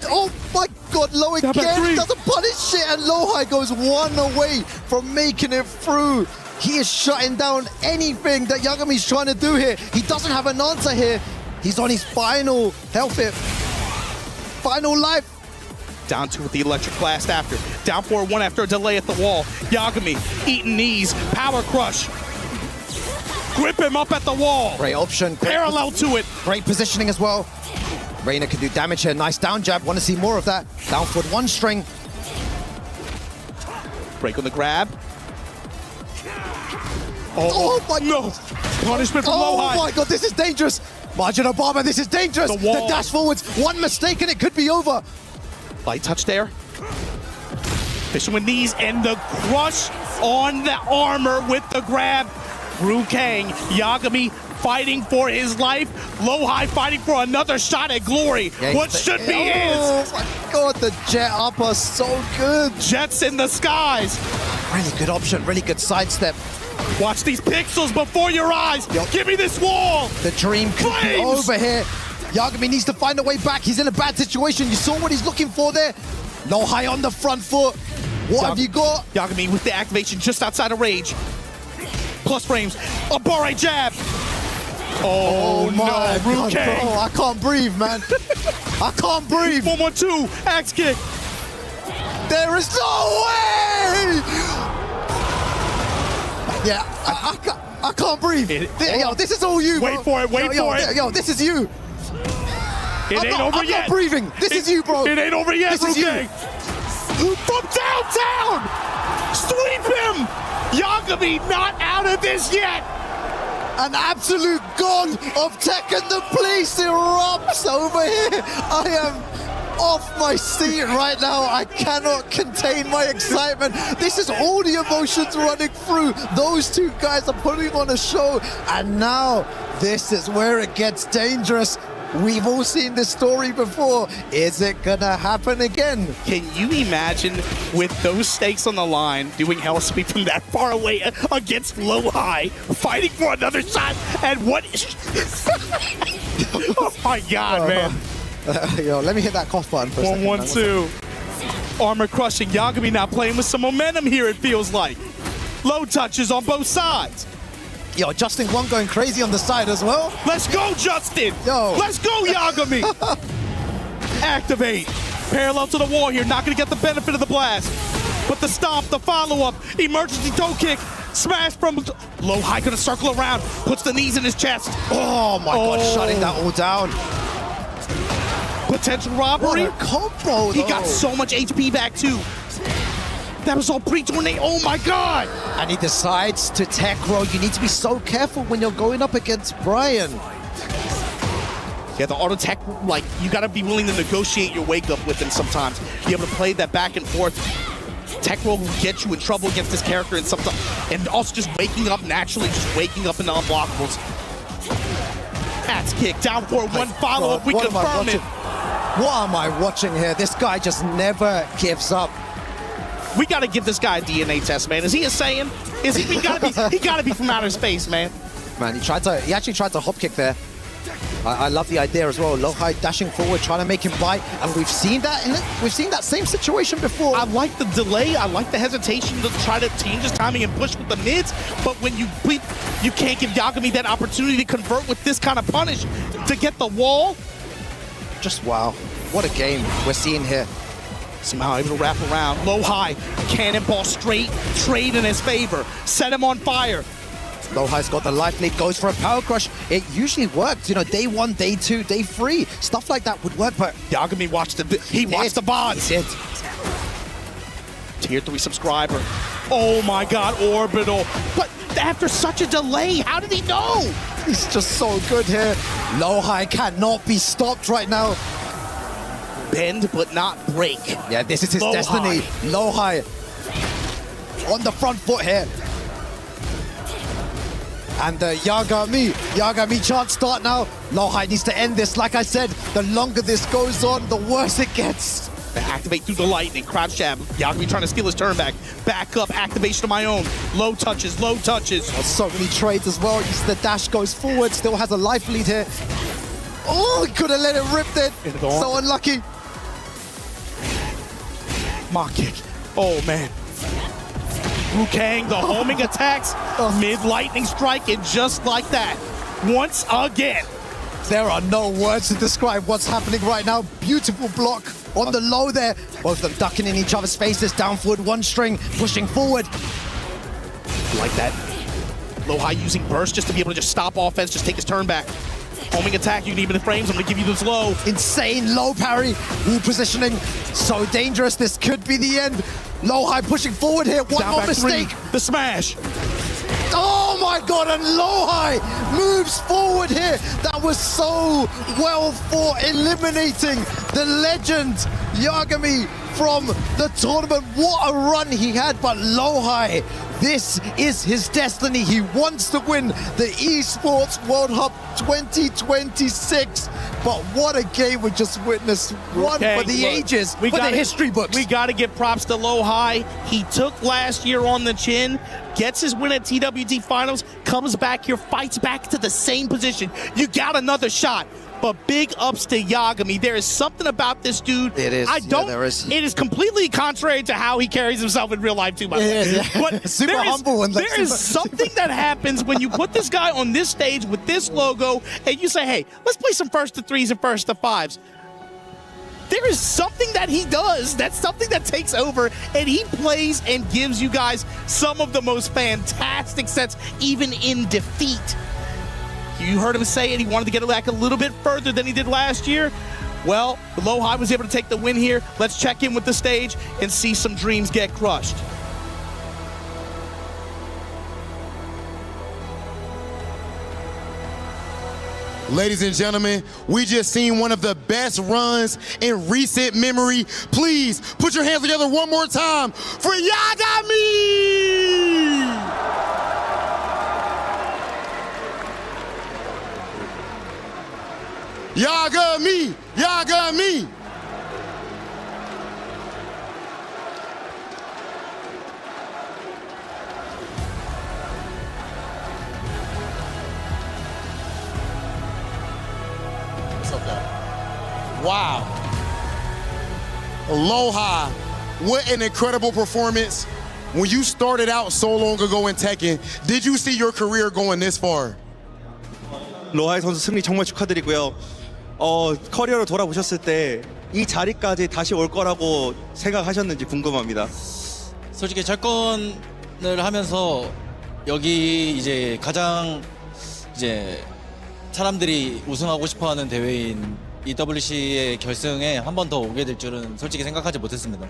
Oh my God, Low Down by again 3. doesn't punish it, and Low High goes 1 away from making it through. He is shutting down anything that Yagami's trying to do here. He doesn't have an answer here. He's on his final health hit. Final life. Down 2 with the electric blast after. Down 4-1 after a delay at the wall. Yagami eating knees, power crush. Grip him up at the wall. Great option. Parallel to it. Great positioning as well. Reina can do damage here. Nice down jab. Want to see more of that. Down forward 1 string. Break on the grab. Oh my no. Punishment from Low High. Oh my God, this is dangerous. Margin Obama, this is dangerous. The wall. dash forwards. 1 mistake and it could be over. Light touch there. Fishing with knees and the crush on the armor with the grab. Rukang, Yagami fighting for his life. Low High fighting for another shot at glory. Yeah, what should be his. Oh my God, the jet upper so good. Jets in the skies. Really good option, really good sidestep. Watch these pixels before your eyes. Give me this wall. The dream could be Flames. over here. Yagami needs to find a way back. He's in a bad situation. You saw what he's looking for there. Low High on the front foot. What have you got? Yagami with the activation just outside of rage. Plus frames. A barre jab. Oh no, my God, Rukang. bro, I can't breathe, man. I can't breathe. 1-1-2, axe kick. There is no way! Yeah, I can't breathe. Yo, this is all you, bro. Wait for it, wait for it. Yo, this is you. It ain't over I'm yet. not breathing. This is you, bro. It ain't over yet, This is you. Rukang. From downtown! Sweep him! Yagami not out of this yet! An absolute god of Tekken. The place erupts over here. I am off my seat right now. I cannot contain my excitement. This is all the emotions running through. Those 2 guys are putting on a show. And now this is where it gets dangerous. We've all seen this story before. Is it gonna happen again? Can you imagine with those stakes on the line doing hell sweep from that far away against Low High, fighting for another shot? And what is... Oh my God, man. Yo, let me hit that cough button for a second. 1-1-2. Armor crushing. Yagami now playing with some momentum here, it feels like. Low touches on both sides. Yo, Justin Wong going crazy on the side as well. Let's go, Justin! Yo. Let's go, Yagami! Activate. Parallel to the wall here, not gonna get the benefit of the blast. But the stomp, the follow-up, emergency toe kick, smash from Low High, gonna circle around, puts the knees in his chest. Oh my God, shutting that all down. Potential robbery. What a combo, He though. got so much HP back too. That was all pre-tornado. Oh my God! And he decides to tech roll. You need to be so careful when you're going up against Brian. Yeah, the auto tech, like, you gotta be willing to negotiate your wake up with him sometimes. Be able to play that back and forth. Tech roll will get you in trouble against this character and sometimes, and also just waking up naturally, just waking up in the unblockables. Axe kick, down for 1 follow-up, we confirm it. What am I watching here? This guy just never gives up. We gotta give this guy a DNA test, man. Is he a Saiyan? Is he? He gotta be from outer space, man. Man, he actually tried to hop kick there. I love the idea as well. Low High dashing forward, trying to make him bite, and we've seen that same situation before. I like the delay. I like the hesitation to try to change his timing and push with the mids. But when you can't give Yagami that opportunity to convert with this kind of punish to get the wall. Just wow, what a game we're seeing here. Somehow able to wrap around. Low High, cannonball straight, trade in his favor. Set him on fire. Lohai's got the life lead, goes for a power crush. It usually worked, you know, day 1, day 2, day 3. Stuff like that would work, but Yagami watched the bonds. He did. Tier 3 subscriber. Oh my god, Orbital. But after such a delay, how did he know? He's just so good here. Lohai cannot be stopped right now. Bend but not break. Yeah, this is his destiny. Lohai on the front foot here. And Yagami chance start now. Lohai needs to end this. Like I said, the longer this goes on, the worse it gets. They activate through the lightning, crouch jab. Yagami trying to steal his turn back. Back up, activation of my own. Low touches, low touches. Oh, so many trades as well. The dash goes forward, still has a life lead here. Oh, he could have let it rip there. So unlucky. Mock kick. Oh, man. Wukang, the homing attacks. Mid-lightning strike, and just like that, once again. There are no words to describe what's happening right now. Beautiful block on the low there. Both of them ducking in each other's faces. Down forward, one string, pushing forward. Like that. Lohai using burst just to be able to just stop offense, just take his turn back. Homing attack, you can even the frames, I'm gonna give you this low. Insane low parry, wall positioning. So dangerous, this could be the end. Lohai pushing forward here, one more mistake. The smash. Oh my god, and Lohai moves forward here. That was so well fought, eliminating the legend Yagami from the tournament. What a run he had, but Lohai, this is his destiny. He wants to win the Esports World Cup 2026. But what a game we just witnessed. One for the ages, for the history books. We got to give props to Lohai. He took last year on the chin, gets his win at TWT Finals, comes back here, fights back to the same position. You got another shot. But big ups to Yagami. There is something about this dude. It is. There is. It is completely contrary to how he carries himself in real life, too, by the way. Yeah. But Super humble. And there is something that happens when you put this guy on this stage with this logo and you say, hey, let's play some first to threes and first to fives. There is something that he does, that's something that takes over, and he plays and gives you guys some of the most fantastic sets, even in defeat. You heard him say it, he wanted to get it back a little bit further than he did last year. Well, Lohai was able to take the win here. Let's check in with the stage and see some dreams get crushed. Ladies and gentlemen, we just seen one of the best runs in recent memory. Please put your hands together one more time for Yagami! Yagami! Yagami! Wow. Aloha, what an incredible performance. When you started out so long ago in Tekken, did you see your career going this far? 로하이 선수 승리 정말 축하드리고요. 커리어로 돌아보셨을 때 이 자리까지 다시 올 거라고 생각하셨는지 궁금합니다. 솔직히 철권을 하면서 여기 이제 가장 이제 사람들이 우승하고 싶어하는 대회인 EWC의 결승에 한 번 더 오게 될 줄은 솔직히 생각하지 못했습니다.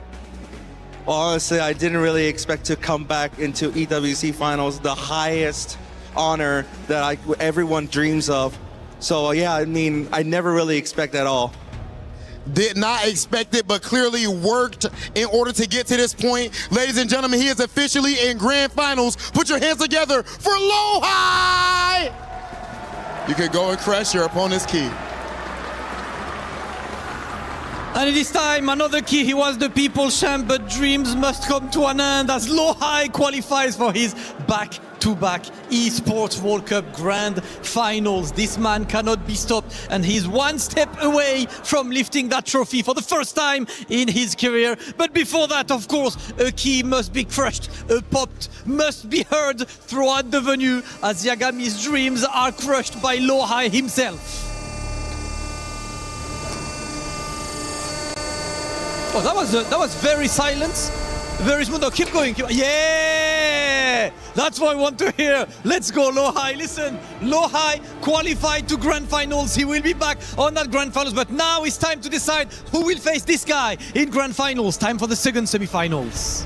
Honestly, I didn't really expect to come back into EWC finals, the highest honor that everyone dreams of. So yeah, I mean, I never really expect at all. Did not expect it, but clearly worked in order to get to this point. Ladies and gentlemen, he is officially in grand finals. Put your hands together for Lohai! You can go and crush your opponent's key. And this time, another key. He was the people's champ, but dreams must come to an end as Lohai qualifies for his back-to-back Esports World Cup Grand Finals. This man cannot be stopped, and he's one step away from lifting that trophy for the first time in his career. But before that, of course, a key must be crushed, a pop must be heard throughout the venue as Yagami's dreams are crushed by Lohai himself. Oh, that was very silent, very smooth. Oh, keep going. Yeah, That's what I want to hear. Let's go, Lohai. Listen, Lohai qualified to grand finals. He will be back on that grand finals. But now it's time to decide who will face this guy in grand finals. Time for the second semi-finals.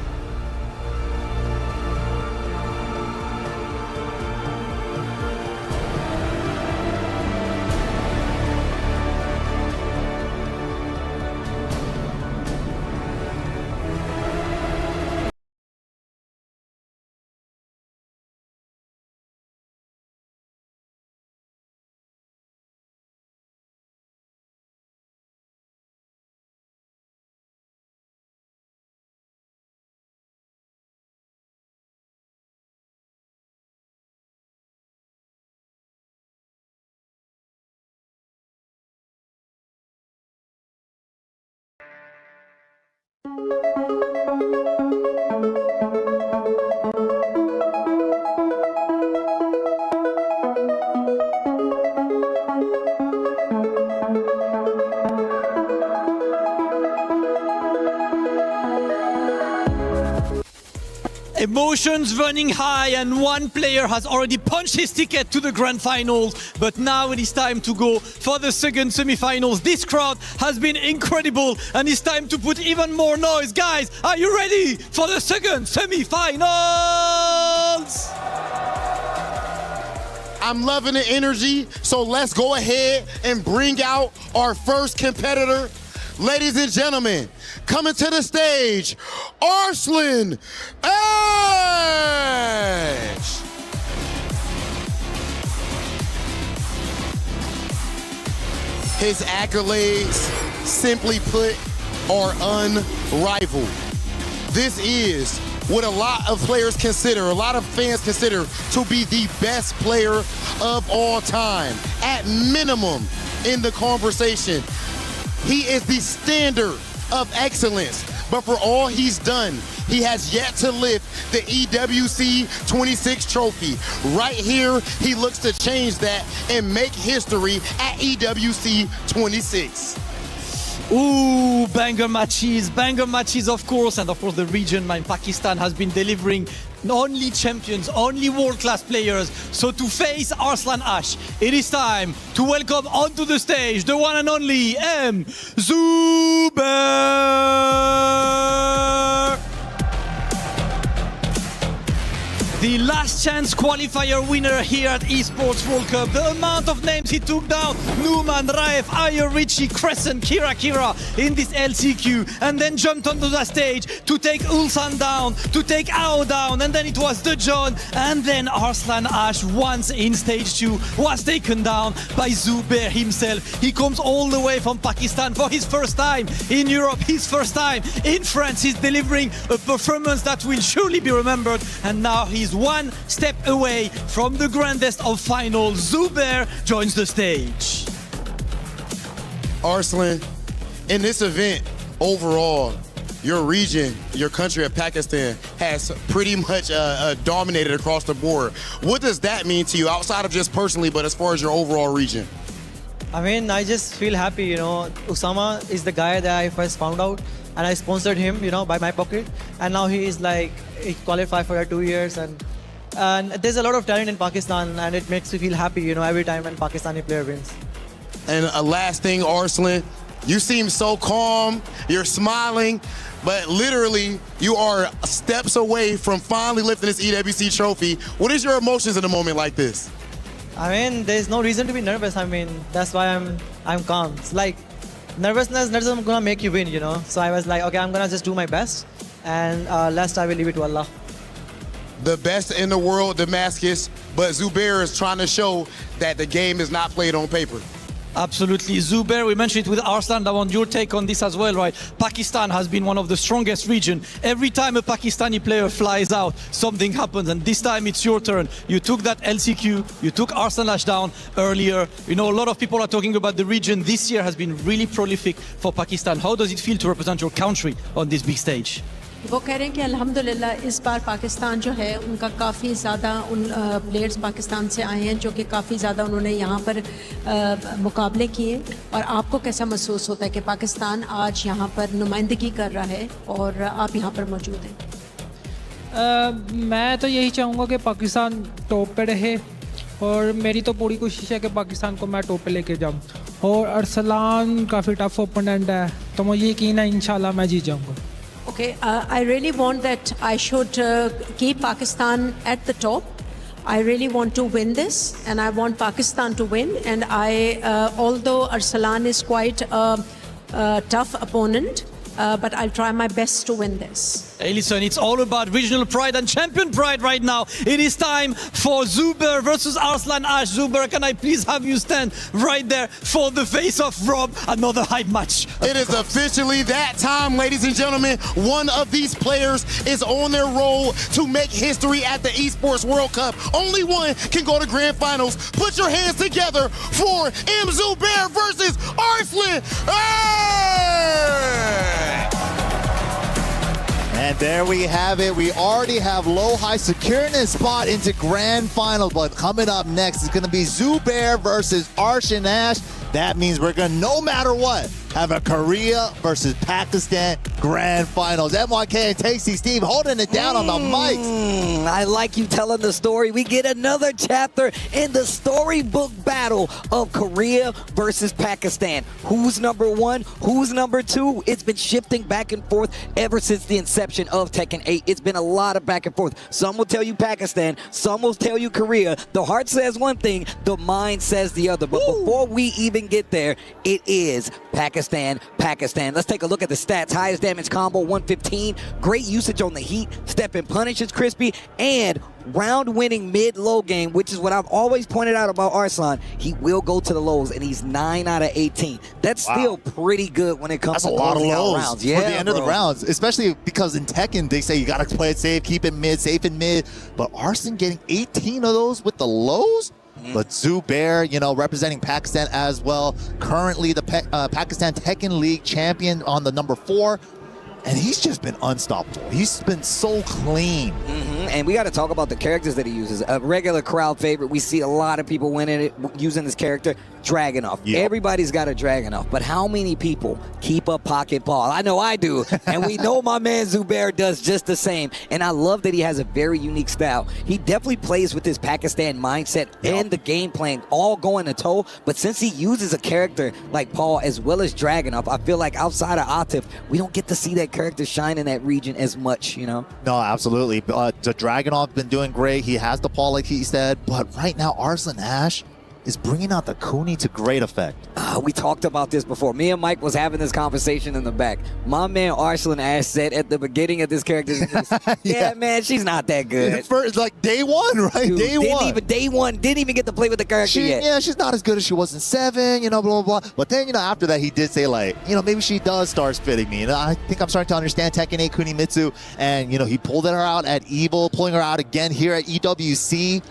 Emotions running high, and one player has already punched his ticket to the grand finals, but now it is time to go for the second semi-finals. This crowd has been incredible, and it's time to put even more noise. Guys, are you ready for the second semi-finals? I'm loving the energy, so let's go ahead and bring out our first competitor. Ladies and gentlemen, coming to the stage, Arslan Ash! His accolades, simply put, are unrivaled. This is what a lot of players consider, a lot of fans consider to be the best player of all time. At minimum in the conversation, he is the standard of excellence. But for all he's done, he has yet to lift the EWC 26 trophy. Right here, he looks to change that and make history at EWC 26. Ooh, banger matches of course, and of course the region, man, Pakistan has been delivering only champions, only world-class players. So to face Arslan Ash, it is time to welcome onto the stage the one and only Zubair! The last chance qualifier winner here at Esports World Cup. The amount of names he took down: Numan, Raif, Ayer, Richie, Crescent, Kira in this LCQ, and then jumped onto the stage to take Ulsan down, to take Ao down, and then it was the John, and then Arslan Ash, once in stage 2, was taken down by Zubair himself. He comes all the way from Pakistan for his first time in Europe, his first time in France. He's delivering a performance that will surely be remembered, and now he's one step away from the grandest of finals. Zubair joins the stage. Arslan, in this event, overall, your region, your country of Pakistan has pretty much dominated across the board. What does that mean to you, outside of just personally, but as far as your overall region? I mean, I just feel happy, you know. Usama is the guy that I first found out, and I sponsored him, you know, by my pocket. And now he is like, he qualified for 2 years, and there's a lot of talent in Pakistan, and it makes me feel happy, you know, every time when Pakistani player wins. And a last thing, Arslan, you seem so calm, you're smiling, but literally you are steps away from finally lifting this EWC trophy. What is your emotions in a moment like this? I mean, there's no reason to be nervous. I mean, that's why I'm calm. It's like, nervousness isn't gonna make you win, you know. So I was like, okay, I'm gonna just do my best, and last I will leave it to Allah. The best in the world, Damascus, but Zubair is trying to show that the game is not played on paper. Absolutely. Zubair, we mentioned it with Arslan. I want your take on this as well, right? Pakistan has been one of the strongest regions. Every time a Pakistani player flies out, something happens, and this time it's your turn. You took that LCQ, you took Arslan Ash down earlier. You know, a lot of people are talking about the region. This year has been really prolific for Pakistan. How does it feel to represent your country on this big stage? वो कह रहे हैं कि अल्हम्दुलिल्लाह इस बार पाकिस्तान जो है उनका काफ़ी ज़्यादा उन प्लेयर्स पाकिस्तान से आए हैं जो कि काफ़ी ज़्यादा उन्होंने यहाँ पर मुकाबले किए और आपको कैसा महसूस होता है कि पाकिस्तान आज यहाँ पर नुमाइंदगी कर रहा है और आप यहाँ पर मौजूद हैं? मैं तो यही चाहूँगा कि पाकिस्तान टॉप पे रहे और मेरी तो पूरी कोशिश है कि पाकिस्तान को मैं टॉप पे लेके जाऊँ और अरसलान काफ़ी टफ ओपोनेंट है तो मुझे यकीन है इंशाल्लाह मैं जीत जाऊँगा. Okay, I really want that I should keep Pakistan at the top. I really want to win this and I want Pakistan to win, and although Arsalan is quite a tough opponent, but I'll try my best to win this. Hey, listen, it's all about regional pride and champion pride right now. It is time for Zubair versus Arslan Ash. Zubair, can I please have you stand right there for the face-off, Rob? Another hype match. It is officially that time, ladies and gentlemen. One of these players is on their roll to make history at the Esports World Cup. Only one can go to grand finals. Put your hands together for Zubair versus Arslan Ash! And there we have it. We already have Low-High securing his spot into grand finals. But coming up next is going to be Zubair versus Arslan Ash. That means we're going to, no matter what, have a Korea versus Pakistan grand finals. MYK and Tasty Steve holding it down on the mics. I like you telling the story. We get another chapter in the storybook battle of Korea versus Pakistan. Who's number one? Who's number two? It's been shifting back and forth ever since the inception of Tekken 8. It's been a lot of back and forth. Some will tell you Pakistan, some will tell you Korea. The heart says one thing, the mind says the other. But before we even get there, it is Pakistan. Let's take a look at the stats. Highest damage combo, 115. Great usage on the heat. Step and punish is crispy. And round-winning mid-low game, which is what I've always pointed out about Arslan. He will go to the lows, and he's 9 out of 18. That's still pretty good when it comes to closing out rounds. Yeah, for the end of the rounds, especially because in Tekken, they say you got to play it safe, keep it mid, safe and mid. But Arslan getting 18 of those with the lows? But Zubair, you know, representing Pakistan as well. Currently the Pakistan Tekken League champion on the number 4. And he's just been unstoppable. He's been so clean. And we got to talk about the characters that he uses. A regular crowd favorite. We see a lot of people winning it, using this character. Dragunov. Yep. Everybody's got a Dragunov. But how many people keep a pocket ball? I know I do. And we know my man Zubair does just the same. And I love that he has a very unique style. He definitely plays with his Pakistan mindset and the game plan all going to toe. But since he uses a character like Paul as well as Dragunov, I feel like outside of Atif, we don't get to see that character shine in that region as much, you know? No, absolutely. The Dragunov been doing great. He has the Paul, like he said. But right now, Arslan Ash is bringing out the Kuni to great effect. We talked about this before. Me and Mike was having this conversation in the back. My man Arslan Ash said at the beginning of this character's yeah, man, she's not that good. First, like day one, right? Dude, day one. Didn't even get to play with the character yet. Yeah, she's not as good as she was in 7, you know, blah, blah, blah. But then, you know, after that, he did say, like, you know, maybe she does start fitting me. And I think I'm starting to understand Tekken 8 Kunimitsu. And, you know, he pulled her out at EVO, pulling her out again here at EWC.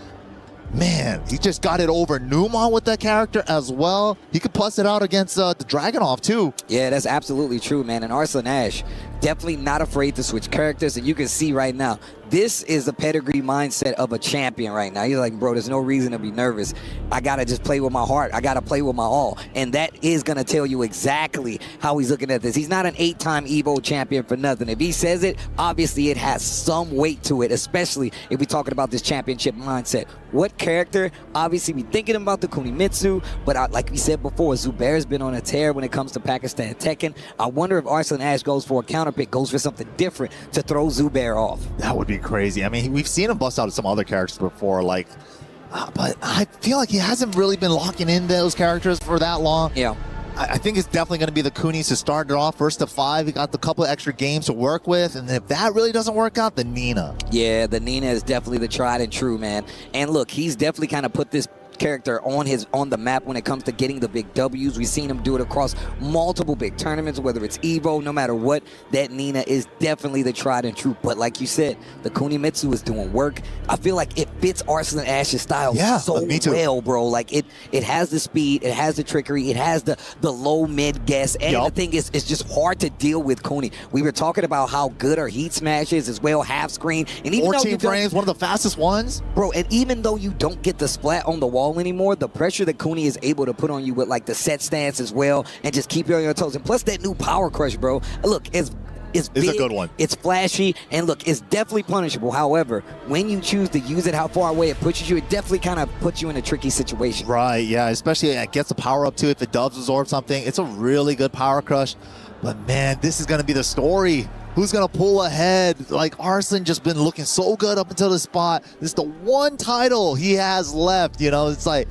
Man, he just got it over Numa with that character as well. He could plus it out against the Dragunov too. Yeah, that's absolutely true, man. And Arslan Ash, definitely not afraid to switch characters. And you can see right now, this is the pedigree mindset of a champion right now. He's like, bro, there's no reason to be nervous. I got to just play with my heart. I got to play with my all. And that is going to tell you exactly how he's looking at this. He's not an 8-time EVO champion for nothing. If he says it, obviously it has some weight to it, especially if we're talking about this championship mindset. What character? Obviously, we're thinking about the Kunimitsu, but like we said before, Zubair's been on a tear when it comes to Pakistan Tekken. I wonder if Arslan Ash goes for a counterpick, goes for something different to throw Zubair off. That would be crazy. I mean, we've seen him bust out some other characters before, like, but I feel like he hasn't really been locking in those characters for that long. Yeah. I think it's definitely going to be the Kunis to start it off. First to 5, he got the couple of extra games to work with, and if that really doesn't work out, the Nina. Yeah, the Nina is definitely the tried and true, man. And look, he's definitely kind of put this character on the map when it comes to getting the big W's. We've seen him do it across multiple big tournaments, whether it's EVO, no matter what. That Nina is definitely the tried and true. But like you said, the Kunimitsu is doing work. I feel like it fits Arslan Ash's style so well, bro. Like it has the speed, it has the trickery, it has the low mid guess, and the thing is, it's just hard to deal with Kuni. We were talking about how good her heat smash is as well, half screen, and even 14 frames, one of the fastest ones, bro. And even though you don't get the splat on the wall anymore, the pressure that Kuni is able to put on you with like the set stance as well and just keep you on your toes, and plus that new power crush, bro. Look, as It's big, a good one. It's flashy, and look, it's definitely punishable. However, when you choose to use it, how far away it pushes you, it definitely kind of puts you in a tricky situation. Right, yeah, especially it gets the power up too if it does absorb something. It's a really good power crush. But man, this is going to be the story. Who's going to pull ahead? Like, Arslan just been looking so good up until this spot. This is the one title he has left, you know? It's like,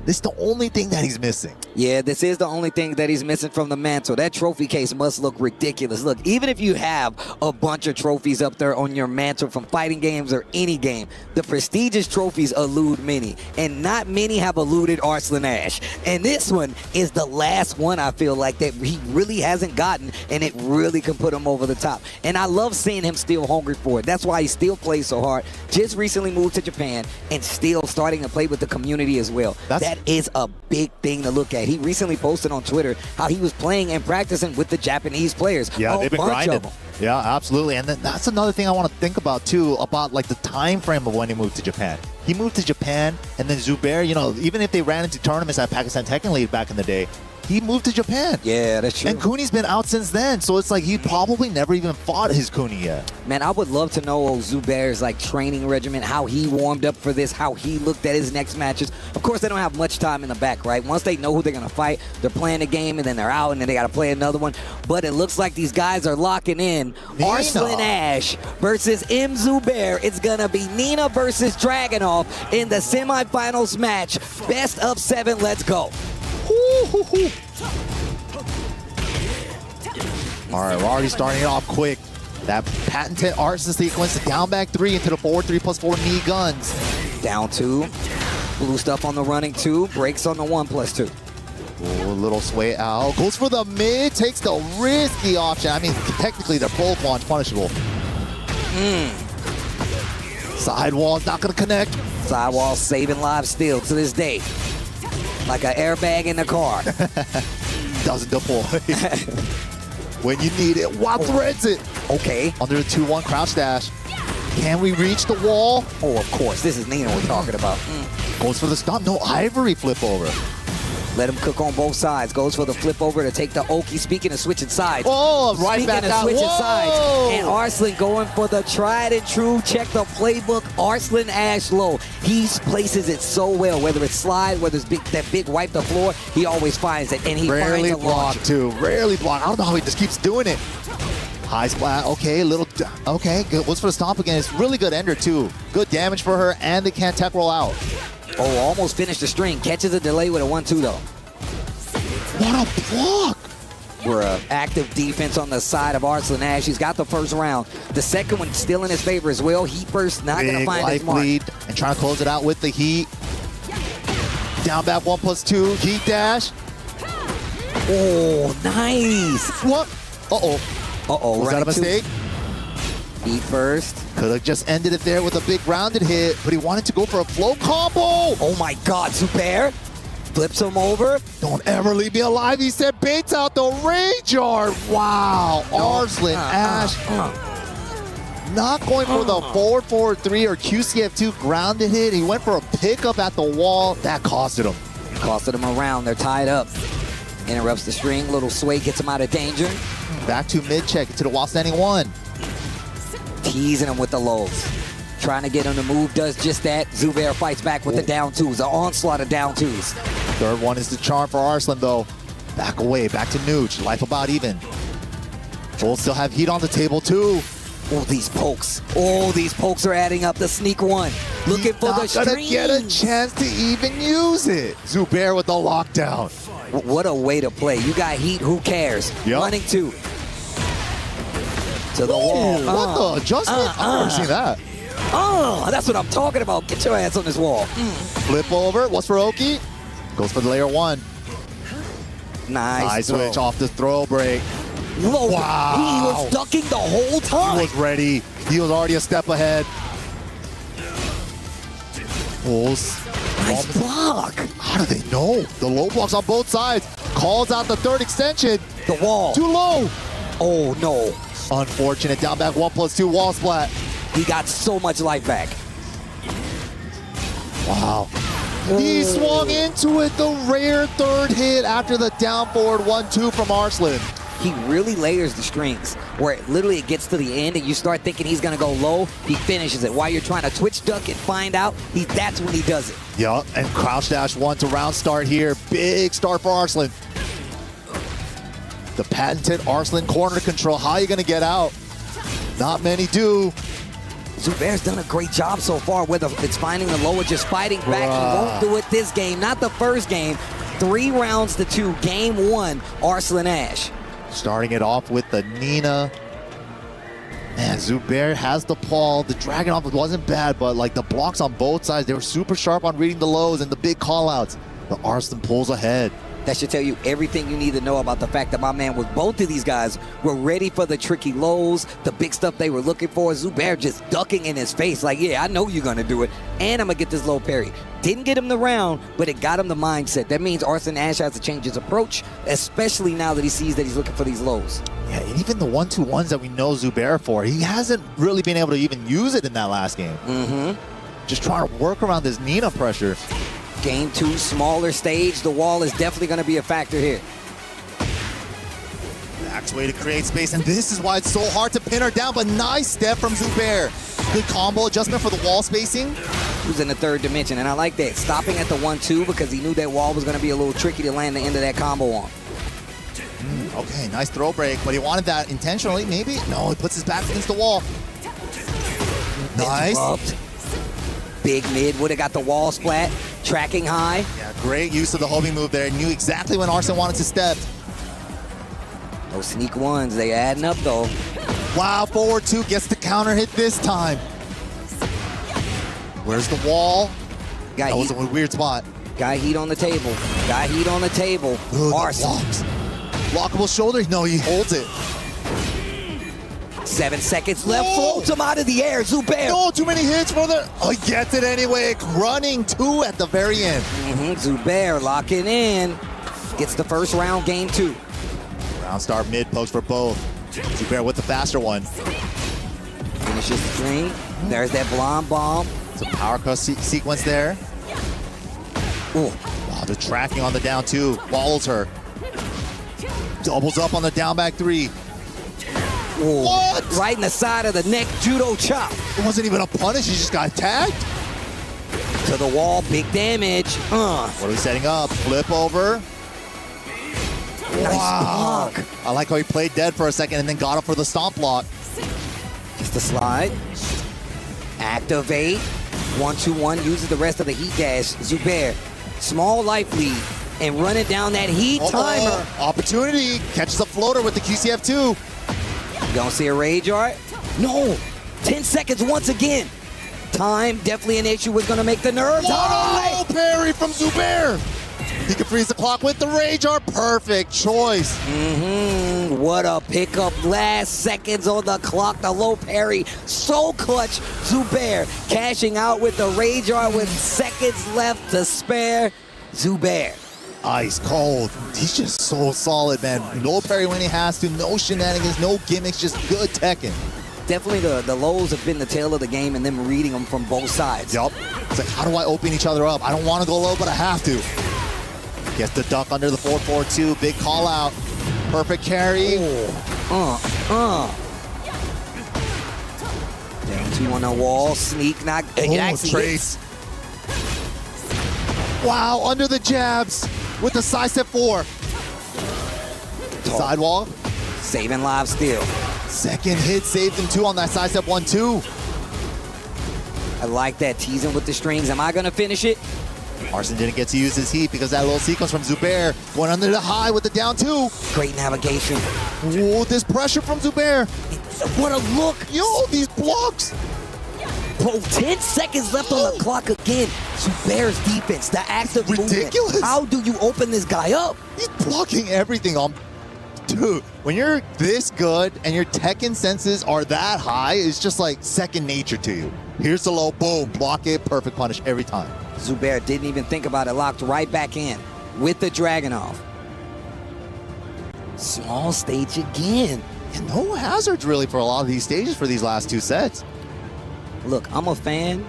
this is the only thing that he's missing. Yeah, this is the only thing that he's missing from the mantle. That trophy case must look ridiculous. Look, even if you have a bunch of trophies up there on your mantle from fighting games or any game, the prestigious trophies elude many, and not many have eluded Arslan Ash. And this one is the last one, I feel like, that he really hasn't gotten, and it really can put him over the top. And I love seeing him still hungry for it. That's why he still plays so hard. Just recently moved to Japan and still starting to play with the community as well. That is a big thing to look at. He recently posted on Twitter how he was playing and practicing with the Japanese players. Yeah, they've been grinding. Yeah, absolutely. And then that's another thing I want to think about too, about like the time frame of when he moved to Japan. He moved to Japan, and then Zubair, you know, even if they ran into tournaments at Pakistan Tekken League back in the day, he moved to Japan. Yeah, that's true. And Kuni's been out since then, so it's like he probably never even fought his Kuni yet. Man, I would love to know Zubair's like training regimen, how he warmed up for this, how he looked at his next matches. Of course, they don't have much time in the back, right? Once they know who they're going to fight, they're playing a game, and then they're out, and then they got to play another one. But it looks like these guys are locking in. Arslan Ash versus M. Zubair. It's going to be Nina versus Dragunov in the semifinals match. Best of 7. Let's go. All right, we're already starting it off quick. That patented Arslan sequence, the down back 3 into the forward 3+4 knee guns. Down 2. Blue stuff on the running 2. Breaks on the 1+2. Oh, a little sway out. Goes for the mid, takes the risky option. I mean, technically, they're both launch punishable. Sidewall's not going to connect. Sidewall saving lives still to this day. Like an airbag in the car. Doesn't deploy. When you need it, Wow threads it. Okay. Under the 2-1 crouch dash. Can we reach the wall? Oh, of course. This is Nina we're talking about. Goes for the stomp. No, Ivory flip over. Let him cook on both sides. Goes for the flip over to take the Oki. Speaking of switching sides. Oh, right back out. Switching sides. And Arslan going for the tried and true. Check the playbook. Arslan Ash low. He places it so well. Whether it's slide, whether it's that big wipe the floor, he always finds it. And he rarely finds a block launch. too. Rarely block. I don't know how he just keeps doing it. High splat. Okay, little. Okay, good. What's for the stomp again? It's really good ender too. Good damage for her, and they can't tech roll out. Oh, almost finished the string. Catches a delay with a 1-2 though. What a block! We're active defense on the side of Arslan Ash. He's got the first round. The second one still in his favor as well. Heat first, not going to find his mark. Lead and trying to close it out with the heat. Down back 1+2. Heat dash. Oh, nice. What? Uh-oh. Uh-oh. Was that a mistake? Heat first. Could have just ended it there with a big rounded hit, but he wanted to go for a flow combo. Oh my God, Zubair. Flips him over. Don't ever leave me alive, he said. Baits out the rage yard. Wow. Arslan Ash. Not going for the forward 3 or QCF2 grounded hit. He went for a pickup at the wall. That costed him. Costed him a round. They're tied up. Interrupts the string. Little sway gets him out of danger. Back to mid check into the while standing 1. Teasing him with the lows. Trying to get him to move, does just that. Zubair fights back with the down 2s, the onslaught of down 2s. Third one is the charm for Arslan though. Back away, back to Nooch. Life about even. Both still have heat on the table too. Oh, these pokes. Oh, these pokes are adding up. The sneak 1. Looking for the strings. Not gonna get a chance to even use it. Zubair with the lockdown. What a way to play. You got heat, who cares? Yep. Running 2. To the wall. What the adjustment? I've never seen that. Oh, that's what I'm talking about. Get your ass on this wall. Flip over. What's for Oki? Goes for the layer 1. Nice switch off the throw break. Whoa. Wow. He was ducking the whole time. He was ready. He was already a step ahead. Pulls. Nice block. How do they know? The low blocks on both sides. Calls out the third extension. The wall. Too low. Oh, no. Unfortunate. Down back 1+2 wall splat. He got so much life back. Wow. He swung into it. The rare third hit after the down forward 1-2 from Arslan. he really layers the strings where literally it gets to the end and you start thinking he's going to go low, he finishes it. While you're trying to twitch duck and find out, that's when he does it. Yup, and crouch dash 1 to round start here. Big start for Arslan. The patented Arslan corner control. How are you going to get out? Not many do. Zubair's done a great job so far, whether it's finding the low or just fighting back. He won't do it this game, not the first game. 3 rounds to 2, game 1, Arslan Ash. Starting it off with the Nina. Man, Zubair has the Paul. The Dragunov wasn't bad, but like the blocks on both sides, they were super sharp on reading the lows and the big call-outs. The Arslan pulls ahead. That should tell you everything you need to know about the fact that my man with both of these guys were ready for the tricky lows, the big stuff they were looking for. Zubair just ducking in his face like, yeah, I know you're going to do it, and I'm going to get this low parry. Didn't get him the round, but it got him the mindset. That means Arslan Ash has to change his approach, especially now that he sees that he's looking for these lows. Yeah, and even the 1-2-1s that we know Zubair for, he hasn't really been able to even use it in that last game. Just trying to work around this Nina pressure. Game 2, smaller stage. The wall is definitely going to be a factor here. Max way to create space, and this is why it's so hard to pin her down, but nice step from Zubair. Good combo adjustment for the wall spacing. Who's in the 3rd dimension, and I like that. Stopping at the 1-2 because he knew that wall was going to be a little tricky to land the end of that combo on. Okay, nice throw break, but he wanted that intentionally, maybe? No, he puts his back against the wall. Nice. Interrupt. Big mid, would have got the wall splat. Tracking high. Yeah, great use of the homing move there. Knew exactly when Arslan wanted to step. Those sneak ones, they adding up though. Wow, forward 2 gets the counter hit this time. Where's the wall? That was a weird spot. Got heat on the table. Got heat on the table. Arslan. Blockable shoulder? No, he holds it. 7 seconds left. Floats him out of the air. Zubair. No, too many hits, brother. Oh, he gets it anyway. Running 2 at the very end. Zubair locking in. Gets the first round, game 2. Round start mid pokes for both. Zubair with the faster one. Finishes the string. There's that blonde bomb. It's a power cross sequence there. Ooh. Wow, the tracking on the down 2. Follows her. Doubles up on the down back 3. Ooh. What? Right in the side of the neck, judo chop. It wasn't even a punish, he just got tagged. To the wall, big damage. What are we setting up? Flip over. Nice Wow. block. I like how he played dead for a second and then got up for the stomp block. Just a slide. Activate. 1-2-1, uses the rest of the heat dash. Zubair, small life lead, and running down that heat timer. Opportunity, catches a floater with the QCF2. You don't see a rage art? No, 10 seconds once again. Time, definitely an issue, was gonna make the nerves high. What a low parry from Zubair. He can freeze the clock with the rage art, perfect choice. What a pickup, last seconds on the clock, the low parry, so clutch. Zubair cashing out with the rage art with seconds left to spare. Zubair. Ice cold. He's just so solid, man. No parry when he has to, no shenanigans, no gimmicks, just good Tekken. Definitely the lows have been the tail of the game and them reading them from both sides. Yup. It's like, how do I open each other up? I don't want to go low, but I have to. Gets the duck under the 4-4-2. Big call out. Perfect carry. Down 2 on the wall. Sneak knock. Trace. Wow, under the jabs with the side step 4. Sidewall. Saving live still. Second hit saved him 2 on that side step 1-2. I like that, teasing with the strings. Am I gonna finish it? Arslan didn't get to use his heat because that little sequence from Zubair going under the high with the down 2. Great navigation. Whoa, this pressure from Zubair. What a look. Yo, these blocks. Bro, 10 seconds left on the clock again. Zubair's defense, the active ridiculous. Movement. How do you open this guy up? He's blocking everything on. Dude, when you're this good and your Tekken senses are that high, it's just like second nature to you. Here's the low, boom, block it, perfect punish every time. Zubair didn't even think about it, locked right back in with the Dragunov. Small stage again. And no hazards really for a lot of these stages for these last 2 sets. Look, I'm a fan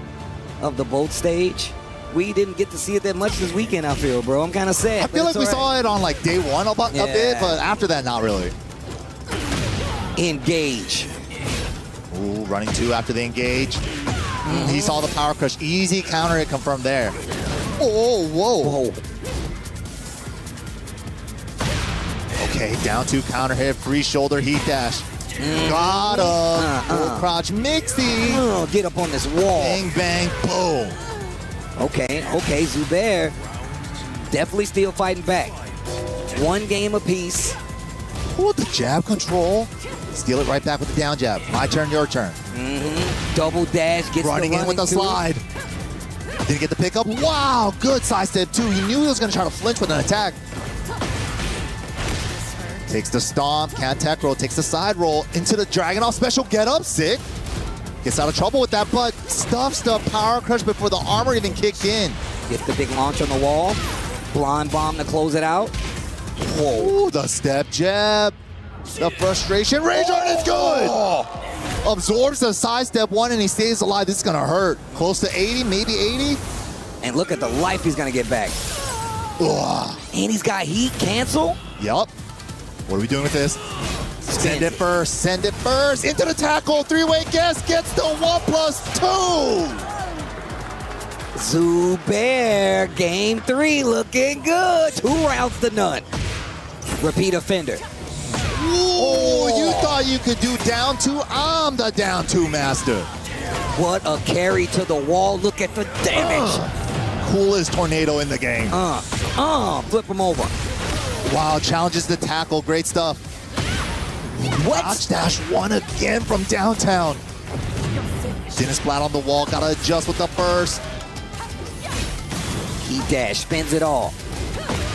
of the boat stage. We didn't get to see it that much this weekend, I feel, bro. I'm kind of sad. I feel like we saw it on like day 1 a bit, but after that, not really. Engage. Ooh, running 2 after the engage. He saw the power crush. Easy counter hit confirmed there. Oh, whoa. Okay, down 2 counter hit, free shoulder heat dash. Got him. Full crouch mixy. Get up on this wall. Bang, bang, boom. Okay, Zubair definitely still fighting back. 1 game apiece. Ooh, the jab control. Steal it right back with the down jab. My turn, your turn. Double dash, gets running in with the slide. Didn't get the pickup. Wow, good side step too. He knew he was going to try to flinch with an attack. Takes the stomp, can't tech roll, takes the side roll into the dragon off special get up, sick. Gets out of trouble with that, but stuffs the power crush before the armor even kicked in. Gets the big launch on the wall. Blind bomb to close it out. Whoa, the step jab. The frustration. Rage Art is good. Absorbs the side step 1 and he stays alive. This is going to hurt. Close to 80, maybe 80. And look at the life he's going to get back. Ugh. And he's got heat cancel. Yup. What are we doing with this? Send it first. Send it first. Into the tackle. 3-way guess. Gets the 1+2. Zubair, game 3 looking good. 2 rounds to none. Repeat offender. Ooh, you thought you could do down 2? I'm the down 2 master. What a carry to the wall. Look at the damage. Coolest tornado in the game. Flip him over. Wow, challenges the tackle. Great stuff. Watch dash 1 again from downtown. Didn't splat on the wall. Gotta adjust with the burst. He dash, spins it all.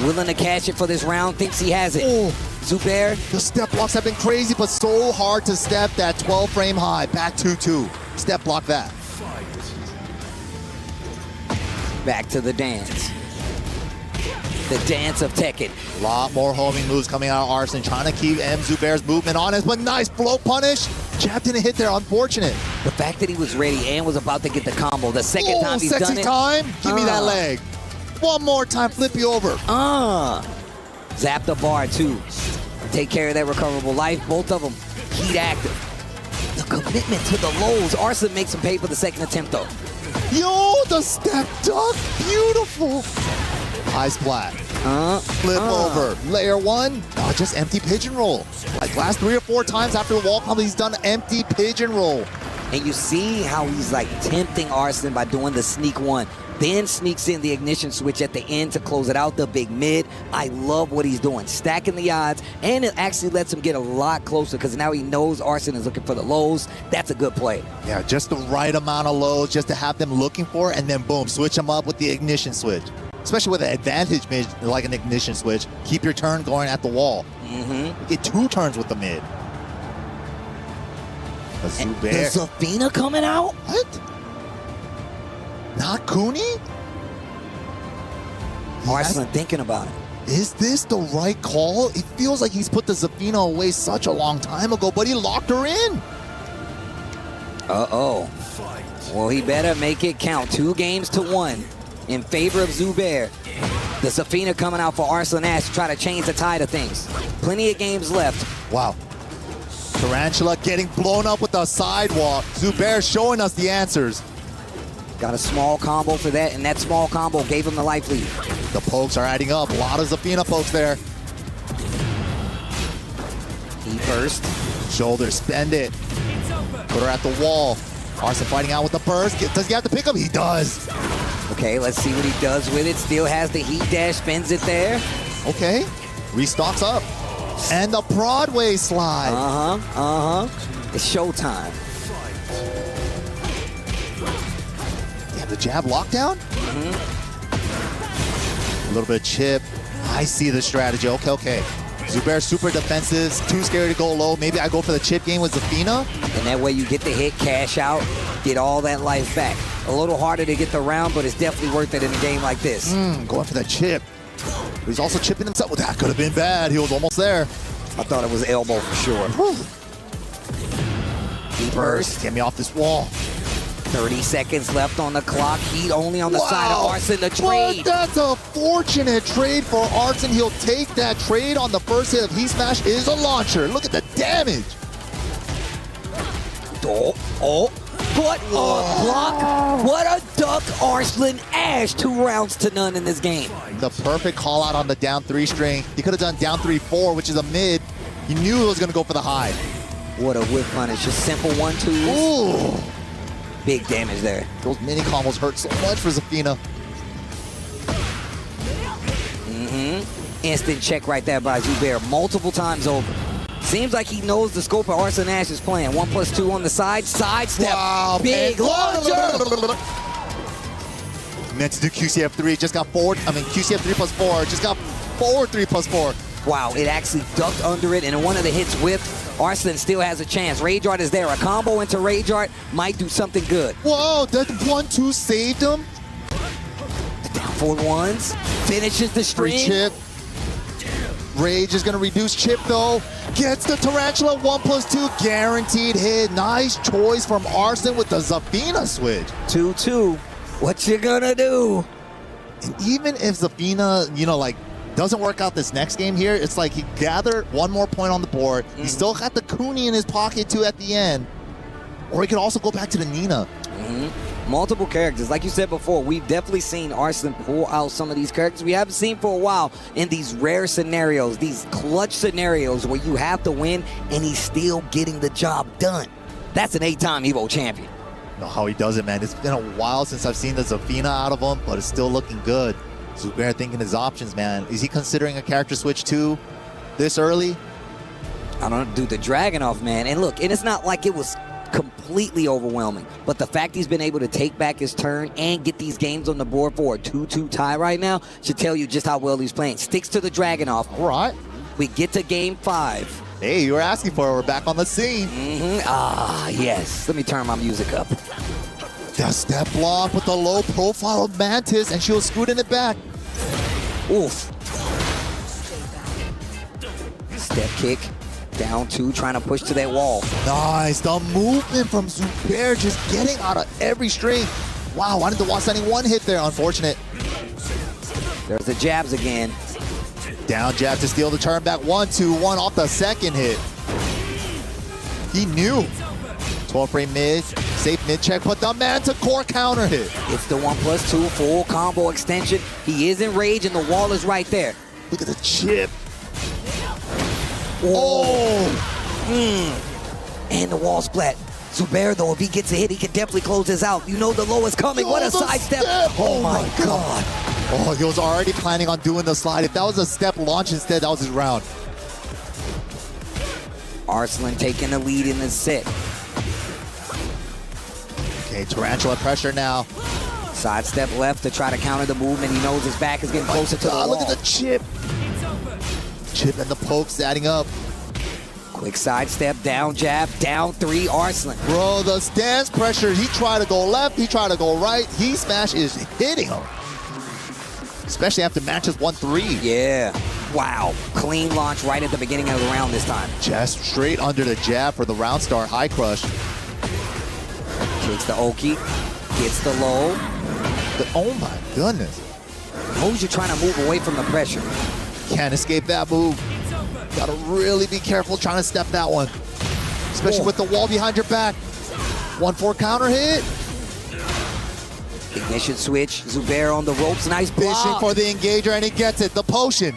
Willing to cash it for this round, thinks he has it. Zubair. The step blocks have been crazy, but so hard to step that 12 frame high. Back 2-2. Step block that. Back to the dance. The dance of Tekken. A lot more homing moves coming out of Arslan, trying to keep Zubair's movement honest, but nice float punish. Jab didn't hit there, unfortunate. The fact that he was ready and was about to get the combo. The second time he's done it. Time. Give me that leg. One more time, flip you over. Zap the bar too. Take care of that recoverable life. Both of them heat active. The commitment to the lows. Arslan makes him pay for the second attempt though. Yo, the step duck, beautiful. High splat. Flip over. Layer 1. Oh, just empty pigeon roll. Like last 3 or 4 times after the wall combo, he's done empty pigeon roll. And you see how he's like tempting Arslan by doing the sneak 1. Then sneaks in the ignition switch at the end to close it out, the big mid. I love what he's doing. Stacking the odds, and it actually lets him get a lot closer because now he knows Arslan is looking for the lows. That's a good play. Yeah, just the right amount of lows just to have them looking for, and then boom, switch them up with the ignition switch. Especially with an advantage mid like an ignition switch. Keep your turn going at the wall. You get 2 turns with the mid. The Zafina coming out? What? Not Cooney? Arslan thinking about it. Is this the right call? It feels like he's put the Zafina away such a long time ago, but he locked her in. Well, he better make it count. 2 games to 1 in favor of Zubair. The Zafina coming out for Arslan Ash to try to change the tide of things. Plenty of games left. Wow. Tarantula getting blown up with the sidewalk. Zubair showing us the answers. Got a small combo for that, and that small combo gave him the life lead. The pokes are adding up. A lot of Zafina pokes there. He burst. Shoulder, spend it. Put her at the wall. Arslan fighting out with the burst. Does he have to pick up? He does. Okay, let's see what he does with it. Still has the heat dash, spins it there. Okay, restocks up. And the Broadway slide. It's showtime. Yeah, the jab lockdown? A little bit of chip. I see the strategy. Okay. Zubair super defensive, too scary to go low. Maybe I go for the chip game with Zafina. And that way you get the hit, cash out, get all that life back. A little harder to get the round, but it's definitely worth it in a game like this. Going for that chip. He's also chipping himself. Well, that could have been bad. He was almost there. I thought it was elbow for sure. He burst. Get me off this wall. 30 seconds left on the clock. Heat only on the side of Arslan. The trade. But that's a fortunate trade for Arslan. He'll take that trade on the first hit of Heat Smash. Is a launcher. Look at the damage. What a block. What a duck, Arslan Ash. 2-0 in this game. The perfect call out on the down 3 string. He could have done down 3-4, which is a mid. He knew it was going to go for the high. What a whip punish. Just simple 1-2s. Ooh. Big damage there. Those mini combos hurt so much for Zafina. Instant check right there by Zubair multiple times over. Seems like he knows the scope of Arslan Ash's plan. 1+2 on the side. Sidestep. Wow, big launcher. Meant to do QCF3. Just got forward. QCF 3+4. Just got forward 3+4. Wow, it actually ducked under it, and one of the hits whipped. Arslan still has a chance. Rage Art is there. A combo into Rage Art might do something good. Whoa, that 1-2 saved him. The down 4-1s. Finishes the string. Free chip. Rage is going to reduce chip, though. Gets the Tarantula 1+2. Guaranteed hit. Nice choice from Arslan with the Zafina switch. 2-2. What you gonna do? And even if Zafina, doesn't work out this next game here, it's like he gathered one more point on the board. He still got the Kuni in his pocket, too, at the end. Or he could also go back to the Nina. Multiple characters. Like you said before, we've definitely seen Arslan pull out some of these characters we haven't seen for a while in these rare scenarios, these clutch scenarios where you have to win and he's still getting the job done. That's an 8-time Evo champion. Know how he does it, man. It's been a while since I've seen the Zafina out of him, but it's still looking good. Zubair thinking his options, man. Is he considering a character switch too this early? I don't know, dude, the Dragunov, man. And look, and it's not like it was completely overwhelming, but the fact he's been able to take back his turn and get these games on the board for a 2-2 tie right now should tell you just how well he's playing. Sticks to the Dragunov. All right. We get to game 5. Hey, you were asking for it. We're back on the scene. Ah, yes. Let me turn my music up. That step block with the low profile of Mantis, and she was scooting it back. Oof. Step kick. Down 2, trying to push to that wall. Nice. The movement from Zubair just getting out of every string. Wow, wanted to watch any one hit there. Unfortunate. There's the jabs again. Down jab to steal the turn back. 1-2-1 off the second hit. He knew. 12-frame mid. Safe mid check, but the man to core counter hit. It's the 1+2 full combo extension. He is in rage and the wall is right there. Look at the chip. Oh! And the wall splat. Zubair, though, if he gets a hit, he can definitely close this out. You know the low is coming. What a sidestep. Oh my God. Oh, he was already planning on doing the slide. If that was a step launch instead, that was his round. Arslan taking the lead in this set. Okay, Tarantula pressure now. Sidestep left to try to counter the movement. He knows his back is getting closer to the wall. Look at the chip. Chip and the pokes adding up. Quick sidestep, down jab, down 3, Arslan. Bro, the stance pressure. He tried to go left, he tried to go right. He smash is hitting him. Especially after matches 1-3. Yeah. Wow. Clean launch right at the beginning of the round this time. Just straight under the jab for the round start high crush. Kicks the Oki. Gets the low. Oh my goodness. Moves, you're trying to move away from the pressure. Can't escape that move. Gotta really be careful trying to step that one. Especially with the wall behind your back. 1-4 counter hit. Ignition switch. Zubair on the ropes. Nice block. Fishing for the engager, and he gets it. The potion.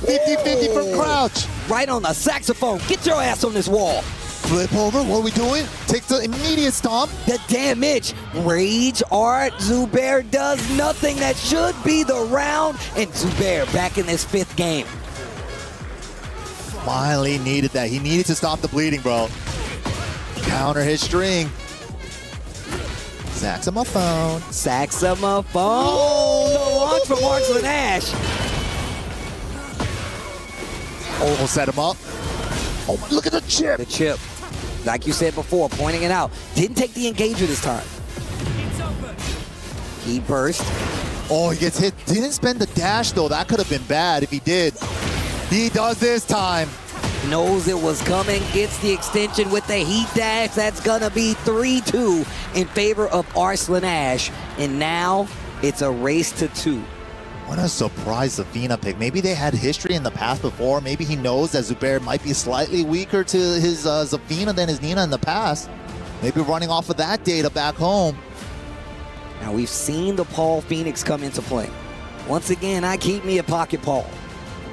50-50 from crouch. Right on the saxophone. Get your ass on this wall. Flip over. What are we doing? Takes the immediate stomp. The damage. Rage Art. Zubair does nothing. That should be the round. And Zubair back in this 5th game. Finally needed that. He needed to stop the bleeding, bro. Counter his string. Saxophone. Saxophone. The launch from Arslan Ash. Oh, set him up. Oh, look at the chip. The chip. Like you said before, pointing it out. Didn't take the engager this time. He burst. Oh, he gets hit. Didn't spend the dash, though. That could have been bad if he did. He does this time. Knows it was coming. Gets the extension with the heat dash. That's going to be 3-2 in favor of Arslan Ash. And now it's a race to 2. What a surprise Zafina pick. Maybe they had history in the past before. Maybe he knows that Zubair might be slightly weaker to his Zafina than his Nina in the past. Maybe running off of that data back home. Now we've seen the Paul Phoenix come into play. Once again, I keep me a pocket Paul.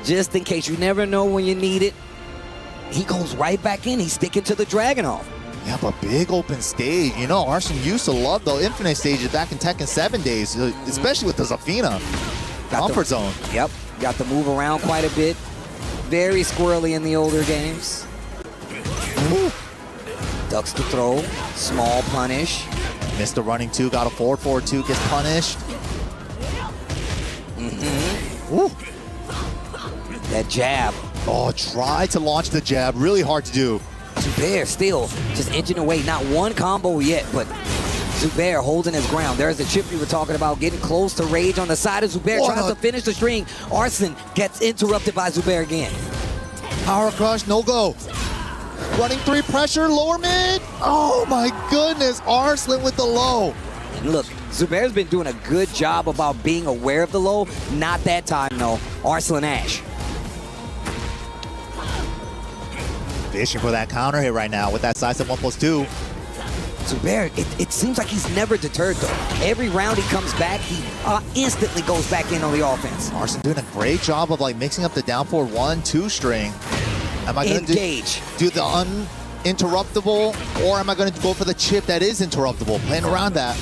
Just in case, you never know when you need it. He goes right back in. He's sticking to the Dragunov. Yeah, but big open stage. You know, Arsene used to love the infinite stages back in Tekken 7 days, especially with the Zafina. Comfort zone. Yep, got to move around quite a bit. Very squirrely in the older games. Ooh. Ducks the throw, small punish. Missed the running 2, got a forward 2, gets punished. Ooh. That jab. Oh, tried to launch the jab, really hard to do. Zubair still just inching away. Not one combo yet, but Zubair holding his ground. There's the chip we were talking about, getting close to Rage on the side of Zubair, tries to finish the string. Arsene gets interrupted by Zubair again. Power crush, no go. Running 3 pressure, lower mid. Oh my goodness, Arslan with the low. And look, Zubair's been doing a good job about being aware of the low. Not that time though. Arslan Ash. Fishing for that counter hit right now with that size of 1+2. Zubair, it seems like he's never deterred though. Every round he comes back, he instantly goes back in on the offense. Arslan doing a great job of like mixing up the down forward 1-2 string. Am I going to do the uninterruptible, or am I going to go for the chip that is interruptible? Playing around that.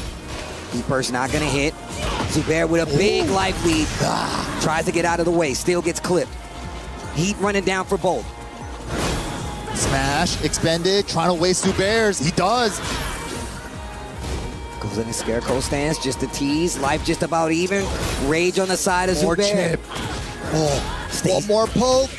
Keeper's not going to hit. Zubair with a big life lead. Tries to get out of the way, still gets clipped. Heat running down for both. Smash, expended, trying to waste Zubair's. He does. Goes in the scarecrow stance, just a tease. Life just about even. Rage on the side of More Zubair. chip. Oh, one more poke.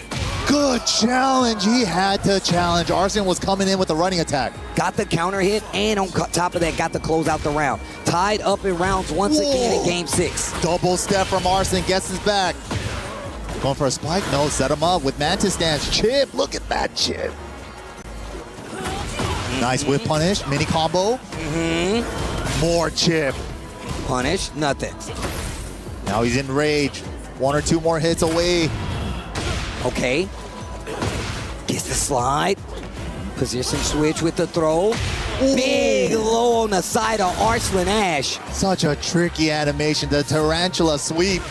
Good challenge. He had to challenge. Arsene was coming in with a running attack. Got the counter hit, and on top of that, got to close out the round. Tied up in rounds once again in game 6. Double step from Arsene, gets his back. Going for a spike? No, set him up with Mantis stance. Chip, look at that chip. Nice whip punish, mini combo. More chip. Punish, nothing. Now he's in rage. 1 or 2 more hits away. Okay. Gets the slide. Position switch with the throw. Ooh. Big low on the side of Arslan Ash. Such a tricky animation, the tarantula sweep.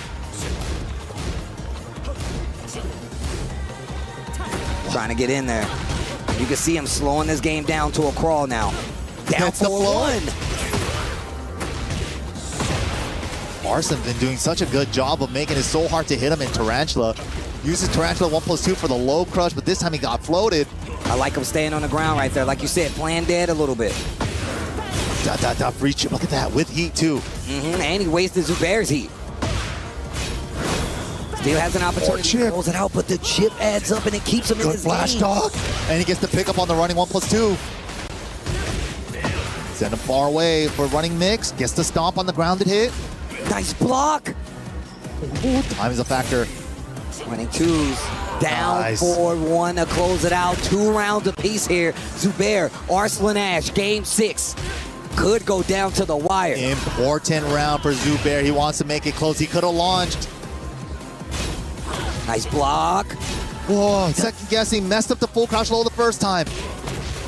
Trying to get in there. You can see him slowing this game down to a crawl now. Down That's the 4-1. Arsen's been doing such a good job of making it so hard to hit him in Tarantula. Uses Tarantula 1+2 for the low crush, but this time he got floated. I like him staying on the ground right there. Like you said, playing dead a little bit. Free chip, look at that, with heat too. And he wasted Zubair's heat. Still has an opportunity to close it out, but the chip adds up and it keeps him in his flash game. dog. And he gets the pick up on the running 1+2. Send him far away for running mix. Gets the stomp on the grounded hit. Nice block. Ooh, time is a factor. Running 2s. Down 4-1 to close it out. 2 rounds apiece here. Zubair, Arslan Ash, game 6. Could go down to the wire. Important round for Zubair. He wants to make it close. He could have launched. Nice block. Whoa, second guessing. Messed up the full crouch low the first time.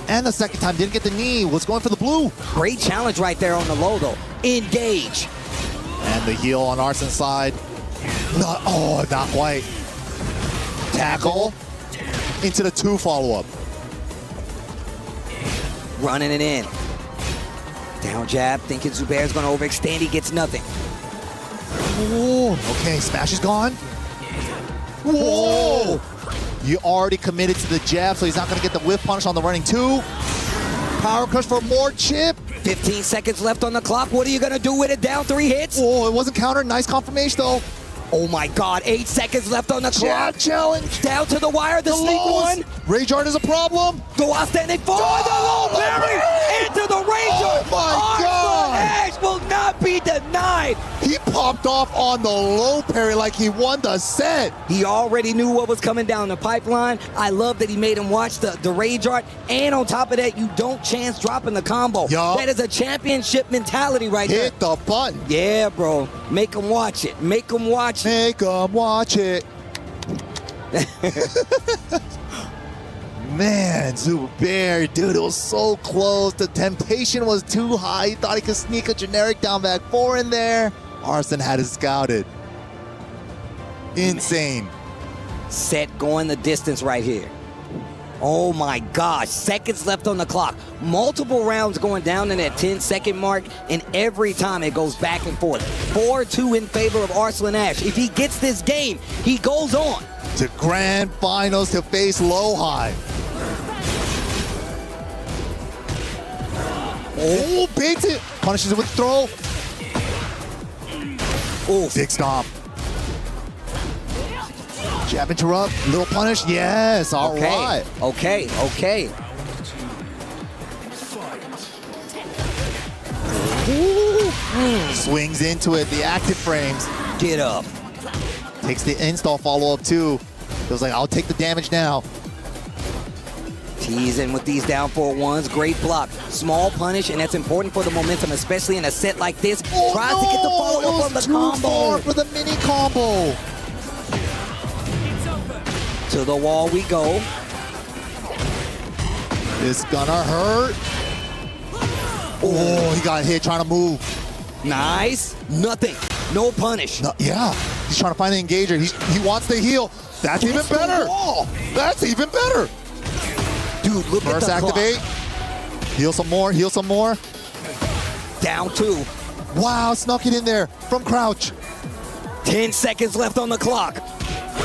And the second time, didn't get the knee. Was going for the blue. Great challenge right there on the low, though. Engage. And the heel on Arsen's side. Not quite. Tackle. Into the 2 follow-up. Running it in. Down jab, thinking Zubair's going to overextend. He gets nothing. Ooh, okay, smash is gone. Whoa! You already committed to the jab, so he's not going to get the whip punish on the running 2. Power crush for more chip. 15 seconds left on the clock. What are you going to do with it? Down 3 hits? Oh, it wasn't countered. Nice confirmation, though. Oh, my God. 8 seconds left on the clock. Challenge. Down to the wire. The sneak one. Rage art is a problem. Go outstanding for the low parry. Into the Rage art. Oh, my God. Ash will not be denied. He popped off on the low parry like he won the set. He already knew what was coming down the pipeline. I love that he made him watch the Rage art. And on top of that, you don't chance dropping the combo. Yup. That is a championship mentality right there. Hit the button. Yeah, bro. Make him watch it. Make him watch it. Make him watch it. Man, Zubair, dude, it was so close. The temptation was too high. He thought he could sneak a generic down back 4 in there. Arslan had it scouted. Insane. Set going the distance right here. Oh my gosh, seconds left on the clock. Multiple rounds going down in that 10-second mark, and every time it goes back and forth. 4-2 in favor of Arslan Ash. If he gets this game, he goes on to grand finals to face Low-High. Oh, baits it. Punishes it with throw. Oh, big stomp. Jab interrupt, little punish, yes, all right. Okay. Swings into it, the active frames. Get up. Takes the install follow-up too. Feels like, I'll take the damage now. Teasing with these down 4-1s, great block. Small punish, and that's important for the momentum, especially in a set like this. Oh, Tries to get the follow-up on the combo. Far for the mini combo. To the wall we go. It's gonna hurt. Oh, he got hit trying to move. Nice. Nothing. No punish. No, yeah. He's trying to find the engager. He wants the heal. That's even better. That's even better. Dude, look First at the activate. Clock. Heal some more. Heal some more. Down 2. Wow, snuck it in there from crouch. 10 seconds left on the clock.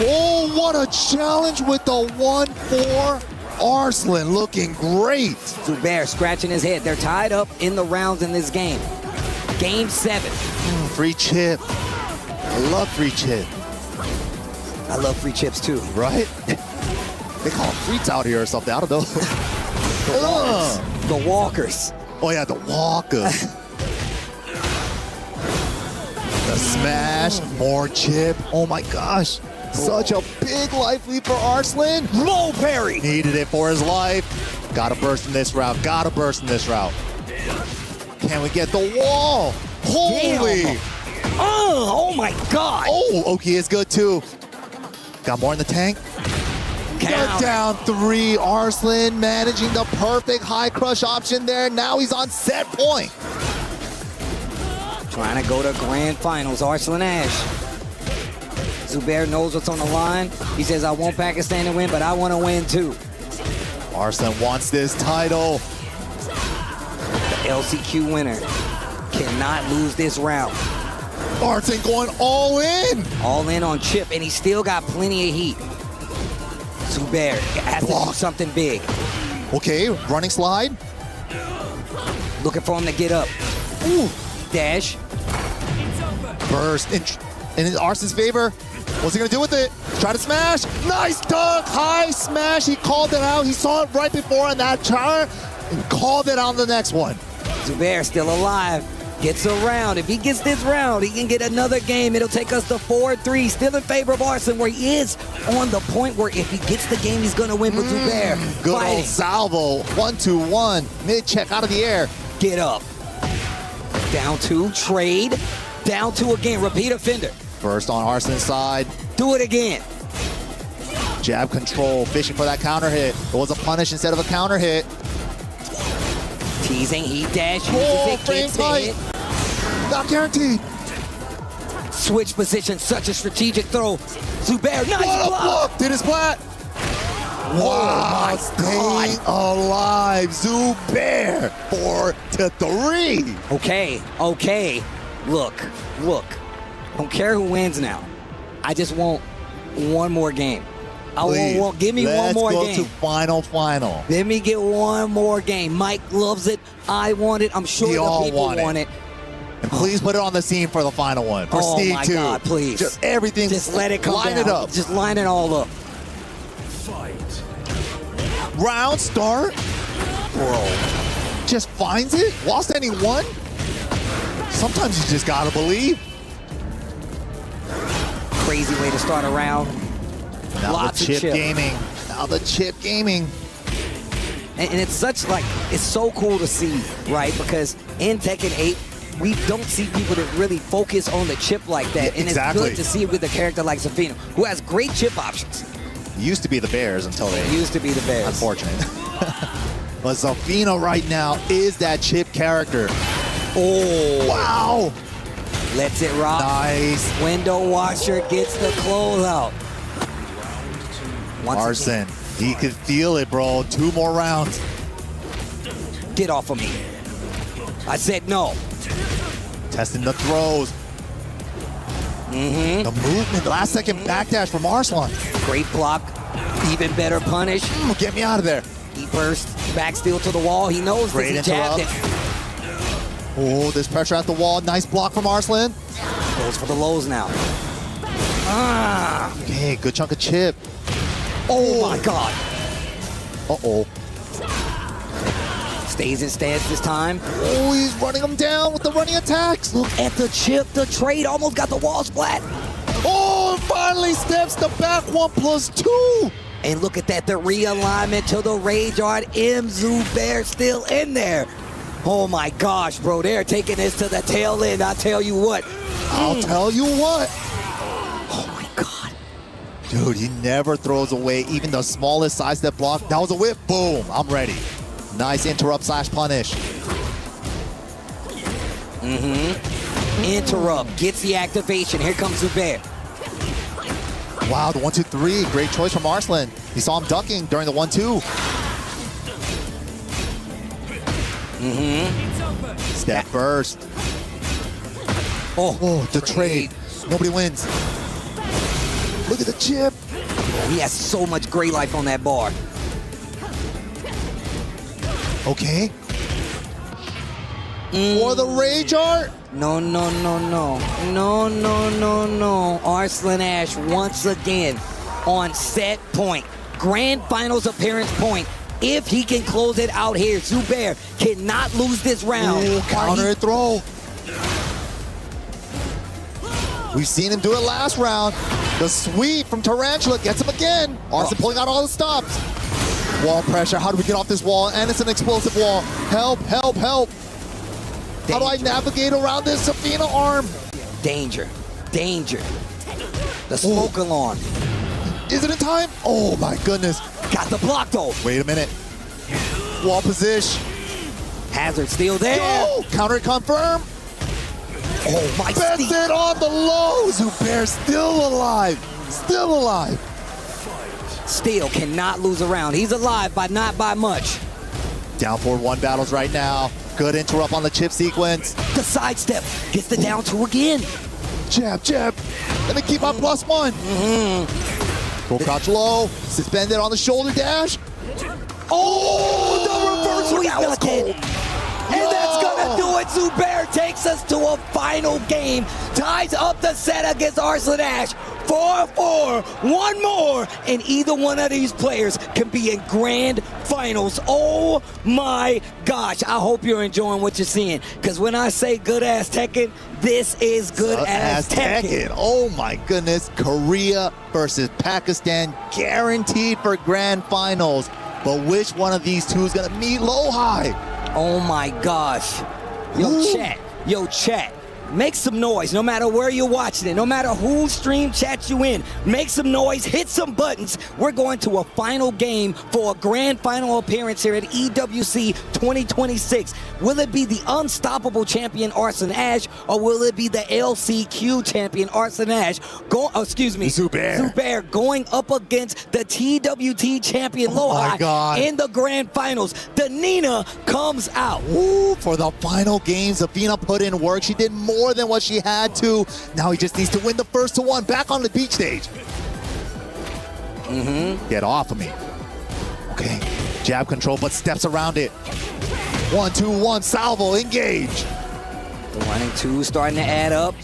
Oh, what a challenge with the 1-4. Arslan looking great. Zubair scratching his head. They're tied up in the rounds in this game. Game 7. Free chip. I love free chip. I love free chips too. Right? They call them freaks out here or something. I don't know. The walkers. Oh yeah, the walkers. The smash, more chip. Oh my gosh. Such a big life lead for Arslan. Low parry. Needed it for his life. Gotta burst in this route. Gotta burst in this route. Can we get the wall? Holy. Damn. Oh my God. Oh, Oki is good too. Got more in the tank. Cut down 3. Arslan managing the perfect high crush option there. Now he's on set point. Trying to go to grand finals. Arslan Ash. Zubair knows what's on the line. He says, I want Pakistan to win, but I want to win too. Arslan wants this title. The LCQ winner cannot lose this round. Arslan going all in. All in on chip, and he's still got plenty of heat. Zubair has to do something big. Okay, running slide. Looking for him to get up. Ooh. Dash. Burst in Arslan's favor. What's he gonna do with it? Try to smash. Nice dunk. High smash. He called it out. He saw it right before on that char and called it on the next one. Zubair still alive. Gets around. If he gets this round, he can get another game. It'll take us to 4-3. Still in favor of Arslan, where he is on the point where if he gets the game, he's going to win. But Zubair good fighting. Old salvo. 1-2-1. Mid check out of the air. Get up. Down 2. Trade. Down 2 again. Repeat offender. First on Arslan's side. Do it again. Jab control. Fishing for that counter hit. It was a punish instead of a counter hit. Teasing. He dash. Frame tight. Not guaranteed. Switch position, such a strategic throw. Zubair, nice block. Did his plat. Wow, staying alive. Zubair, 4-3. Okay. Look. Don't care who wins now. I just want one more game. Give me one more game. Let's go to final. Let me get one more game. Mike loves it. I want it. I'm sure the people want it. And please put it on the scene for the final one. For Steve, my too. God, please. Just everything. Just let it come line down. it up. Just line it all up. Round start. Bro. Just finds it while standing 1. Sometimes you just gotta believe. Crazy way to start a round. Now Lots the chip of chip gaming. Now the chip gaming. And it's it's so cool to see, right? Because in Tekken 8, we don't see people that really focus on the chip like that. And it's good to see it with a character like Zafina, who has great chip options. Used to be the Bears until they... Used to be the Bears. Unfortunate. But Zafina right now is that chip character. Oh. Wow. Lets it rock. Nice. Window washer gets the closeout. Arson, he could feel it, bro. 2 more rounds. Get off of me. I said no. Testing the throws. The movement, the last second backdash from Arslan. Great block. Even better punish. Get me out of there. He burst back steel to the wall. He knows Great this is jabbed interrupt. it. Oh, there's pressure at the wall. Nice block from Arslan. Goes for the lows now. Okay, good chunk of chip. Oh my God. Uh-oh. Stays in stance this time. Oh, he's running him down with the running attacks. Look at the chip. The trade almost got the wall splat. Oh, finally steps the back 1+2. And look at that, the realignment to the Rage Art. Zubair still in there. Oh my gosh, bro, they're taking this to the tail end. I'll tell you what. I'll tell you what. Oh my God. Dude, he never throws away even the smallest sidestep block. That was a whip. Boom, I'm ready. Nice interrupt / punish. Interrupt, gets the activation. Here comes Zubair. Wow, the 1-2-3. Great choice from Arslan. You saw him ducking during the 1-2. Step first. Oh, the trade. Nobody wins. Look at the chip. He has so much gray life on that bar. Okay. For the Rage Art. No. Arslan Ash once again on set point. Grand Finals appearance point. If he can close it out here, Zubair cannot lose this round. Ooh, counter throw. We've seen him do it last round. The sweep from Tarantula gets him again. Arslan pulling out all the stops. Wall pressure. How do we get off this wall? And it's an explosive wall. Help. How do I navigate around this Zafina arm? Danger. The smoke alarm. Is it in time? Oh my goodness. Got the block though. Wait a minute. Wall position. Hazard still there. Go! Counter confirm. Oh my God. Bends it on the low. Zubair still alive. Still cannot lose a round. He's alive, but not by much. Down forward 1 battles right now. Good interrupt on the chip sequence. The sidestep gets the down 2 again. Jab. Let me keep my +1. Full crouch low. Suspended on the shoulder dash. Oh, the reversal. That was cold. And that's gonna do it. Zubair takes us to a final game. Ties up the set against Arslan Ash. 4-4. One more. And either one of these players can be in grand finals. Oh my gosh. I hope you're enjoying what you're seeing. Because when I say good ass Tekken, this is good ass Tekken. Oh my goodness. Korea versus Pakistan, guaranteed for grand finals. But which one of these two is gonna meet low high? Oh my gosh. Yo, chat. Make some noise no matter where you're watching it, no matter whose stream chat you in. Make some noise, hit some buttons. We're going to a final game for a grand final appearance here at EWC 2026. Will it be the unstoppable champion Arslan Ash, or will it be the LCQ champion Arslan Ash? Zubair going up against the TWT champion Lohai in the grand finals. The Nina comes out. Ooh, for the final game, Zafina put in work. She did more than what she had to. Now he just needs to win the first to one. Back on the beach stage. Get off of me. Okay. Jab control, but steps around it. 1-2-1. Salvo. Engage. The 1-2 starting to add up.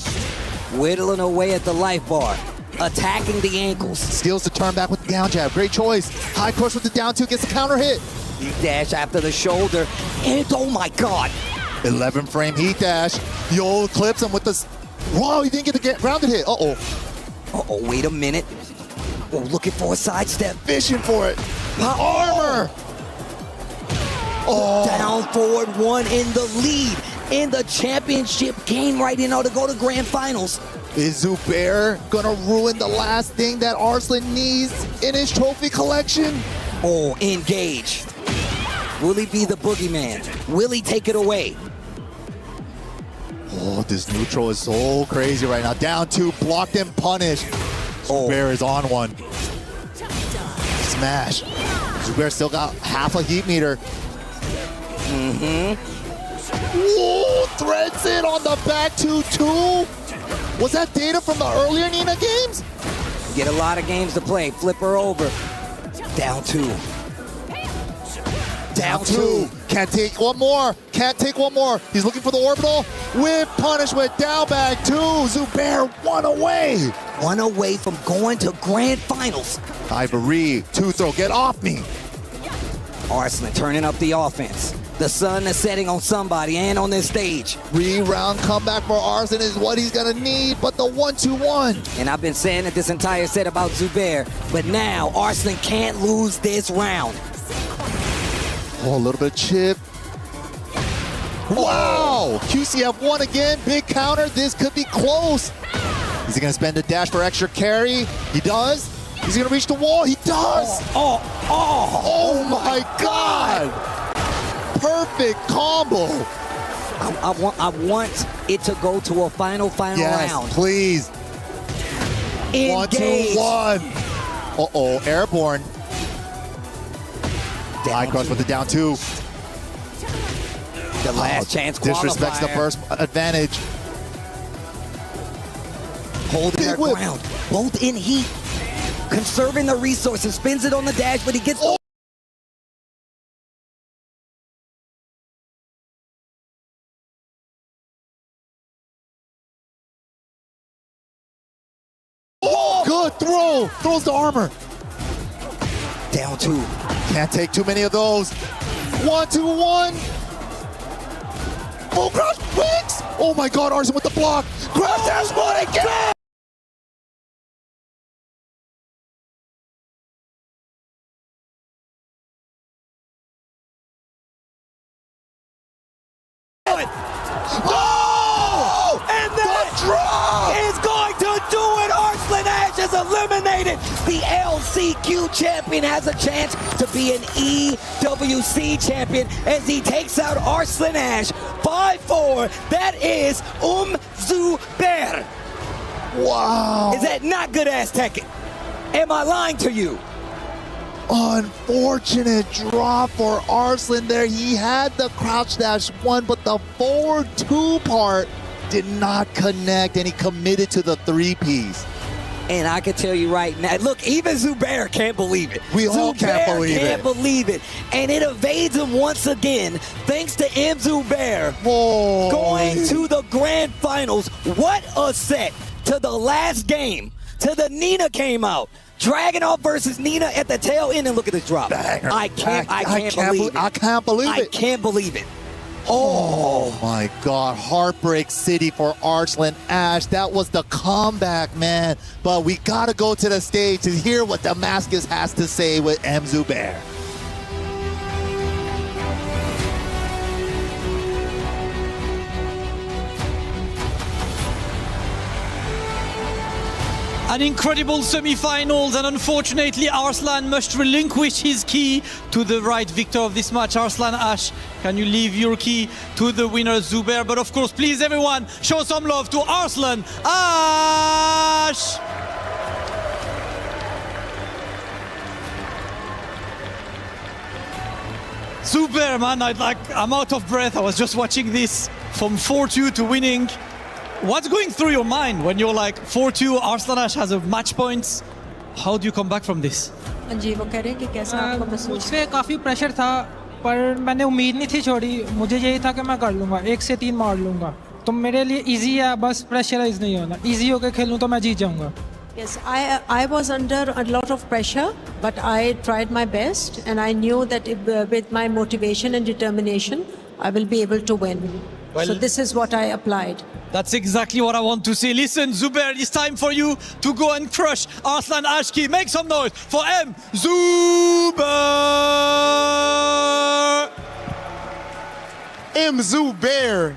Whittling away at the life bar. Attacking the ankles. Steals the turn back with the down jab. Great choice. High crush with the down 2. Gets the counter hit. Heat dash after the shoulder. And oh my God. 11 frame heat dash. Yo, clips him with the... Wow, he didn't get the grounded hit. Uh-oh, wait a minute. Oh, looking for a sidestep. Fishing for it. Armor. Down forward 1 in the lead in the championship game right now to go to grand finals. Is Zubair gonna ruin the last thing that Arslan needs in his trophy collection? Oh, engaged. Will he be the boogeyman? Will he take it away? Oh, this neutral is so crazy right now. Down 2, blocked and punished. Zubair is on one. Smash. Zubair still got half a heat meter. Whoa, threads it on the back 2-2. Was that data from the earlier Nina games? Get a lot of games to play. Flip her over. Down 2. Down 2. Can't take one more. Can't take one more. He's looking for the orbital. With punishment. Down back 2. Zubair 1 away. 1 away from going to grand finals. Ivory, 2 throw. Get off me. Arslan turning up the offense. The sun is setting on somebody and on this stage. 3-round comeback for Arslan is what he's gonna need, but the 1-2-1. And I've been saying it this entire set about Zubair, but now Arslan can't lose this round. Oh, a little bit of chip. Wow! QCF won again. Big counter. This could be close. Is he gonna spend a dash for extra carry? He does. Is he gonna reach the wall? He does. Oh my God! Perfect combo. I want it to go to a final Yes, round. please. Engage. 1-2-1. Uh-oh, airborne. High crush with the down 2. The last chance Disrespects the qualifier. first advantage. Holding Big her whip. ground. Both in heat. Conserving the resources. Spins it on the dash, but he gets the Good throw. Throws the armor. Down 2. Can't take too many of those. 1-2-1. Full crouch wings. Oh my God, Arslan with the block. Grab dash one again. Oh! And that is going to do it. Arslan Ash is eliminated. The LCQ champion has a chance to be an EWC champion as he takes out Arslan Ash 5-4. That is Zubair. Wow. Is that not good ass Tekken? Am I lying to you? Unfortunate drop for Arslan there. He had the crouch dash 1, but the forward 2 part did not connect, and he committed to the 3-piece. And I can tell you right now, look, even Zubair can't believe it. We all can't believe can't it. believe it. And it evades him once again, thanks to Zubair going to the grand finals. What a set to the last game, to the Nina came out. Dragunov versus Nina at the tail end, and look at this drop. Banger. I can't believe it. I can't believe it. I can't believe it. Oh my God, Heartbreak City for Arslan Ash. That was the comeback, man. But we gotta go to the stage to hear what Damascus has to say with Zubair. An incredible semi-finals, and unfortunately Arslan must relinquish his key to the right victor of this match. Arslan Ash, can you leave your key to the winner Zubair? But of course, please everyone, show some love to Arslan Ash! Zubair, man, I'm out of breath. I was just watching this from 4-2 to winning. What's going through your mind when you're like 4-2, Arslan Ash has a match points? How do you come back from this? जी वो कह रहे हैं कि कैसा आपको महसूस मुझसे काफ़ी प्रेशर था, पर मैंने उम्मीद नहीं थी छोड़ी. मुझे यही था कि मैं कर लूँगा, 1 से 3 मार लूँगा. तो मेरे लिए इजी है, बस प्रेशराइज नहीं होना. इजी होकर खेलूँ तो मैं जीत जाऊँगा. Yes, I was under a lot of pressure, but I tried my best, and I knew that with my motivation and determination, I will be able to win. So this is what I applied. That's exactly what I want to see. Listen, Zubair, it's time for you to go and crush Arslan Ashki. Make some noise for Zubair.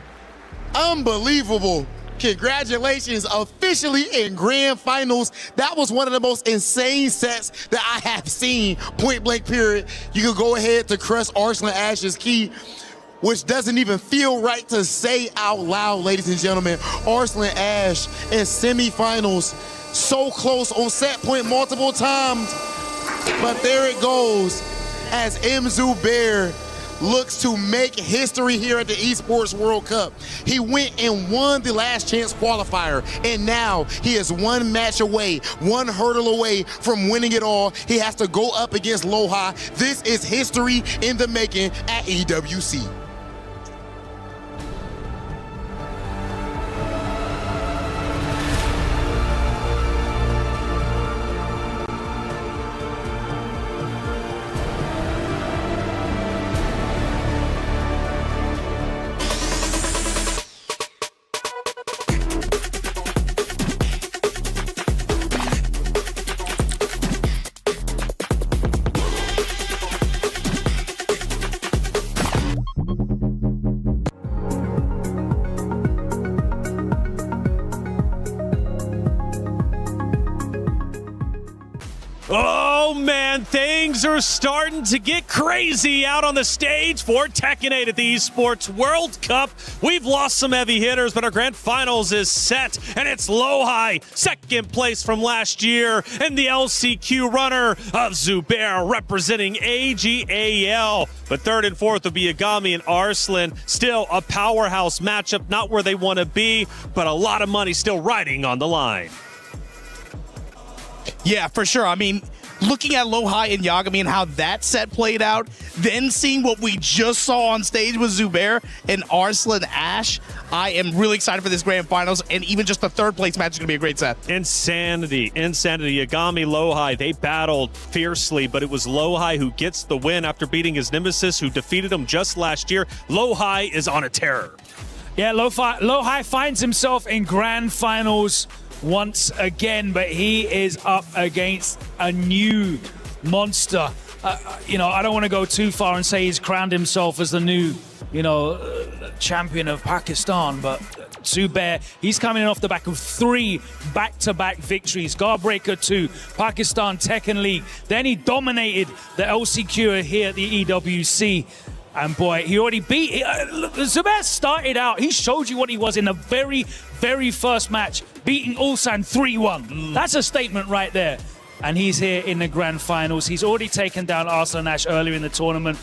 Unbelievable. Congratulations, officially in grand finals. That was one of the most insane sets that I have seen, point blank period. You can go ahead to crush Arslan Ash's key, which doesn't even feel right to say out loud, ladies and gentlemen. Arslan Ash in semifinals, so close on set point multiple times, but there it goes as Zubair looks to make history here at the Esports World Cup. He went and won the last chance qualifier, and now he is one match away, one hurdle away from winning it all. He has to go up against Loha. This is history in the making at EWC. Oh man, things are starting to get crazy out on the stage for Tekken 8 at the Esports World Cup. We've lost some heavy hitters, but our grand finals is set, and it's Lohai, second place from last year, and the LCQ runner of Zubair representing AGAL. But third and fourth will be Agami and Arslan. Still a powerhouse matchup, not where they want to be, but a lot of money still riding on the line. Yeah, for sure. I mean, looking at Lohai and Yagami and how that set played out, then seeing what we just saw on stage with Zubair and Arslan Ash, I am really excited for this grand finals, and even just the third place match is going to be a great set. Insanity. Yagami, Lohai, they battled fiercely, but it was Lohai who gets the win after beating his nemesis who defeated him just last year. Lohai is on a tear. Yeah, Lohai finds himself in grand finals once again, but he is up against a new monster. I don't want to go too far and say he's crowned himself as the new, champion of Pakistan, but Zubair, he's coming off the back of 3 back-to-back victories. Guardbreaker 2, Pakistan Tekken League. Then he dominated the LCQ here at the EWC. And boy, he already beat... Zubair started out, he showed you what he was in the very first match, beating Ulsan 3-1. That's a statement right there. And he's here in the grand finals. He's already taken down Arslan Ash earlier in the tournament.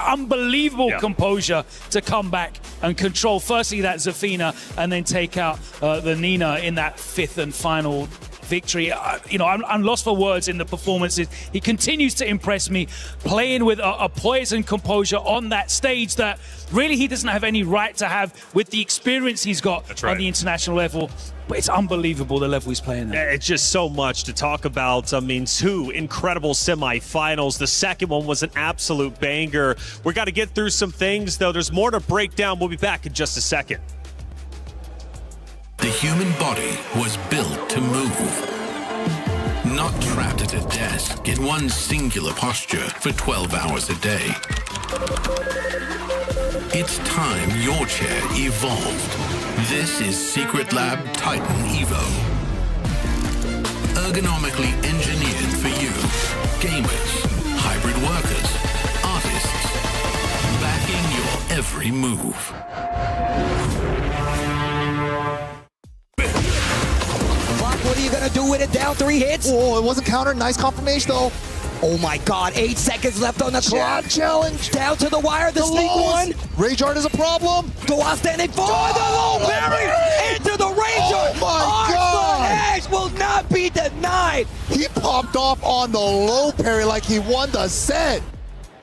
Unbelievable composure to come back and control firstly that Zafina and then take out the Nina in that 5th and final victory. I'm lost for words in the performances. He continues to impress me, playing with a poise and composure on that stage that really he doesn't have any right to have with the experience he's got on the international level. But it's unbelievable the level he's playing at. It's just so much to talk about. I mean, 2 incredible semifinals. The second one was an absolute banger. We got to get through some things, though. There's more to break down. We'll be back in just a second. The human body was built to move, not trapped at a desk in one singular posture for 12 hours a day. It's time your chair evolved. This is Secret Lab Titan Evo. Ergonomically engineered for you, gamers, hybrid workers, artists, backing your every move. What are you going to do with it? Down 3 hits? Oh, it wasn't countered. Nice confirmation, though. Oh, my God. 8 seconds left on the clock. Challenge. Down to the wire. The sneak one. Rage Art is a problem. Doa standing for the low parry into the Rage Art. Oh, my God. Ash will not be denied. He popped off on the low parry like he won the set.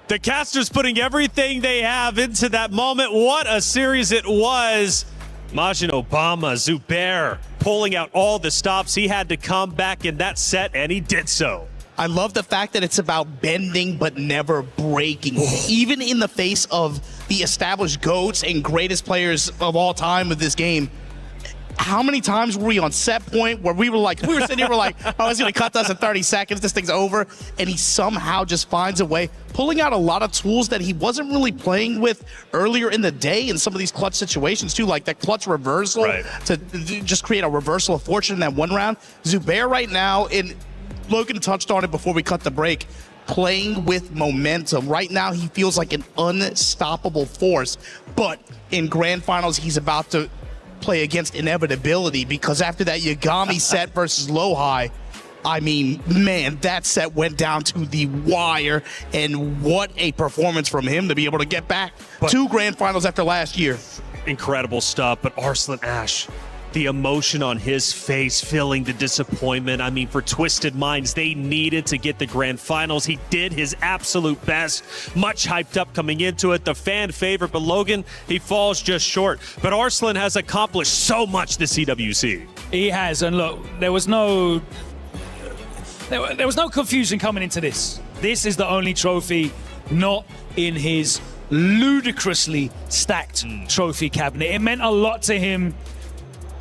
The casters putting everything they have into that moment. What a series it was. Majin Obama, Zubair, pulling out all the stops. He had to come back in that set, and he did so. I love the fact that it's about bending but never breaking. Even in the face of the established GOATs and greatest players of all time with this game, how many times were we on set point where we were sitting here, we're like, oh, he's going to cut us in 30 seconds. This thing's over. And he somehow just finds a way, pulling out a lot of tools that he wasn't really playing with earlier in the day in some of these clutch situations too, like that clutch reversal to just create a reversal of fortune in that one round. Zubair right now, and Logan touched on it before we cut the break, playing with momentum. Right now, he feels like an unstoppable force. But in grand finals, he's about to play against inevitability, because after that Yagami set versus Lohai, I mean, man, that set went down to the wire, and what a performance from him to be able to get back 2 grand finals after last year. Incredible stuff, but Arslan Ash, the emotion on his face, feeling the disappointment. I mean, for Twisted Minds, they needed to get the grand finals. He did his absolute best, much hyped up coming into it, the fan favorite, but Logan, he falls just short. But Arslan has accomplished so much this EWC. He has, and look, there was no confusion coming into this. This is the only trophy not in his ludicrously stacked trophy cabinet. It meant a lot to him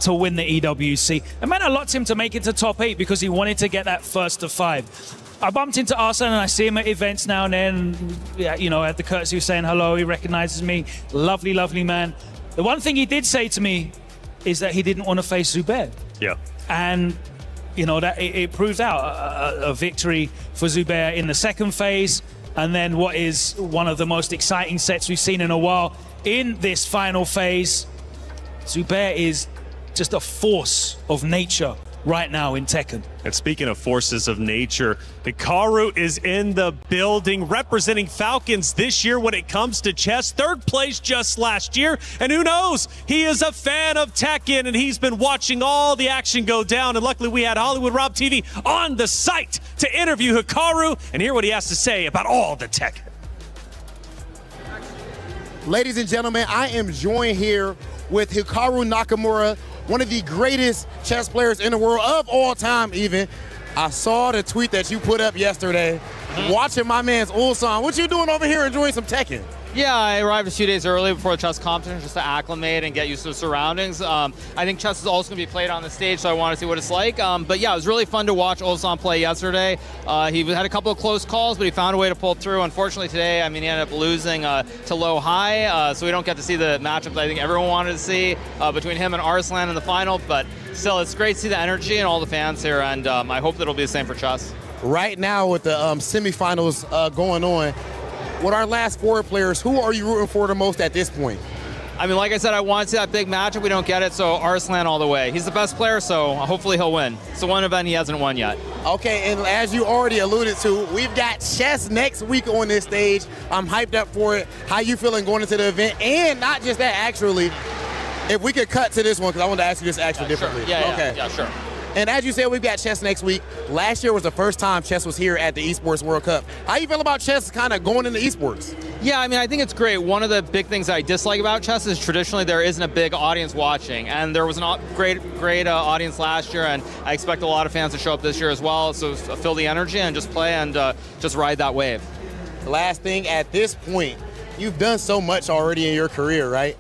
to win the EWC. It meant a lot to him to make it to top 8 because he wanted to get that first to 5. I bumped into Arslan and I see him at events now and then. Yeah, you know, I had the courtesy of saying hello. He recognizes me. Lovely, lovely man. The one thing he did say to me is that he didn't want to face Zubair. Yeah. And, you know, that it proved out a victory for Zubair in the second phase. And then what is one of the most exciting sets we've seen in a while in this final phase. Zubair is just a force of nature right now in Tekken. And speaking of forces of nature, Hikaru is in the building representing Falcons this year when it comes to chess. 3rd place just last year. And who knows? He is a fan of Tekken and he's been watching all the action go down. And luckily we had Hollywood Rob TV on the site to interview Hikaru and hear what he has to say about all the Tekken. Ladies and gentlemen, I am joined here with Hikaru Nakamura, one of the greatest chess players in the world of all time even. I saw the tweet that you put up yesterday, watching my man's Ulsan. What you doing over here enjoying some Tekken? Yeah, I arrived a few days early before the chess competition just to acclimate and get used to the surroundings. I think chess is also going to be played on the stage, so I want to see what it's like. But yeah, it was really fun to watch Ulsan play yesterday. He had a couple of close calls, but he found a way to pull through. Unfortunately today, I mean, he ended up losing to Lohai, so we don't get to see the matchup that I think everyone wanted to see between him and Arslan in the final. But still, it's great to see the energy and all the fans here, and I hope that it'll be the same for chess. Right now with the semifinals going on, with our last 4 players, who are you rooting for the most at this point? I mean, like I said, I want to see that big matchup. We don't get it, so Arslan all the way. He's the best player, so hopefully he'll win. It's the one event he hasn't won yet. Okay, and as you already alluded to, we've got chess next week on this stage. I'm hyped up for it. How you feeling going into the event? And not just that, actually, if we could cut to this one, because I want to ask you this actually differently. Sure. Yeah, sure. And as you said, we've got chess next week. Last year was the first time chess was here at the Esports World Cup. How you feel about chess kind of going into esports? Yeah, I mean, I think it's great. One of the big things I dislike about chess is traditionally there isn't a big audience watching, and there was a great audience last year, and I expect a lot of fans to show up this year as well. So feel the energy and just play and just ride that wave. Last thing, at this point, you've done so much already in your career, right?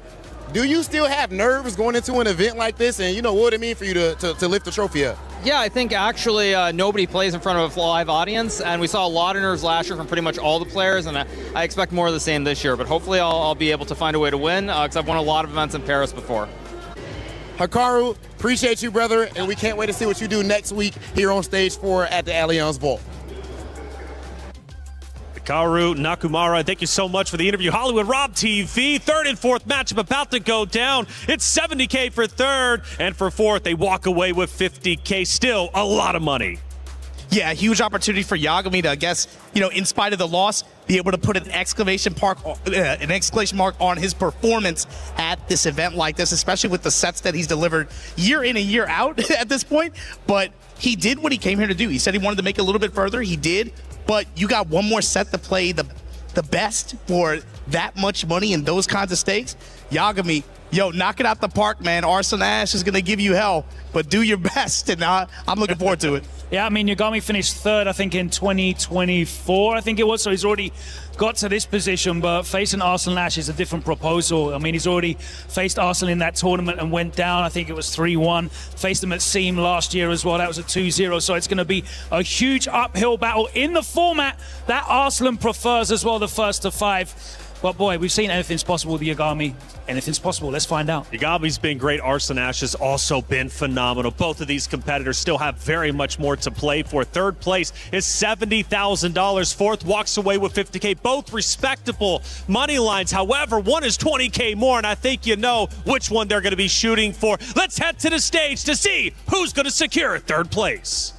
Do you still have nerves going into an event like this, and you know what it mean for you to lift the trophy up? Yeah, I think actually nobody plays in front of a live audience, and we saw a lot of nerves last year from pretty much all the players, and I expect more of the same this year. But hopefully I'll be able to find a way to win, because I've won a lot of events in Paris before. Hikaru, appreciate you, brother, and we can't wait to see what you do next week here on stage 4 at the Allianz Vault. Hikaru Nakamura, thank you so much for the interview. Hollywood Rob TV, 3rd and 4th matchup about to go down. It's $70K for 3rd, and for 4th, they walk away with $50K. Still a lot of money. Yeah, a huge opportunity for Yagami to, I guess, you know, in spite of the loss, be able to put an exclamation mark on his performance at this event like this, especially with the sets that he's delivered year in and year out at this point. But he did what he came here to do. He said he wanted to make it a little bit further. He did. But you got one more set to play the best for that much money and those kinds of stakes. Yagami, Yo, knock it out the park, man. Arslan Ash is going to give you hell, but do your best, and I'm looking forward to it. Yeah, I mean, Yagami finished third, I think, in 2024, I think it was, so he's already got to this position, but facing Arslan Ash is a different proposal. I mean, he's already faced Arslan in that tournament and went down. I think it was 3-1. Faced him at Seam last year as well. That was a 2-0, so it's going to be a huge uphill battle in the format that Arslan prefers as well, the first to 5. But boy, we've seen anything's possible with Yagami. Anything's possible. Let's find out. Yagami's been great. Arslan Ash has also been phenomenal. Both of these competitors still have very much more to play for. Third place is $70,000. Fourth walks away with $50K. Both respectable money lines. However, one is $20K more, and I think you know which one they're going to be shooting for. Let's head to the stage to see who's going to secure third place.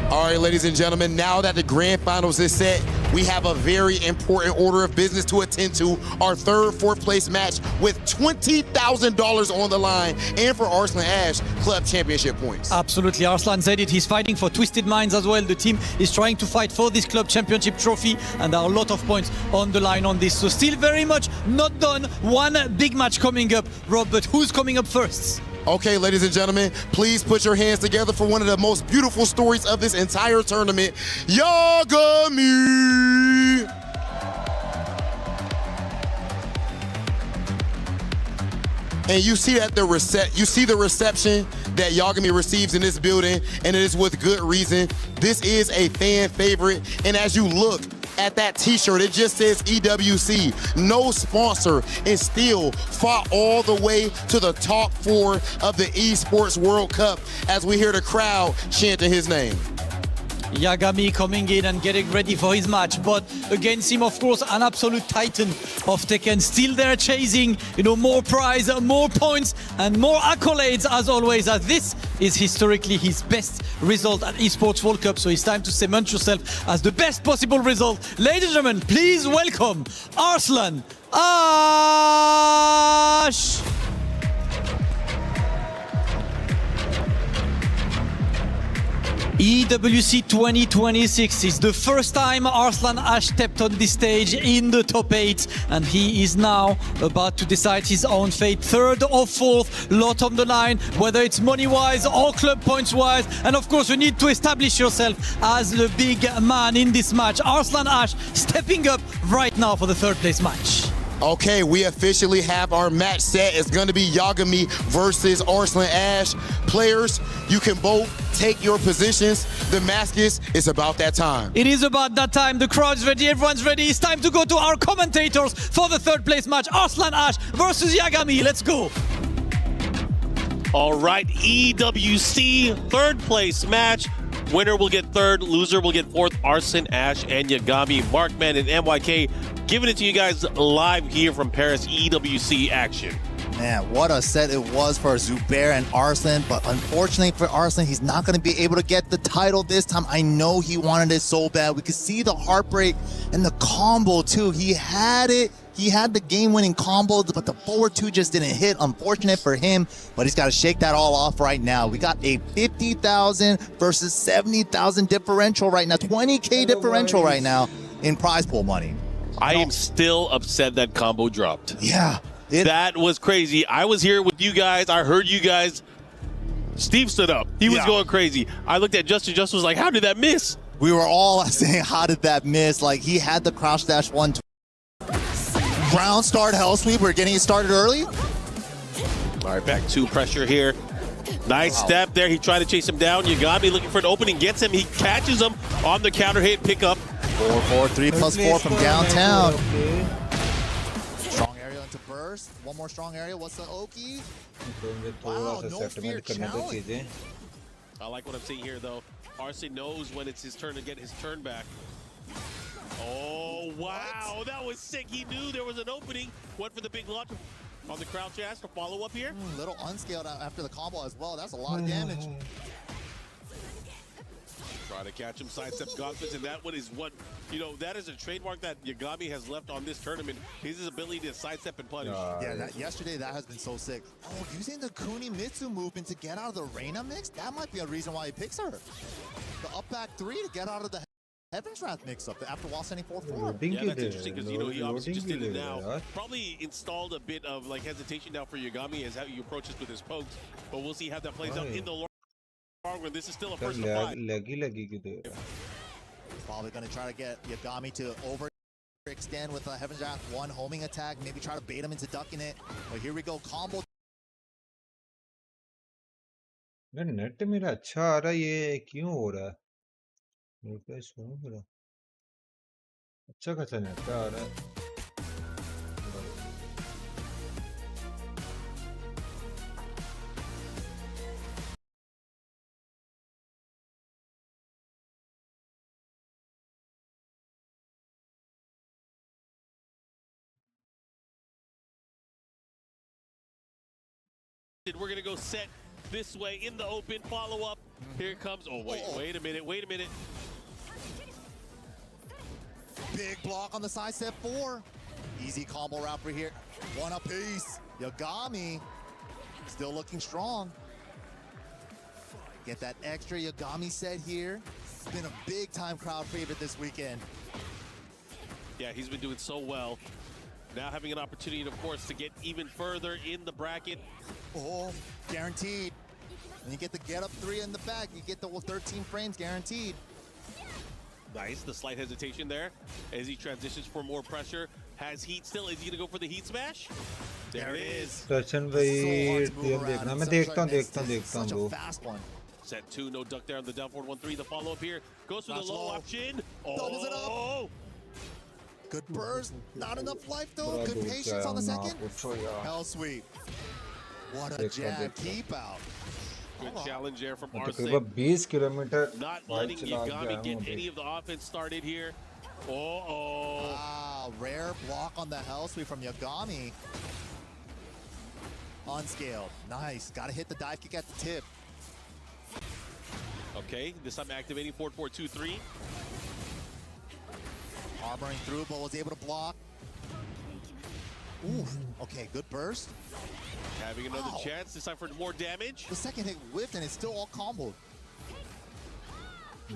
All right, ladies and gentlemen, now that the grand finals is set, we have a very important order of business to attend to. Our third, fourth place match with $20,000 on the line, and for Arslan Ash, club championship points. Absolutely, Arslan said it. He's fighting for Twisted Minds as well. The team is trying to fight for this club championship trophy, and there are a lot of points on the line on this. So still very much not done. One big match coming up, Rob, but who's coming up first? Okay, ladies and gentlemen, please put your hands together for one of the most beautiful stories of this entire tournament, Yagami! And you see that the reception that Yagami receives in this building, and it is with good reason. This is a fan favorite, and as you look at that t-shirt, it just says EWC, no sponsor, and still fought all the way to the top 4 of the Esports World Cup as we hear the crowd chanting his name. Yagami coming in and getting ready for his match, but against him, of course, an absolute titan of Tekken, still there chasing, more prize, more points, and more accolades as always, as this is historically his best result at Esports World Cup, so it's time to cement yourself as the best possible result. Ladies and gentlemen, please welcome Arslan Ash! EWC 2026 is the first time Arslan Ash stepped on this stage in the top 8, and he is now about to decide his own fate. Third or fourth, lot on the line, whether it's money-wise or club points-wise, and of course you need to establish yourself as the big man in this match. Arslan Ash stepping up right now for the third place match. Okay, we officially have our match set. It's going to be Yagami versus Arslan Ash. Players, you can both take your positions. The Damascus, it's about that time. It is about that time. The crowd's ready, everyone's ready. It's time to go to our commentators for the third place match. Arslan Ash versus Yagami. Let's go. All right, EWC third place match. Winner will get third, loser will get fourth. Arslan Ash and Yagami. Markman and MYK giving it to you guys live here from Paris EWC action. Man, what a set it was for Zubair and Arslan, but unfortunately for Arslan, he's not going to be able to get the title this time. I know he wanted it so bad. We could see the heartbreak and the combo too. He had it. He had the game-winning combo, but the forward 2 just didn't hit. Unfortunate for him, but he's got to shake that all off right now. We got a 50,000 versus 70,000 differential right now, 20K differential right now in prize pool money. I am still upset that combo dropped. Yeah. That was crazy. I was here with you guys. I heard you guys. Steve stood up. He was going crazy. I looked at Justin. Justin was like, how did that miss? We were all saying, how did that miss? Like, he had the crouch dash 1. Ground start hell sweep. We're getting it started early. All right, back to pressure here. Nice step there. He tried to chase him down. Yagami looking for an opening. Gets him. He catches him on the counter hit pickup. 4-4, 3+4 from downtown. Strong area into burst. One more strong area. What's the Oki? Wow, no fear challenge. I like what I'm seeing here, though. Arslan knows when it's his turn to get his turn back. Oh, wow. That was sick. He knew there was an opening. Went for the big launch on the crouch ash to follow up here. Little unscaled after the combo as well. That's a lot of damage. Trying to catch him, sidestep confidence, and that one is what, you know, that is a trademark that Yagami has left on this tournament. His ability to sidestep and punish. Yeah, yesterday that has been so sick. Oh, using the Kunimitsu movement to get out of the Reina mix? That might be a reason why he picks her. The up back 3 to get out of the Heaven's Wrath mix-up after while sending 4-4. Yeah, that's interesting because, you know, he obviously just did it now. Probably installed a bit of, like, hesitation now for Yagami as how he approaches with his pokes. But we'll see how that plays out in the long run. This is still a first to five. Probably going to try to get Yagami to overextend with a Heaven's Wrath 1 homing attack. Maybe try to bait him into ducking it. But here we go, combo. Net मेरा अच्छा आ रहा है, ये क्यों हो रहा है? Refresh करूं मेरा अच्छा खासा नेट आ रहा है. We're going to go set this way in the open, follow up. Here it comes. Oh, wait a minute. Big block on the side step 4. Easy combo route for here. One apiece. Yagami still looking strong. Get that extra Yagami set here. It's been a big time crowd favorite this weekend. Yeah, he's been doing so well. Now having an opportunity, of course, to get even further in the bracket. Oh, guaranteed. And you get the get up 3 in the back. You get the 13 frames guaranteed. Nice, the slight hesitation there as he transitions for more pressure. Has heat still. Is he gonna go for the heat smash? There it is. दर्शन भाई देखना, मैं देखता हूँ bro. Set 2, no duck there on the down forward 1-3. The follow up here goes for the low option. Oh, good burst, not enough life though. Good patience on the second. Hell sweep. What a jab, keep out. Good challenge there from Arsene. 20 kilometer. Not letting Yagami get any of the offense started here. Wow, rare block on the hell sweep from Yagami. Unscaled, nice. Got to hit the dive kick at the tip. Okay, this time activating 4-4-2-3. Armoring through, but was able to block. Ooh, okay, good burst. Having another chance, this time for more damage. The second hit whipped and it's still all comboed.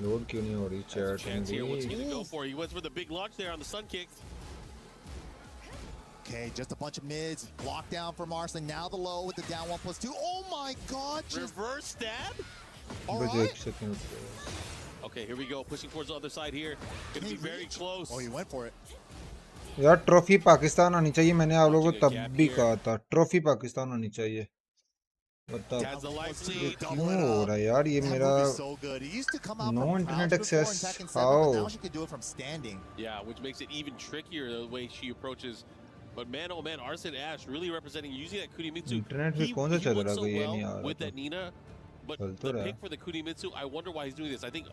Load क्यों नहीं हो रही chat? Chance here, what's he gonna go for? He went for the big launch there on the sun kick. Okay, just a bunch of mids. Block down from Arsene. Now the low with the down 1+2. Oh my god! Reverse stab? Alright. Okay, here we go. Pushing towards the other side here. Gonna be very close. Oh, he went for it. यार trophy Pakistan आनी चाहिए. मैंने आप लोगों को तब भी कहा था ट्रॉफी पाकिस्तान आनी चाहिए. मतलब क्यों हो रहा है यार ये मेरा no internet access. How? Yeah, which makes it even trickier the way she approaches. But man, oh man, Arsene Ash really representing using that Kunimitsu. Internet भी कौन सा चल रहा है ये नहीं आ रहा. With that Nina. But the pick for the Kunimitsu, I wonder why he's doing this. I think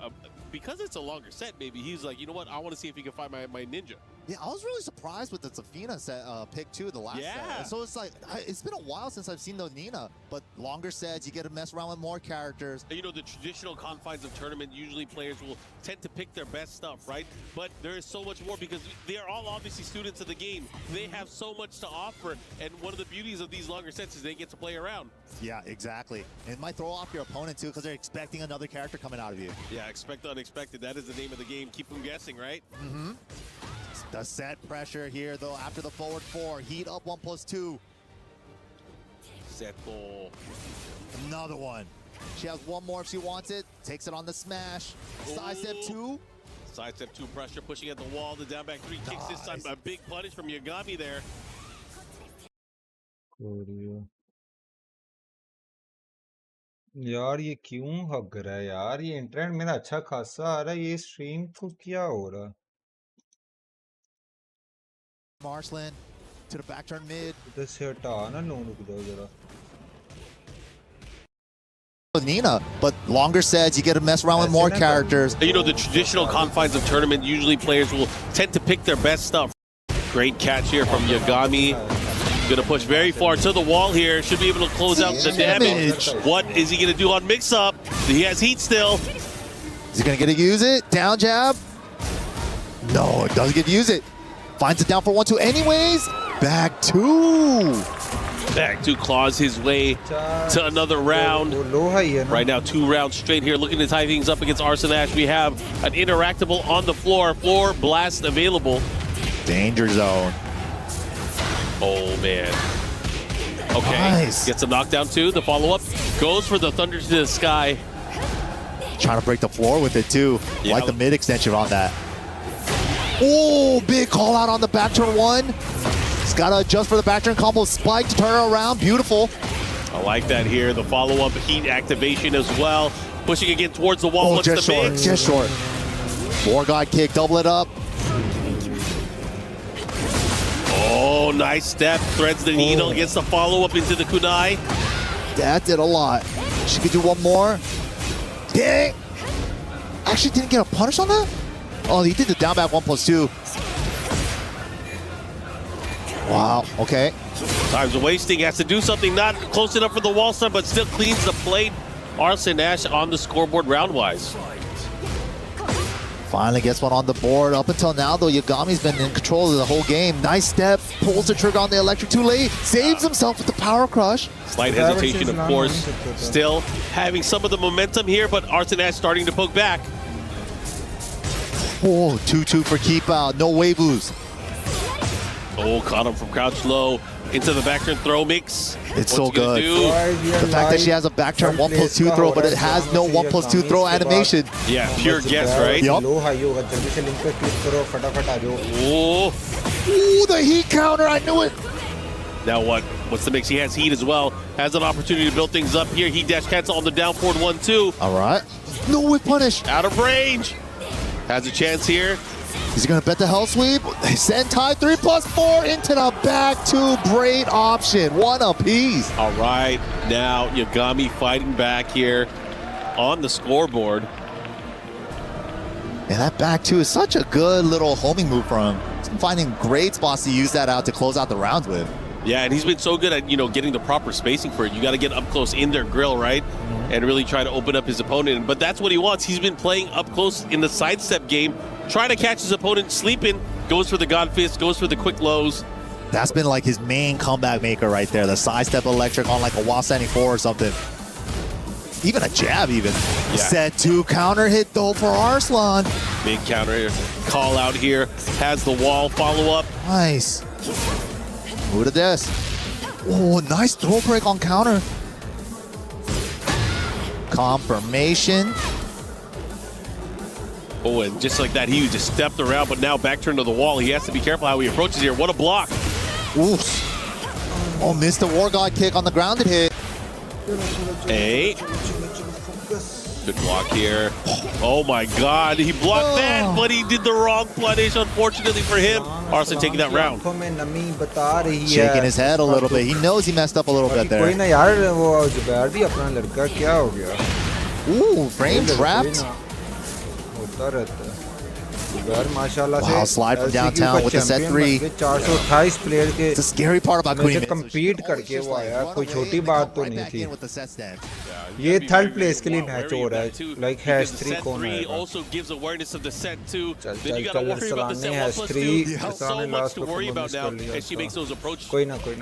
because it's a longer set, maybe he's like, you know what, I want to see if he can find my ninja. Yeah, I was really surprised with the Safina set pick too, the last set. So it's like, it's been a while since I've seen the Nina, but longer sets, you get to mess around with more characters. You know, the traditional confines of tournament, usually players will tend to pick their best stuff, right? But there is so much more because they are all obviously students of the game. They have so much to offer, and one of the beauties of these longer sets is they get to play around. Yeah, exactly. It might throw off your opponent too because they're expecting another character coming out of you. Yeah, expect the unexpected. That is the name of the game. Keep them guessing, right? Mm-hmm. The set pressure here though after the forward 4. Heat up 1+2. Set 4. Another one. She has one more if she wants it. Takes it on the smash. Side step 2. Side step 2 pressure, pushing at the wall. The down back 3 kicks this time. A big punish from Yagami there. यार ये क्यों हग रहा है यार ये internet मेरा अच्छा खासा आ रहा है ये स्ट्रीम को क्या हो रहा है Marsland to the back turn mid. इधर से हटा ना नो रुक जाओ जरा Nina, but longer sets, you get to mess around with more characters. You know, the traditional confines of tournament, usually players will tend to pick their best stuff. Great catch here from Yagami. Gonna push very far to the wall here. Should be able to close out the damage. What is he gonna do on mix-up? He has heat still. Is he gonna get to use it? Down jab? No, it doesn't get to use it. Finds it down for 1-2 anyways. Back 2. Back 2 claws his way to another round. Right now, 2 rounds straight here. Looking to tie things up against Arslan Ash. We have an interactable on the floor. Floor blast available. Danger zone. Oh, man. Okay. Nice. Gets a knockdown too. The follow-up goes for the thunder to the sky. Trying to break the floor with it too. Yeah. Like the mid extension on that. Oh, big call out on the back turn 1. He's got to adjust for the back turn combo. Spike to turn around. Beautiful. I like that here. The follow-up heat activation as well. Pushing again towards the wall. Oh, Looks just the short. mix. Just short. War God kick. Double it up. Oh, nice step. Threads the needle. Gets the follow-up into the kunai. That did a lot. She could do one more. Dang. Actually didn't get a punish on that? Oh, he did the down back 1+2. Wow, okay. Time's wasting. Has to do something not close enough for the wall stun, but still cleans the plate. Arslan Ash on the scoreboard round-wise. Finally gets one on the board. Up until now, though, Yagami's been in control of the whole game. Nice step. Pulls the trigger on the electric too late. Saves himself with the power crush. Slight hesitation, of course. Still having some of the momentum here, but Arslan Ash starting to poke back. Oh, 2-2 for keep out. No waivus. Oh, caught him from crouch low into the back turn throw mix. It's so good. The fact that she has a back turn 1+2 throw, but it has no 1+2 throw animation. Yeah, pure guess, right? Yup. Oh. Ooh, the heat counter. I knew it. Now what? What's the mix? He has heat as well. Has an opportunity to build things up here. Heat dash cancel on the down forward 1-2. All right. No whip punish. Out of range. Has a chance here. He's going to bet the hell sweep. Sentai 3+4 into the back 2. Great option. One apiece. All right. Now Yagami fighting back here on the scoreboard. And that back 2 is such a good little homing move for him. He's been finding great spots to use that out to close out the rounds with. Yeah, and he's been so good at, getting the proper spacing for it. You got to get up close in their grill, right? And really try to open up his opponent. But that's what he wants. He's been playing up close in the sidestep game, trying to catch his opponent sleeping. Goes for the God Fist, goes for the quick lows. That's been like his main comeback maker right there. The sidestep electric on like a wall standing 4 or something. Even a jab even. Yeah. Set 2 counter hit though for Arslan. Big counter here. Call out here. Has the wall follow up. Nice. Who to this? Oh, nice throw break on counter. Confirmation. Oh, and just like that, he just stepped around, but now back turn to the wall. He has to be careful how he approaches here. What a block. Oof. Oh, missed the War God kick on the grounded hit. Hey. Good block here. Oh my God, he blocked that, but he did the wrong punish, unfortunately for him. Arslan taking that round. Shaking his head a little bit. He knows he messed up a little bit there. Ooh, frame trapped. Wow, slide from downtown with the set 3. It's a scary part about Queen. compete करके वो आया कोई छोटी बात तो नहीं थी ये थर्ड प्लेस के लिए मैच हो रहा है लाइक हैश 3 कौन है also gives awareness of the set 2. चल Then you got to worry about the set 1+2. So much to worry about now as she makes those approach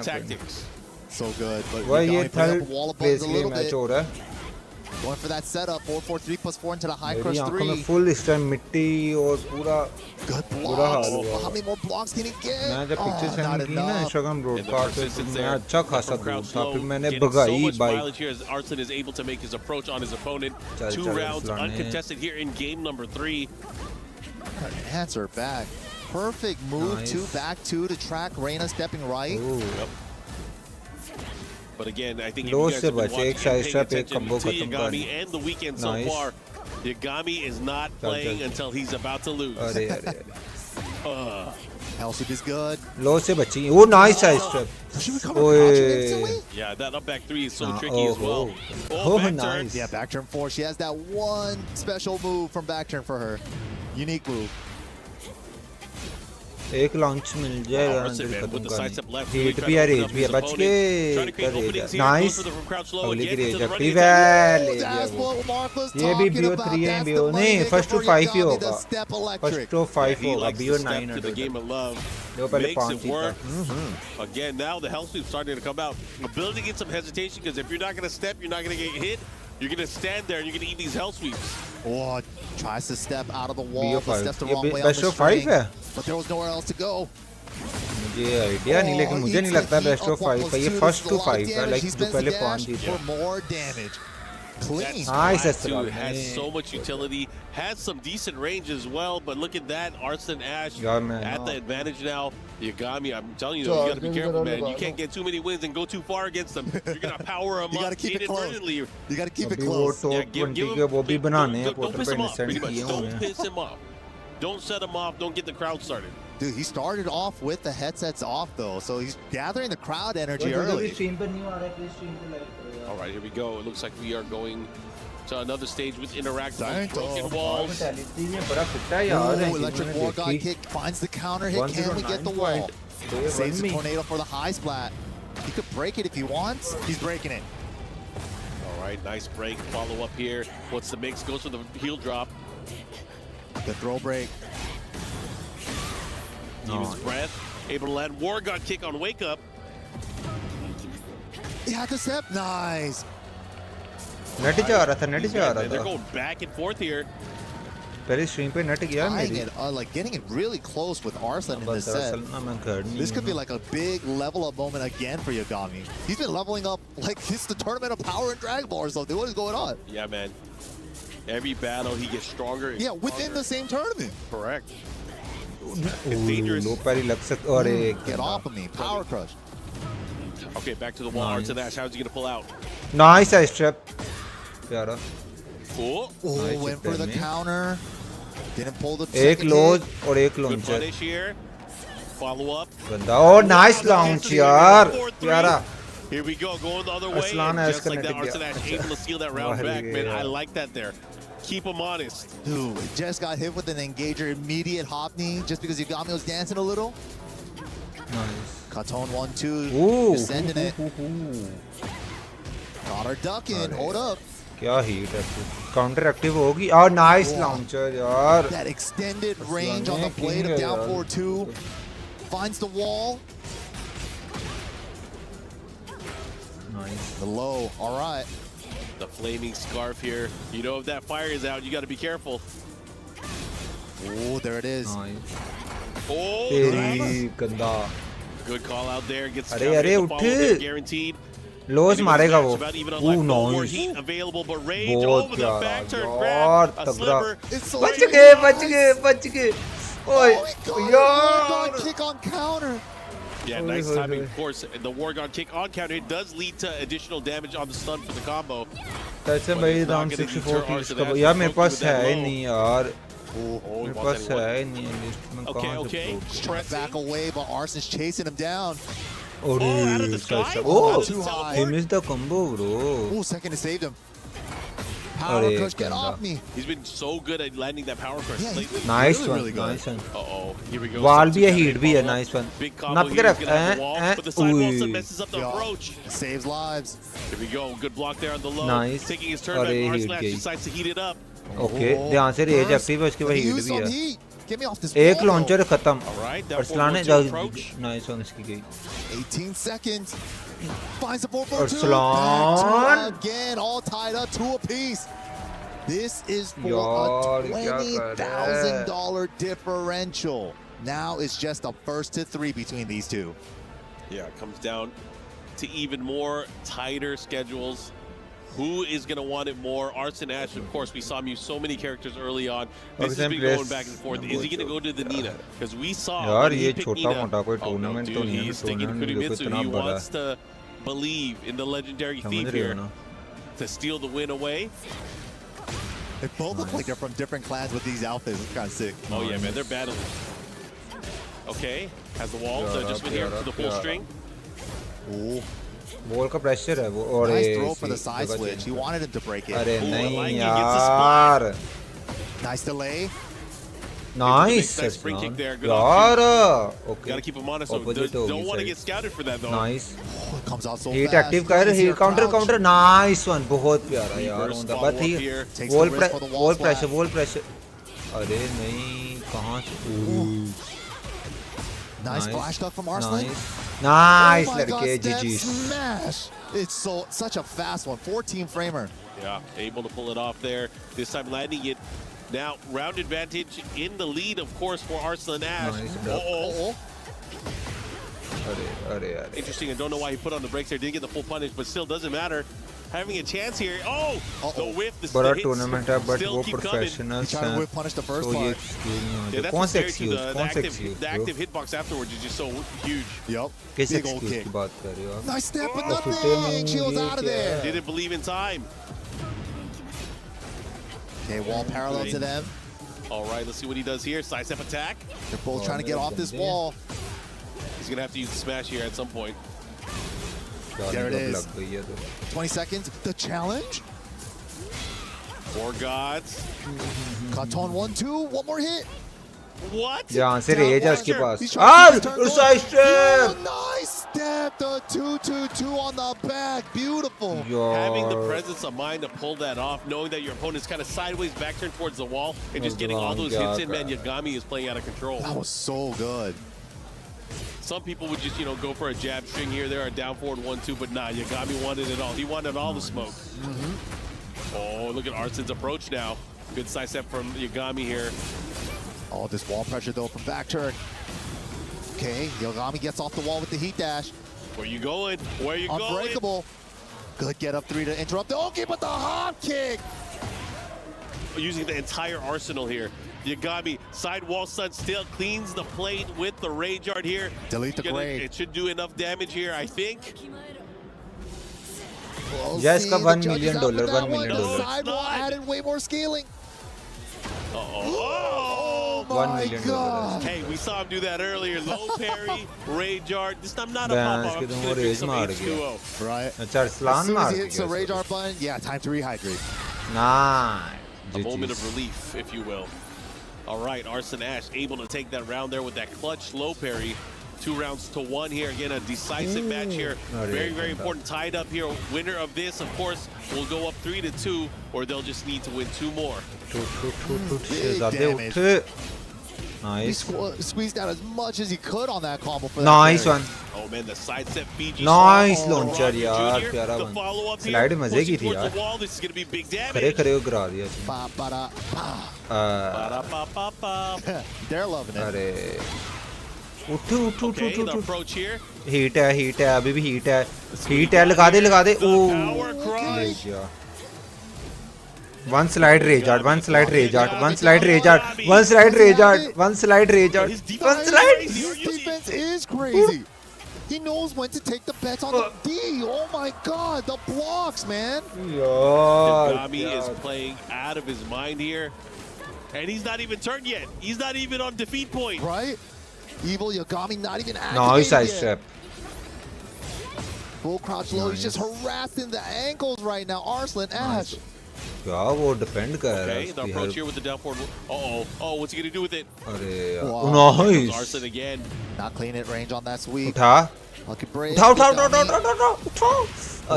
tactics. So good, but वह ये third place के लिए match हो रहा है Going for that setup, 4-4, 3+4 into the high crush 3. आंखों में full इस टाइम मिट्टी और पूरा good बुरा हाल blocks. हुआ How many more blocks can he get? मैं जब पिक्चर Oh, सेंड not की ना enough. इंस्टाग्राम ब्रॉडकास्ट पे तो मैं अच्छा खासा दूर था फिर मैंने Getting so भगाई much bike mileage here as Arslan is able to make his approach on his opponent. चल, 2 चल, rounds अरसलान ने। uncontested here in game number 3. Answer back. Perfect move Nice. to back 2 to track Reina stepping right. Yep. But again, I think if Low you guys से have been बचे, watching एक side and step, paying एक attention combo to खत्म Yagami कर। and the weekend so Nice. far, Yagami is not playing until he's about to lose. अरे अरे अरे Hell sweep is good. लो से बची वो नाइस साइड स्टेप ओए Yeah, that up back 3 is so Ah, tricky as well. oh, back turn. nice. Yeah, back turn 4. She has that one special move from back turn for her. Unique move. एक launch मिल जाएगा Arson, man, with the sidestep left, really hit trying भी to है open raise up भी है his बच opponent. के Trying to create openings here, nice goes for the from crouch low अगली की again, rage into the running active attack. है ले That's गया वो what Mark was ये भी talking BO about. 3 है That's BO the नहीं moneymaker फर्स्ट टू for 5 ही Yagami, the होगा step first electric. To 5 Yeah, he होगा likes BO to 9 step to the game of love. जो पहले Makes 5 it ही था work. Again, now the hell sweep's starting to come out. I'm building in some hesitation because if you're not going to step, you're not going to get hit. You're going to stand there and you're going to eat these hell sweeps. Oh, tries to step out of the wall, but BO5 steps the ये wrong way on best the of 5 string. है But there was nowhere else to go. मुझे idea नहीं लेकिन मुझे नहीं लगता best of 5 है ये फर्स्ट टू 5 है लाइक जो पहले 5 जीते For more damage. Clean. Nice, That too has so much utility, has some decent range as well, but look at that, Arson Ash Yeah, man, at no. the advantage now. Yagami, I'm telling you, though, you got to be careful, man. You can't get too many wins and go too far against them. You're going to power them You up gotta keep it close. inadvertently. You got to keep it अभी वो close. Top 20 के वो भी बनाने हैं Don't portal piss पे him off, इंसेंट pretty much. किए हुए Don't हैं piss him off. Don't set him off. Don't get the crowd started. Dude, he started off with the headsets off, though, so he's gathering the crowd energy early. Stream पर नहीं आ रहा है please stream पे like करो All right, here we go. It looks like we are going to another stage with interactive Don't. broken walls. बड़ा फिटा है यार Ooh, electric war god kick finds the counter hit. Can we get the wall? Saves the tornado for the high splat. He could break it if he wants. He's breaking it. All right, nice break. Follow up here. What's the mix? Goes for the heel drop. The throw break. Demon's breath. Able to land war god kick on wake up. He had the step. Nice. Net जा रहा था net जा रहा They're था going back and forth here. पहले stream पे net गया Tying मेरी it, like getting it really close with Arson in this set. दरअसल ना मैं घर नहीं This could be like a big level up moment again for Yagami. He's been leveling up like it's the tournament of power and Dragon Ball or something. What is going on? Yeah, man. Every battle he gets stronger. And Yeah, within the same tournament. Correct. It's dangerous. लो पैरी लग सकता और एक Get off of me. Power crush. Okay, back to the wall. Nice. Arson Ash, how's he going to pull out? Nice है strap प्यारा Oh, Oh, went for the counter. Didn't pull the एक second लोज hit. और एक good launcher punish here. Follow up. बंदा ओ nice launch यार प्यारा Here we go, going the other way. Aslan And Ash just like that, connected, Arson yeah. Ash able to steal that round Wow, back, man. yeah. I like that there. Keep him honest. Dude, just got hit with an engager, immediate hop knee, just because Yagami was dancing a little. Nice Katon 1-2, Ooh. just sending it. Got her ducking, hold up. क्या heat है counter active होगी और nice launcher यार That extended range on the Aslan blade king of है down यार। 4-2. Finds the wall. Nice The low, all right. The flaming scarf here. You know if that fire is out, you got to be careful. Oh, there it is. Nice Oh, तेरी nice. गंदा Good call out there. Gets अरे, countered, अरे, the follow उठ। there, guaranteed. लोज मारेगा वो About even ओ unlock, no more nice heat available, but rage बहुत over the प्यारा back turn यार grab. A तगड़ा sliver. बच गए ओए यार God kick on counter. Yeah, nice timing, of course. The War God kick on counter, it does lead to additional damage on the stun for the combo. कैसे भाई round 64 piece का यार मेरे पास है ही नहीं यार मेरे पास है ही नहीं लिस्ट में कहां से Trying to back away, but Arson's chasing him down. अरे सही ओ he missed the combo bro Oh, second to save him. Power अरे crush, get गंदा off me. He's been so good at landing that power crush lately. Nice really, one really good. Nice one Uh-oh, here we go. वाल भी है Something's heat भी है gotta nice one Big combo ना here, पकड़ he's gonna have the wall, but the sidewall also messes up the Yeah. approach. Saves lives. Here we go, good block there on the low. Nice. Taking his turn अरे, back, hit Arson Ash गई। decides to heat it up. Okay ध्यान से raise active है उसके बाद He heat used भी some है heat. Get me off this एक wall, लॉन्चर खत्म Alright, that अरसलान ने 4-1-2 approach. नाइस वन इसकी गई though. 18 seconds. Finds the 4-4-2. Arslan. Again, all tied up, 2 apiece. This is for यार, a क्या कर रहा है? $20,000 differential. Now it's just a first to 3 between these two. Yeah, it comes down to even more tighter schedules. Who is going to want it more? Arson Ash, of course, we saw him use so many characters early on. This has been going back and forth. Is he going to go to the Nina? Because we saw यार when ये he picked छोटा Nina, मोटा कोई oh no, tournament तो dude, नहीं है he's sticking to tournament देखो Kudimitsu. इतना He बड़ा wants to believe in the legendary समझ thief रहे हो here ना to steal the win away. They both look like they're from different clans with these outfits. It's kind of sick. Oh yeah, man, they're battling. Okay, has the wall, so just went here to the full string. Ooh. Ball का pressure है वो और Nice ये throw for the इसी side जगह switch. He change wanted him to break it. अरे Ooh, I नहीं like it. Gets the यार Nice delay. Nice. Nice spring kick there. Good यार option. okay. Gotta keep him honest. So Opposite don't होगी want to side. get scouted for that though. Nice. Oh, it comes out so Heat fast. active कर heat counter nice one बहुत प्यारा यार Reverse होता follow-up but he here. Takes the risk for the wall wall splash. pressure अरे नहीं कहाँ से Nice flash duck from Arslan. nice Oh my God, लड़के step GG smash. It's such a fast one. 14 framer. Yeah, able to pull it off there. This time landing it. Now, round advantage in the lead, of course, for Arslan Ash. Nice, Uh-oh. अरे Interesting. I don't know why he put on the brakes there. Didn't get the full punish, but still doesn't matter. Having a chance here. Oh, the whiff. बड़ा hits tournament है but still वो keep coming. professionals He tried to हैं whip punish the first तो ये part. excuse नहीं Yeah, होते that's कौन से what's scary too. excuse The active hitbox afterwards is just so huge. Yep. किस Big old excuse kick. की बात कर रहे हो आप Nice step, but छुट्टे nothing. में She was ये out of क्या there. है? Didn't believe in time. Okay, wall parallel to them. All right, let's see what he does here. Side step attack. They're both trying to get off this wall. He's going to have to use the smash here at some point. There it जब is. लग गई है तो 20 seconds. The challenge. Four gods. Katon 1-2. One more hit. What? यहाँ से raise है उसके पास He's trying to और turn side one. Step Nice step. The 2-2-2 on the back. Beautiful. Having the presence of mind to pull that off, knowing that your opponent's kind of sideways, back turned towards the wall, and just getting all those hits in, man, Yagami is playing out of control. That was so good. Some people would just, go for a jab string here, there, a down forward 1-2, but nah, Yagami wanted it all. He wanted all the smoke. Oh, look at Arsen's approach now. Good side step from Yagami here. Oh, this wall pressure though from back turn. Okay, Yagami gets off the wall with the heat dash. Where you going? Where you going? Unbreakable. Good get up three to interrupt. Okay, but the hop kick. Using the entire arsenal here. Yagami, side wall stun still cleans the plate with the rage art here. Delete the grade. It should do enough damage here, I think. Yes, का $1 million, $1 The million. sidewall added way more scaling. Oh, my $1 million. God. Hey, we saw him do that earlier. Low parry, rage art. This time not a Bans pop-up. के I'm just तुम वो gonna drink raise some मार H2O. गया Right. अच्छा As Arsalan soon as मार he hits the गया rage art button, yeah, time to rehydrate. nice A moment of relief, if you will. All right, Arsen Ash able to take that round there with that clutch low parry. 2 rounds to 1 here. Again, a decisive match here. Very, very important. Tied up here. Winner of this, of course, will go up 3-2, or they'll just need to win 2 more. Big damage. He nice squeezed out as much as he could on that combo for that nice parry. one Oh man, the side step BG. nice Oh, launcher Rocky यार Jr., प्यारा the one follow-up here, slide मजे की pushing थी towards यार the wall. This is going to be big Khare damage. खरे को गिरा दिया Ba, ba, da, ba. Ba-da-ba-ba-ba. They're loving it. अरे उठ Okay, the approach here. Heat है अभी भी हीट है लगा दे ओ one slide rage art one slide rage art one slide rage art one slide rage art one slide rage art one slide His defense is crazy. He knows when to take the bets on the D. Oh my God, the blocks, man. Yagami is playing out of his mind here. And he's not even turned yet. He's not even on defeat point. Right? Evil Yagami not even activated nice side yet. step Full crouch low. He's just harassing the ankles right now. Arslan Ash. क्या वो defend कर रहा है Okay, the approach here with the down forward. Oh, what's he going to do with it? अरे Wow. nice Arsen again. Not clean it range on that sweep. उठा Lucky break. उठा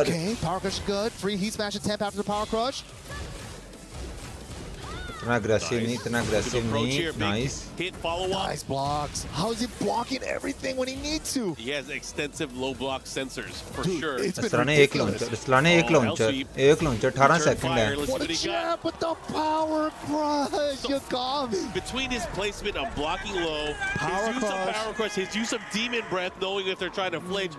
Okay, power crush good. Free heat smash attempt after the power crush. इतना aggressive नहीं इतना aggressive Approach here, नहीं big nice hit follow-up. Nice blocks. How is he blocking everything when he needs to? He has extensive low block sensors for Dude, sure. it's been रसला ने एक launcher 18 second है Let's see what he got. Jab with the power crush, Yagami. Between his placement of blocking low, his use of power crush, his use of demon breath, knowing if they're trying to flinch,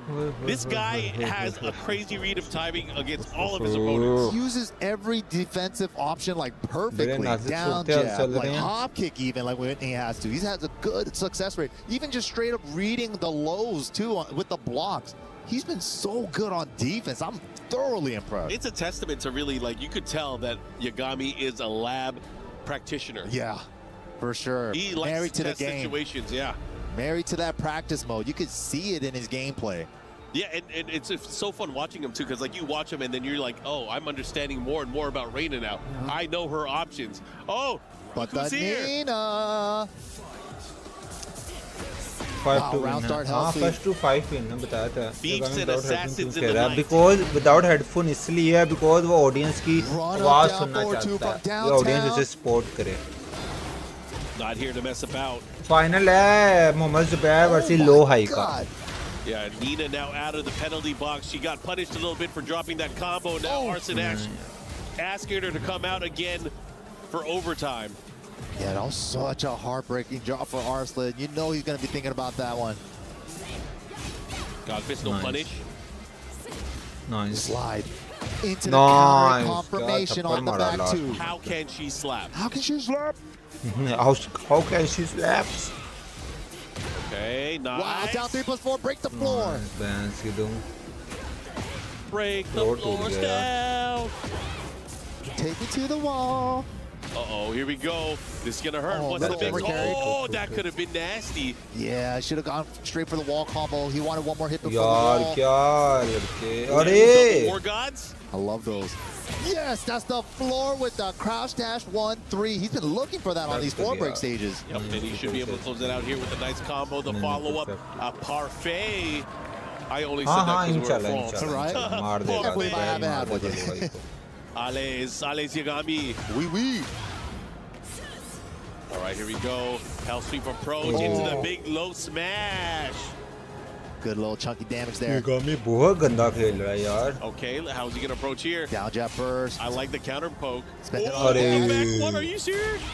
this guy has a crazy read of timing against all of his opponents. Uses every defensive option like perfectly. नाजुक Down सूरतेहाल jab, चल like रहे हैं। hop kick even, like when he has to. He has a good success rate. Even just straight up reading the lows too with the blocks. He's been so good on defense. I'm thoroughly impressed. It's a testament to really, like, you could tell that Yagami is a lab practitioner. Yeah, for sure. He likes Married to the test game. situations, yeah. Married to that practice mode. You could see it in his gameplay. Yeah, and it's so fun watching him too, because like you watch him and then you're like, oh, I'm understanding more and more about Reina now. I know her options. Oh, but who's here? Nina. 5 to round win start हाँ healthy. First to 5 win बताया था Beeps and assassins in कह the रहा है night. Because without headphone इसलिए है because वो audience की आवाज सुनना down 4-2 चाहता है from ये ऑडियंस downtown. उसे सपोर्ट करे Not here to mess about. Final है मोहम्मद जुबैर वर्सेस लो हाई का Yeah, Nina now out of the penalty box. She got punished a little bit for dropping that combo. Now Arslan Ash asking her to come out again for overtime. Yeah, that was such a heartbreaking drop for Arslan. You know he's going to be thinking about that one. God, pistol punish. Nice. Slide into the counter confirmation God, on the back two. How can she slap? How can she slap? how can she slap Okay, nice. Wow, down 3+4, break the floor. Bains की दूं Break the Floor टूट floors गया। down. Take it to the wall. Uh-oh, here we go. This is gonna hurt. Oh, What's the little big? overcarry. Oh, that could have been nasty. Yeah, should have gone straight for the wall combo. He wanted one more hit before यार the wall. क्या लड़के Double अरे War Gods. I love those. Yes, that's the floor with the crouch dash 1-3. He's been looking for that on these floor break stages. Yep, and he should be able to close it out here with a nice combo. The follow-up, a parfait. I only said that because we're false. Right? मार देगा Hopefully I haven't had with it. Ales Yagami. Oui. All right, here we go. Hell sweep approach into the big low smash. Good little chunky damage there. गामी बहुत गंदा खेल रहा है यार Okay, how's he gonna approach here? Down jab first. I like the counter poke. Spend it Oh, on back one, are you serious?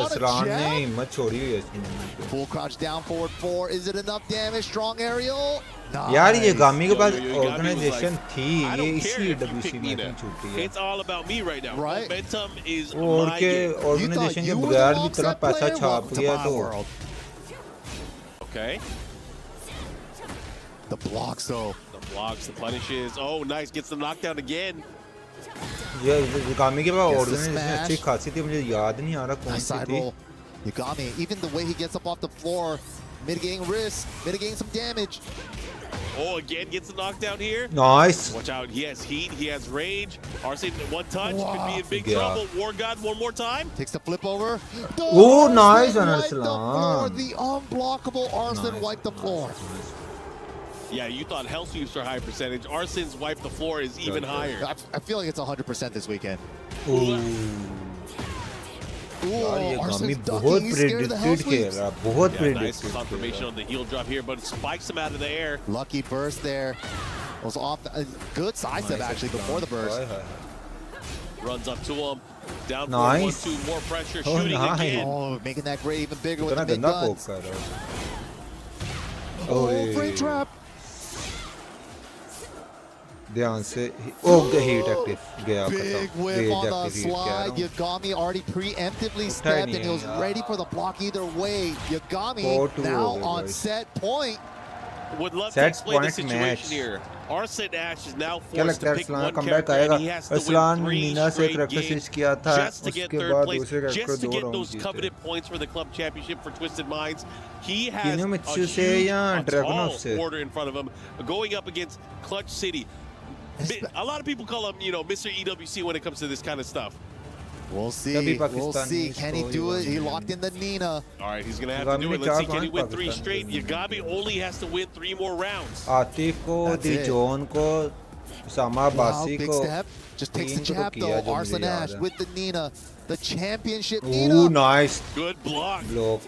असरान ने हिम्मत छोड़ी हुई है इसमें Full crouch down forward 4. Is it enough damage? Strong aerial. यार ये Gami के पास Yo, Gami was organisation like, थी I ये don't इसी care if you EWC pick में Nina. अपनी छूटी है It's all about me right now. Right. Momentum is और my के game. ऑर्गेनाइजेशन के you were बगैर the भी इतना offset पैसा player? छाप Welcome to गया my तो world. Okay. The blocks though. The blocks, the punishes. Oh, nice. Gets the knockdown again. ये गामी के पास Gets the ऑर्गेनाइजेशन smash. अच्छी खासी थी मुझे याद नहीं आ रहा कौन Nice सी side थी roll. Yagami, even the way he gets up off the floor, mitigating risk, mitigating some damage. Oh, again gets the knockdown here. Nice Watch out. He has heat. He has rage. Arslan, one touch. Could be in big Yeah. trouble. War God, one more time. Takes the flip over. Oh, nice on Wiped the floor. Arslan. The unblockable Arslan wiped the floor. Yeah, you thought hell sweeps are high percentage. Arslan's wipe the floor is even higher. I feel like it's 100% this weekend. यार ये गामी Arslan's बहुत ducking. He's scared of the hell predicted खेल sweeps. रहा है बहुत Yeah, nice predicted confirmation on the heel drop here, but spikes him out of the air. Lucky burst there. Was off. Good side step actually before the burst. Runs up to him. Down for Nice. 1-2. More pressure. Oh, Shooting nice. again. Oh, making that gray even bigger with इतना the big गंदा पोक guns. कर रहा है Oh, free trap. ध्यान से oh the heat active गया Big whip on the slide. Yagami already preemptively stepped and he was ready for the block either way. Yagami 4-2 now over, on guys. set point. Would love to Set explain the point situation match. here. Arslan Ash is now क्या forced लगता है to pick Arsalan one comeback character आएगा and he has to Arsalan win 3 Meena से straight character games switch किया था just to get उसके third बाद place, दूसरे करैक्टर just to दो get राउंड those जीते coveted points for the club championship for Twisted Minds. He has किन्हों a मित्सु से huge, या a ड्रैगनोव tall से order in front of him, going up against Clutch City. A lot of people call him, Mr. EWC when it comes to this kind of stuff. We'll see. We'll see. Can he do it? He locked in the Nina. All right, he's going to have to do it. Let's see, can he win 3 straight? Yagami only has to win 3 more rounds. Atif को दी John को सामा Wow, बासी big को step. Just takes the तीन को jab किया though. जो मुझे Arslan याद Ash है with the Nina. The championship Ooh, Nina. nice Good block.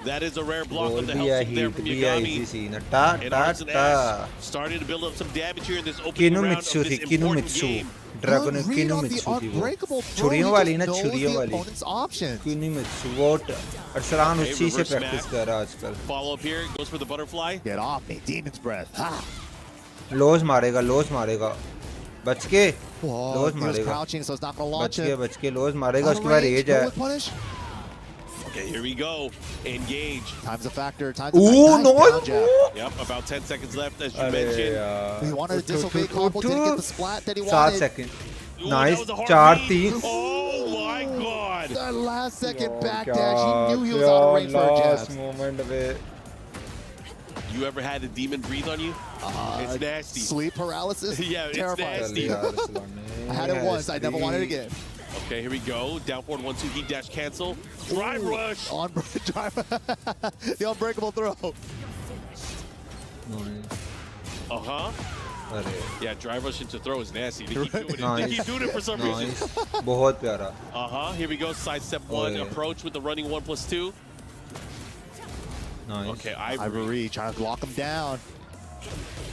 That is a rare block Goal of the भी है health there heat from भी है Yagami. इसी सीन टा And टा Arslan टा Ash starting to build up some damage here in this opening किनु round मित्सु of थी this किनु important मित्सु game. Dragon Good read किनु on the मित्सु थी वो unbreakable throw. छुरियों He वाली just ना knows छुरियों the वाली opponent's options. किनु मित्सु वो अरसलान Okay, उसी से reverse प्रैक्टिस smack. कर रहा है आजकल Follow up here, goes for the butterfly. Get off me, Demon's Breath. Ha. Loss मारेगा बच के Whoa, लॉस he was मारेगा crouching, so it's not gonna launch him. बच के लॉस मारेगा Out of उसके बाद range, रेज go है with punish. Okay, here we go. Engage. Time's a factor. Time's a Ooh, factor. nice. Down jab. Yep, about 10 seconds left, as you अरे mentioned. यार He wanted to disobey combo, didn't get the splat that he 7 wanted. Second Ooh, nice that was a hard 4-3 lead. Oh my God. That last second back dash, he knew he was out of range for a jab. Moment पे You ever had a demon breathe on you? It's nasty. Sleep paralysis? Yeah, it's Terrifying. nasty. I had it once. I never wanted it again. Okay, here we go. Down forward, 1-2, heat dash cancel. Drive rush. The unbreakable throw. Uh-huh. Yeah, drive rush into throw is nasty. They keep doing it. Nice. They keep doing it for some reason. बहुत प्यारा. Uh-huh. Here we go. Side step 1 approach with the running 1+2. Nice. Okay, Ivory trying to lock him down.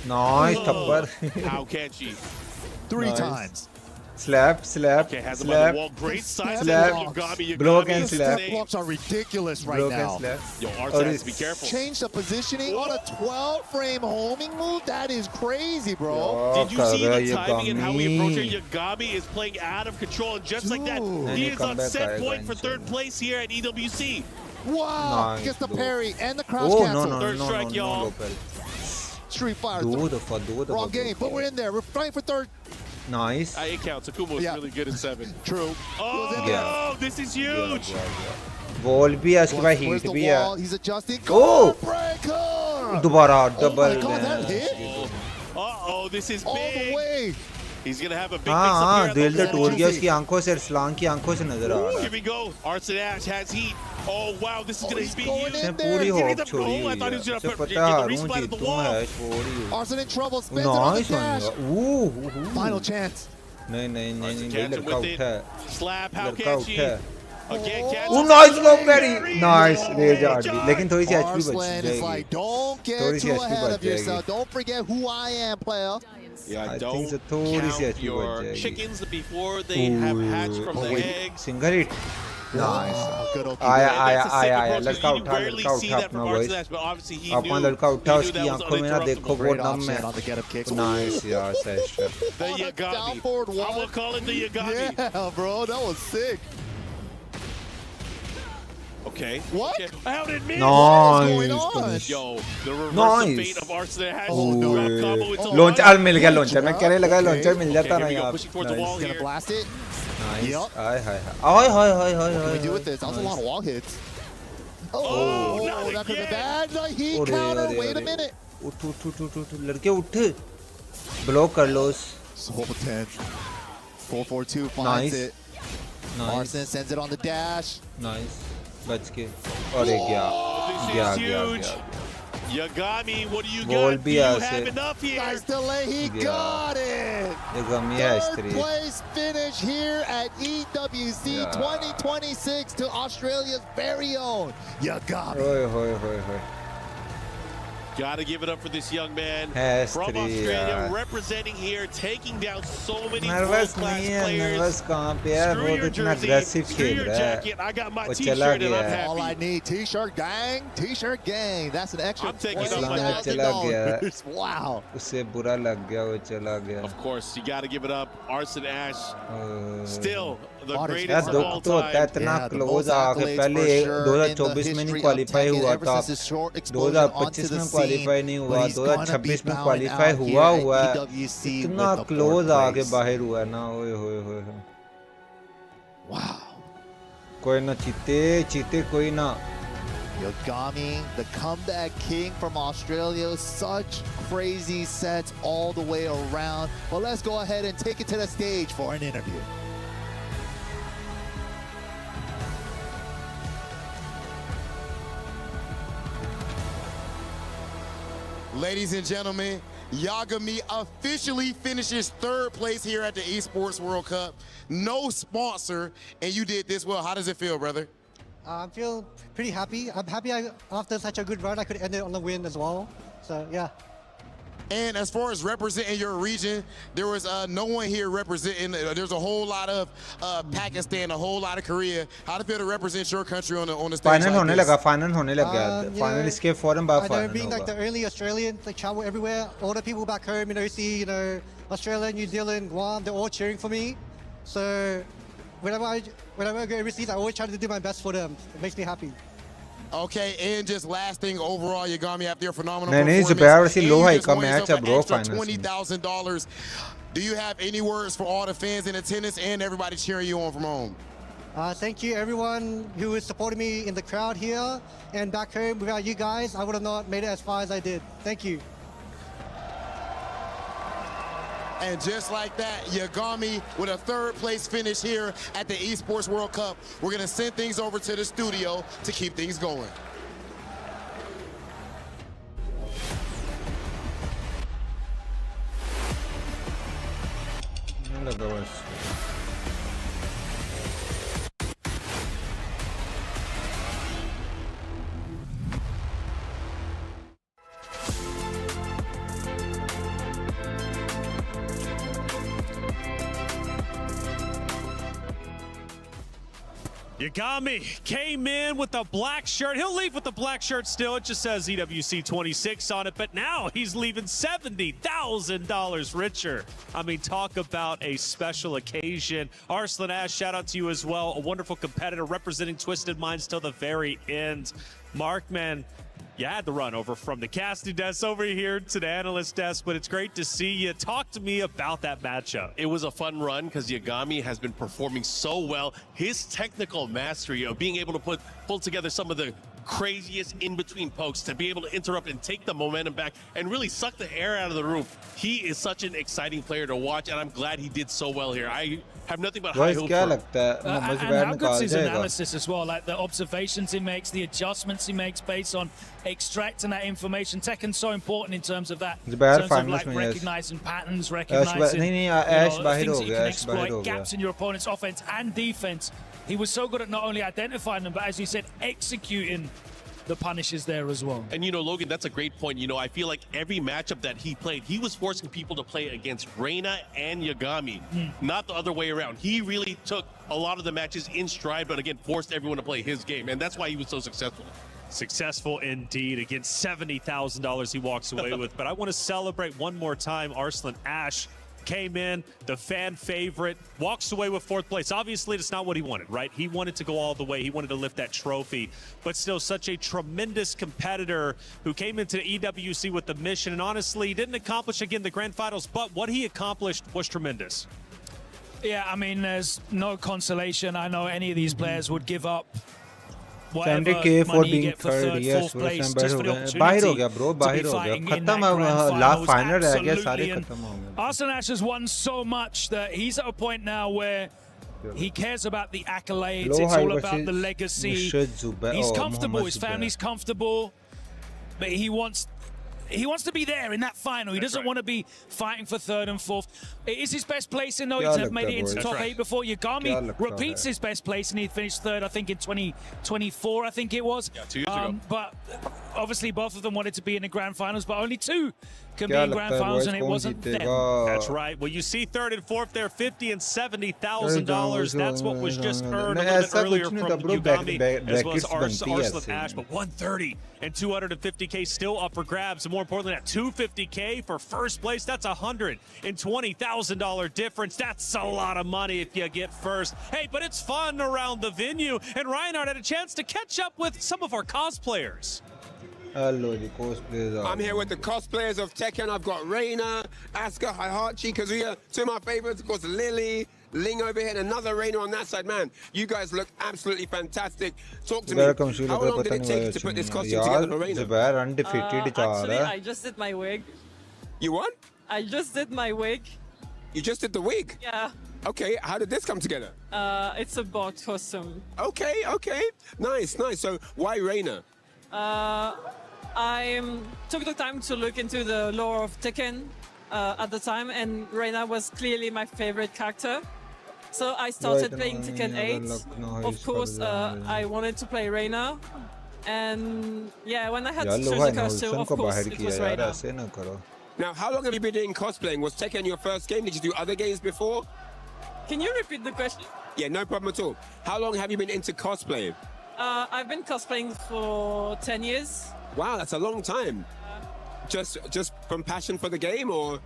Nice, thapper. How can she? 3 Nice. times. Slap. Okay, has him on the wall. Great side step. Yagami. Block and slap. Step blocks are ridiculous right Block now. and slap. Yo, Arthur has to be careful. Change the positioning on a 12-frame homing move? That is crazy, bro. Did you see the timing and how he approached it? Yagami is playing out of control, and just like that, he is on set point for 3rd place here at EWC. Wow! Nice, Gets the dude. parry and the crouch Oh, cancel. no, Third strike, y'all. no, Street Fire. Do Wrong game, but we're in there. We're fighting for 3rd. Nice. It counts. Akuma was really good in 7. True. Oh, this is huge. Wall भी है उसके बाद Where's heat the भी है. wall? He's adjusting. Oh! Breaker! दोबारा double. Oh my God, that hit? Uh-oh, this is All big. the way. He's going to have a big हाँ mix-up here. दिल तो टूट गया उसकी आंखों से, अरसलान की आंखों से नजर आ रहा Here है. we go. Arson Ash has heat. Oh, wow, this is going to be going huge. in पूरी there. होप छोड़ी हुई I thought he है. was going उसे to पता get है the Haroon respite of the जीतूं wall. है, छोड़ी. Arson in trouble. Spins it on the Nice dash. one. Final chance. नहीं Arson ये catch him लड़का with it. उठा है. Slap, how लड़का can she? उठा है. Again, catch Oh, him. nice low parry. Nice rage आड़ दी. लेकिन थोड़ी सी HP बच Arslan is जाएगी. like, don't get थोड़ी सी too HP ahead बच of yourself. जाएगी. Don't forget who I am, player. Yeah, I don't think so थोड़ी सी count HP your बच जाएगी. chickens before they have hatched from the eggs. Single hit. Nice. Good old आया लड़का You उठा rarely लड़का see उठा that from अपना Arson voice. Ash, but obviously he अपना knew, लड़का उठा he knew उसकी that was आंखों में ना देखो वो Great दम में. offset on the get-up kicks. Nice यार सही. The Yagami. forward I wall. will call it the Yagami. Yeah, bro, that was sick. Okay. What? Okay. How did mid? Nice. Yo, the reverse Nice. fate of Arson Ash. Oh, no. Drop combo into launcher मिल गया launcher. मैं कहने लगा launcher मिल जाता Okay, ना here we go. यार. Pushing towards the wall He's gonna here. blast it. Nice. Yep. Hi What can we do with this? That was a lot of wall hits. Oh, not that could have again. been bad. The heat अरे, counter. अरे, Wait a अरे. minute. उठ लड़के उठ. Block कर लो. Hold 10. 4-4-2 finds Nice. it. Nice. Arson sends it on the dash. Nice. बच के. अरे गया. This गया is गया huge. गया. Yagami, what do you Ball got? Do भी you ऐसे. have enough here? Nice delay. He Yeah. got it. ये गमी है Third स्त्री. place finish here at EWC Yeah. 2026 to Australia's very own Yagami. ओए होए होए होए. Gotta give it up for this young man Has from three, Australia, yeah. representing here, taking down so many nervous world-class नहीं है. players. Nervous कहाँ पे है? Screw वो your तो इतना jersey, aggressive screw खेल your रहा है. jacket. I got my वो t-shirt चला and गया I'm है. happy. All I need, t-shirt gang, t-shirt gang. That's an extra I'm taking off my jacket. चला गया है. $20,000. Wow. उसे बुरा लग गया वो चला गया. Of course, you gotta give it up. Arson Ash, still the यार greatest of दुख all तो होता है time. इतना Yeah, the क्लोज most आके accolades पहले for sure in the 2024 में नहीं history of क्वालिफाई Tekken, हुआ ever था. since his short exposure onto 2025 the में scene, क्वालिफाई नहीं but हुआ. he's gonna be 2026 में bowing क्वालिफाई out हुआ here हुआ at है. EWC इतना with the क्लोज fourth आके place. बाहर हुआ है ना. ओए होए होए होए. Wow. कोई ना चीते कोई ना. Yagami, the comeback king from Australia. Such crazy sets all the way around. But let's go ahead and take it to the stage for an interview. Ladies and gentlemen, Yagami officially finishes 3rd place here at the Esports World Cup. No sponsor, and you did this well. How does it feel, brother? I feel pretty happy. I'm happy after such a good run, I could end it on the win as well. So, yeah. And as far as representing your region, there was no one here representing. There's a whole lot of Pakistan, a whole lot of Korea. How to feel to represent your country on the stage final like होने this? लगा. Final होने लग गया. Final इसके फौरन बाद I know final being like the होगा. early Australian, they travel everywhere. All the people back home, see, Australia, New Zealand, Guam, they're all cheering for me. So whenever I go overseas, I always try to do my best for them. It makes me happy. Okay, and just last thing overall, Yagami, after your phenomenal नहीं performance, Zubair से and low you high just का won match yourself है an bro extra final. $20,000. Do you have any words for all the fans in attendance and everybody cheering you on from home? Thank you everyone who is supporting me in the crowd here and back home. Without you guys, I would have not made it as far as I did. Thank you. And just like that, Yagami with a third place finish here at the Esports World Cup. We're gonna send things over to the studio to keep things going. Yagami came in with the black shirt. He'll leave with the black shirt still. It just says EWC 26 on it, but now he's leaving $70,000 richer. I mean, talk about a special occasion. Arslan Ash, shout out to you as well. A wonderful competitor representing Twisted Minds till the very end. Markman, you had the run over from the casting desk over here to the analyst desk, but it's great to see you. Talk to me about that matchup. It was a fun run because Yagami has been performing so well. His technical mastery of being able to pull together some of the craziest in-between pokes to be able to interrupt and take the momentum back and really suck the air out of the room. He is such an exciting player to watch, and I'm glad he did so well here. I have nothing but high hope for him. And how good's his analysis as well, like the observations he makes, the adjustments he makes based on extracting that information. Tekken's so important in terms of that, in terms of like recognizing patterns, recognizing things that you can exploit, gaps in your opponent's offense and defense. He was so good at not only identifying them, but as you said, executing the punishes there as well. And, you know, Logan, that's a great point. You know, I feel like every matchup that he played, he was forcing people to play against Reina and Yagami, not the other way around. He really took a lot of the matches in stride, but again, forced everyone to play his game. And that's why he was so successful. Successful indeed. Again, $70,000 he walks away with. But I want to celebrate one more time. Arslan Ash came in, the fan favorite, walks away with fourth place. Obviously, that's not what he wanted, right? He wanted to go all the way. He wanted to lift that trophy, but still such a tremendous competitor who came into the EWC with the mission, and honestly, didn't accomplish, again, the grand finals, but what he accomplished was tremendous. Yeah, I mean, there's no consolation. I know any of these players would give up whatever 70K for money you being get for third. third, Yes, fourth place, बाहर just हो for the गया, बाहर हो opportunity गया bro, to be बाहर हो गया, fighting in खत्म that अब grand लास्ट finals. फाइनल रह गया, सारे Absolutely. And खत्म हो गए. Arslan Ash has won so much that he's at a point now where he cares about the accolades. Low It's high all about versus the legacy. Murshid Zubair. He's Oh, comfortable. Mohammad His Zubair. family's comfortable, but he wants to be there in that final. He doesn't want to be fighting for third and fourth. It is his best placing, though. He's made it into top 8 before. Yagami repeats his best place, and he finished third, I think, in 2024, I think it was. Yeah, 2 years ago. But obviously, both of them wanted to be in the grand finals, but only two can be in grand finals, and it wasn't them. That's right. Well, you see third and fourth there, $50,000 and $70,000. That's what was just earned a little bit earlier from Yagami, as well as Arslan Ash. But $130,000 and $250K still up for grabs. And more importantly, that $250K for first place, that's $120,000 difference. That's a lot of money if you get first. Hey, but it's fun around the venue. And Reinhardt had a chance to catch up with some of our cosplayers. Hello, the cosplayers. I'm here with the cosplayers of Tekken. I've got Reina, Asuka, Hihachi, Kazuya, two of my favorites, of course, Lily, Ling over here, and another Reina on that side. Man, you guys look absolutely fantastic. Talk to me. How long did it take you to put this costume together for Reina? Actually, I just did my wig. You what? I just did my wig. You just did the wig? Yeah. Okay, how did this come together? It's a bot costume. Okay. Nice. So why Reina? I took the time to look into the lore of Tekken at the time, and Reina was clearly my favorite character. So I started playing Tekken 8. Of course, I wanted to play Reina. And yeah, when I had to choose a costume, of course, it was Reina. Now, how long have you been doing cosplaying? Was Tekken your first game? Did you do other games before? Can you repeat the question? Yeah, no problem at all. How long have you been into cosplaying? I've been cosplaying for 10 years. Wow, that's a long time. Just from passion for the game, or?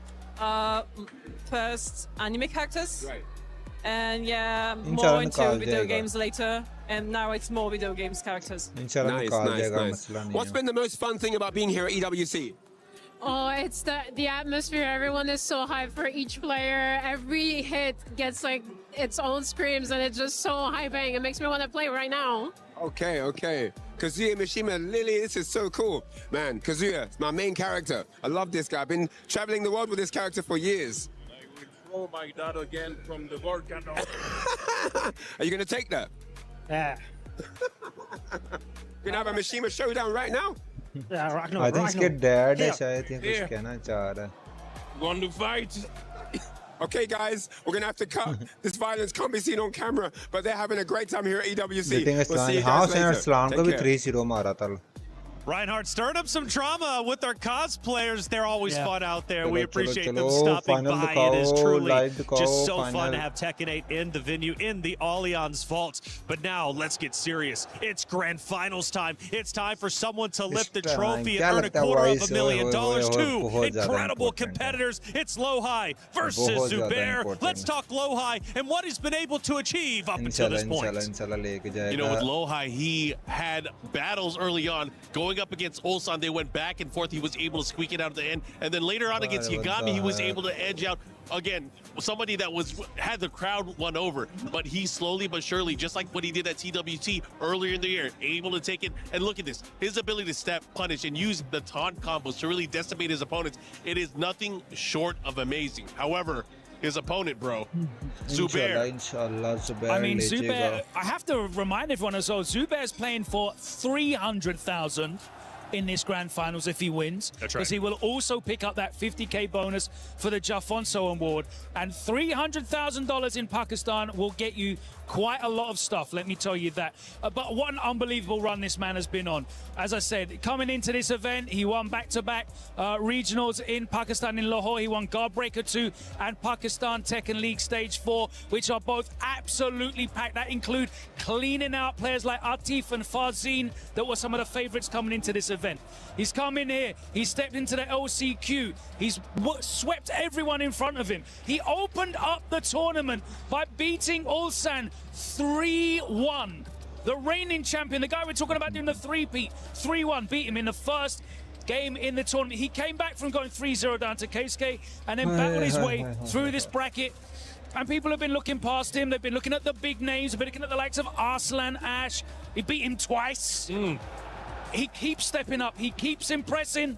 First anime characters. Right. And yeah, more into video games later. And now it's more video games characters. Nice. What's been the most fun thing about being here at EWC? Oh, it's the atmosphere. Everyone is so hyped for each player. Every hit gets like its own screams, and it's just so hyping. It makes me want to play right now. Okay. Kazuya Mishima, Lily, this is so cool. Man, Kazuya, it's my main character. I love this guy. I've been traveling the world with this character for years. I will throw my dad again from the volcano. Are you going to take that? Yeah. We're going to have a Mishima showdown right now? Yeah, right now. I think इसके dad है Here. शायद ये कुछ कहना चाह रहा है. Going to fight. Okay, guys, we're going to have to cut. This violence can't be seen on camera, but they're having a great time here at EWC. Meeting We'll see you हाँ guys उसने later. Aslan को भी Take care. 3-0 मारा था. Reinhardt stirred up some drama with our cosplayers. They're always Yeah. fun out there. Chalo, We chalo, appreciate chalo. them stopping Final by. दिखाओ, It is truly live दिखाओ, just so final. fun to have Tekken 8 in the venue in the Allianz Vault. But now let's get serious. It's grand finals time. It's time for someone to lift the trophy and earn $250,000 Two incredible competitors. It's Lohai versus बहुत ज़्यादा Zubair. important Let's talk Lohai and what he's been able to achieve up until this point. इंशाल्लाह लेके जाएगा. You know, with Lohai, he had battles early on going up against Ulsan. They went back and forth. He was able to squeak it out at the end. And then later on against Yagami, he was able to edge out, again, somebody that had the crowd won over. But he slowly but surely, just like what he did at TWT earlier in the year, able to take it. And look at this. His ability to step, punish, and use the taunt combos to really decimate his opponents. It is nothing short of amazing. However, his opponent, bro, Zubair. Inshallah, Zubair. I mean, Zubair, I have to remind everyone as well, Zubair's playing for 300,000 in this grand finals if he wins. That's right. Because he will also pick up that 50K bonus for the Jafonso award. And $300,000 in Pakistan will get you quite a lot of stuff, let me tell you that. But what an unbelievable run this man has been on. As I said, coming into this event, he won back-to-back regionals in Pakistan in Lahore. He won Guardbreaker 2 and Pakistan Tekken League Stage 4, which are both absolutely packed. That include cleaning out players like Atif and Farzin that were some of the favorites coming into this event. He's come in here, he stepped into the LCQ, he's swept everyone in front of him. He opened up the tournament by beating Ulsan 3-1. The reigning champion, the guy we're talking about doing the three-peat, 3-1, beat him in the first game in the tournament. He came back from going 3-0 down to Keisuke and then battled his way through this bracket. And people have been looking past him. They've been looking at the big names. They've been looking at the likes of Arslan Ash. He beat him twice. He keeps stepping up. He keeps impressing.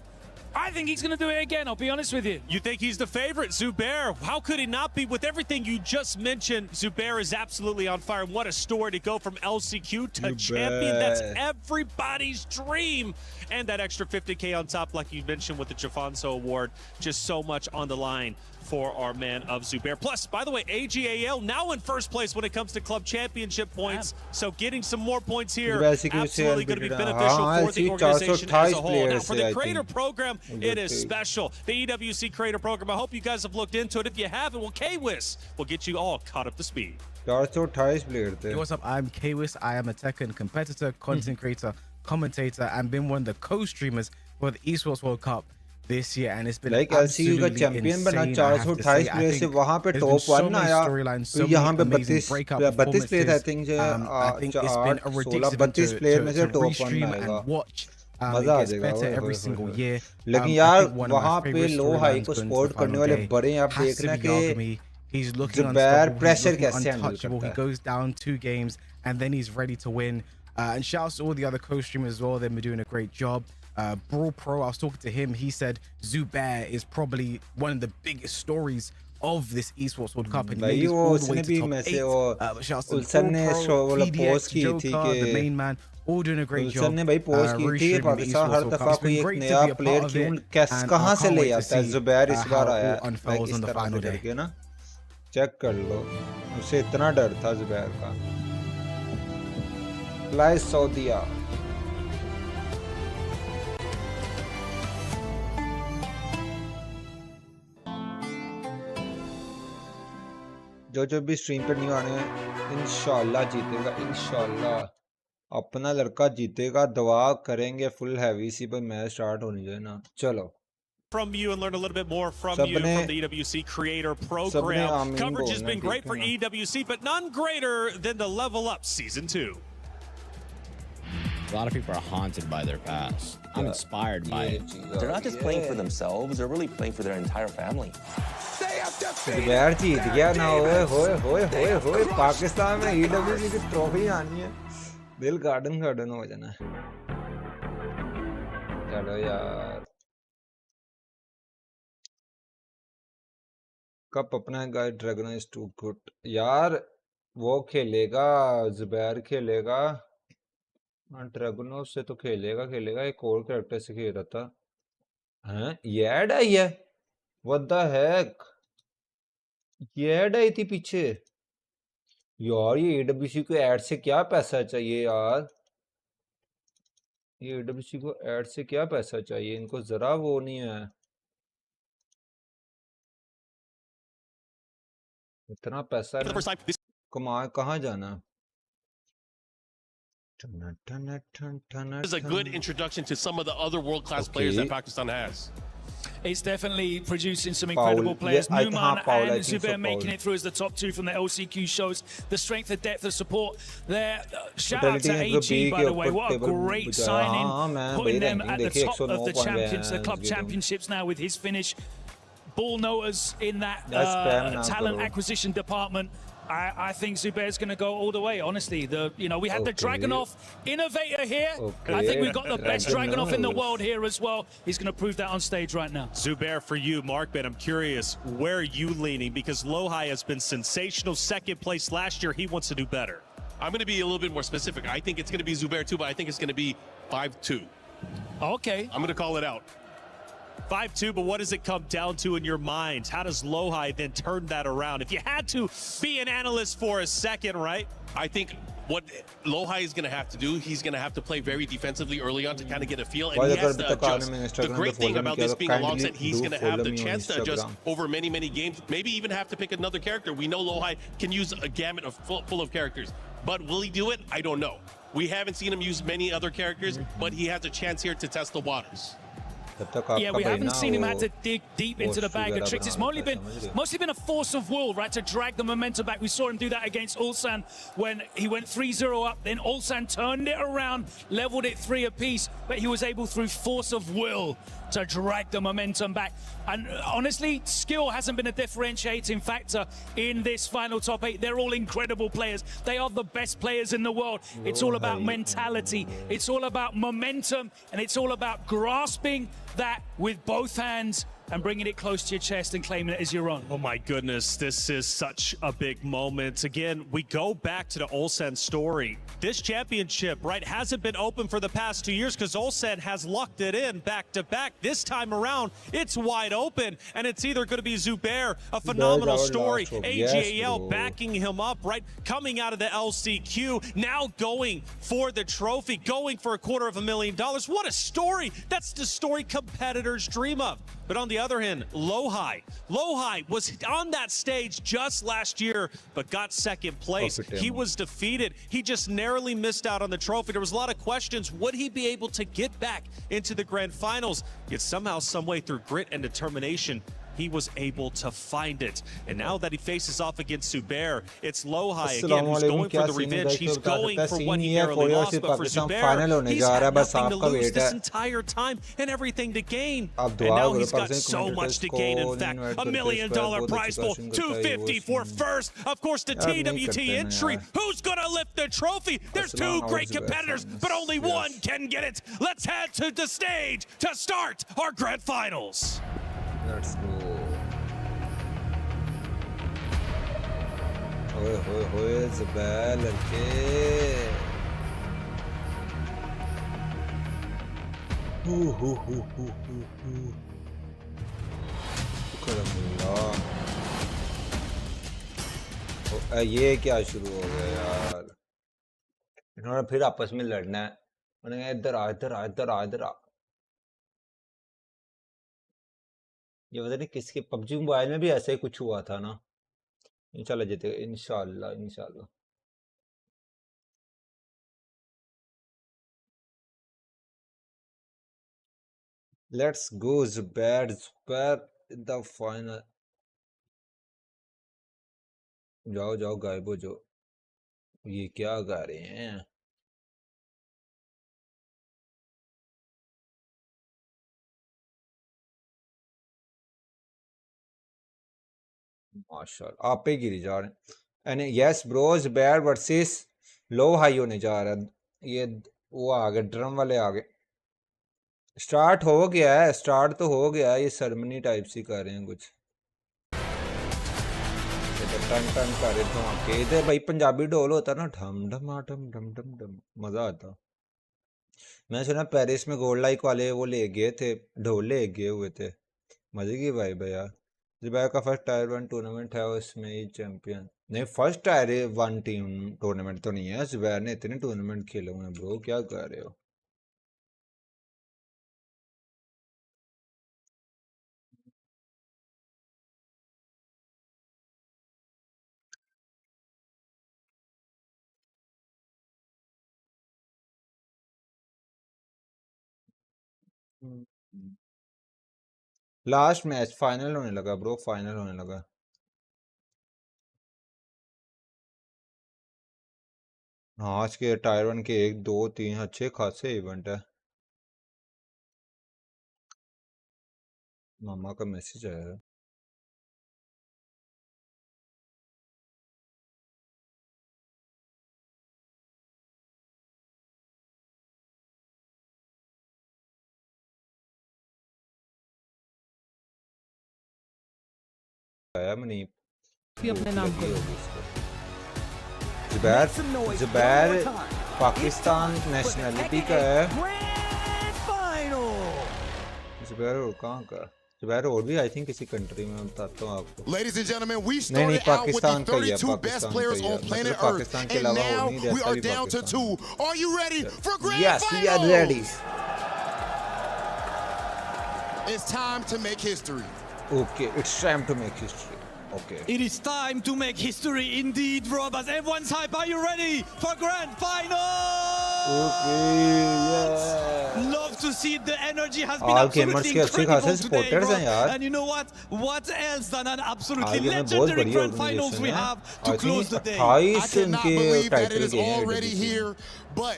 I think he's going to do it again, I'll be honest with you. You think he's the favorite, Zubair? How could he not be? With everything you just mentioned, Zubair is absolutely on fire. What a story to go from LCQ to champion. That's everybody's dream. And that extra 50K on top, like you mentioned, with the Jafonso Award. Just so much on the line for our man of Zubair. Plus, by the way, AGAL now in first place when it comes to club championship points. So getting some more points here absolutely going to be beneficial for the organization as a whole. Now, for the creator program, it is special. The EWC creator program, I hope you guys have looked into it. If you haven't, well, KWIS will get you all caught up to speed. 428 players थे. Hey, what's up? I'm KWIS. I am a Tekken competitor, content creator, commentator, and been one of the co-streamers for the Esports World Cup this year, and it's been like LCU का champion बना 428 player से वहां पे top 1 आया तो यहाँ पे 32 player I think 32 player में से टॉप 1 आएगा मजा आ जाएगा लेकिन यार वहां पे लो हाई को सपोर्ट करने वाले बड़े आप देख रहे हैं कि he's looking Zubair pressure कैसे हैंडल करता है. He goes down 2 games and then he's ready to win. And shouts to all the other co-streamers as well. They've been doing a great job. Brawl Pro, I was talking to him. He said Zubair is probably one of the biggest stories of this Esports World Cup, and he made it all the way to top 8. Shouts to Brawl Pro, PDX, Joker, the main man, all doing a great job. ने भाई post की थी पाकिस्तान हर दफा कोई एक नया player क्यों कहां से ले आता है जुबैर इस बार आया इस तरह से करके ना चेक कर लो उसे इतना डर था जुबैर का फ्लाई सऊदिया जो भी स्ट्रीम पर नहीं आने इंशाल्लाह जीतेगा इंशाल्लाह अपना लड़का जीतेगा दुआ करेंगे फुल हैवी सी पर मैच स्टार्ट होनी चाहिए ना चलो from you and learn a little bit more from you from the EWC creator program. Coverage has been great for EWC, but none greater than the Level Up Season 2. A lot of people are haunted by their past. I'm inspired by it. They're not just playing for themselves, they're really playing for their entire family. यार जीत गया ना होए होए होए होए होए पाकिस्तान में EWC की ट्रॉफी आनी है दिल गार्डन गार्डन हो जाना है चलो यार कप अपना guide dragon is too good यार वो खेलेगा जुबैर खेलेगा ड्रैगनों से तो खेलेगा एक और कैरेक्टर से खेल रहा था हैं ये ऐड आई है व्हाट द हेक ये ऐड आई थी पीछे यार ये AWC को ऐड से क्या पैसा चाहिए यार ये AWC को ऐड से क्या पैसा चाहिए इनको जरा वो नहीं है इतना पैसा कमा कहाँ जाना This is a good introduction to some of the other world-class players that Pakistan has. It's definitely producing some incredible players. Numan and Zubair making it through as the top two from the LCQ shows the strength and depth of support there. Shout out to AG, by the way. What a great signing, putting them at the top of the champions, the club championships now with his finish. Ball noters in that talent acquisition department. I think Zubair's going to go all the way, honestly. We had the Dragunov innovator here. I think we've got the best Dragunov in the world here as well. He's going to prove that on stage right now. Zubair, for you, Markman, I'm curious, where are you leaning? Because Lohai has been sensational second place last year. He wants to do better. I'm going to be a little bit more specific. I think it's going to be Zubair too, but I think it's going to be 5-2. Okay. I'm going to call it out. 5-2, but what does it come down to in your mind? How does Lohai then turn that around? If you had to be an analyst for a second, right? I think what Lohai is going to have to do, he's going to have to play very defensively early on to kind of get a feel, and he has to adjust. The great thing about this being a long set, he's going to have the chance to adjust over many, many games, maybe even have to pick another character. We know Lohai can use a gamut of full of characters, but will he do it? I don't know. We haven't seen him use many other characters, but he has a chance here to test the waters. Yeah, we haven't seen him have to dig deep into the bag of tricks. It's mostly been a force of will, right, to drag the momentum back. We saw him do that against Ulsan when he went 3-0 up. Then Ulsan turned it around, leveled it 3 apiece, but he was able through force of will to drag the momentum back. And honestly, skill hasn't been a differentiating factor in this final top 8. They're all incredible players. They are the best players in the world. It's all about mentality. It's all about momentum, and it's all about grasping that with both hands and bringing it close to your chest and claiming it as your own. Oh my goodness, this is such a big moment. Again, we go back to the Ulsan story. This championship, right, hasn't been open for the past 2 years because Ulsan has locked it in back-to-back. This time around, it's wide open, and it's either going to be Zubair, a phenomenal story, AGAL backing him up, right, coming out of the LCQ, now going for the trophy, going for $250,000. What a story! That's the story competitors dream of. But on the other hand, Lohai was on that stage just last year, but got second place. He was defeated. He just narrowly missed out on the trophy. There was a lot of questions. Would he be able to get back into the grand finals? Yet somehow, some way, through grit and determination, he was able to find it. And now that he faces off against Zubair, it's Lohai again who's going for the revenge. He's going for what he narrowly lost, but for Zubair, he's had nothing to lose this entire time and everything to gain. And now he's got so much to gain. In fact, $1 million prize pool, $250 for first. Of course, the TWT entry. Who's gonna lift the trophy? There's 2 great competitors, but only one can get it. Let's head to the stage to start our grand finals. Let's go. होए ज़ुबैर लड़के ये क्या शुरू हो गया यार इन्होंने फिर आपस में लड़ना है उन्होंने इधर आ इधर आ इधर आ इधर आ ये पता नहीं किसके पबजी मोबाइल में भी ऐसा ही कुछ हुआ था ना इंशाल्लाह जीतेगा इंशाल्लाह इंशाल्लाह let's go Zubair in the final जाओ जाओ गायब हो जाओ ये क्या गा रहे हैं माशाल्लाह आप पे गिरी जा रहे हैं and yes bro Zubair versus low high होने जा रहा है ये वो आ गए ड्रम वाले आ गए स्टार्ट हो गया है स्टार्ट तो हो गया है ये सेरेमनी टाइप सी कर रहे हैं कुछ टन टन कर रहे धमाके इधर भाई पंजाबी ढोल होता ना ठम ढम ढम ढम ढम ढम मज़ा आता मैं सुना पेरिस में गोल्ड लाइक वाले वो ले गए थे ढोल ले गए हुए थे मजे की भाई भैया ज़ुबैर का फर्स्ट टायर 1 टूर्नामेंट है उसमें ही चैंपियन नहीं फर्स्ट टायर 1 टीम टूर्नामेंट तो नहीं है ज़ुबैर ने इतने टूर्नामेंट खेले हुए हैं ब्रो क्या कर रहे हो लास्ट मैच फाइनल होने लगा ब्रो फाइनल होने लगा हाँ आज के टायर 1 के 1 2 3 अच्छे खासे इवेंट है मामा का मैसेज आया है आया मुनीब अपने नाम को ज़ुबैर पाकिस्तान नेशनलिटी का है ज़ुबैर और कहाँ का ज़ुबैर और भी आई थिंक किसी कंट्री में बताता हूँ आपको Ladies and gentlemen, we नहीं started out with Pakistan the का ही है 32 best पाकिस्तान players का ही है on planet मतलब पाकिस्तान Earth, के and अलावा now हो नहीं we are रहता भी down to Pakistan 2. Are you ready for grand yes we are finals? ready It's time to make history. okay it's time to make history okay It is time to make history indeed, Rob, as everyone's hype. Are you ready for grand final? okay yeah Love to see the energy has been All absolutely gamers के अच्छे incredible खासे today, supporters हैं यार And you know what? What else than an absolutely आगे में बहुत legendary बड़ी grand finals organisation we है have to I close think the day. 28 I cannot इनके believe that it title is गए हैं already EWC here, but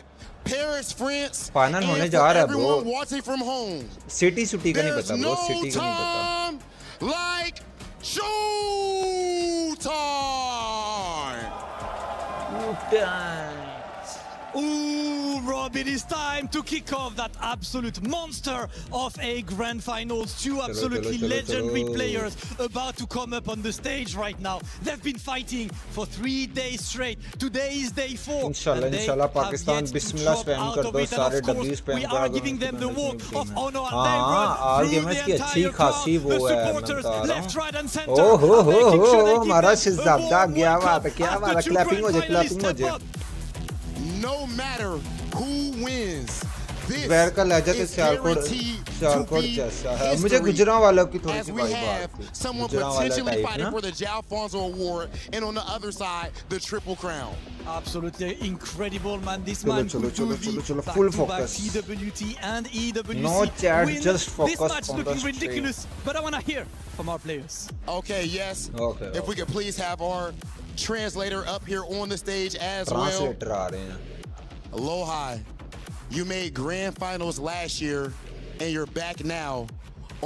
Paris, France, final होने and जा for रहा है bro everyone watching from home, city सुटी का नहीं there's पता ब्रो no सिटी का नहीं पता time like show time. Ooh, Rob, it is time to kick off that absolute monster of a grand finals. Two absolutely legendary players about to come up on the stage right now. They've been fighting for 3 days straight. Today is day 4. इंशाल्लाह and they इंशाल्लाह have Pakistan yet to Bismillah drop spam out कर of दो it. And सारे of course, W spam we करा are दो giving them the walk of honor. And हाँ they run are through gamers की the अच्छी entire खासी crowd. वो The है मैं supporters, बता रहा left, right, and हूँ center. ओ हो are making sure they give हमारा them a शहजादा warm क्या welcome बात है after two क्लैपिंग हो grand जाए क्लैपिंग हो finalists step जाए up. No matter who wins, this बैर का लहजा तो is guaranteed to be जैसा है मुझे history. गुजरांवाला की थोड़ी As सी we वाइब have आती है someone Gujranwala potentially type fighting ना for the Jalfonso Award, and on the other side, the Triple Crown. Absolutely incredible, man. This Chalo, man chalo, could do chalo, the chalo, chalo. Full back-to-back focus. TWT and EWC No chat, wins. just focus This match on the looking stream. ridiculous, but I want to hear from our players. Okay, yes. Okay, If we could please have our translator up here on the stage as well. Translator आ रहे हैं Aloha, you made grand finals last year, and you're back now.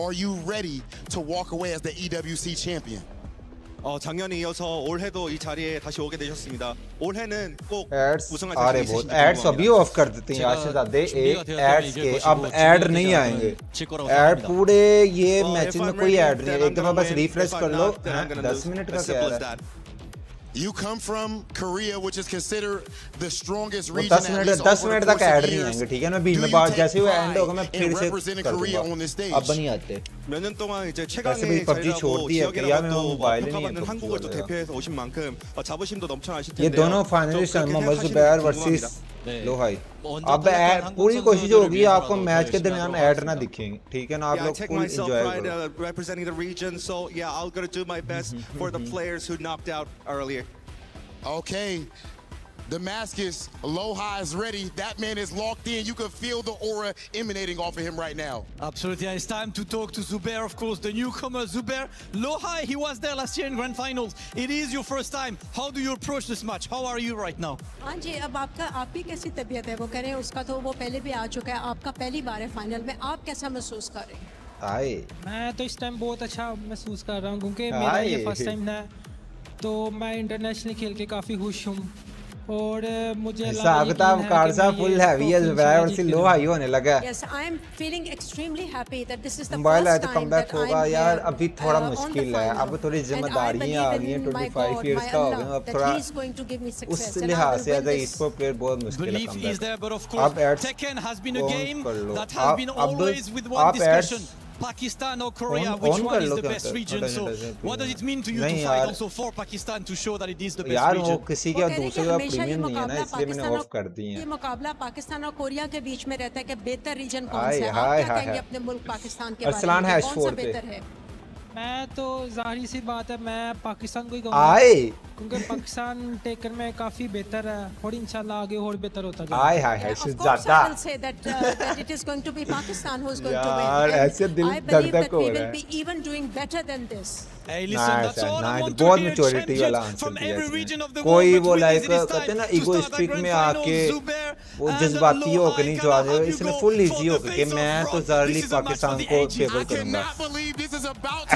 Are you ready to walk away as the EWC champion? 작년에 이어서 올해도 이 자리에 다시 오게 되셨습니다. 올해는 꼭 ads 우승할 आ रहे 자신 बहुत 있으신지 ads अभी of कर देते हैं यार शहजादे एड्स के अब ऐड नहीं आएंगे ऐड पूरे ये मैच में कोई ऐड नहीं है एक दफा बस रिफ्रेश कर लो 10 मिनट का क्या है You come from Korea, which is considered the strongest वो region 10 at minute least 10 over minute the तक course ऐड of नहीं years. आएंगे ठीक है ना Do बीच में you बाद take जैसे वो pride एंड होगा मैं in फिर से representing कर Korea दूंगा on this stage? अब नहीं आते 몇 년 동안 이제 वैसे भी 최강의 पबजी छोड़ 자리라고 दी है यार मैं 지역이라고 मोबाइल ही नहीं 평가받는 है 한국을 또 PUBG वाला। 대표해서 오신 만큼 자부심도 넘쳐나실 ये 텐데요. दोनों 좀 फाइनलिस्ट हैं 그렇게 मोहम्मद 생각하시는지 जुबैर 궁금합니다. वर्सेस लोहाई अब पूरी कोशिश होगी आपको मैच के दरमियान ऐड ना दिखेंगे ठीक है ना आप Yeah, I लोग take full myself enjoy pride करो representing the region, so yeah, I'll gonna do my best for the players who knocked out earlier. Okay. Damascus, Aloha is ready. That man is locked in. You can feel the aura emanating off of him right now. Absolutely, and it's time to talk to Zubair, of course, the newcomer Zubair. Lohai, he was there last year in grand finals. It is your first time. How do you approach this match? How are you right now? हाँ जी अब आपकी कैसी तबीयत है वो कह रहे हैं उसका तो वो पहले भी आ चुका है आपका पहली बार है फाइनल में आप कैसा महसूस कर रहे हैं आए मैं तो इस टाइम बहुत अच्छा महसूस कर रहा हूँ क्योंकि मेरा ये फर्स्ट टाइम है तो मैं इंटरनेशनल खेल के काफ़ी खुश हूँ और मुझे हिसाब किताब कार्ड सा फुल हैवी है ज़ुबैर और से लो हाई होने लगा Yes, I am feeling extremely happy that this is the mobile है first तो time कमबैक that होगा I'm यार here, अभी थोड़ा on the मुश्किल है final. अब थोड़ी And I जिम्मेदारियां आ believe गई हैं in my 25 God, years my का हो Allah, गया अब that थोड़ा he is going to give me उस success and I लिहाज will से as win a this. e-sport player बहुत मुश्किल है Belief is comeback there, but of आप course, ads Tekken has been a on game कर लो that has been अब always with one आप ads discussion. Pakistan or Korea, on which कर one is लो the क्या best होता है? region? So, what does it mean to you नहीं to fight यार also for Pakistan to show that it is the best यार वो region? किसी वो का कह रहे हैं कि दूसरे का हमेशा ये प्रीमियम नहीं है ना मुकाबला इसलिए मैंने पाकिस्तान ऑफ कर दी ये है मुकाबला पाकिस्तान और कोरिया के बीच में रहता है कि बेहतर रीजन कौन हाय सा है आप हाय क्या हाय कहेंगे हाय अपने मुल्क पाकिस्तान के अरसलान बारे में है कि कौन सा फोर पे बेहतर है मैं तो जाहिर सी बात है मैं पाकिस्तान को ही कहूँगा आए क्योंकि पाकिस्तान टेकन में काफ़ी बेहतर है और इंशाल्लाह आगे और बेहतर होता जाएगा आए हाय हाय Of course, शुजाता I will say that it is going to be Pakistan who is going to यार win. ऐसे दिल I believe धक-धक that हो we रहा will है be even doing better than this. Hey, listen, that's all I want to बहुत hear. Maturity वाला Champions answer from दिया every इसने region of the कोई world, वो but लाइक win this कहते हैं ना time to ego start our streak grand में finals. आके Zubair वो and जज्बाती Low होकर High, नहीं can जो I आ जाए have you इसने go full for easy the होकर face कि of मैं तो bronze? जर्ली This is a match for Pakistan the को ages. फेवर I करूंगा cannot believe this is about to go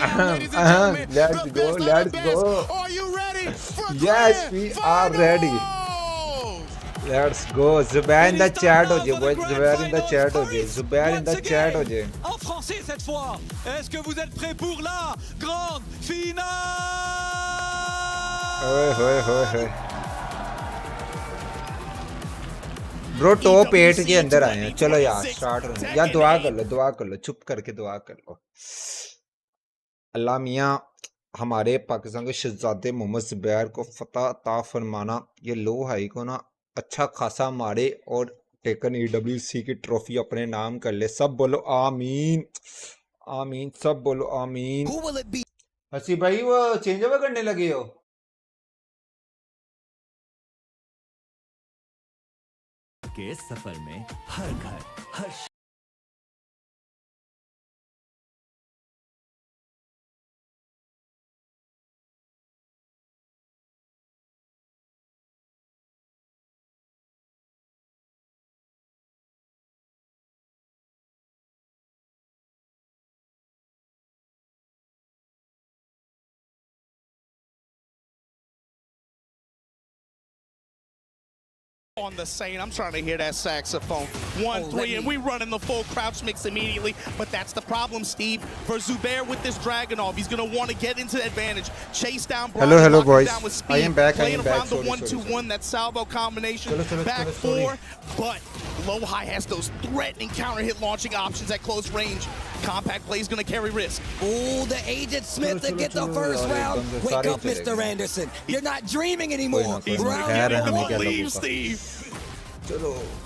down, ladies and gentlemen. Let's The go best of let's the go best. Are you ready for yes grand we are ready let's go Zubair in the chat हो जाए वो Zubair in the chat हो जाए Zubair in the chat हो जाए En français cette fois. Est-ce que vous êtes prêts pour la grande finale? ओए होए होए होए ब्रो टॉप 8 के अंदर आए हैं चलो यार स्टार्ट हो यार दुआ कर लो चुप करके दुआ कर लो अल्लाह मियां हमारे पाकिस्तान के शहजादे मोहम्मद जुबैर को फतह अता फरमाना ये लो हाई को ना अच्छा खासा मारे और टेकन EWC की ट्रॉफी अपने नाम कर ले सब बोलो आमीन आमीन सब बोलो आमीन हसी भाई वो चेंज ओवर करने लगे हो के सफर में हर घर हर on the scene. I'm trying to hear that saxophone. 1-3, and we run in the full crouch mix immediately. But that's the problem, Steve. For Zubair with this Dragunov, he's going to want to get into the advantage. Chase down Brian. Hello, lock him boys. down with speed, I am back. playing around the Sorry. 1-2-1, that salvo combination. Back four. But Low High has those threatening counter hit launching options at close range. Compact play is going to carry risk. Oh, the agent Smith to get the first round. Wake up, Mr. Anderson. You're not dreaming anymore. Round leave, Steve.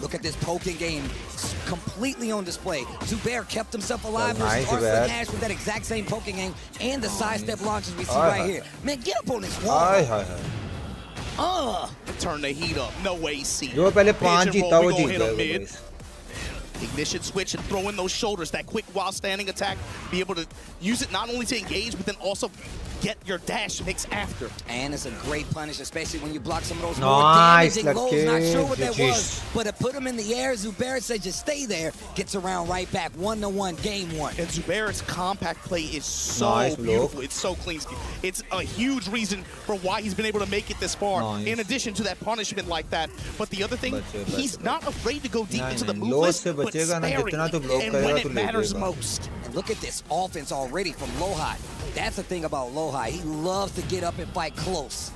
Look at this poking game, completely on display. Zubair kept himself alive Nice, versus Zubair. Arslan Nash with that exact same poking game and the sidestep launches we see right here. Man, get up on this wall. Turn the heat up. No AC. जो पहले 5 Pigeon जीता roll, वो we Jeet gonna hit him गया mid. Ignition switch and throw in those shoulders. That quick while standing attack. Be able to use it not only to engage, but then also get your dash mix after. And it's a great punish, especially when you block some of those Nice, more damaging lows. Not sure what that GG's. was, but it put him in the air. Zubair said just stay there. Gets around right back. 1-1, game one. And Zubair's compact play is so Nice beautiful. It's so clean. It's a huge reason for why he's been able to make it this far. Nice. In addition to that punishment like that. But the other thing, he's not afraid to go deep into the move Low list, से but बचेगा ना जितना तो block and when करेगा it तो ले matters लेगा most. And look at this offense already from Lohai. That's the thing about Lohai. He loves to get up and fight close.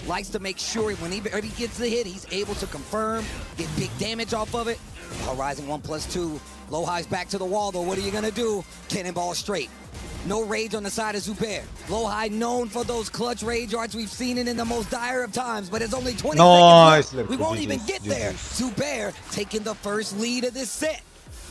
Likes to make sure when he gets the hit, he's able to confirm, get big damage off of it. Rising 1+2. Lohai's back to the wall, though. What are you going to do? Cannonball straight. No rage on the side of Zubair. Lohai known for those clutch rage arts. We've seen it in the most dire of times, but it's only 20 seconds left. We won't even get there. Zubair taking the first lead of this set.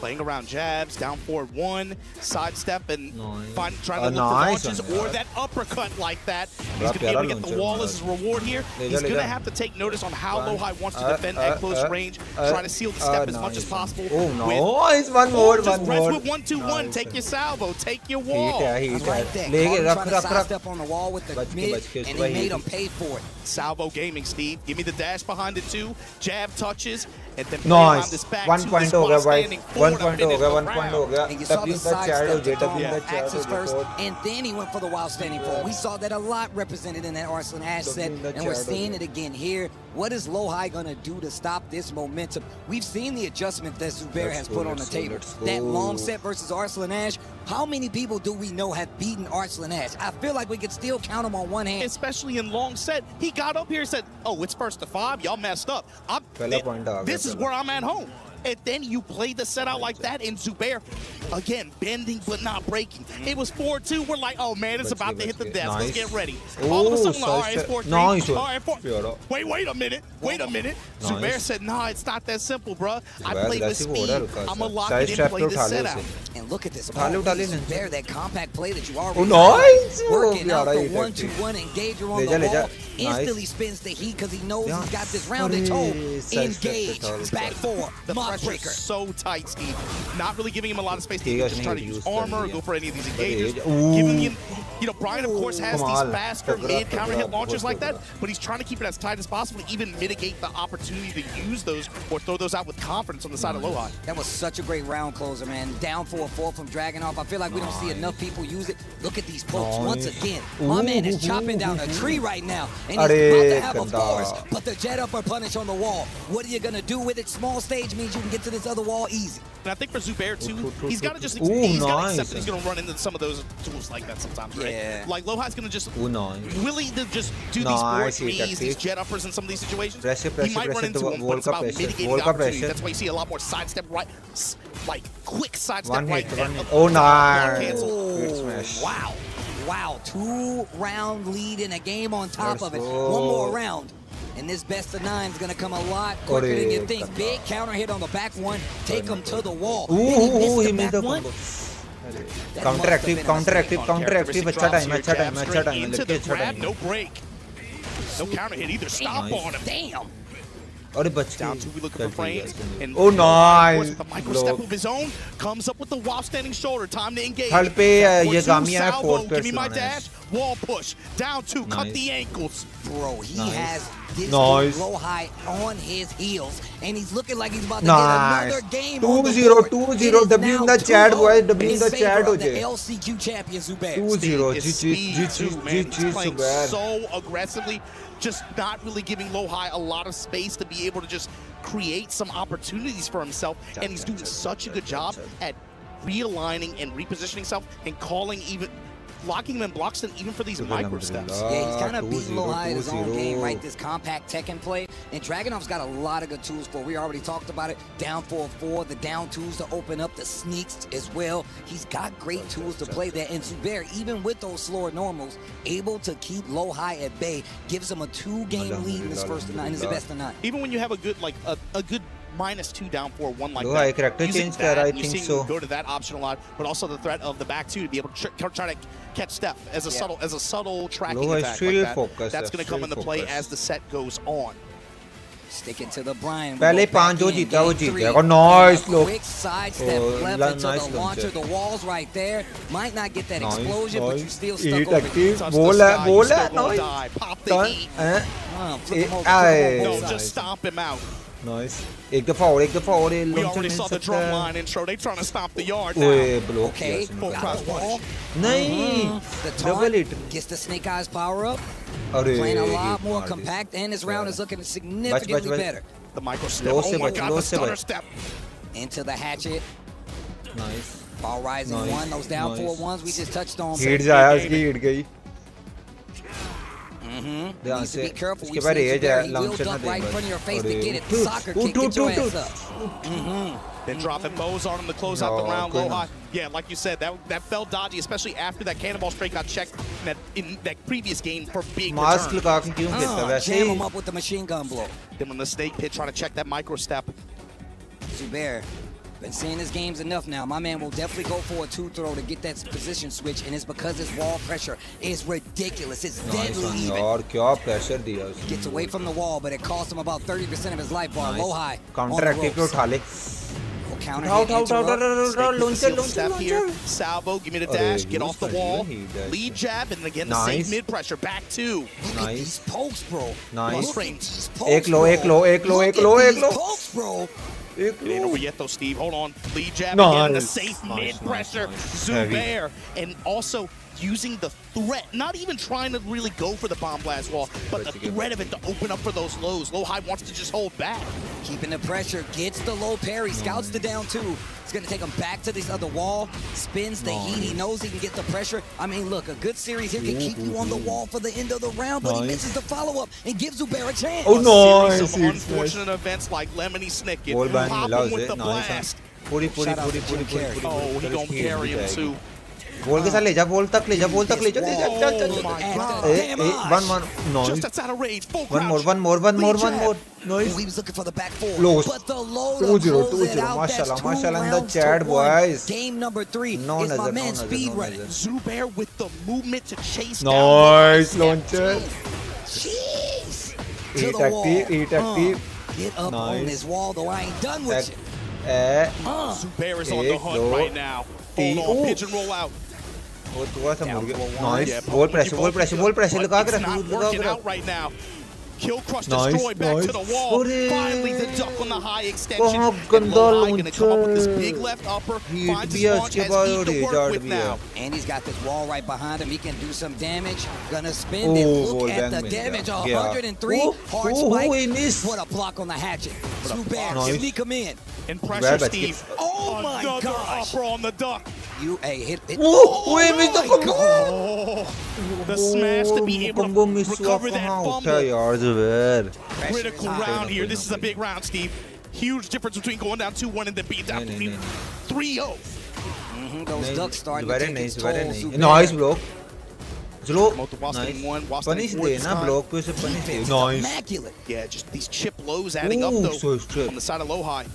Playing around jabs, down forward 1, sidestep, and trying to look nice for launches one, or that uppercut like that. He's going to be able to get the wall as his reward here. He's going to have to take notice on how Lohai wants to defend at close range, try to seal the step as much as possible. Oh, nice. One more, just one press more. with 1-2-1, take your salvo, take your wall. Heat Right there. Trying to sidestep on the wall with the mid, and he made him pay for it. Salvo gaming, Steve. Give me the dash behind it too. Jab touches, and then play around Nice. this back 1 to point the over, spot guys. standing 1 1 point हो गया, 1 point हो गया. And you saw W the in the side chat हो step to गया, W in the throw chat axes हो first, गया. and then he went for the wild standing forward. We saw that a lot represented in that Arslan Ash set, and we're seeing it again here. What is Lohai gonna do to stop this momentum? We've seen the adjustment that Zubair has put on the table. That long set versus Arslan Ash. How many people do we know have beaten Arslan Ash? I feel like we could still count them on one hand. Especially in long set, he got up here and said, "Oh, it's first to 5. Y'all messed up. This is where I'm at home." And then you play the set out like that, and Zubair, again, bending but not breaking. It was 4-2. We're like, oh man, it's about to hit the desk. Let's get ready. All of a sudden, all right, it's 4-3. Nice. All right, 4. Wait a minute. Wait a minute. Nice. Zubair said, nah, it's not that simple, bruh. I play with speed. I'm going to lock it in and play this set out. And look at this. Zubair, that compact play that you already nice. Working out the 1-2-1 engager on the wall. Instantly spins the heat because he knows he's got this rounded toe. Engage. Back 4. The pressure's so tight, Steve. Not really giving him a lot of space to just try to use armor or go for any of these engages. Giving him, you know, Brian, of course, has these faster mid counter hit launchers like that, but he's trying to keep it as tight as possible to even mitigate the opportunity to use those or throw those out with confidence on the side of Lohai. That was such a great round closer, man. Down 4-4 from Dragunov. I feel like we don't see enough people use it. Look at these pokes once again. My man is chopping down a tree right now, and he's about to have a forest. But the jet upper punish on the wall. What are you gonna do with it? Small stage means you can get to this other wall easy. And I think for Zubair too, he's got to just he's got to accept that he's going to run into some of those tools like that sometimes, right? Yeah. Like Lohai's going to just willing to just do these forward threes, these jet uppers in some of these situations. He might run into them, but it's about mitigating opportunities. That's why you see a lot more sidestep, right? Like quick sidestep right. Oh, nice. Wow. Wow. 2-round lead in a game on top of it. One more round. And this best of 9 is going to come a lot quicker than you think. Big counter hit on the back one. Take him to the wall. He missed the combo. Counteractive. अच्छा time. Into the grab, no break. No counter hit either. Stop on him. Damn. Down 2, we looking for frames. And nice. With the micro step of his own, comes up with the while standing shoulder. Time to engage. Third पे Yagami है, fourth पे give me my dash. Wall push. Down 2, cut the ankles. Bro, he has this Lohai on his heels, and he's looking like he's about to get another game. 2-0, W in the chat, boys. W in the chat, the LCQ champion Zubair. 2-0, Zubair. So aggressively, just not really giving Lohai a lot of space to be able to just create some opportunities for himself, and he's doing such a good job at realigning and repositioning himself and calling even. Locking him in blocks even for these micro steps. Yeah, he's kind of beating Lohai in his own game, right? This compact Tekken play. And Dragunov's got a lot of good tools for it. We already talked about it. Down 4-4, the down twos to open up, the sneaks as well. He's got great tools to play there. And Zubair, even with those slower normals, able to keep Lohai at bay, gives him a 2-game lead in this first of 9. This is the best of 9. Even when you have a good, like, a good -2 down 4-1 like that. Character change that, I think so. Go to that option a lot, but also the threat of the back 2 to be able to try to catch step as a subtle tracking attack like that. That's going to come into play as the set goes on. Sticking to the Brian. पहले 5 जो जीता वो जीत जाएगा. Nice look. Quick sidestep left into the launcher. The walls right there. Might not get that explosion, but you still stuck over here. Ball है. Nice. Pop the heat. No, just stomp him out. Nice. एक दफा और We already saw the drum line intro. They trying to stomp the yard now. Okay. Full cross punch. नहीं. Double hit. Gets the snake eyes power up. Playing a lot more compact, and this round is looking significantly better. The micro step. Oh my God, the stutter step. Into the hatchet. Nice. Ball rising 1. Those down 4-1s we just touched on. Hit जाया उसकी hit गई. Needs to be careful. We've seen Zubair, he will duck right in front of your face to get it. Soccer kick, get your ass up. Then dropping bows on him to close out the round. Lohai, yeah, like you said, that felt dodgy, especially after that cannonball straight got checked in that previous game for being returned. Jam him up with the machine gun blow. Then on the snake pit, trying to check that micro step. Zubair, been seeing his games enough now. My man will definitely go for a 2-throw to get that position switch, and it's because his wall pressure is ridiculous. It's deadly even. क्या pressure दिया उसने. Gets away from the wall, but it costs him about 30% of his life bar. Lohai. Counter-active पे उठा ले. Counter hit, launcher here. Salvo, give me the dash, get off the wall. Lead jab, and again the same mid pressure. Back 2. Look at these pokes, bro. Nice. Look at these pokes, एक लो. pokes, bro. एक It ain't over yet though, Steve. Hold on. Lead jab Nice. again. The safe Nice, mid pressure. nice. Heavy. Zubair. And also using the threat, not even trying to really go for the bomb blast wall, but the threat of it to open up for those lows. Low high wants to just hold back. Keeping the pressure, gets the low parry, scouts the down two. It's gonna take him back to this other wall, spins the heat, he knows he can get the pressure. I mean, look, a good series here can keep you on the wall for the end of the round, but he misses the follow-up and gives Zubair a chance. Oh, A nice. series of unfortunate events like Lemony Snicket, Wall bang pop मिला him with उसे, the nice. blast. पूरी Oh, he gonna carry him too. Ball के साथ ले जा, ball तक ले जा, बॉल तक ले जा, ले जा, चल चल Oh my God. one Just nice that's out of range. Full one more nice He was looking for the back four, close but the low 2-0 close it out. That's माशाल्लाह two माशाल्लाह in the rounds to chat one. boys Game number 3 no is my nazar, man no Speed nazar, no running. nazar. Zubair with the movement to chase nice down. launcher Jeez. To Heat the wall. active Get up on nice this wall, though. I ain't done with you. Zubair is on the hunt right now. Hold on, pigeon roll out. वो तो ऐसा मुड़ गया Yeah, nice ball pressure लगा के It's रख not लगा के working रख out right now. Kill crush Nice, destroy back to the nice. wall. Ore. Finally the duck on the high extension. कहाँ And गंदा Low High gonna come up with this launcher. big left upper. Heat Finds भी his है launch, उसके has बाद heat और to work रेजार्ड with भी है now. And he's got this wall right behind him. He can do some damage. Gonna spin it. Oh, Look wall at bang the mill damage. गया 103. Oh, Hard oh, spike. he missed. What a block on the hatchet. Zubair, Nice. sneak him in. And pressure, Bad Steve. Oh my Another gosh. upper on the duck. You hit it. Oh, he missed the combo. Oh, the smash to be able combo to miss हुआ recover that कहाँ fumble. उठा यार Zubair Critical round here. This is a big round, Steve. Huge difference between going down 2-1 and then being down 3-0. Those ducks starting to Zubair take नहीं its Zubair toll. नहीं Zubair. Nice block Zero. Nice. Punish देना block पे से punish they. Nice. Immaculate. Yeah, just these chip lows adding up Ooh, though so straight. on the side of low high.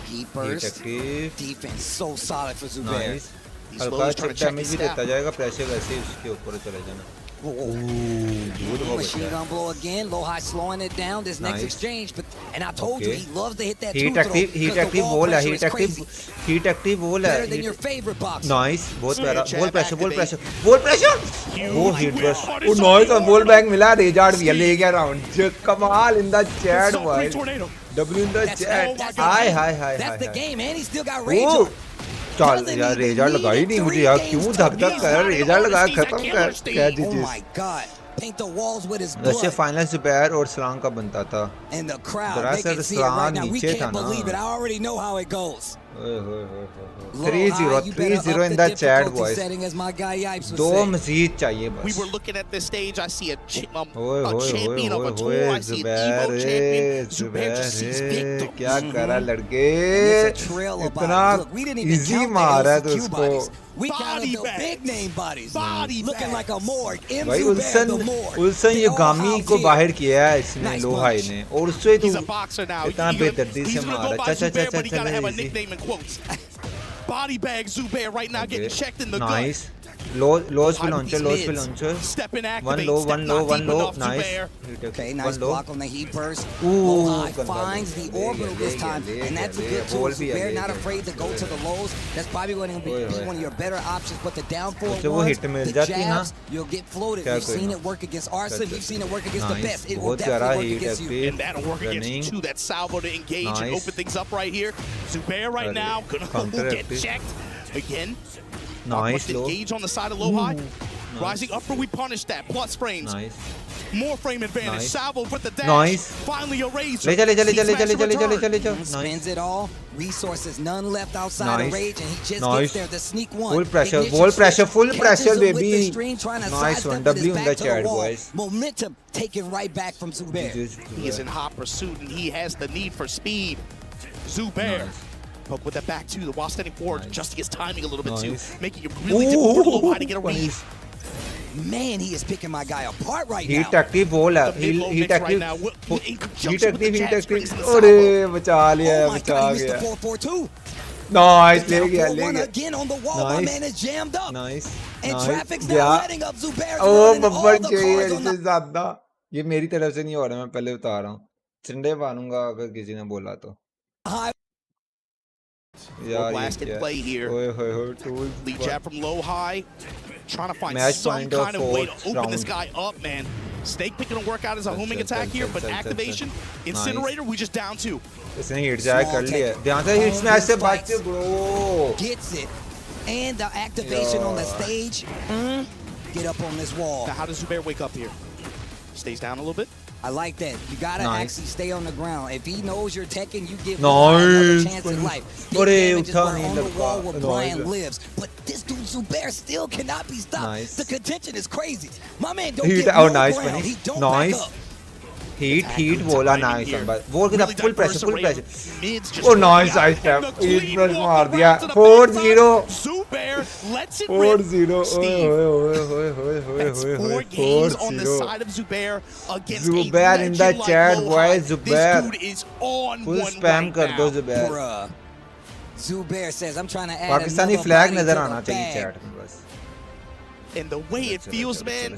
Heat burst. Defense so solid for Zubair. Nice. हल्का chip damage भी देता जाएगा pressure वैसे ही उसके ऊपर चले जाना. Machine gun blow again. Low high slowing it down. This next Nice. exchange, but and I told you he loves to hit that Heat two active, throw heat 'cause the active wall wall है, pressure is crazy. heat active wall है. Better than your favorite boxer. Nice, बहुत प्यारा. Ball pressure. Oh, hit burst. Oh, nice और ball bang मिला. Rejard भी ले गया round. कमाल in the chat boy. W in the chat. Hi. That's the game, and he still got rage on. चल यार रेजर लगा ही नहीं मुझे यार क्यों धक कर रेजर लगा खत्म कर क्या Oh my God. Paint the walls with his वैसे blood. फाइनल जुबैर और सलाम का बनता था And the crowd, they दरअसल can see it right सलाम now. We नीचे था can't ना believe it. I already know how it goes. 3-0 3-0 in the chat boys Setting, as my guy Yipes would दो say. मजीद चाहिए We बस were looking at this stage. I see a ओए champion of a tour. I see an Zubair Evo champion. Zubair just sees victims. क्या करा लड़के It's a trail of इतना bodies. Look, we didn't even easy count मारा है the तो LCQ उसको bodies. We Body counted the bags. big name bodies. Body Looking like a morgue. M. भाई Zubair, the morgue. उल्सन The ये all गामी house को here. बाहर किया है इसने Nice लोहाई punch. ने और उससे He's तो a boxer now. इतना बेदर्दी से He's gonna मारा go by चा Zubair, but he gotta have a easy. nickname in quotes. Body bag Zubair right now getting checked in the gut. Nice. Lows पे launcher, lows पे launcher. Step and activate. One low, Step one low, not one deep low. enough, Nice. Zubair. Okay, One nice low. block on the heat burst. Ooh, Low high ganda finds the orbital this time, and that's a good tool. Ball भी है, Zubair not ले afraid to go to the lows. That's probably going to be one of your better options. But the down forward उसे वो ones, hit mill the जाती ना, jabs, you'll get floated. क्या We've seen करना? it work against Arsene. We've seen it work against the Nice. best. It will बहुत प्यारा definitely work hit against you. active. And that'll work against you Running. too. That salvo to engage and Nice. open things up right here. Zubair right now gonna Counter get active. checked again. Nice Must low. engage on the side of low high. Rising upper, we punish that. Plus frames. Nice. More frame advantage. Nice. Salvo for the dash. Nice. Finally a razor. ले जा Seat smash return. Spins it all. Resources none left outside of Nice. rage, and he just Nice. gets there. The sneak one. Full pressure, Ignition full switch, pressure, full catches pressure, him with baby. the string, trying to Nice sidestep one. with his W in back the to chat, wall. boys. Momentum taken right back from Zubair. He is in hot pursuit, and he has the need for speed. Zubair. Poke with that back two while standing forward, just to get timing a little bit too, making it really difficult for low high to get a read. Man, he is picking my guy apart right Heat now. active ball है. The mid-low Heat mix right active. now, in Heat conjunction with the active, heat jab active. springs and the अरे बचा लिया, Oh my बचा God, he missed गया. the 4-4-2. Nice, ले Down गया, 4-1 ले गया. again on the wall. My Nice. man is jammed up. Nice. And Nice. traffic's Yeah. not letting up. Zubair's O running all Babbar the चाहिए cards on इससे the... ज्यादा. ये मेरी तरफ से नहीं हो रहा, मैं पहले बता रहा हूँ. चिंडे मारूंगा अगर किसी ने बोला तो. यार ये blasted क्या? play here. ओए होए होए tools. Lead jab from low high. Trying to find Match some point of kind of way to fourth open this round. guy up, man. Snake pick gonna work out as a homing attack here, but activation, Incinerator, we just down 2. इसने hit जाए कर लिया ध्यान से hit smash से बच bro gets it and the activation on the stage. Get up on this wall. Now how does Zubair wake up here? Stays down a little bit. I like that. You gotta actually stay on the ground. If he knows you're Tekken, you give him Nice. another chance in life. Big Ore, damage is utha where nahi on the lagta. wall where Brian Nice. lives. But this dude Zubair still cannot be stopped. Nice. The contention is crazy. My man don't Heat, get oh no nice ground. funny. He don't Nice. back up. Heat बोला nice but वो कितना full pressure Mids just oh nice nice tap 8 plus मार दिया 4-0 Zubair lets it 4-0 That's 4 games on the side of Zubair against Zubair in the chat boy Zubair This dude is on full one spam right कर दो now. Zubair Bruh. Zubair says I'm trying to add Pakistani another flag body नजर to आना the चाहिए bag. chat में बस And the way it feels, man,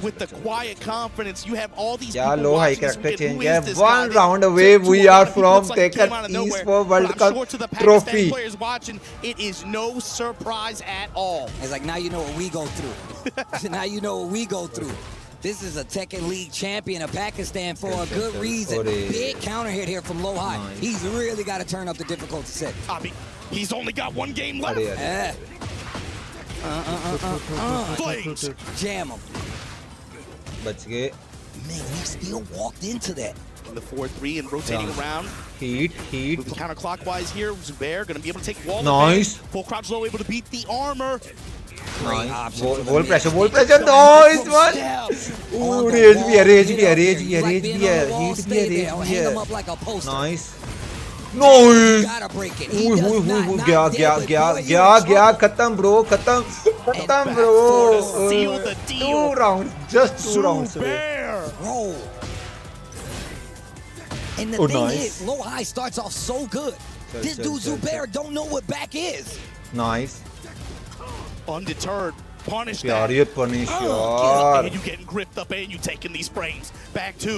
with the quiet confidence, you have all these Yeah, people low high watching this character weekend. change. Who is Yeah, this one guy? round away, To we a lot are of people, from it's like he came Tekken out of nowhere. Esports World But I'm Cup sure to the trophy. Pakistani players watching, it is no surprise at all. It's like now you know what we go through. Now you know what we go through. This is a Tekken League champion of Pakistan for a good reason. Big counter hit here from low high. He's really got to turn up the difficulty set. I mean, he's only got one game left. Flames. Jam him. बच गए Man, he still walked into that. In the 4-3 and rotating around. Heat Moving counterclockwise here. Zubair going to be able to take wall. Nice. Full crouch low, able to beat the armor. nice wall pressure nice one rage भी है heat भी है nice nice गया खत्म bro खत्म bro 2 rounds just 2 rounds Roll. And the thing is, low high starts off so good. This dude Zubair don't know what back is. nice Undeterred. Punish यार that. ये punish यार And you getting gripped up and you taking these frames. Back to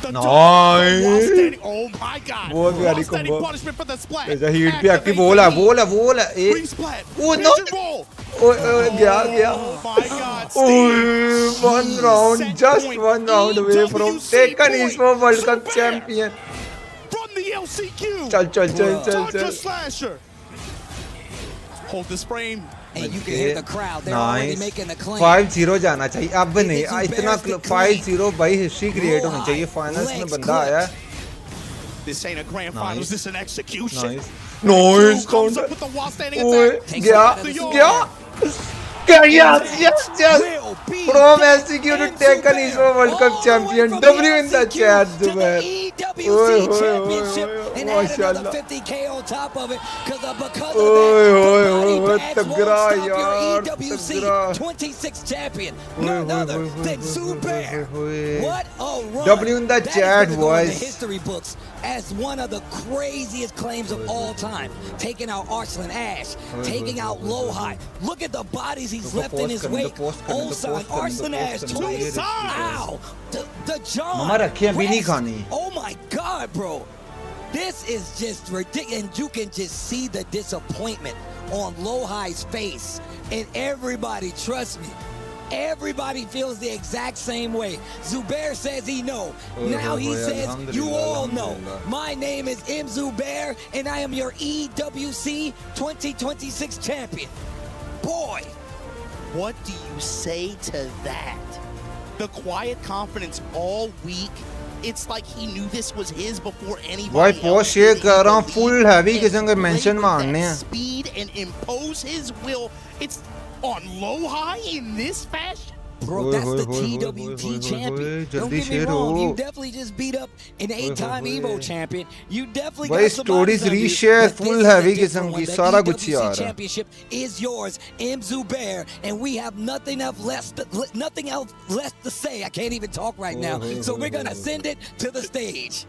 the nice oh my god. बहुत प्यारी Standing combo punishment for the splat. ऐसा heat भी active wall है oh no गया Oh my god. 1 round just 1 round away from Tekken Esports World Cup champion From the LCQ. चल Dr. Slasher. Hold this frame. And you can hear the crowd. They're already making the claim. 5-0 जाना चाहिए अब नहीं इतना 5-0 भाई history create होनी चाहिए finals में बंदा आया This ain't a grand finals, this is an execution. Nice Comes up with the wall standing attack. yes From executed Tekken Esports World Cup champion W in the chat Zubair EWC championship and add another 50k on top of it because of that तगड़ा your EWC 26 champion none other than Zubair. What a run. W in the chat the boys history books as one of the craziest claims of all time, taking out Arslan Ash, taking out Low High. Look at the bodies he's left in his wake. Ulsan, Arslan Ash, twice. Ow! The John. Mama rakhiyan bhi nahi khani. Oh my God, bro. This is just ridiculous. And you can just see the disappointment on Low High's face. And everybody, trust me, everybody feels the exact same way. Zubair says he know. Now he says you all know. My name is M. Zubair, and I am your EWC 2026 champion. Boy. What do you say to that? The quiet confidence all week. It's like he knew this was his before anybody भाई else. Post share कर रहा हूँ full heavy किस्म के mention मारने हैं Speed and impose his will. It's on Low High in this fashion. Bro, that's the TWT champion. Don't get me wrong, you definitely just beat up an 8-time Evo champion. You definitely भाई got some stories bodies on you, reshare but full this is a heavy different किस्म one. की The सारा कुछ EWC यार है championship is yours, M. Zubair, and we have nothing else left to say. I can't even talk right now, so we're gonna send it to the stage.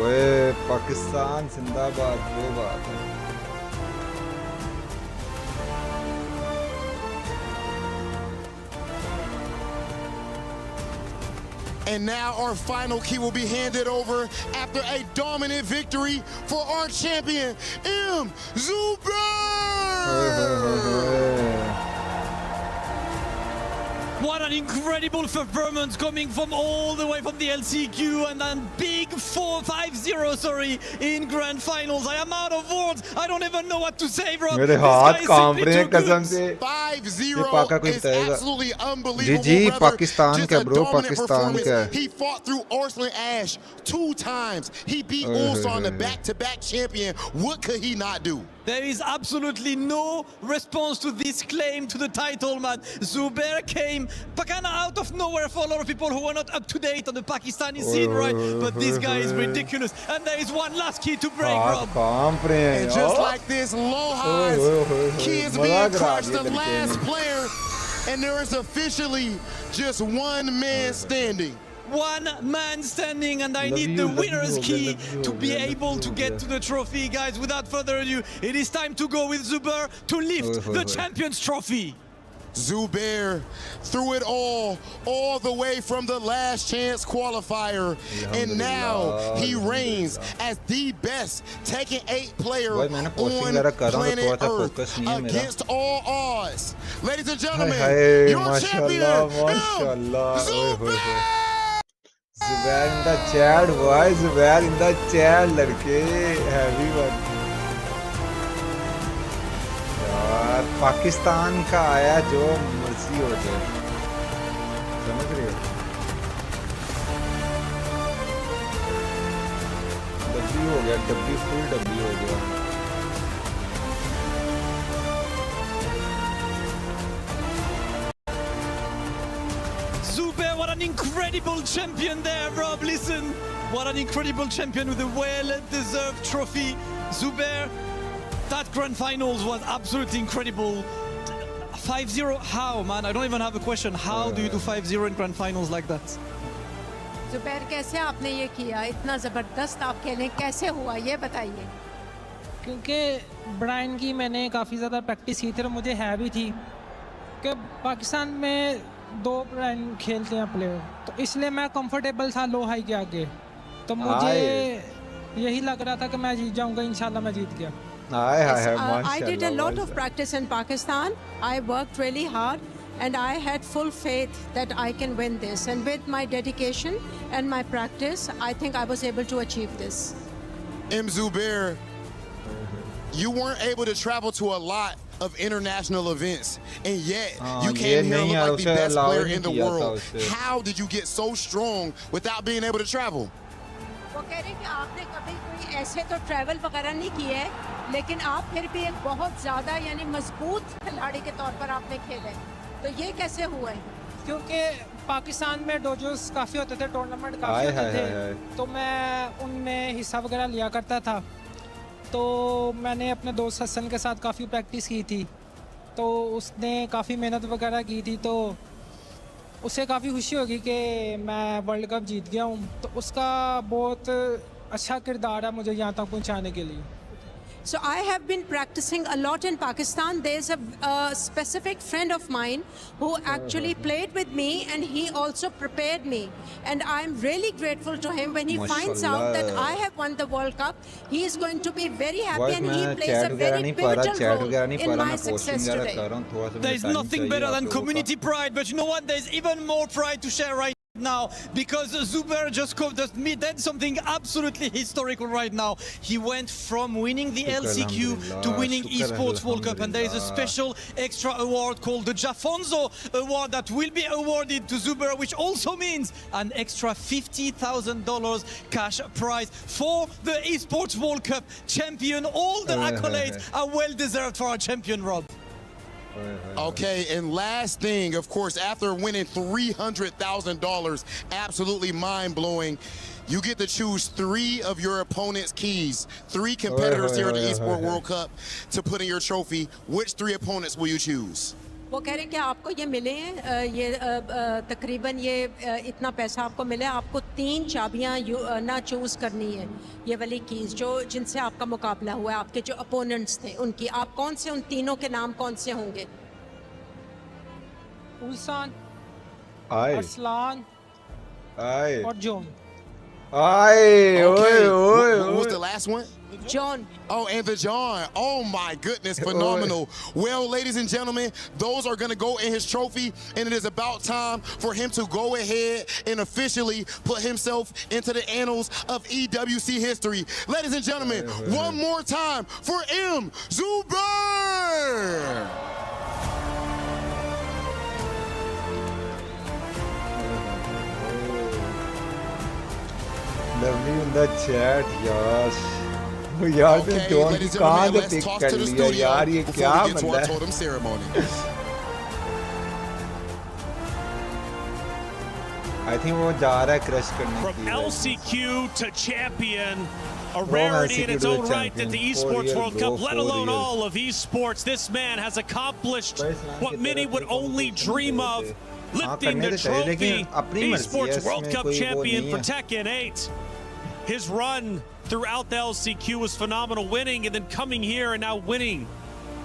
ओए पाकिस्तान जिंदाबाद वो बात है And now our final key will be handed over after a dominant victory for our champion, MUCB. What an incredible performance coming from all the way from the LCQ, and then big 4-5-0, in grand finals. I am out of words. I don't even know what to say, bro. मेरे हाथ कांप रहे हैं कसम से। 5-0 is absolutely unbelievable, ji brother. Pakistan का bro, Pakistan का। He fought through Arslan Ash 2 times. He beat Ulsan, the back-to-back champion. What could he not do? There is absolutely no response to this claim to the title, man. Zubair came kind of out of nowhere for a lot of people who are not up to date on the Pakistani scene, right? But this guy is ridiculous. And there is one last key to break, Rob. And just like this, Loha's key is being crushed, the last player, and there is officially just one man standing. One man standing, and I need the winner's key to be able to get to the trophy, guys. Without further ado, it is time to go with Zubair to lift the Champions Trophy. Zubair threw it all the way from the last chance qualifier, and now he reigns as the best Tekken 8 player on planet Earth against all odds. Ladies and gentlemen, your champion, Zubair! Zubair in the chat, boy. Zubair in the chat, लड़के heavy one. यार पाकिस्तान का आया जो मर्जी हो जाए, समझ रहे हो? W हो गया, W full W हो गया. Zubair, what an incredible champion there, Rob. Listen, what an incredible champion with a well-deserved trophy. Zubair, that grand finals was absolutely incredible. 5-0, how, man? I don't even have a question. How do you do 5-0 in grand finals like that? Zubair कैसे आपने ये किया? इतना ज़बरदस्त आप खेलें, कैसे हुआ ये बताइए? क्योंकि ब्रायन की मैंने काफ़ी ज़्यादा प्रैक्टिस की थी और मुझे है भी थी कि पाकिस्तान में 2 ब्रायन खेलते हैं प्लेयर, तो इसलिए मैं कंफर्टेबल था लो हाई के आगे, तो मुझे यही लग रहा था कि मैं जीत जाऊंगा. इंशाल्लाह मैं जीत गया. I did a lot of practice in Pakistan. I worked really hard, and I had full faith that I can win this. And with my dedication and my practice, I think I was able to achieve this. Zubair, you weren't able to travel to a lot of international events, and yet you came here and looked like the best player in the world. How did you get so strong without being able to travel? वो कह रहे कि आपने कभी कोई ऐसे तो travel वगैरह नहीं किया है, लेकिन आप फिर भी एक बहुत ज़्यादा यानी मजबूत खिलाड़ी के तौर पर आपने खेले, तो ये कैसे हुआ है? क्योंकि पाकिस्तान में डोजोस काफ़ी होते थे, टूर्नामेंट काफ़ी होते थे, तो मैं उनमें हिस्सा वगैरह लिया करता था. तो मैंने अपने दोस्त हसन के साथ काफ़ी प्रैक्टिस की थी, तो उसने काफ़ी मेहनत वगैरह की थी, तो उसे काफ़ी खुशी होगी कि मैं वर्ल्ड कप जीत गया हूँ, तो उसका बहुत अच्छा किरदार है मुझे यहाँ तक पहुँचाने के लिए. So I have been practicing a lot in Pakistan. There's a specific friend of mine who actually played with me, and he also prepared me. And I'm really grateful to him. When he finds out that I have won the World Cup, he is going to be very happy, and he plays a very pivotal role in my success today. There's nothing better than community pride, but you know what? There's even more pride to share right now, because Zubair just did something absolutely historical right now. He went from winning the LCQ to winning Esports World Cup, and there is a special extra award called the Jafonzo Award that will be awarded to Zubair, which also means an extra $50,000 cash prize for the Esports World Cup champion. All the accolades are well deserved for our champion, Rob. Okay, and last thing, of course, after winning $300,000, absolutely mind-blowing, you get to choose 3 of your opponent's keys. 3 competitors here at the Esports World Cup to put in your trophy. Which 3 opponents will you choose? वो कह रहे हैं कि आपको ये मिले हैं, ये तकरीबन ये इतना पैसा आपको मिले, आपको 3 चाबियां ना चूज़ करनी है, ये वाली कीज़ जो जिनसे आपका मुकाबला हुआ है, आपके जो अपोनेंट्स थे उनकी, आप कौन से उन तीनों के नाम कौन से होंगे? उल्सान, अरसलान Aye. और John. Aye. Okay. Oi. What was the last one? John. Oh, and the John. Oh, my goodness. Phenomenal. Well, ladies and gentlemen, those are going to go in his trophy, and it is about time for him to go ahead and officially put himself into the annals of EWC history. Ladies and gentlemen, one more time for M. Zubair. Lovely in the chat, yes. यार तो John की कहाँ से pick कर लिया यार ये क्या बंदा है I think वो जा रहा है क्रश करने From LCQ to champion, a rarity in its own right that the Esports World Cup, let alone all of Esports. This man has accomplished what many would only dream of, lifting the trophy, Esports World Cup champion for Tekken 8. His run throughout the LCQ was phenomenal, winning and then coming here and now winning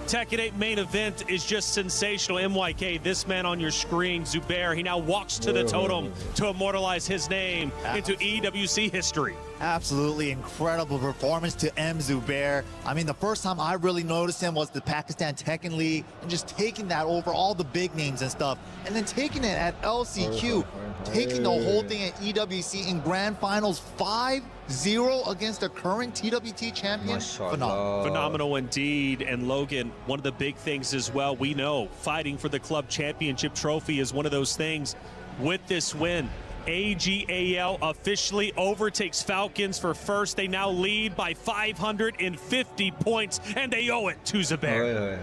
Tekken 8 main event is just sensational. MYK, this man on your screen, Zubair, he now walks to the totem to immortalize his name into EWC history. Absolutely incredible performance to M. Zubair. I mean, the first time I really noticed him was the Pakistan Tekken League and just taking that over all the big names and stuff. And then taking it at LCQ, taking the whole thing at EWC in grand finals 5-0 against the current TWT champion. Phenomenal. Phenomenal indeed. And Logan, one of the big things as well, we know fighting for the club championship trophy is one of those things. With this win, AGAL officially overtakes Falcons for first. They now lead by 550 points, and they owe it to Zubair.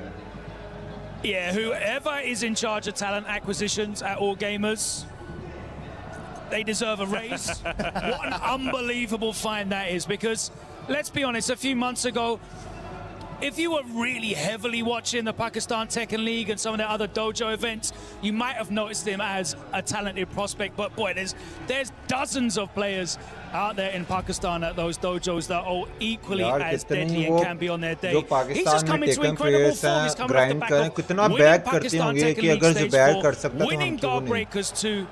Yeah, whoever is in charge of talent acquisitions at All Gamers, they deserve a raise. What an unbelievable find that is, because let's be honest, a few months ago, if you were really heavily watching the Pakistan Tekken League and some of the other dojo events, you might have noticed him as a talented prospect. But boy, there's dozens of players out there in Pakistan at those dojos that are equally as deadly and can be on their day. He's just come into incredible form. He's coming off the back of winning Pakistan Tekken League Stage 4, winning Guard Breakers 2.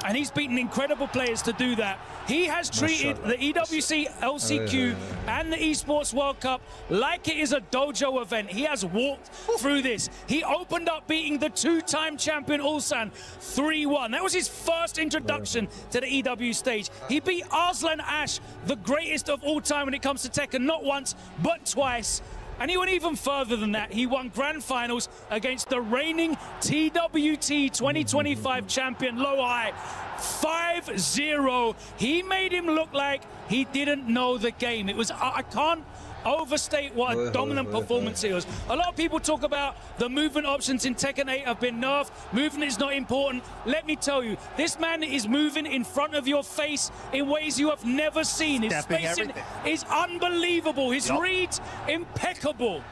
And he's beaten incredible players to do that. He has treated the EWC, LCQ, and the Esports World Cup like it is a dojo event. He has walked through this. He opened up beating the two-time champion Ulsan 3-1. That was his first introduction to the EW stage. He beat Arslan Ash, the greatest of all time when it comes to Tekken, not once, but twice. And he went even further than that. He won grand finals against the reigning TWT 2025 champion, Loai, 5-0. He made him look like he didn't know the game. It was, I can't overstate what a dominant performance it was. A lot of people talk about the movement options in Tekken 8 have been nerfed. Movement is not important. Let me tell you, this man is moving in front of your face in ways you have never seen. His spacing is unbelievable. His reads, impeccable.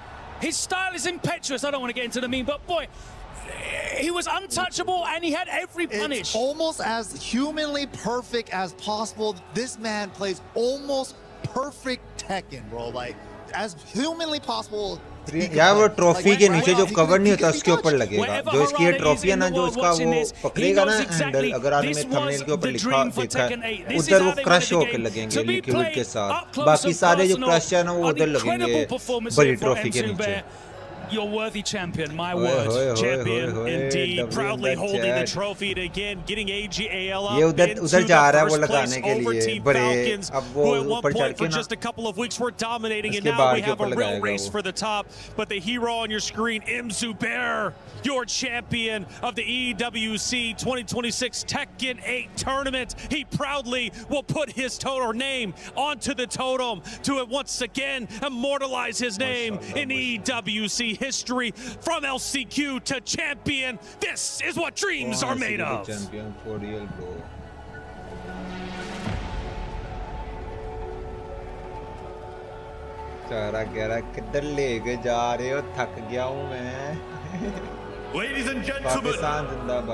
His style is impetuous. I don't want to get into the meme, but boy, he was untouchable and he had every punish. It's almost as humanly perfect as possible. This man plays almost perfect Tekken, bro. Like, as humanly possible. यार वो trophy के नीचे जो cover नहीं होता उसके ऊपर लगेगा जो इसकी ये ट्रॉफी है ना जो उसका वो पकड़ेगा ना हैंडल अगर आपने थंबनेल के ऊपर लिखा देखा है उधर वो क्रश होकर लगेंगे लिक्विड के साथ बाकी सारे जो क्रश है ना वो उधर लगेंगे बड़ी ट्रॉफी के नीचे Your worthy champion, my word. Champion indeed, proudly holding the trophy and again getting AGAL up ये into उधर जा रहा है वो the first place लगाने के over लिए Team बड़े Falcons, अब वो who at one ऊपर चढ़ point के for ना just a couple of weeks were dominating, and उसके now बार we के have a ऊपर real लगाएगा race वो for the top. But the hero on your screen, M. Zubair, your champion of the EWC 2026 Tekken 8 tournament. He proudly will put his total name onto the totem to once again immortalize his name in EWC history. From LCQ to champion, this is what dreams are made of. Champion for real, bro. चारा गहरा किधर लेके जा रहे हो थक गया हूँ मैं Ladies and gentlemen,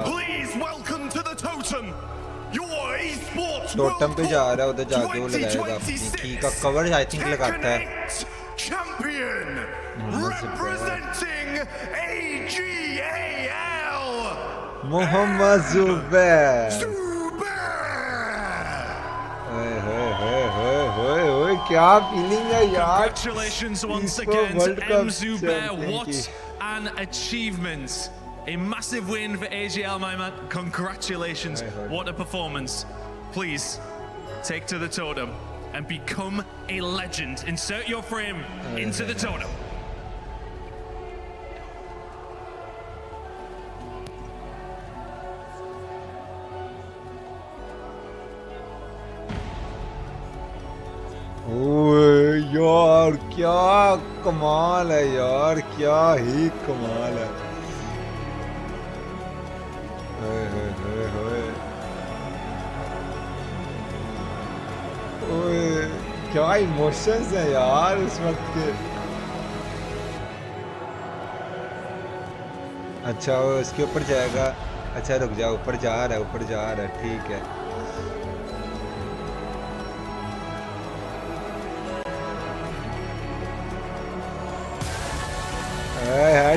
please welcome to the totem your Esports totem पे जा रहा है उधर जाके वो लगाएगा अपनी की का कवर आई थिंक लगाता है champion representing AGAL Muhammad Zubair क्या फीलिंग है यार। Congratulations once Esports again World to Cup MUCB. champion What की। an achievement. A massive win for AGL, my man. Congratulations. What a performance. Please take to the totem and become a legend. Insert your frame into the totem. ओए यार क्या कमाल है यार, क्या ही कमाल है। ओए क्या इमोशंस है यार उस वक्त के। अच्छा वो उसके ऊपर जाएगा। अच्छा रुक जा, ऊपर जा रहा है, ऊपर जा रहा है, ठीक है।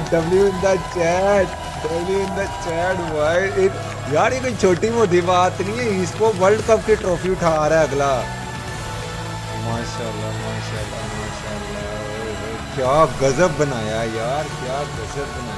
W in the chat, W in the chat, why it यार ये कोई छोटी मोटी बात नहीं है। इसको वर्ल्ड कप की ट्रॉफी उठा रहा है अगला। माशाल्लाह माशाल्लाह माशाल्लाह, क्या गजब बनाया यार, क्या गजब बनाया।